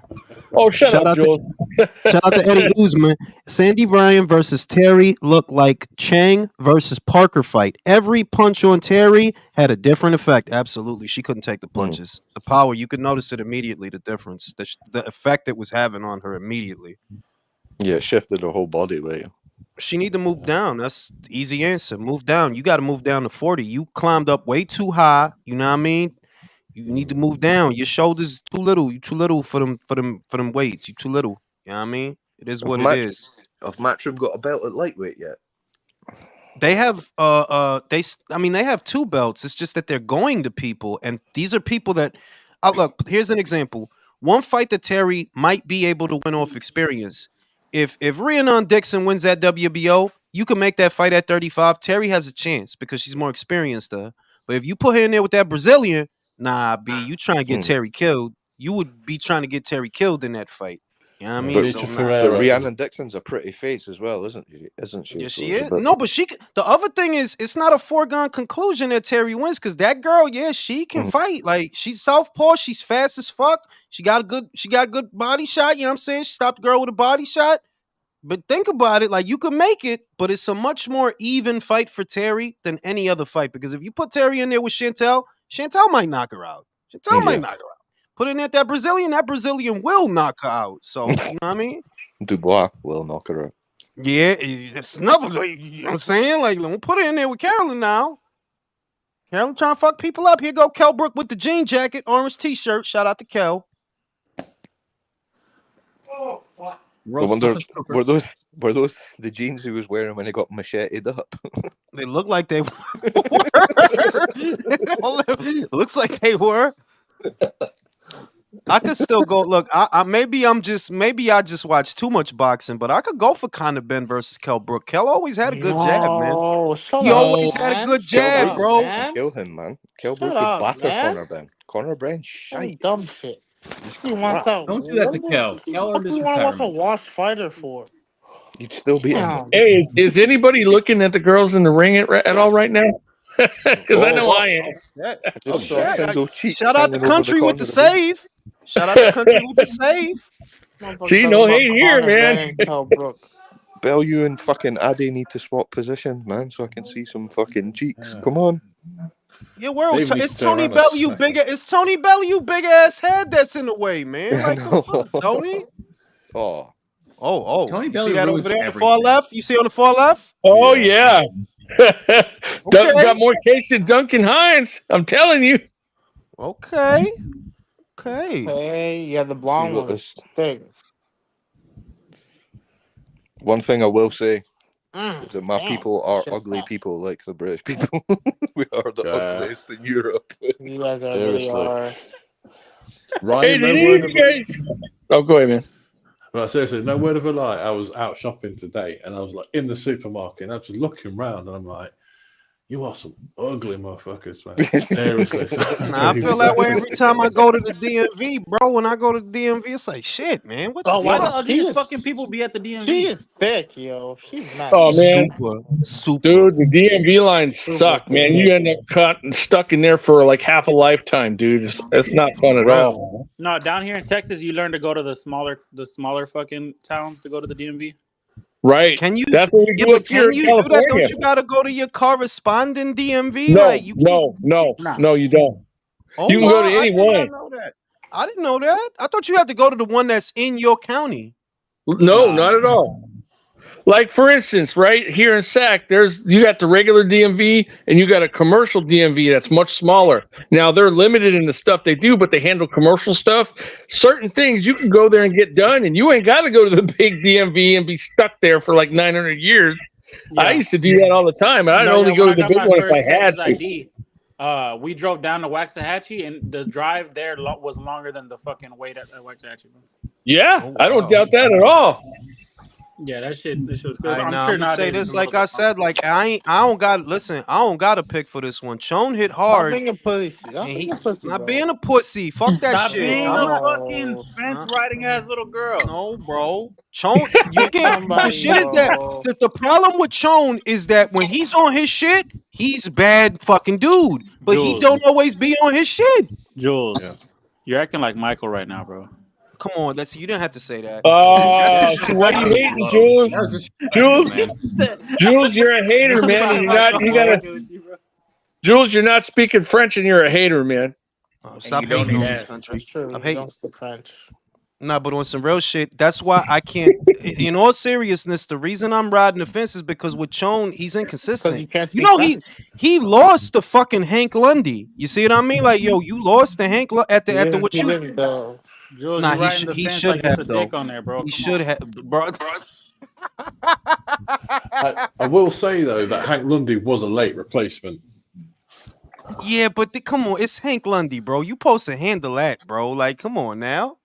Speaker 13: Oh, shut up, Jules.
Speaker 1: Shout out to Eddie Usman. Sandy Bryan versus Terry looked like Chang versus Parker fight. Every punch on Terry had a different effect. Absolutely. She couldn't take the punches. The power, you could notice it immediately, the difference, the effect it was having on her immediately.
Speaker 3: Yeah, it shifted her whole body weight.
Speaker 1: She need to move down. That's the easy answer. Move down. You got to move down to 40. You climbed up way too high. You know what I mean? You need to move down. Your shoulders too little. You too little for them weights. You too little. You know what I mean? It is what it is.
Speaker 3: Have Matchroom got a belt at lightweight yet?
Speaker 1: They have they have two belts. It's just that they're going to people, and these are people that look, here's an example. One fight that Terry might be able to win off experience. If Rhiannon Dixon wins that WBO, you can make that fight at 35. Terry has a chance because she's more experienced. But if you put her in there with that Brazilian, nah, B, you trying to get Terry killed. You would be trying to get Terry killed in that fight. You know what I mean?
Speaker 3: But Rhiannon Dixon's a pretty face as well, isn't she?
Speaker 1: Yeah, she is. No, but the other thing is, it's not a foregone conclusion that Terry wins because that girl, yeah, she can fight. Like, she's southpaw, she's fast as fuck. She got a good body shot. You know what I'm saying? She stopped the girl with a body shot. But think about it, like, you can make it, but it's a much more even fight for Terry than any other fight. Because if you put Terry in there with Shantel might knock her out. Shantel might knock her out. Put in that Brazilian will knock her out. So, you know what I mean?
Speaker 3: Dubois will knock her out.
Speaker 1: Yeah, it's another, you know what I'm saying? Like, we'll put her in there with Carolyn now. Carolyn trying to fuck people up. Here go Kel Brook with the jean jacket, orange t-shirt. Shout out to Kel.
Speaker 9: Oh, fuck.
Speaker 3: Were those the jeans he was wearing when he got macheted up?
Speaker 1: They look like they were. Looks like they were. I could still go. Look, maybe I just watched too much boxing, but I could go for Conor Ben versus Kel Brook. Kel always had a good jab, man. He always had a good jab, bro.
Speaker 3: Kill him, man. Kel Brook would batter Conor Ben. Conor Ben, shite.
Speaker 9: Dumb shit. He wants that.
Speaker 5: Don't do that to Kel. Kel earned his
Speaker 9: What
Speaker 5: retirement.
Speaker 9: a wash fighter for?
Speaker 3: You'd still be him.
Speaker 13: Hey, is anybody looking at the girls in the ring at all right now? Because I know I am.
Speaker 1: Shout out the country with the save. Shout out the country with the save.
Speaker 13: See, no hate here, man.
Speaker 3: Bell, you and fucking Addy need to swap positions, man, so I can see some fucking cheeks. Come on.
Speaker 1: Yeah, it's Tony Bell, you big. It's Tony Bell, you big ass head that's in the way, man. Like, the fuck, Tony.
Speaker 3: Oh.
Speaker 5: Tony
Speaker 1: You
Speaker 5: Bell
Speaker 1: see that over
Speaker 5: ruins
Speaker 1: there on the
Speaker 5: everything.
Speaker 1: far left? You see on the far left?
Speaker 13: Oh yeah. Got more case than Duncan Hines. I'm telling you.
Speaker 1: Okay.
Speaker 9: Hey, yeah, the blonde one. Big.
Speaker 3: One thing I will say, So my
Speaker 9: Damn.
Speaker 3: people are
Speaker 9: Shit's
Speaker 3: ugly
Speaker 9: fat.
Speaker 3: people like the British people. We are the ugliest in Europe.
Speaker 9: You guys are really are.
Speaker 12: Ryan,
Speaker 13: Hey,
Speaker 12: no
Speaker 13: did
Speaker 12: word of
Speaker 13: you guys? Oh, go ahead, man.
Speaker 12: Right, seriously, no word of a lie. I was out shopping today, and I was like in the supermarket, and I was just looking around, and I'm like, "You are some ugly motherfuckers, man." Seriously.
Speaker 1: Nah, I feel that way every time I go to the DMV, bro. When I go to the DMV, it's like shit, man. What the
Speaker 2: Oh, why the
Speaker 1: fuck?
Speaker 2: ugliest fucking people be at the
Speaker 9: She
Speaker 2: DMV?
Speaker 9: is thick, yo. She's mad.
Speaker 13: Oh man,
Speaker 1: Super.
Speaker 13: dude, the DMV lines suck, man. You end up caught and stuck in there for like half a lifetime, dude. It's not fun at all.
Speaker 2: No, down here in Texas, you learn to go to the smaller fucking towns to go to the DMV.
Speaker 13: Right.
Speaker 1: Can you?
Speaker 13: That's what we
Speaker 1: Yeah,
Speaker 13: do
Speaker 1: but
Speaker 13: up here
Speaker 1: can
Speaker 13: in
Speaker 1: you do that?
Speaker 13: California.
Speaker 1: Don't you gotta go to your corresponding DMV?
Speaker 13: No,
Speaker 1: Like you
Speaker 13: no, no, you don't.
Speaker 1: Oh,
Speaker 13: You can go to
Speaker 1: I
Speaker 13: any
Speaker 1: did not
Speaker 13: one.
Speaker 1: know that. I didn't know that. I thought you had to go to the one that's in your county.
Speaker 13: No, not at all. Like for instance, right here in Sac, you got the regular DMV and you got a commercial DMV that's much smaller. Now they're limited in the stuff they do, but they handle commercial stuff. Certain things you can go there and get done, and you ain't got to go to the big DMV and be stuck there for like 900 years.
Speaker 2: Yeah.
Speaker 13: I used to do that all the time, and I'd only go to the big one if I had to.
Speaker 2: ID, we drove down to Waxahachie, and the drive there was longer than the fucking wait at Waxahachie.
Speaker 13: Yeah, I don't doubt that at all.
Speaker 2: Yeah, that shit was good.
Speaker 1: I'm gonna say this, like I said, like I don't got a pick for this one. Chone hit hard.
Speaker 9: Stop being a pussy.
Speaker 1: Not being a pussy. Fuck that
Speaker 2: Stop
Speaker 1: shit.
Speaker 2: being
Speaker 1: I'm
Speaker 2: a
Speaker 1: not
Speaker 2: fucking fence riding ass little girl.
Speaker 1: No, bro. Chone, you can't. The
Speaker 9: Somebody,
Speaker 1: shit is that the problem with Chone is that when he's on his shit, he's a bad fucking dude. But he
Speaker 2: Jules.
Speaker 1: don't always be on his shit.
Speaker 2: Jules, you're acting like Michael right now, bro.
Speaker 1: Come on, you didn't have to say that.
Speaker 13: Oh, so why are you hating, Jules? Jules, you're a hater, man. Jules, you're not speaking French, and you're a hater, man.
Speaker 1: Stop hating on me, country.
Speaker 9: That's true.
Speaker 1: I'm
Speaker 9: You
Speaker 1: hating.
Speaker 9: don't speak French.
Speaker 1: Nah, but on some real shit, that's why I can't. In all seriousness, the reason I'm riding the fence is because with Chone, he's inconsistent.
Speaker 9: You can't
Speaker 1: You
Speaker 9: speak
Speaker 1: know,
Speaker 9: French.
Speaker 1: he lost to fucking Hank Lundy. You see what I mean? Like, yo, you lost to Hank at the what
Speaker 9: He
Speaker 1: you.
Speaker 9: didn't, though.
Speaker 2: Jules,
Speaker 1: Nah,
Speaker 2: you're riding the
Speaker 1: he
Speaker 2: fence
Speaker 1: should
Speaker 2: like there's
Speaker 1: have
Speaker 2: a
Speaker 1: though.
Speaker 2: dick on there, bro.
Speaker 1: He
Speaker 2: Come
Speaker 1: should
Speaker 2: on.
Speaker 1: have, bro.
Speaker 12: I will say though that Hank Lundy was a late replacement.
Speaker 1: Yeah, but come on, it's Hank Lundy, bro. You supposed to handle that, bro. Like, come on now.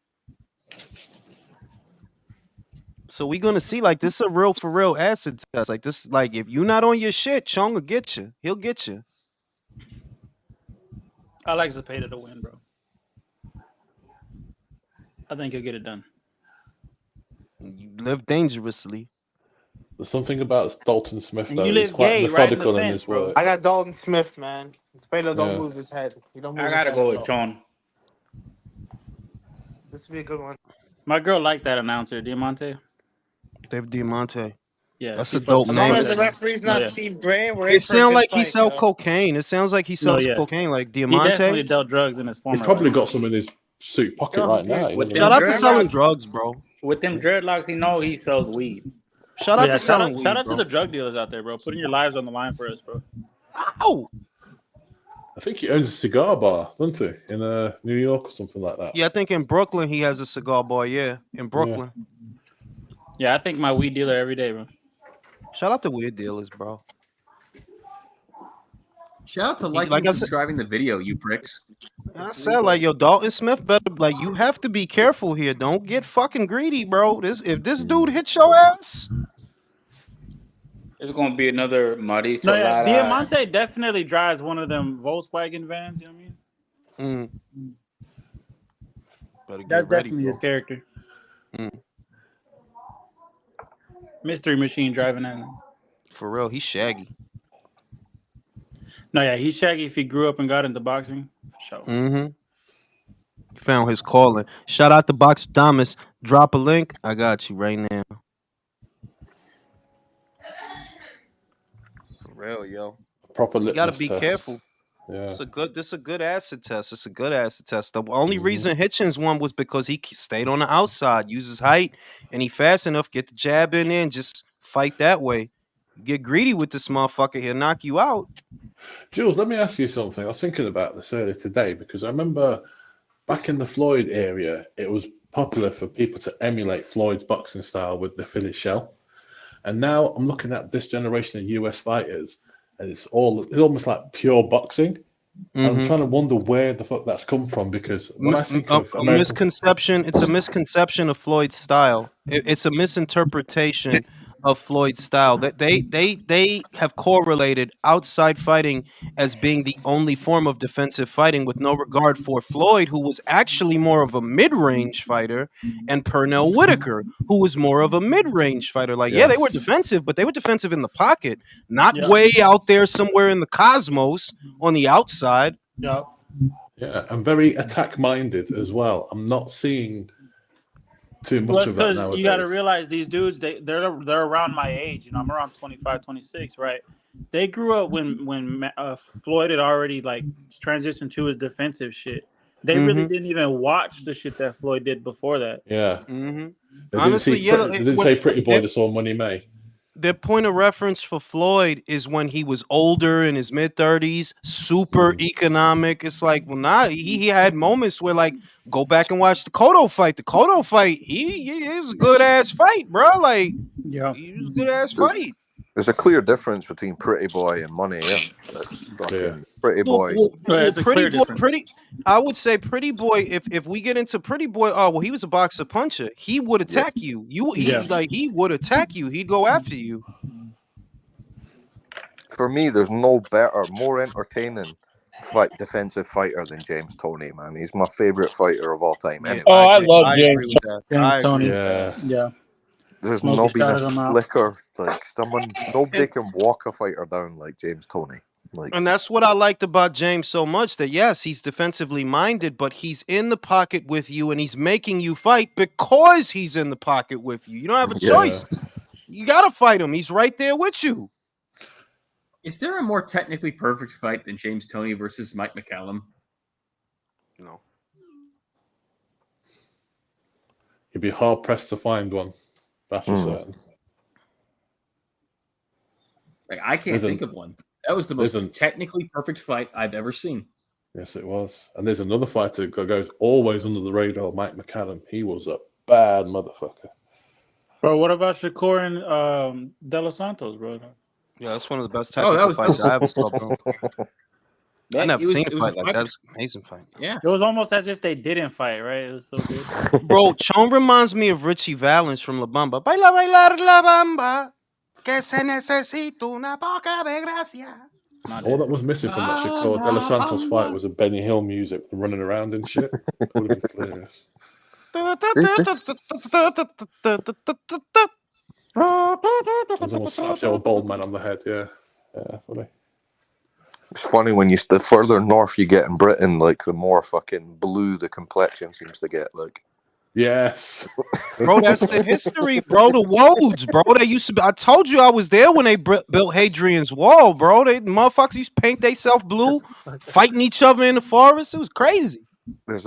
Speaker 1: So we gonna see, like, this is a real for real acid test. Like this, like if you're not on your shit, Chong will get you. He'll get you.
Speaker 2: I like Zepeda to win, bro. I think he'll get it done.
Speaker 1: You live dangerously.
Speaker 12: There's something about Dalton Smith
Speaker 2: And
Speaker 12: though.
Speaker 2: you
Speaker 12: He's
Speaker 2: live
Speaker 12: quite
Speaker 2: gay,
Speaker 12: methodical
Speaker 2: riding the
Speaker 12: in
Speaker 2: fence,
Speaker 12: his
Speaker 2: bro.
Speaker 12: work.
Speaker 9: I got Dalton Smith, man. Spader don't
Speaker 12: Yeah.
Speaker 9: move his head. He don't move
Speaker 11: I
Speaker 9: his
Speaker 11: gotta
Speaker 9: head
Speaker 11: go
Speaker 9: at
Speaker 11: with
Speaker 9: all.
Speaker 11: Chon.
Speaker 9: This would be a good one.
Speaker 2: My girl liked that announcer, Diamante.
Speaker 1: Dave Diamante.
Speaker 2: Yeah,
Speaker 1: That's
Speaker 2: she
Speaker 1: a dope
Speaker 2: fucks
Speaker 9: As long
Speaker 1: name.
Speaker 9: as the
Speaker 2: with
Speaker 9: referee's not
Speaker 2: yeah.
Speaker 9: Steve Brain, we're in
Speaker 1: It
Speaker 9: for a
Speaker 1: sounds
Speaker 9: good
Speaker 1: like he
Speaker 9: fight,
Speaker 1: sells
Speaker 9: yo.
Speaker 1: cocaine. It sounds like he sells
Speaker 2: yeah.
Speaker 1: cocaine, like
Speaker 2: He definitely
Speaker 1: Diamante.
Speaker 2: dealt drugs in his former
Speaker 12: He's probably
Speaker 2: life.
Speaker 12: got some in his suit pocket
Speaker 9: Yo,
Speaker 12: right
Speaker 9: yeah.
Speaker 12: now. He
Speaker 11: With
Speaker 12: doesn't
Speaker 11: them
Speaker 1: Shout
Speaker 12: know.
Speaker 1: out to selling
Speaker 11: dreadlocks,
Speaker 1: drugs, bro.
Speaker 11: with them dreadlocks, you know he sells weed.
Speaker 1: Shout out
Speaker 2: Yeah,
Speaker 1: to
Speaker 2: shout
Speaker 1: selling
Speaker 2: out,
Speaker 1: weed,
Speaker 2: shout out
Speaker 1: bro.
Speaker 2: to the drug dealers out there, bro. Putting your lives on the line for us, bro.
Speaker 1: Ow!
Speaker 12: I think he owns a cigar bar, doesn't he? In New York or something like that.
Speaker 1: Yeah, I think in Brooklyn he has a cigar bar. Yeah, in Brooklyn.
Speaker 2: Yeah, I think my weed dealer every day, bro.
Speaker 1: Shout out to weed dealers, bro.
Speaker 5: Shout out to liking
Speaker 1: like
Speaker 5: and
Speaker 1: I said-
Speaker 5: subscribing the video, you pricks.
Speaker 1: I said, like, yo, Dalton Smith better, like, you have to be careful here. Don't get fucking greedy, bro. If this dude hits your ass,
Speaker 11: It's gonna be another Mauricio
Speaker 2: No, yeah,
Speaker 11: Lara.
Speaker 2: Diamante definitely drives one of them Volkswagen vans. You know what I mean?
Speaker 1: better get
Speaker 2: That's
Speaker 1: ready,
Speaker 2: definitely
Speaker 1: bro.
Speaker 2: his character.
Speaker 1: Mm.
Speaker 2: Mystery machine driving that.
Speaker 1: For real, he's shaggy.
Speaker 2: No, yeah, he's shaggy if he grew up and got into boxing. For sure.
Speaker 1: He found his calling. Shout out to Box Thomas. Drop a link. I got you right now. For real, yo.
Speaker 12: Proper
Speaker 1: You gotta
Speaker 12: litmus
Speaker 1: be
Speaker 12: test.
Speaker 1: careful.
Speaker 12: Yeah.
Speaker 1: This is a good acid test. It's a good acid test. The only
Speaker 12: Mm-hmm.
Speaker 1: reason Hitchens won was because he stayed on the outside, used his height, and he fast enough, get the jab in there and just fight that way. You get greedy with this motherfucker, he'll knock you out.
Speaker 12: Jules, let me ask you something. I was thinking about this earlier today because I remember back in the Floyd area, it was popular for people to emulate Floyd's boxing style with the Philly shell. And now I'm looking at this generation of US fighters, and it's almost like pure boxing. And I'm trying to wonder where the fuck that's come from, because when I think of American...
Speaker 1: misconception, it's a misconception of Floyd's style. It's a misinterpretation of Floyd's style. That they have correlated outside fighting as being the only form of defensive fighting, with no regard for Floyd, who was actually more of a mid-range fighter, and Pernell Whitaker, who was more of a mid-range fighter. Like, yeah, they were defensive, but they were defensive in the pocket, not way out there somewhere in the cosmos on the outside.
Speaker 2: Yeah.
Speaker 12: Yeah, and very attack-minded as well. I'm not seeing too much of that nowadays.
Speaker 2: You got to realize these dudes, they're around my age. You know, I'm around 25, 26, right? They grew up when Floyd had already like transitioned to his defensive shit. They really didn't even watch the shit that Floyd did before that.
Speaker 12: Yeah. Honestly, they didn't say Pretty Boy, they saw Money May.
Speaker 1: The point of reference for Floyd is when he was older, in his mid-30s, super economic. It's like, well, nah, he had moments where, like, go back and watch the Cotto fight. The Cotto fight, it was a good-ass fight, bro. Like, it was a good-ass fight.
Speaker 3: There's a clear difference between Pretty Boy and Money. Pretty Boy.
Speaker 1: I would say Pretty Boy. If we get into Pretty Boy, he was a boxer puncher. He would attack you. He would attack you. He'd go after you.
Speaker 3: For me, there's no better, more entertaining defensive fighter than James Toney. Man, he's my favorite fighter of all time. Anyway.
Speaker 13: I love James
Speaker 2: Toney.
Speaker 3: Yeah. There's nobody slicker, like nobody can walk a fighter down like James Toney.
Speaker 1: And that's what I liked about James so much, that yes, he's defensively minded, but he's in the pocket with you and he's making you fight because he's in the pocket with you. You don't have a choice. You got to fight him. He's right there with you.
Speaker 5: Is there a more technically perfect fight than James Toney versus Mike McCallum?
Speaker 1: No.
Speaker 12: You'd be hard pressed to find one. That's for certain.
Speaker 5: Like, I can't think of one. That was the most technically perfect fight I've ever seen.
Speaker 12: Yes, it was. And there's another fighter that goes always under the radar, Mike McCallum. He was a bad motherfucker.
Speaker 2: Bro, what about Shakur and De Los Santos, bro?
Speaker 1: Yeah, that's one of the best technical fights I ever saw, bro. I never seen a fight like that. That's an amazing fight.
Speaker 2: Yeah. It was almost as if they didn't fight, right? It was so good.
Speaker 1: Bro, Chon reminds me of Richie Valens from La Bamba. Baila, bailar la bamba. Que se necesita una poca de gracia.
Speaker 12: All that was missing from that Shakur De Los Santos fight was a Benny Hill music running around and shit. Would have been clear. There's almost slaps the old bald man on the head, yeah. Yeah, funny.
Speaker 3: It's funny when the further north you get in Britain, like the more fucking blue the complexion seems to get. Like,
Speaker 12: yes,
Speaker 1: bro, that's the history, bro. The Woads, bro. They used to. I told you I was there when they built Hadrian's Wall, bro. They motherfuckers used to paint themselves blue, fighting each other in the forest. It was crazy.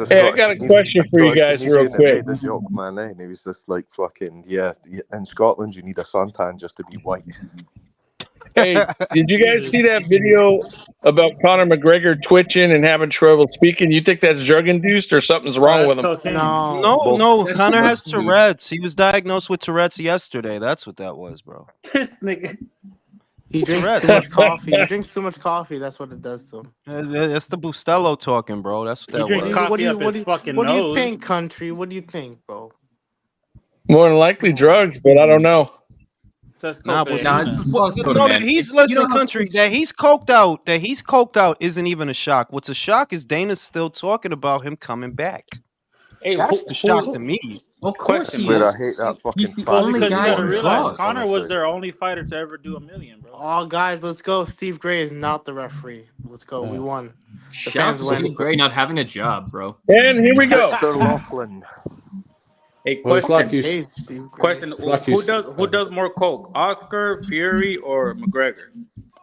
Speaker 13: Hey, I got a question for you guys, real quick.
Speaker 3: The joke, man. And he was just like, fucking in Scotland, you need a suntan just to be white.
Speaker 13: Hey, did you guys see that video about Conor McGregor twitching and having trouble speaking? You think that's drug induced or something's wrong with him?
Speaker 1: No. Conor has Tourette's. He was diagnosed with Tourette's yesterday. That's what that was, bro.
Speaker 2: This nigga.
Speaker 9: He drinks too much coffee. He drinks too much coffee. That's what it does to him.
Speaker 1: That's the Bustelo talking, bro. That's what that was.
Speaker 9: What do you think, country? What do you think, bro?
Speaker 13: More than likely drugs, but I don't know.
Speaker 1: Listen, country. That he's coked out isn't even a shock. What's a shock is Dana's still talking about him coming back.
Speaker 2: Hey,
Speaker 1: that's the shock to me.
Speaker 5: Of course he
Speaker 3: is.
Speaker 5: I
Speaker 3: hate that fucking
Speaker 5: He's the only guy who draws.
Speaker 2: Conor was their only fighter to ever do 1 million, bro.
Speaker 9: Oh, guys, let's go. Steve Gray is not the referee. Let's go. We won.
Speaker 5: Shout out to Steve Gray not having a job, bro.
Speaker 13: And here we go.
Speaker 3: Hector Laughlin.
Speaker 11: Hey, question. Who does more coke, Oscar, Fury, or McGregor?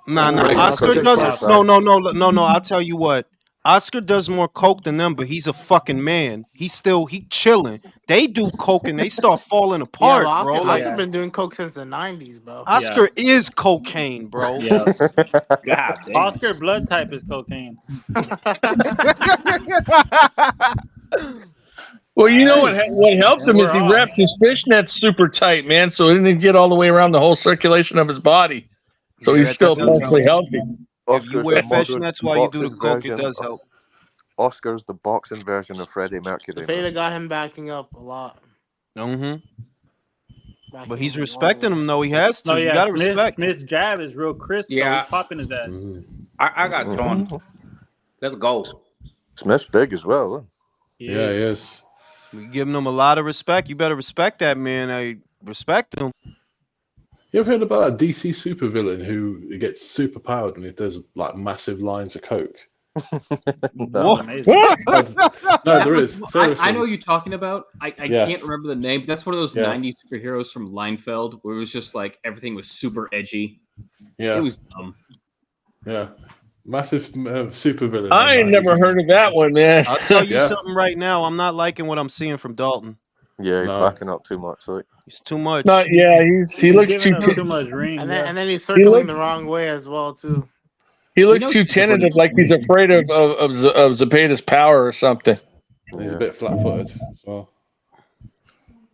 Speaker 1: Nah. Oscar does. No. I'll tell you what. Oscar does more coke than them, but he's a fucking man. He chilling. They do coke and they start falling apart, bro.
Speaker 9: Oscar been doing coke since the 90s, bro.
Speaker 1: Oscar is cocaine, bro.
Speaker 11: Yeah. God,
Speaker 2: Oscar blood type is cocaine.
Speaker 13: Well, you know
Speaker 2: Hey,
Speaker 13: what helped
Speaker 2: and
Speaker 13: him is
Speaker 2: we're
Speaker 13: he
Speaker 2: on.
Speaker 13: wrapped his fishnets super tight, man, so it didn't get all the way around the whole circulation of his body. So he's
Speaker 1: Yeah,
Speaker 13: still
Speaker 1: that does help.
Speaker 13: functionally healthy.
Speaker 1: If you
Speaker 3: Oscar's
Speaker 1: wear
Speaker 3: the modern
Speaker 1: fishnets while you do the
Speaker 3: boxing
Speaker 1: coke, it
Speaker 3: version
Speaker 1: does
Speaker 3: of
Speaker 1: help.
Speaker 3: Oscar's the boxing version of Freddie Mercury. Man.
Speaker 9: Zepeda got him backing up a lot.
Speaker 1: Mm-hmm.
Speaker 9: Backing
Speaker 1: But he's
Speaker 9: him a long
Speaker 1: respecting
Speaker 9: way.
Speaker 1: him though. He has
Speaker 2: No,
Speaker 1: to. You
Speaker 2: yeah,
Speaker 1: gotta respect.
Speaker 2: Smith's jab is real crisp though.
Speaker 11: Yeah,
Speaker 2: He's popping his ass.
Speaker 11: I got John. Let's go.
Speaker 3: Smith's big as well. Huh?
Speaker 12: Yeah, he is.
Speaker 1: We giving him a lot of respect. You better respect that man. I respect him.
Speaker 12: You ever heard about a DC supervillain who gets super powered when he does like massive lines of coke?
Speaker 1: What?
Speaker 2: Amazing.
Speaker 13: What?
Speaker 12: No, there is. Seriously.
Speaker 5: I know what you're talking about. I
Speaker 12: Yes.
Speaker 5: can't remember the name, but that's one of those
Speaker 12: Yeah.
Speaker 5: 90s superheroes from Leinfeld where it was just like everything was super edgy.
Speaker 12: Yeah,
Speaker 5: It was dumb.
Speaker 12: yeah. Massive supervillain.
Speaker 13: I ain't never heard of that one, man.
Speaker 1: I'll tell you
Speaker 12: Yeah.
Speaker 1: something right now. I'm not liking what I'm seeing from Dalton.
Speaker 3: Yeah, he's
Speaker 12: No.
Speaker 3: backing up too much. Like.
Speaker 1: It's too much.
Speaker 13: He
Speaker 2: He's
Speaker 13: looks
Speaker 2: giving
Speaker 13: too
Speaker 2: him too much ring.
Speaker 9: And
Speaker 2: yeah.
Speaker 9: then he's circling
Speaker 13: looks-
Speaker 9: the wrong way as well too.
Speaker 13: he looks
Speaker 5: You know,
Speaker 13: too tentative, like he's afraid of Zepeda's power or something.
Speaker 12: He's a bit flat-footed as well.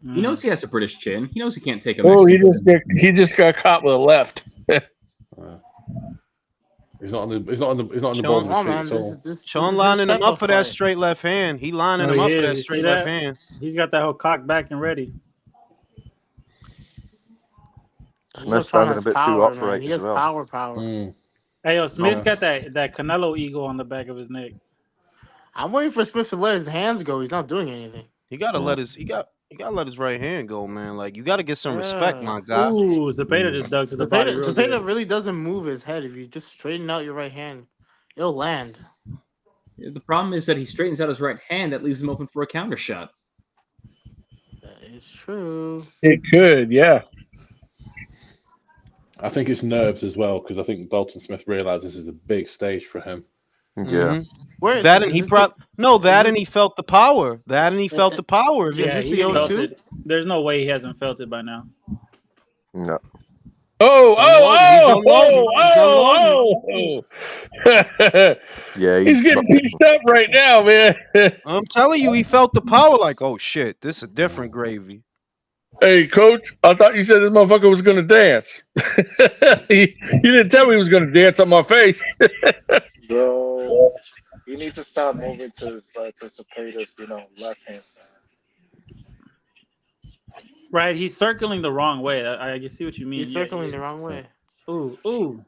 Speaker 5: He knows he has a British chin. He knows he can't take a
Speaker 13: Oh,
Speaker 5: Mexican.
Speaker 13: he just got caught with a left.
Speaker 12: He's not on the
Speaker 1: Sean-
Speaker 12: ball of
Speaker 9: Oh
Speaker 12: his
Speaker 9: man,
Speaker 12: feet at all.
Speaker 1: Sean lining him
Speaker 9: step
Speaker 1: up for that
Speaker 9: fight.
Speaker 1: straight left hand. He lining
Speaker 2: Oh,
Speaker 1: him up
Speaker 2: he
Speaker 1: for
Speaker 2: is.
Speaker 1: that
Speaker 2: You
Speaker 1: straight
Speaker 2: see
Speaker 1: left
Speaker 2: that?
Speaker 1: hand.
Speaker 2: He's got that whole cock back and ready.
Speaker 3: Smith's
Speaker 9: Sean
Speaker 3: standing a
Speaker 9: has
Speaker 3: bit too
Speaker 9: power, man.
Speaker 3: upright
Speaker 9: He
Speaker 3: as
Speaker 9: has
Speaker 3: well.
Speaker 9: power.
Speaker 12: Mm.
Speaker 2: Hey, yo, Smith
Speaker 12: Yeah.
Speaker 2: got that Canelo eagle on the back of his neck.
Speaker 9: I'm waiting for Smith to let his hands go. He's not doing anything.
Speaker 1: He gotta let his right hand go, man. Like you gotta get some respect,
Speaker 9: Yeah.
Speaker 1: my guy.
Speaker 2: Ooh, Zepeda just dug to the body real
Speaker 9: Zepeda
Speaker 2: good.
Speaker 9: really doesn't move his head. If you just straighten out your right hand, it'll land.
Speaker 5: The problem is that he straightens out his right hand. That leaves him open for a counter shot.
Speaker 9: That is true.
Speaker 13: It could, yeah.
Speaker 12: I think it's nerves as well because I think Dalton Smith realized this is a big stage for him.
Speaker 3: Yeah.
Speaker 1: Mhm.
Speaker 9: Where
Speaker 1: That
Speaker 9: is
Speaker 1: and he
Speaker 9: this
Speaker 1: felt
Speaker 9: is
Speaker 1: and he felt the power. That and he felt the power.
Speaker 9: Yeah,
Speaker 2: Yeah,
Speaker 9: is this
Speaker 2: he
Speaker 9: the
Speaker 2: felt
Speaker 9: 02?
Speaker 2: it. There's no way he hasn't felt it by now.
Speaker 3: No. Yeah,
Speaker 13: He's getting pieced up right now, man.
Speaker 1: I'm telling you, he felt the power. Like, oh shit, this is a different gravy.
Speaker 13: Hey, coach, I thought you said this motherfucker was going to dance. You didn't tell me he was going to dance on my face.
Speaker 10: Bro, you need to stop moving to Zepeda's, left hand side.
Speaker 2: Right, he's circling the wrong way. I see what you mean.
Speaker 9: He's circling the wrong way.
Speaker 2: Ooh,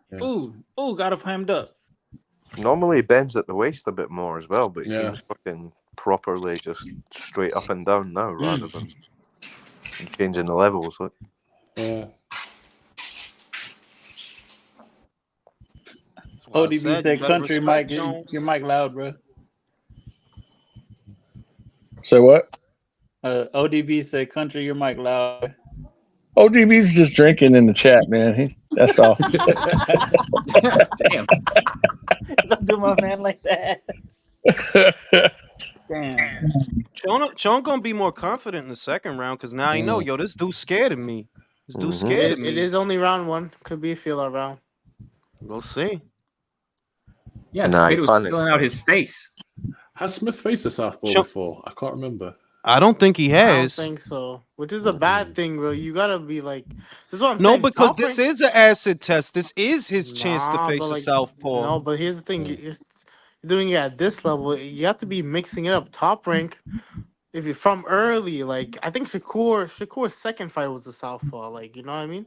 Speaker 2: got him hemmed up.
Speaker 3: Normally he bends at the waist a bit more as well, but he
Speaker 12: Yeah.
Speaker 3: seems fucking properly just straight up and down now rather than changing the levels. Like.
Speaker 12: Yeah.
Speaker 1: Well, I
Speaker 2: ODB
Speaker 1: said,
Speaker 2: said
Speaker 1: you better
Speaker 2: country
Speaker 1: respect
Speaker 2: mic.
Speaker 1: Jones.
Speaker 2: Your mic loud, bro.
Speaker 13: Say what?
Speaker 2: ODB said country, your mic loud.
Speaker 13: ODB's just drinking in the chat, man. That's all.
Speaker 5: Damn.
Speaker 2: Don't do my man like that. Damn.
Speaker 1: Sean gonna be more confident in the second round because now he know, yo, this dude scared of me. This dude scared of me.
Speaker 9: It is only round one. Could be a feel-out round.
Speaker 1: We'll see.
Speaker 5: Yeah,
Speaker 3: Nah, he
Speaker 5: Zepeda was
Speaker 3: can't
Speaker 5: filling out his face.
Speaker 12: Has Smith faced a southpaw
Speaker 1: Sean-
Speaker 12: before? I can't remember.
Speaker 1: I don't think he
Speaker 9: I don't
Speaker 1: has.
Speaker 9: think so. Which is a bad thing, bro. You gotta be like, this is what I'm
Speaker 1: No,
Speaker 9: saying.
Speaker 1: because
Speaker 9: Top
Speaker 1: this
Speaker 9: rank-
Speaker 1: is an acid test. This is his chance to
Speaker 9: Nah,
Speaker 1: face
Speaker 9: but
Speaker 1: a
Speaker 9: like,
Speaker 1: southpaw.
Speaker 9: No, but here's the thing. You're doing it at this level. You have to be mixing it up. Top rank, if you're from early, like, I think Shakur's second fight was the southpaw. Like, you know what I mean?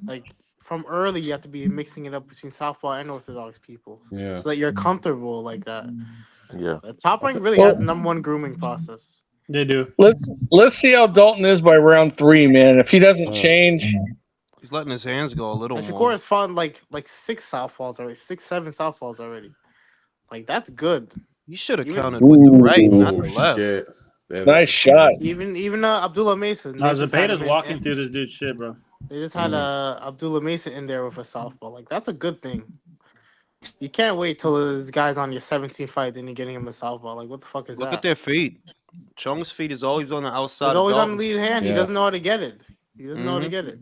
Speaker 9: Like, from early, you have to be mixing it up between southpaw and orthodox people.
Speaker 12: Yeah.
Speaker 9: So that you're comfortable like that.
Speaker 3: Yeah.
Speaker 9: Top rank really has the number one grooming process.
Speaker 2: They do.
Speaker 13: Let's see how Dalton is by round 3, man. If he doesn't change,
Speaker 1: He's letting his hands go a little
Speaker 9: And
Speaker 1: more.
Speaker 9: Shakur has fought like 6 southpaws already, 6-7 southpaws already. Like, that's good.
Speaker 1: You should have
Speaker 9: Even-
Speaker 1: counted with the right, not the left.
Speaker 12: Shit. Yeah,
Speaker 13: nice shot.
Speaker 9: Even Abdullah Mason.
Speaker 2: No,
Speaker 9: they just had
Speaker 2: Zepeda's
Speaker 9: him
Speaker 2: walking
Speaker 9: in-
Speaker 2: through this dude's shit, bro.
Speaker 9: They just had Abdullah Mason in there with a southpaw. Like, that's a good thing. You can't wait till this guy's on your 17th fight, then you're getting him a southpaw. Like, what the fuck is
Speaker 1: Look
Speaker 9: that?
Speaker 1: at their feet. Chung's feet is always on the outside.
Speaker 9: He's
Speaker 1: of
Speaker 9: always on the
Speaker 1: Dalton's.
Speaker 9: lead hand. He
Speaker 12: Yeah.
Speaker 9: doesn't know how to get it. He doesn't know how to
Speaker 1: Mhm.
Speaker 9: get it.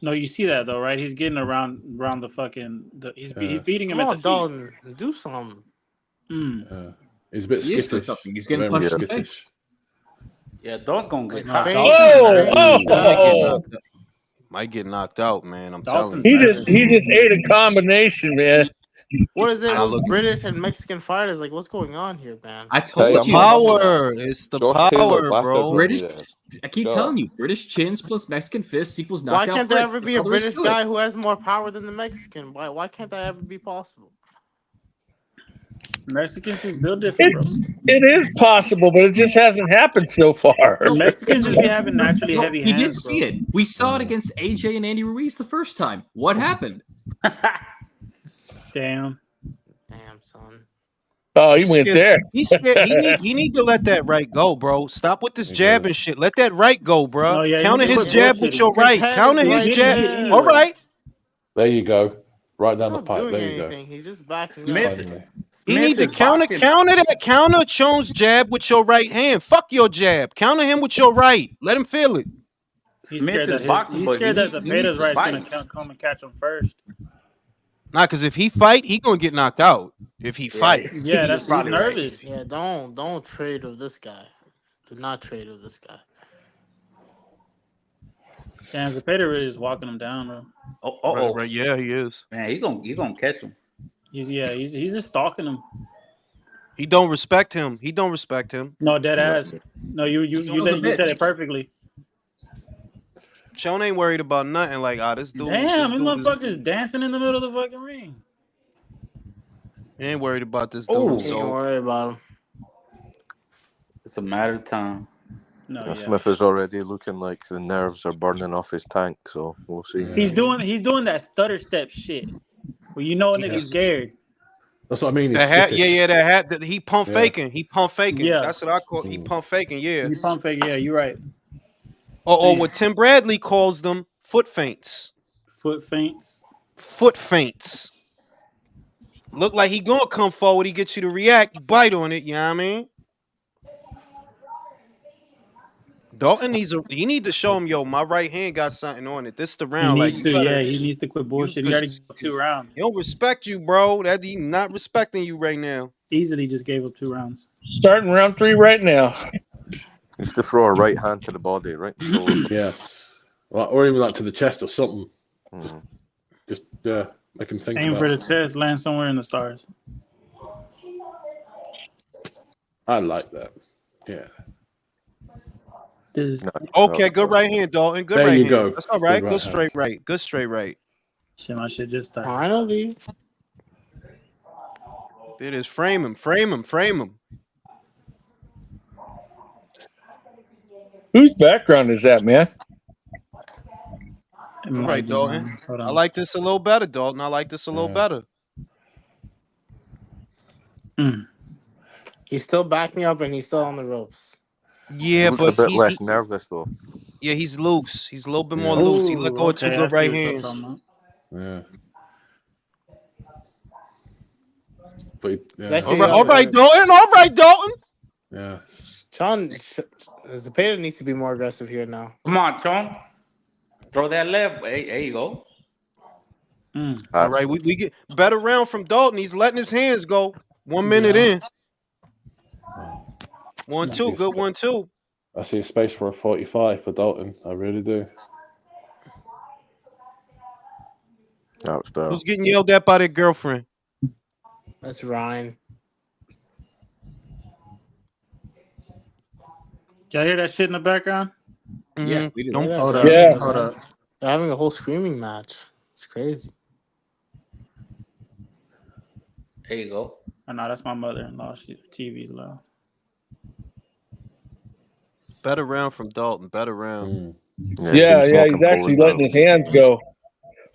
Speaker 2: No, you see that though, right? He's getting around the fucking. He's beating him
Speaker 9: Come
Speaker 2: at
Speaker 9: on,
Speaker 2: the
Speaker 9: Dalton. Do something.
Speaker 2: feet.
Speaker 12: Yeah. He's a bit
Speaker 5: He is
Speaker 12: skittish.
Speaker 5: something. He's getting
Speaker 12: Very
Speaker 5: punched in the
Speaker 12: skittish.
Speaker 5: face.
Speaker 11: Yeah, Dalton's gonna get
Speaker 2: No,
Speaker 11: caught.
Speaker 1: Might get knocked out, man. I'm
Speaker 2: Dalton.
Speaker 1: telling you.
Speaker 13: He just ate a combination, man.
Speaker 9: What is it
Speaker 1: Now
Speaker 9: with
Speaker 1: look-
Speaker 9: British and Mexican fighters? Like, what's going on here, man?
Speaker 5: I
Speaker 1: It's
Speaker 5: told
Speaker 1: the
Speaker 5: you.
Speaker 1: power. It's the
Speaker 3: Josh Taylor
Speaker 1: power,
Speaker 3: battered
Speaker 1: bro.
Speaker 3: Bermudez.
Speaker 5: I keep
Speaker 3: Shut
Speaker 5: telling
Speaker 3: up.
Speaker 5: you, British chins plus Mexican fists equals
Speaker 9: Why
Speaker 5: knockout.
Speaker 9: can't there
Speaker 5: Brits.
Speaker 9: ever
Speaker 5: That's
Speaker 9: be a
Speaker 5: all there is
Speaker 9: British
Speaker 5: to it.
Speaker 9: guy who has more power than the Mexican? Why can't that ever be possible?
Speaker 2: Mexicans just build different, bro.
Speaker 13: It is possible, but it just hasn't happened so far.
Speaker 2: The Mexicans just be having naturally
Speaker 5: No,
Speaker 2: heavy
Speaker 5: he
Speaker 2: hands.
Speaker 5: did see it. We saw it against AJ and Andy Ruiz the first time. What happened?
Speaker 2: Damn.
Speaker 9: Damn, son.
Speaker 13: Oh, he went
Speaker 1: scared-
Speaker 13: there.
Speaker 1: He's scared. He need to let that right go, bro. Stop with this jab and shit. Let that right go, bro.
Speaker 2: No, yeah,
Speaker 1: Counter
Speaker 2: he
Speaker 1: his
Speaker 2: quit
Speaker 1: jab with
Speaker 2: bullshitting.
Speaker 1: your right.
Speaker 9: His head
Speaker 1: Counter
Speaker 9: is
Speaker 1: his
Speaker 9: right
Speaker 1: jab.
Speaker 9: there.
Speaker 1: All right.
Speaker 12: There you go. Right down
Speaker 9: He's
Speaker 12: the
Speaker 9: not
Speaker 12: pipe.
Speaker 9: doing
Speaker 12: There you go.
Speaker 9: anything. He's just backing
Speaker 11: Smith.
Speaker 9: up.
Speaker 12: Finally.
Speaker 1: He
Speaker 11: Smith
Speaker 1: need to
Speaker 11: is
Speaker 1: counter
Speaker 11: boxing.
Speaker 1: that counter Jones jab with your right hand. Fuck your jab. Counter him with your right. Let him feel it.
Speaker 2: He's
Speaker 11: Smith
Speaker 2: scared
Speaker 11: is
Speaker 2: that
Speaker 11: boxing,
Speaker 2: he's
Speaker 11: but
Speaker 2: scared
Speaker 11: he
Speaker 2: that
Speaker 11: needs- he needs
Speaker 2: Zepeda's
Speaker 11: to
Speaker 2: right gonna
Speaker 11: fight.
Speaker 2: come and catch him first.
Speaker 1: Nah, because if he fight, he gonna get knocked out. If he fight.
Speaker 2: Yeah,
Speaker 11: He's
Speaker 2: that's he's
Speaker 11: probably right.
Speaker 2: nervous.
Speaker 9: Yeah, don't trade with this guy. Do not trade with this guy.
Speaker 2: Damn, Zepeda really is walking him down, bro.
Speaker 11: Oh,
Speaker 1: Right, yeah, he is.
Speaker 11: man, he's gonna catch him.
Speaker 2: He's just stalking him.
Speaker 1: He don't respect him. He don't respect him.
Speaker 2: No, dead ass. No, you
Speaker 5: Son of a
Speaker 2: said
Speaker 5: bitch.
Speaker 2: it perfectly.
Speaker 1: Sean ain't worried about nothing. Like, this dude.
Speaker 2: Damn,
Speaker 1: this
Speaker 2: this
Speaker 1: dude is,
Speaker 2: motherfucker's dancing in the middle of the fucking ring.
Speaker 1: he ain't worried about this dude.
Speaker 11: Oh.
Speaker 9: Don't
Speaker 1: So
Speaker 9: worry about him.
Speaker 11: It's a matter of time.
Speaker 2: No,
Speaker 3: Now,
Speaker 2: yeah.
Speaker 3: Smith is already looking like the nerves are burning off his tank, so we'll see.
Speaker 2: He's doing that stutter step shit. Well, you know a nigga scared.
Speaker 12: That's what I mean.
Speaker 1: the
Speaker 12: He's
Speaker 1: hat,
Speaker 12: skittish.
Speaker 1: yeah, that hat. That he pump
Speaker 12: Yeah.
Speaker 1: faking. He pump faking.
Speaker 2: Yeah.
Speaker 1: That's what I call. He pump faking. Yeah.
Speaker 2: You pump fake, yeah, you're right.
Speaker 1: Or what Tim Bradley calls them, foot feints.
Speaker 2: Foot feints.
Speaker 1: Foot feints. Look like he gonna come forward. He gets you to react. You bite on it. You know what I mean? Dalton he need to show him, yo, my right hand got something on it. This the
Speaker 2: He
Speaker 1: round. Like
Speaker 2: needs
Speaker 1: you
Speaker 2: to,
Speaker 1: gotta,
Speaker 2: he needs to quit bullshit. He already gave up 2 rounds.
Speaker 1: he don't respect you, bro. That he not respecting you right now.
Speaker 2: Easily just gave up 2 rounds.
Speaker 13: Starting round 3 right now.
Speaker 3: Needs to throw a right hand to the body, right? So,
Speaker 12: Yes. Or even like to the chest or something.
Speaker 3: mm.
Speaker 12: Just make him think
Speaker 2: Aim
Speaker 12: about
Speaker 2: for the
Speaker 12: it.
Speaker 2: chest, land somewhere in the stars.
Speaker 12: I like that. Yeah.
Speaker 2: This
Speaker 1: Okay, good right hand, Dalton. Good
Speaker 12: There
Speaker 1: right
Speaker 12: you
Speaker 1: hand.
Speaker 12: go.
Speaker 1: That's all right.
Speaker 12: Good
Speaker 1: Good
Speaker 12: right
Speaker 1: straight right. Good straight right.
Speaker 2: shit, my shit just started.
Speaker 9: Finally.
Speaker 1: It is. Frame him. Frame him. Frame him.
Speaker 13: Whose background is that, man?
Speaker 2: It
Speaker 1: All
Speaker 2: might
Speaker 1: right,
Speaker 2: be
Speaker 1: Dalton.
Speaker 2: mine. Hold
Speaker 1: I
Speaker 2: on.
Speaker 1: like this a little better, Dalton. I like this a little
Speaker 12: Yeah.
Speaker 1: better.
Speaker 9: He's still backing up and he's still on the ropes.
Speaker 1: Yeah,
Speaker 3: He looks a
Speaker 1: but
Speaker 3: bit less nervous though.
Speaker 1: yeah, he's loose. He's a little bit more
Speaker 12: Yeah.
Speaker 1: loose. He let go of 2
Speaker 2: okay, I
Speaker 1: good
Speaker 2: see
Speaker 1: right
Speaker 2: what you're
Speaker 1: hands.
Speaker 2: talking about.
Speaker 12: Yeah. But
Speaker 9: It's
Speaker 12: yeah.
Speaker 9: actually,
Speaker 1: All right, Dalton. All right, Dalton.
Speaker 12: Yeah.
Speaker 9: Sean, Zepeda needs to be more aggressive here now.
Speaker 11: Come on, Chong. Throw that left. Hey, there you go.
Speaker 1: All right, we get better round from Dalton. He's letting his hands go. 1 minute in. 1-2, good 1-2.
Speaker 12: I see a space for a 45 for Dalton. I really do.
Speaker 3: That was better.
Speaker 1: Who's getting yelled at by their girlfriend?
Speaker 9: That's Ryan.
Speaker 2: Y'all hear that shit in the background?
Speaker 5: Yeah, we do.
Speaker 9: Hold up.
Speaker 13: Yeah.
Speaker 9: Hold up. They're having a whole screaming match. It's crazy.
Speaker 11: There you go.
Speaker 2: Oh, no, that's my mother-in-law. TV's loud.
Speaker 1: Better round from Dalton. Better round.
Speaker 13: Yeah, he's actually letting his hands go.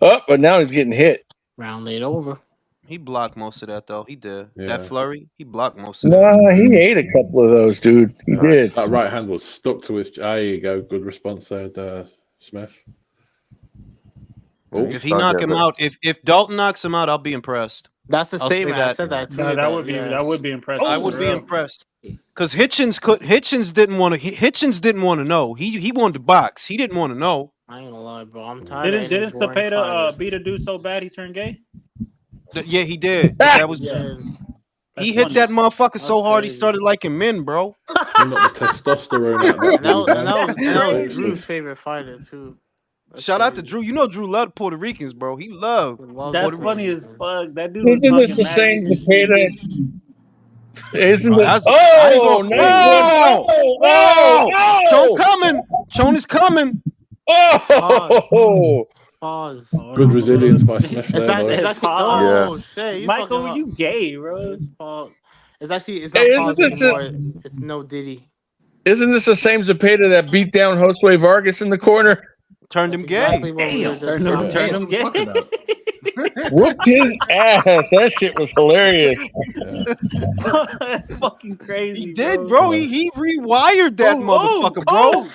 Speaker 13: Oh, but now he's getting hit.
Speaker 9: Round 8 over.
Speaker 1: He blocked most of that, though. He did.
Speaker 12: Yeah.
Speaker 1: That flurry, he blocked most of that.
Speaker 13: Nah, he ate a couple of those, dude. He did.
Speaker 12: That right hand was stuck to his. There you go. Good response there, Smith.
Speaker 1: If he knock him out, if Dalton knocks him out, I'll be impressed.
Speaker 9: That's a
Speaker 1: I'll say
Speaker 9: statement. I said that.
Speaker 2: No,
Speaker 9: tweeted
Speaker 2: that would be impressive.
Speaker 1: I would be impressed. Because Hitchens didn't want to know. He wanted to box. He didn't want to know.
Speaker 9: I ain't gonna lie, bro. I'm tired.
Speaker 2: Didn't Zepeda beat a dude so bad he turned gay?
Speaker 1: Yeah, he did. That was
Speaker 9: Yeah.
Speaker 1: He hit that motherfucker so hard he
Speaker 9: crazy.
Speaker 1: started liking men, bro.
Speaker 12: He knocked the testosterone out that
Speaker 9: And that was,
Speaker 12: dude,
Speaker 9: and
Speaker 12: man.
Speaker 9: that was, and that was
Speaker 1: Crazy.
Speaker 9: Drew's favorite fighter too.
Speaker 1: Shout out to Drew. You know Drew loved Puerto Ricans, bro. He loved
Speaker 2: That's
Speaker 1: Puerto
Speaker 2: funny
Speaker 1: Ricans.
Speaker 2: as fuck. That dude was
Speaker 13: Isn't this
Speaker 2: talking
Speaker 13: the
Speaker 2: mad
Speaker 13: same
Speaker 2: shit.
Speaker 13: Zepeda? Isn't
Speaker 1: Oh,
Speaker 13: this?
Speaker 1: that's- I ain't
Speaker 13: Oh,
Speaker 1: gonna-
Speaker 13: nice one.
Speaker 1: Oh, Chon coming. Chon is coming.
Speaker 13: Oh,
Speaker 9: Pause.
Speaker 12: Good resilience by Smith there, though.
Speaker 9: It's actually,
Speaker 2: Pause.
Speaker 9: oh shit, he's
Speaker 2: Michael,
Speaker 9: fucking up.
Speaker 2: you gay, bro?
Speaker 9: It's pause. It's actually it's
Speaker 13: Hey,
Speaker 9: not
Speaker 13: isn't
Speaker 9: pause
Speaker 13: this
Speaker 9: anymore. It's no Diddy.
Speaker 13: Isn't this the same Zepeda that beat down Josue Vargas in the corner?
Speaker 1: Turned him
Speaker 9: Exactly
Speaker 1: gay.
Speaker 9: what we were just
Speaker 2: Turned
Speaker 9: talking
Speaker 2: him
Speaker 9: about.
Speaker 2: gay.
Speaker 13: Whooped his ass. That shit was hilarious.
Speaker 2: That's fucking crazy.
Speaker 1: He did, bro. He rewired that motherfucker, bro.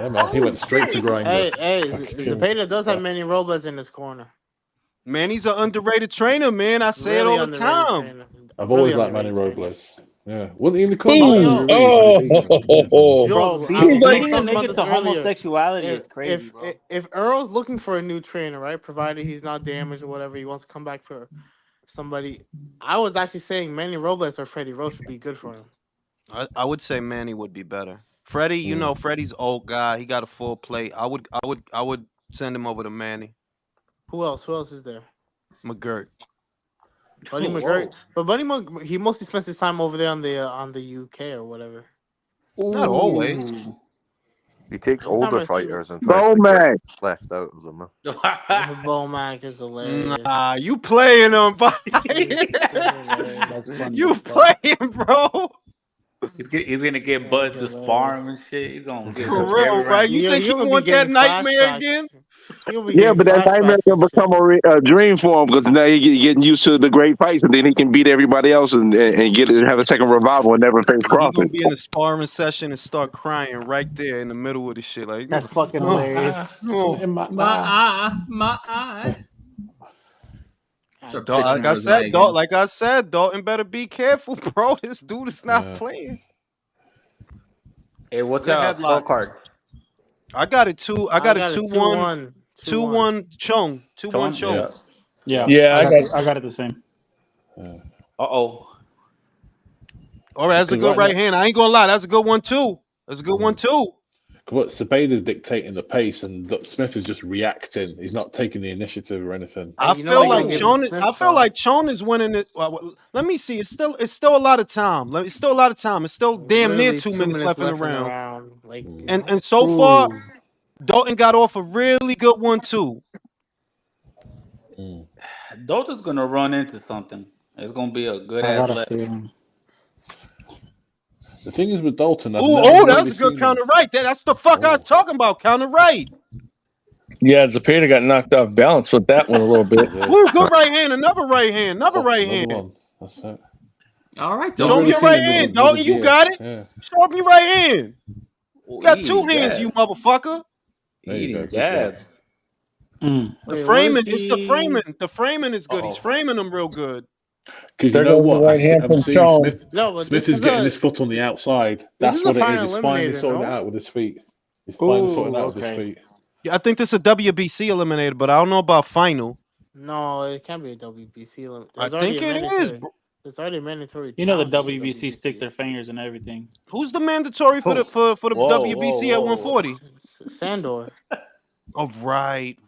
Speaker 12: Yeah, man. He went straight to grinder.
Speaker 9: Hey, Zepeda does have Manny Robles in his corner.
Speaker 1: Manny's an underrated trainer, man. I say
Speaker 9: Really
Speaker 1: it all the
Speaker 9: underrated
Speaker 1: time.
Speaker 9: trainer.
Speaker 12: I've always
Speaker 9: Really
Speaker 12: liked Manny
Speaker 9: underrated
Speaker 12: Robles. Yeah. Wasn't he in the
Speaker 13: Boom.
Speaker 12: corner?
Speaker 2: Bro,
Speaker 9: we
Speaker 2: beating a
Speaker 9: talked about
Speaker 2: nigga
Speaker 9: this
Speaker 2: to
Speaker 9: earlier.
Speaker 2: homosexuality is crazy, bro.
Speaker 9: If Earl's looking for a new trainer, right, provided he's not damaged or whatever, he wants to come back for somebody. I was actually saying Manny Robles or Freddie Roach would be good for him.
Speaker 1: I would say Manny would be better. Freddie, you know, Freddie's old guy. He got a full plate. I would send him over to Manny.
Speaker 9: Who else? Who else is there?
Speaker 1: McGirt.
Speaker 9: Buddy McGirt. But Buddy McGirt, he mostly spends his time over there on the UK or whatever.
Speaker 1: Not always.
Speaker 3: He takes
Speaker 9: Every time
Speaker 3: older
Speaker 9: I see-
Speaker 3: fighters and tries to get left out of them.
Speaker 9: Bomac is hilarious.
Speaker 1: Nah, you playing him, buddy. You playing, bro.
Speaker 11: He's gonna get buzzed to farm and shit. He's gonna get
Speaker 1: For real, right? You think he want that nightmare again?
Speaker 8: Yeah, but that nightmare can become a dream for him because now he's getting used to the great fights, and then he can beat everybody else and have a second revival and never face
Speaker 1: He gonna
Speaker 8: Crawford.
Speaker 1: be in a sparring session and start crying right there in the middle of the shit. Like
Speaker 2: that's fucking hilarious.
Speaker 1: My
Speaker 5: eye.
Speaker 1: Like I said, Dalton better be careful, bro. This dude is not playing.
Speaker 11: Hey, what's
Speaker 1: The
Speaker 11: your
Speaker 1: headlock.
Speaker 11: scorecard?
Speaker 1: I got it 2-1 Chong. 2-1 Chong.
Speaker 2: Yeah, I got it the same.
Speaker 11: Uh-oh.
Speaker 1: All right, that's a good right hand. I ain't gonna lie, that's a good one too. That's a good one too.
Speaker 12: But Zepeda's dictating the pace, and Smith is just reacting. He's not taking the initiative or anything.
Speaker 1: I feel like Chon is winning it. Well, let me see. It's still a lot of time. It's still a lot of time. It's still damn near 2 minutes left in the round.
Speaker 9: Like,
Speaker 1: and so far, Dalton got off a really good one too.
Speaker 11: Dalton's gonna run into something. It's gonna be a good ass left.
Speaker 12: The thing is with Dalton,
Speaker 1: That was a good counter right. That's the fuck I was talking about. Counter right.
Speaker 13: Yeah, Zepeda got knocked off balance with that one a little bit.
Speaker 1: Ooh, good right hand. Another right hand. Another right hand.
Speaker 12: That's it.
Speaker 5: All right,
Speaker 1: Show me your right hand, Dalton. You got it.
Speaker 12: Yeah.
Speaker 1: Show me your right hand. You got
Speaker 11: eating
Speaker 1: 2 hands,
Speaker 11: jabs.
Speaker 1: you motherfucker.
Speaker 11: Eating jabs.
Speaker 1: The framing, it's the framing. The framing is good. He's framing them real good.
Speaker 12: Because
Speaker 13: There
Speaker 12: you know
Speaker 13: goes the
Speaker 12: what?
Speaker 13: right hand
Speaker 12: I'm
Speaker 13: from
Speaker 12: seeing
Speaker 13: Sean.
Speaker 12: Smith.
Speaker 9: No, but
Speaker 12: Smith
Speaker 9: this
Speaker 12: is
Speaker 9: is
Speaker 12: getting
Speaker 9: a-
Speaker 12: his foot on the outside.
Speaker 9: this
Speaker 12: That's
Speaker 9: is
Speaker 12: what
Speaker 9: a
Speaker 12: it
Speaker 9: final
Speaker 12: is. He's finally
Speaker 9: eliminator,
Speaker 12: sorting it
Speaker 9: no?
Speaker 12: out with his feet. He's finally sorting it out with his
Speaker 9: okay.
Speaker 12: feet.
Speaker 1: Yeah, I think this is a WBC eliminator, but I don't know about final.
Speaker 9: No, it can't be a WBC.
Speaker 1: I think it is.
Speaker 9: It's already mandatory.
Speaker 2: You know the
Speaker 9: challenge in
Speaker 2: WBC stick their fingers and everything.
Speaker 1: Who's the mandatory for the WBC at 140?
Speaker 9: Sandor.
Speaker 1: Oh, right.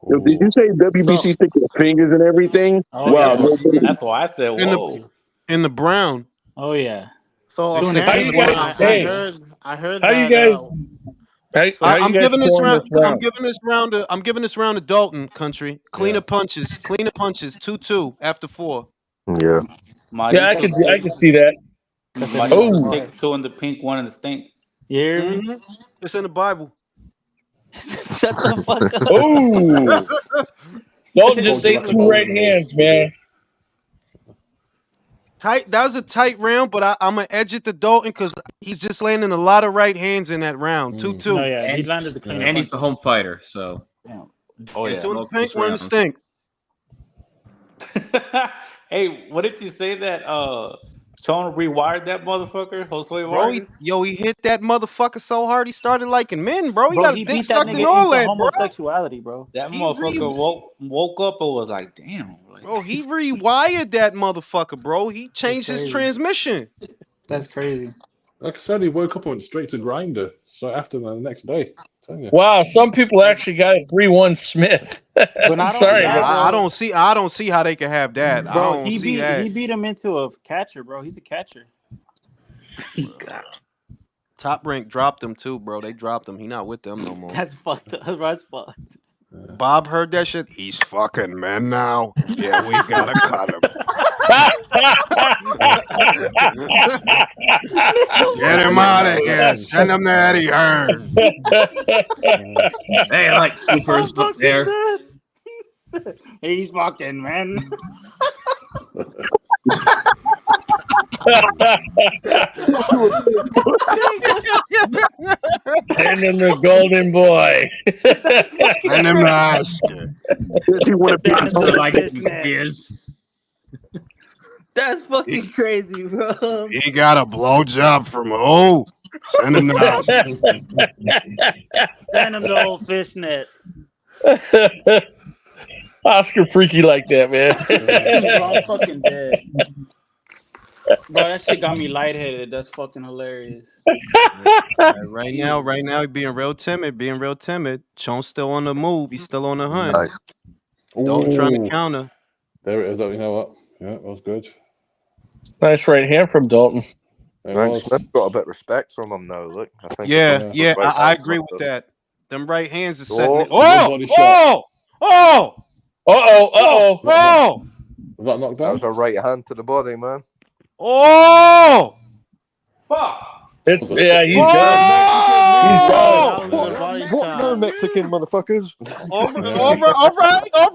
Speaker 8: Yo, did you say WBC stick their fingers and everything?
Speaker 11: Oh,
Speaker 8: Wow,
Speaker 11: yeah. That's why I said,
Speaker 1: In
Speaker 11: whoa.
Speaker 1: the brown.
Speaker 2: Oh yeah.
Speaker 9: So
Speaker 1: Doing it
Speaker 9: apparently,
Speaker 1: back in the
Speaker 9: I heard
Speaker 13: How
Speaker 9: that.
Speaker 13: you guys?
Speaker 1: I'm giving this round.
Speaker 13: round.
Speaker 1: I'm giving this round to Dalton. Country cleaner punches. 2-2 after 4.
Speaker 3: Yeah.
Speaker 13: Yeah, I can see that.
Speaker 11: Oh, takes 2 in the pink, 1 in the stink.
Speaker 2: Yeah.
Speaker 1: It's in the Bible.
Speaker 2: Shut the fuck up.
Speaker 13: Oh, Dalton just ate 2 right hands, man.
Speaker 1: Tight. That was a tight round, but I'm gonna edge it to Dalton because he's just landing a lot of right hands in that round. 2-2.
Speaker 2: Oh yeah, he landed the clean.
Speaker 5: And he's the home fighter, so.
Speaker 11: Oh, yeah.
Speaker 1: 2 in the
Speaker 5: Most
Speaker 1: pink, 1 in the
Speaker 5: rounds.
Speaker 1: stink.
Speaker 11: Hey, what did you say that Sean rewired that motherfucker. Josue
Speaker 1: Bro,
Speaker 11: Vargas.
Speaker 1: he hit that motherfucker so hard he started liking men, bro. He
Speaker 2: Bro,
Speaker 1: got a
Speaker 2: he
Speaker 1: dick
Speaker 2: beat that
Speaker 1: sucked and
Speaker 2: nigga
Speaker 1: all
Speaker 2: into
Speaker 1: that, bro.
Speaker 2: homosexuality, bro.
Speaker 11: That
Speaker 1: He
Speaker 11: motherfucker woke up and was like, damn. Like,
Speaker 1: Bro, he rewired that motherfucker, bro. He changed his
Speaker 2: crazy.
Speaker 1: transmission.
Speaker 2: That's crazy.
Speaker 12: Like I said, he woke up and went straight to Grinder. So after the next day.
Speaker 13: Wow, some people actually got a 3-1 Smith. I'm sorry,
Speaker 2: that,
Speaker 1: I don't see how they can have that. I
Speaker 2: bro.
Speaker 1: don't
Speaker 2: He
Speaker 1: see that.
Speaker 2: beat him into a catcher, bro. He's a catcher.
Speaker 1: Top Rank dropped him too, bro. They dropped him. He not with them no more.
Speaker 2: That's fucked up. That's fucked.
Speaker 1: Bob heard that shit. He's fucking men now. Yeah, we gotta cut him. Get him out of here. Send him to Eddie Hearn.
Speaker 5: Hey, I like Cooper's up there.
Speaker 2: He's fucking man.
Speaker 13: Send him the golden boy.
Speaker 1: Send him to Oscar.
Speaker 2: That's fucking crazy, bro.
Speaker 1: He got a blowjob from who? Send him to Oscar.
Speaker 2: Send him the old fishnets.
Speaker 13: Oscar freaky like that, man.
Speaker 2: I'm fucking dead. Bro, that shit got me lightheaded. That's fucking hilarious.
Speaker 1: Right now, he being real timid. Chon's still on the move. He's still on the hunt.
Speaker 3: Nice.
Speaker 1: Dalton trying to counter.
Speaker 12: There it is. You know what? Yeah, that was good.
Speaker 13: Nice right hand from Dalton.
Speaker 3: Smith got a bit of respect from him now. Look, I think.
Speaker 1: Yeah, I agree with that. Them right hands are setting it.
Speaker 12: Was that knocked
Speaker 3: That
Speaker 12: down?
Speaker 3: was a right hand to the body, man.
Speaker 1: Oh!
Speaker 13: He's done.
Speaker 3: What no Mexican motherfuckers?
Speaker 1: All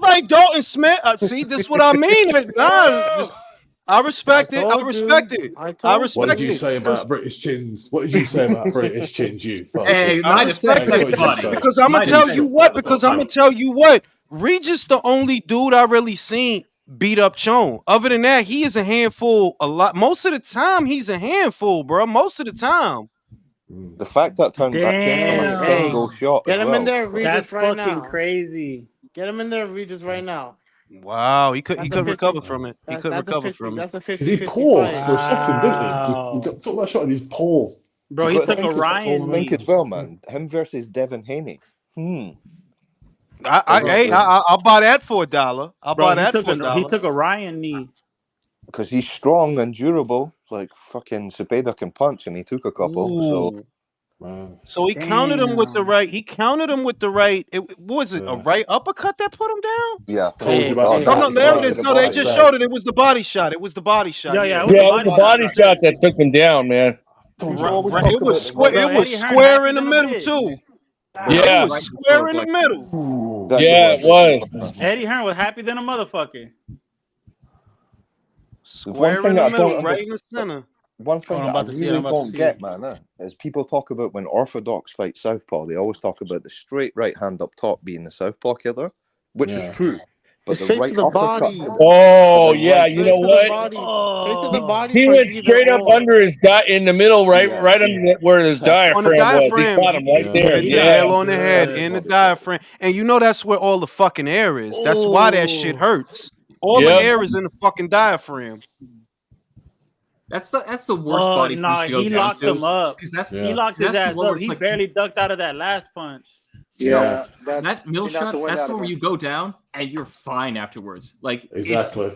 Speaker 1: right, Dalton Smith. See, this is what I mean. I respect it. I respect it.
Speaker 12: What did you say about British chins? What did you say about British chins, you fuck?
Speaker 5: Hey,
Speaker 1: I respect it. Because I'm gonna tell you what. Regis the only dude I really seen beat up Chon. Other than that, he is a handful a lot. Most of the time, he's a handful, bro. Most of the time.
Speaker 3: The fact that turned back in from a single shot.
Speaker 9: Get him in there, Regis,
Speaker 2: That's
Speaker 9: right
Speaker 2: fucking
Speaker 9: now.
Speaker 2: crazy.
Speaker 9: Get him in there, Regis, right now.
Speaker 1: Wow, he could
Speaker 9: That's a 50.
Speaker 1: recover from it. He could
Speaker 9: That's a
Speaker 1: recover
Speaker 9: 50.
Speaker 1: from it.
Speaker 9: That's a 50.
Speaker 12: Because he paused for a second, didn't he? He took that shot and he's paused.
Speaker 2: Bro, he took a Ryan
Speaker 3: Think
Speaker 2: knee.
Speaker 3: as well, man. Him versus Devin Haney.
Speaker 1: I'll buy that for $1. I'll buy that for $1.
Speaker 2: He took a Ryan knee.
Speaker 3: Because he's strong and durable, like fucking Zepeda can punch, and he took a couple.
Speaker 1: So he countered him with the right. What was it? A right uppercut that put him down?
Speaker 3: Yeah.
Speaker 1: No, there it is. No, they just showed it. It was the body shot. It was the body shot.
Speaker 2: Yeah,
Speaker 13: it was the body shot that took him down, man.
Speaker 1: It was square in the middle too.
Speaker 13: Yeah,
Speaker 1: it was square in the middle.
Speaker 13: Yeah, it was.
Speaker 2: Eddie Hearn was happy than a motherfucker.
Speaker 1: Square in the middle, right in the center.
Speaker 3: One thing that I really don't get, man, is people talk about when Orthodox fight Southpaw, they always talk about the straight right hand up top being the Southpaw killer, which is true. But the right uppercut.
Speaker 13: Oh, yeah, you know what? He went straight up under his in the middle, right under where his diaphragm was. He caught him right there.
Speaker 1: Nail on the head, in the diaphragm. And you know that's where all the fucking air is. That's why that shit hurts. All the air is in the fucking diaphragm.
Speaker 5: That's the worst body punch.
Speaker 2: He locked him up.
Speaker 5: He
Speaker 2: locked his ass up. He barely ducked out of that last punch.
Speaker 5: Yeah, that middle shot. That's where you go down and you're fine afterwards. Like
Speaker 12: exactly,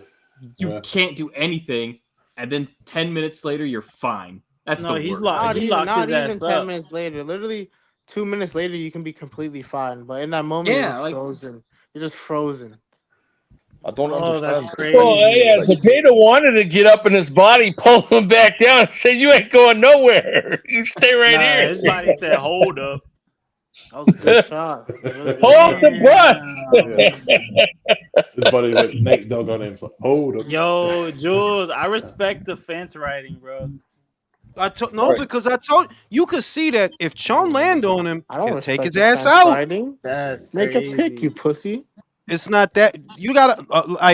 Speaker 5: you can't do anything, and then 10 minutes later you're fine. That's the worst.
Speaker 9: Not even 10 minutes later. Literally 2 minutes later, you can be completely fine. But in that moment, you're frozen. You're just frozen.
Speaker 3: I don't understand.
Speaker 2: That's crazy.
Speaker 13: Well, Zepeda wanted to get up in his body, pull him back down, and say, "You ain't going nowhere. You stay right here."
Speaker 2: His body said, "Hold up."
Speaker 9: That was a good shot.
Speaker 13: Hold the bus.
Speaker 12: His body went Nate Dogg on him. Like, hold up.
Speaker 2: Yo, Jules, I respect the fence riding, bro.
Speaker 1: Because I told you could see that if Chon land on him, he'll take his ass
Speaker 9: fence
Speaker 1: out.
Speaker 9: riding.
Speaker 2: That's
Speaker 9: Make a
Speaker 2: crazy.
Speaker 9: pick, you pussy.
Speaker 1: It's not that you gotta.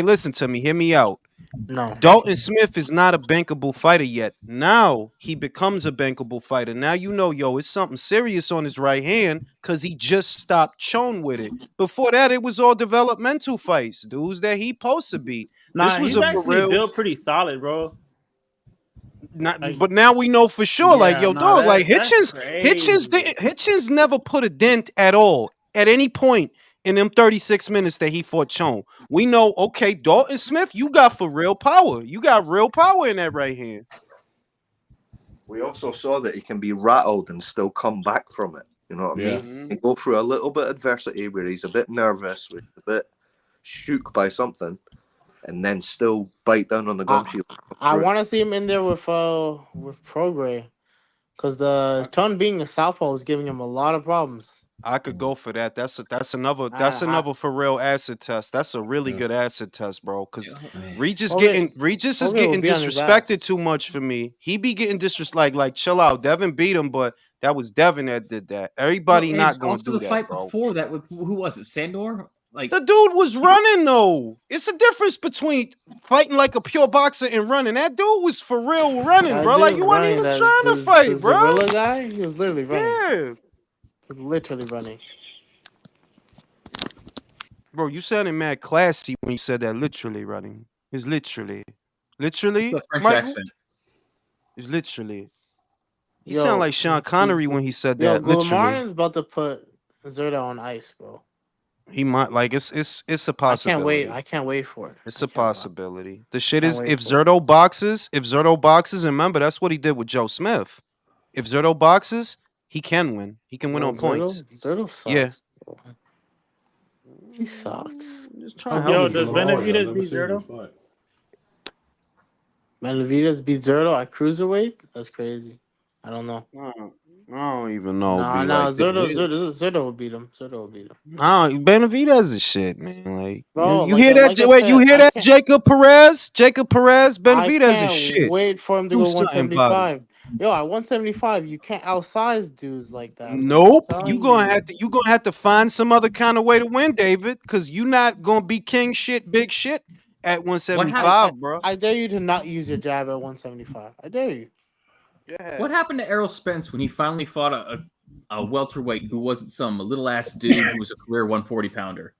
Speaker 1: Listen to me. Hear me out.
Speaker 9: No.
Speaker 1: Dalton Smith is not a bankable fighter yet. Now he becomes a bankable fighter. Now you know, yo, it's something serious on his right hand because he just stopped chone with it. Before that, it was all developmental fights, dudes that he supposed to be.
Speaker 2: Nah,
Speaker 1: This was
Speaker 2: he's
Speaker 1: a for
Speaker 2: actually
Speaker 1: real.
Speaker 2: built pretty solid, bro.
Speaker 1: But now we know for sure, like,
Speaker 2: Yeah,
Speaker 1: yo,
Speaker 2: nah,
Speaker 1: dog, like
Speaker 2: that's
Speaker 1: Hitchens
Speaker 2: crazy.
Speaker 1: never put a dent at all at any point in them 36 minutes that he fought Chone. We know, okay, Dalton Smith, you got for real power. You got real power in that right hand.
Speaker 3: We also saw that he can be rattled and still come back from it. You know what I mean? He go through a little bit of adversity where he's a bit nervous, where he's a bit shook by something, and then still bite down on the gum shield.
Speaker 9: I want to see him in there with Progray, because the Tone being a southpaw is giving him a lot of problems.
Speaker 1: I could go for that. That's another for real acid test. That's a really good acid test, bro. Because Regis is getting disrespected too much for me. He be getting disrespected. Like chill out. Devin beat him, but that was Devin that did that. Everybody not going to do
Speaker 5: the
Speaker 1: that,
Speaker 5: fight
Speaker 1: bro.
Speaker 5: before that with who was it? Sandor? Like
Speaker 1: the dude was running though. It's a difference between fighting like a pure boxer and running. That dude was for real running, bro. Like you weren't even trying to fight, bro.
Speaker 9: The gorilla guy, he was literally running.
Speaker 1: Yeah.
Speaker 9: He was literally running.
Speaker 1: Bro, you sounded mad classy when you said that. Literally running. It's literally. Literally?
Speaker 5: It's a French
Speaker 1: Mike,
Speaker 5: accent.
Speaker 1: It's literally. He sounded like Sean Connery when he said that. Literally.
Speaker 9: Gulamarin's about to put Zerda on ice, bro.
Speaker 1: He might like it's a possibility.
Speaker 9: I can't wait for it.
Speaker 1: It's a possibility. The shit is if Zerdo boxes, and remember that's what he did with Joe Smith. If Zerdo boxes, he can win. He can win on points.
Speaker 9: Zerdo sucks.
Speaker 1: Yeah.
Speaker 9: Bro. He sucks.
Speaker 2: Yo, does Benavidez beat Zerdo?
Speaker 9: Benavidez beat Zerdo at cruiserweight? That's crazy. I don't know.
Speaker 1: I don't even know.
Speaker 9: Zerdo will beat him. Zerdo will beat him.
Speaker 1: Nah, Benavidez is shit, man. Like,
Speaker 9: bro,
Speaker 1: you hear that? Wait, you hear that? Jacob Perez, Benavidez is shit.
Speaker 9: Wait for him to go 175. Yo, at 175, you can't outsize dudes like that.
Speaker 1: Nope. You gonna have to find some other kind of way to win, David, because you're not gonna be king shit, big shit at 175, bro.
Speaker 9: I dare you to not use your jab at 175. I dare you.
Speaker 1: Yeah.
Speaker 5: What happened to Errol Spence when he finally fought a welterweight who wasn't some little ass dude who was a career 140 pounder?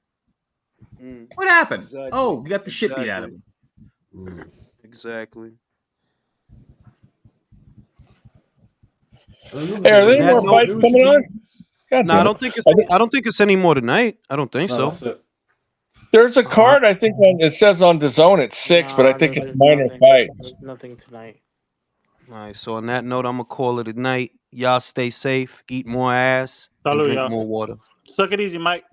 Speaker 5: What happened?
Speaker 1: Exactly.
Speaker 5: Oh, we got the shit beat out of him.
Speaker 1: Exactly.
Speaker 13: Hey, are there any more fights coming on?
Speaker 1: No, I don't think it's any more tonight. I don't think so.
Speaker 13: There's a card I think it says on DAZN it's 6, but I think it's minor fight.
Speaker 9: There's nothing tonight.
Speaker 1: All right, so on that note, I'm gonna call it a night. Y'all stay safe, eat more ass, and drink more water.
Speaker 2: Suck it easy, Mike.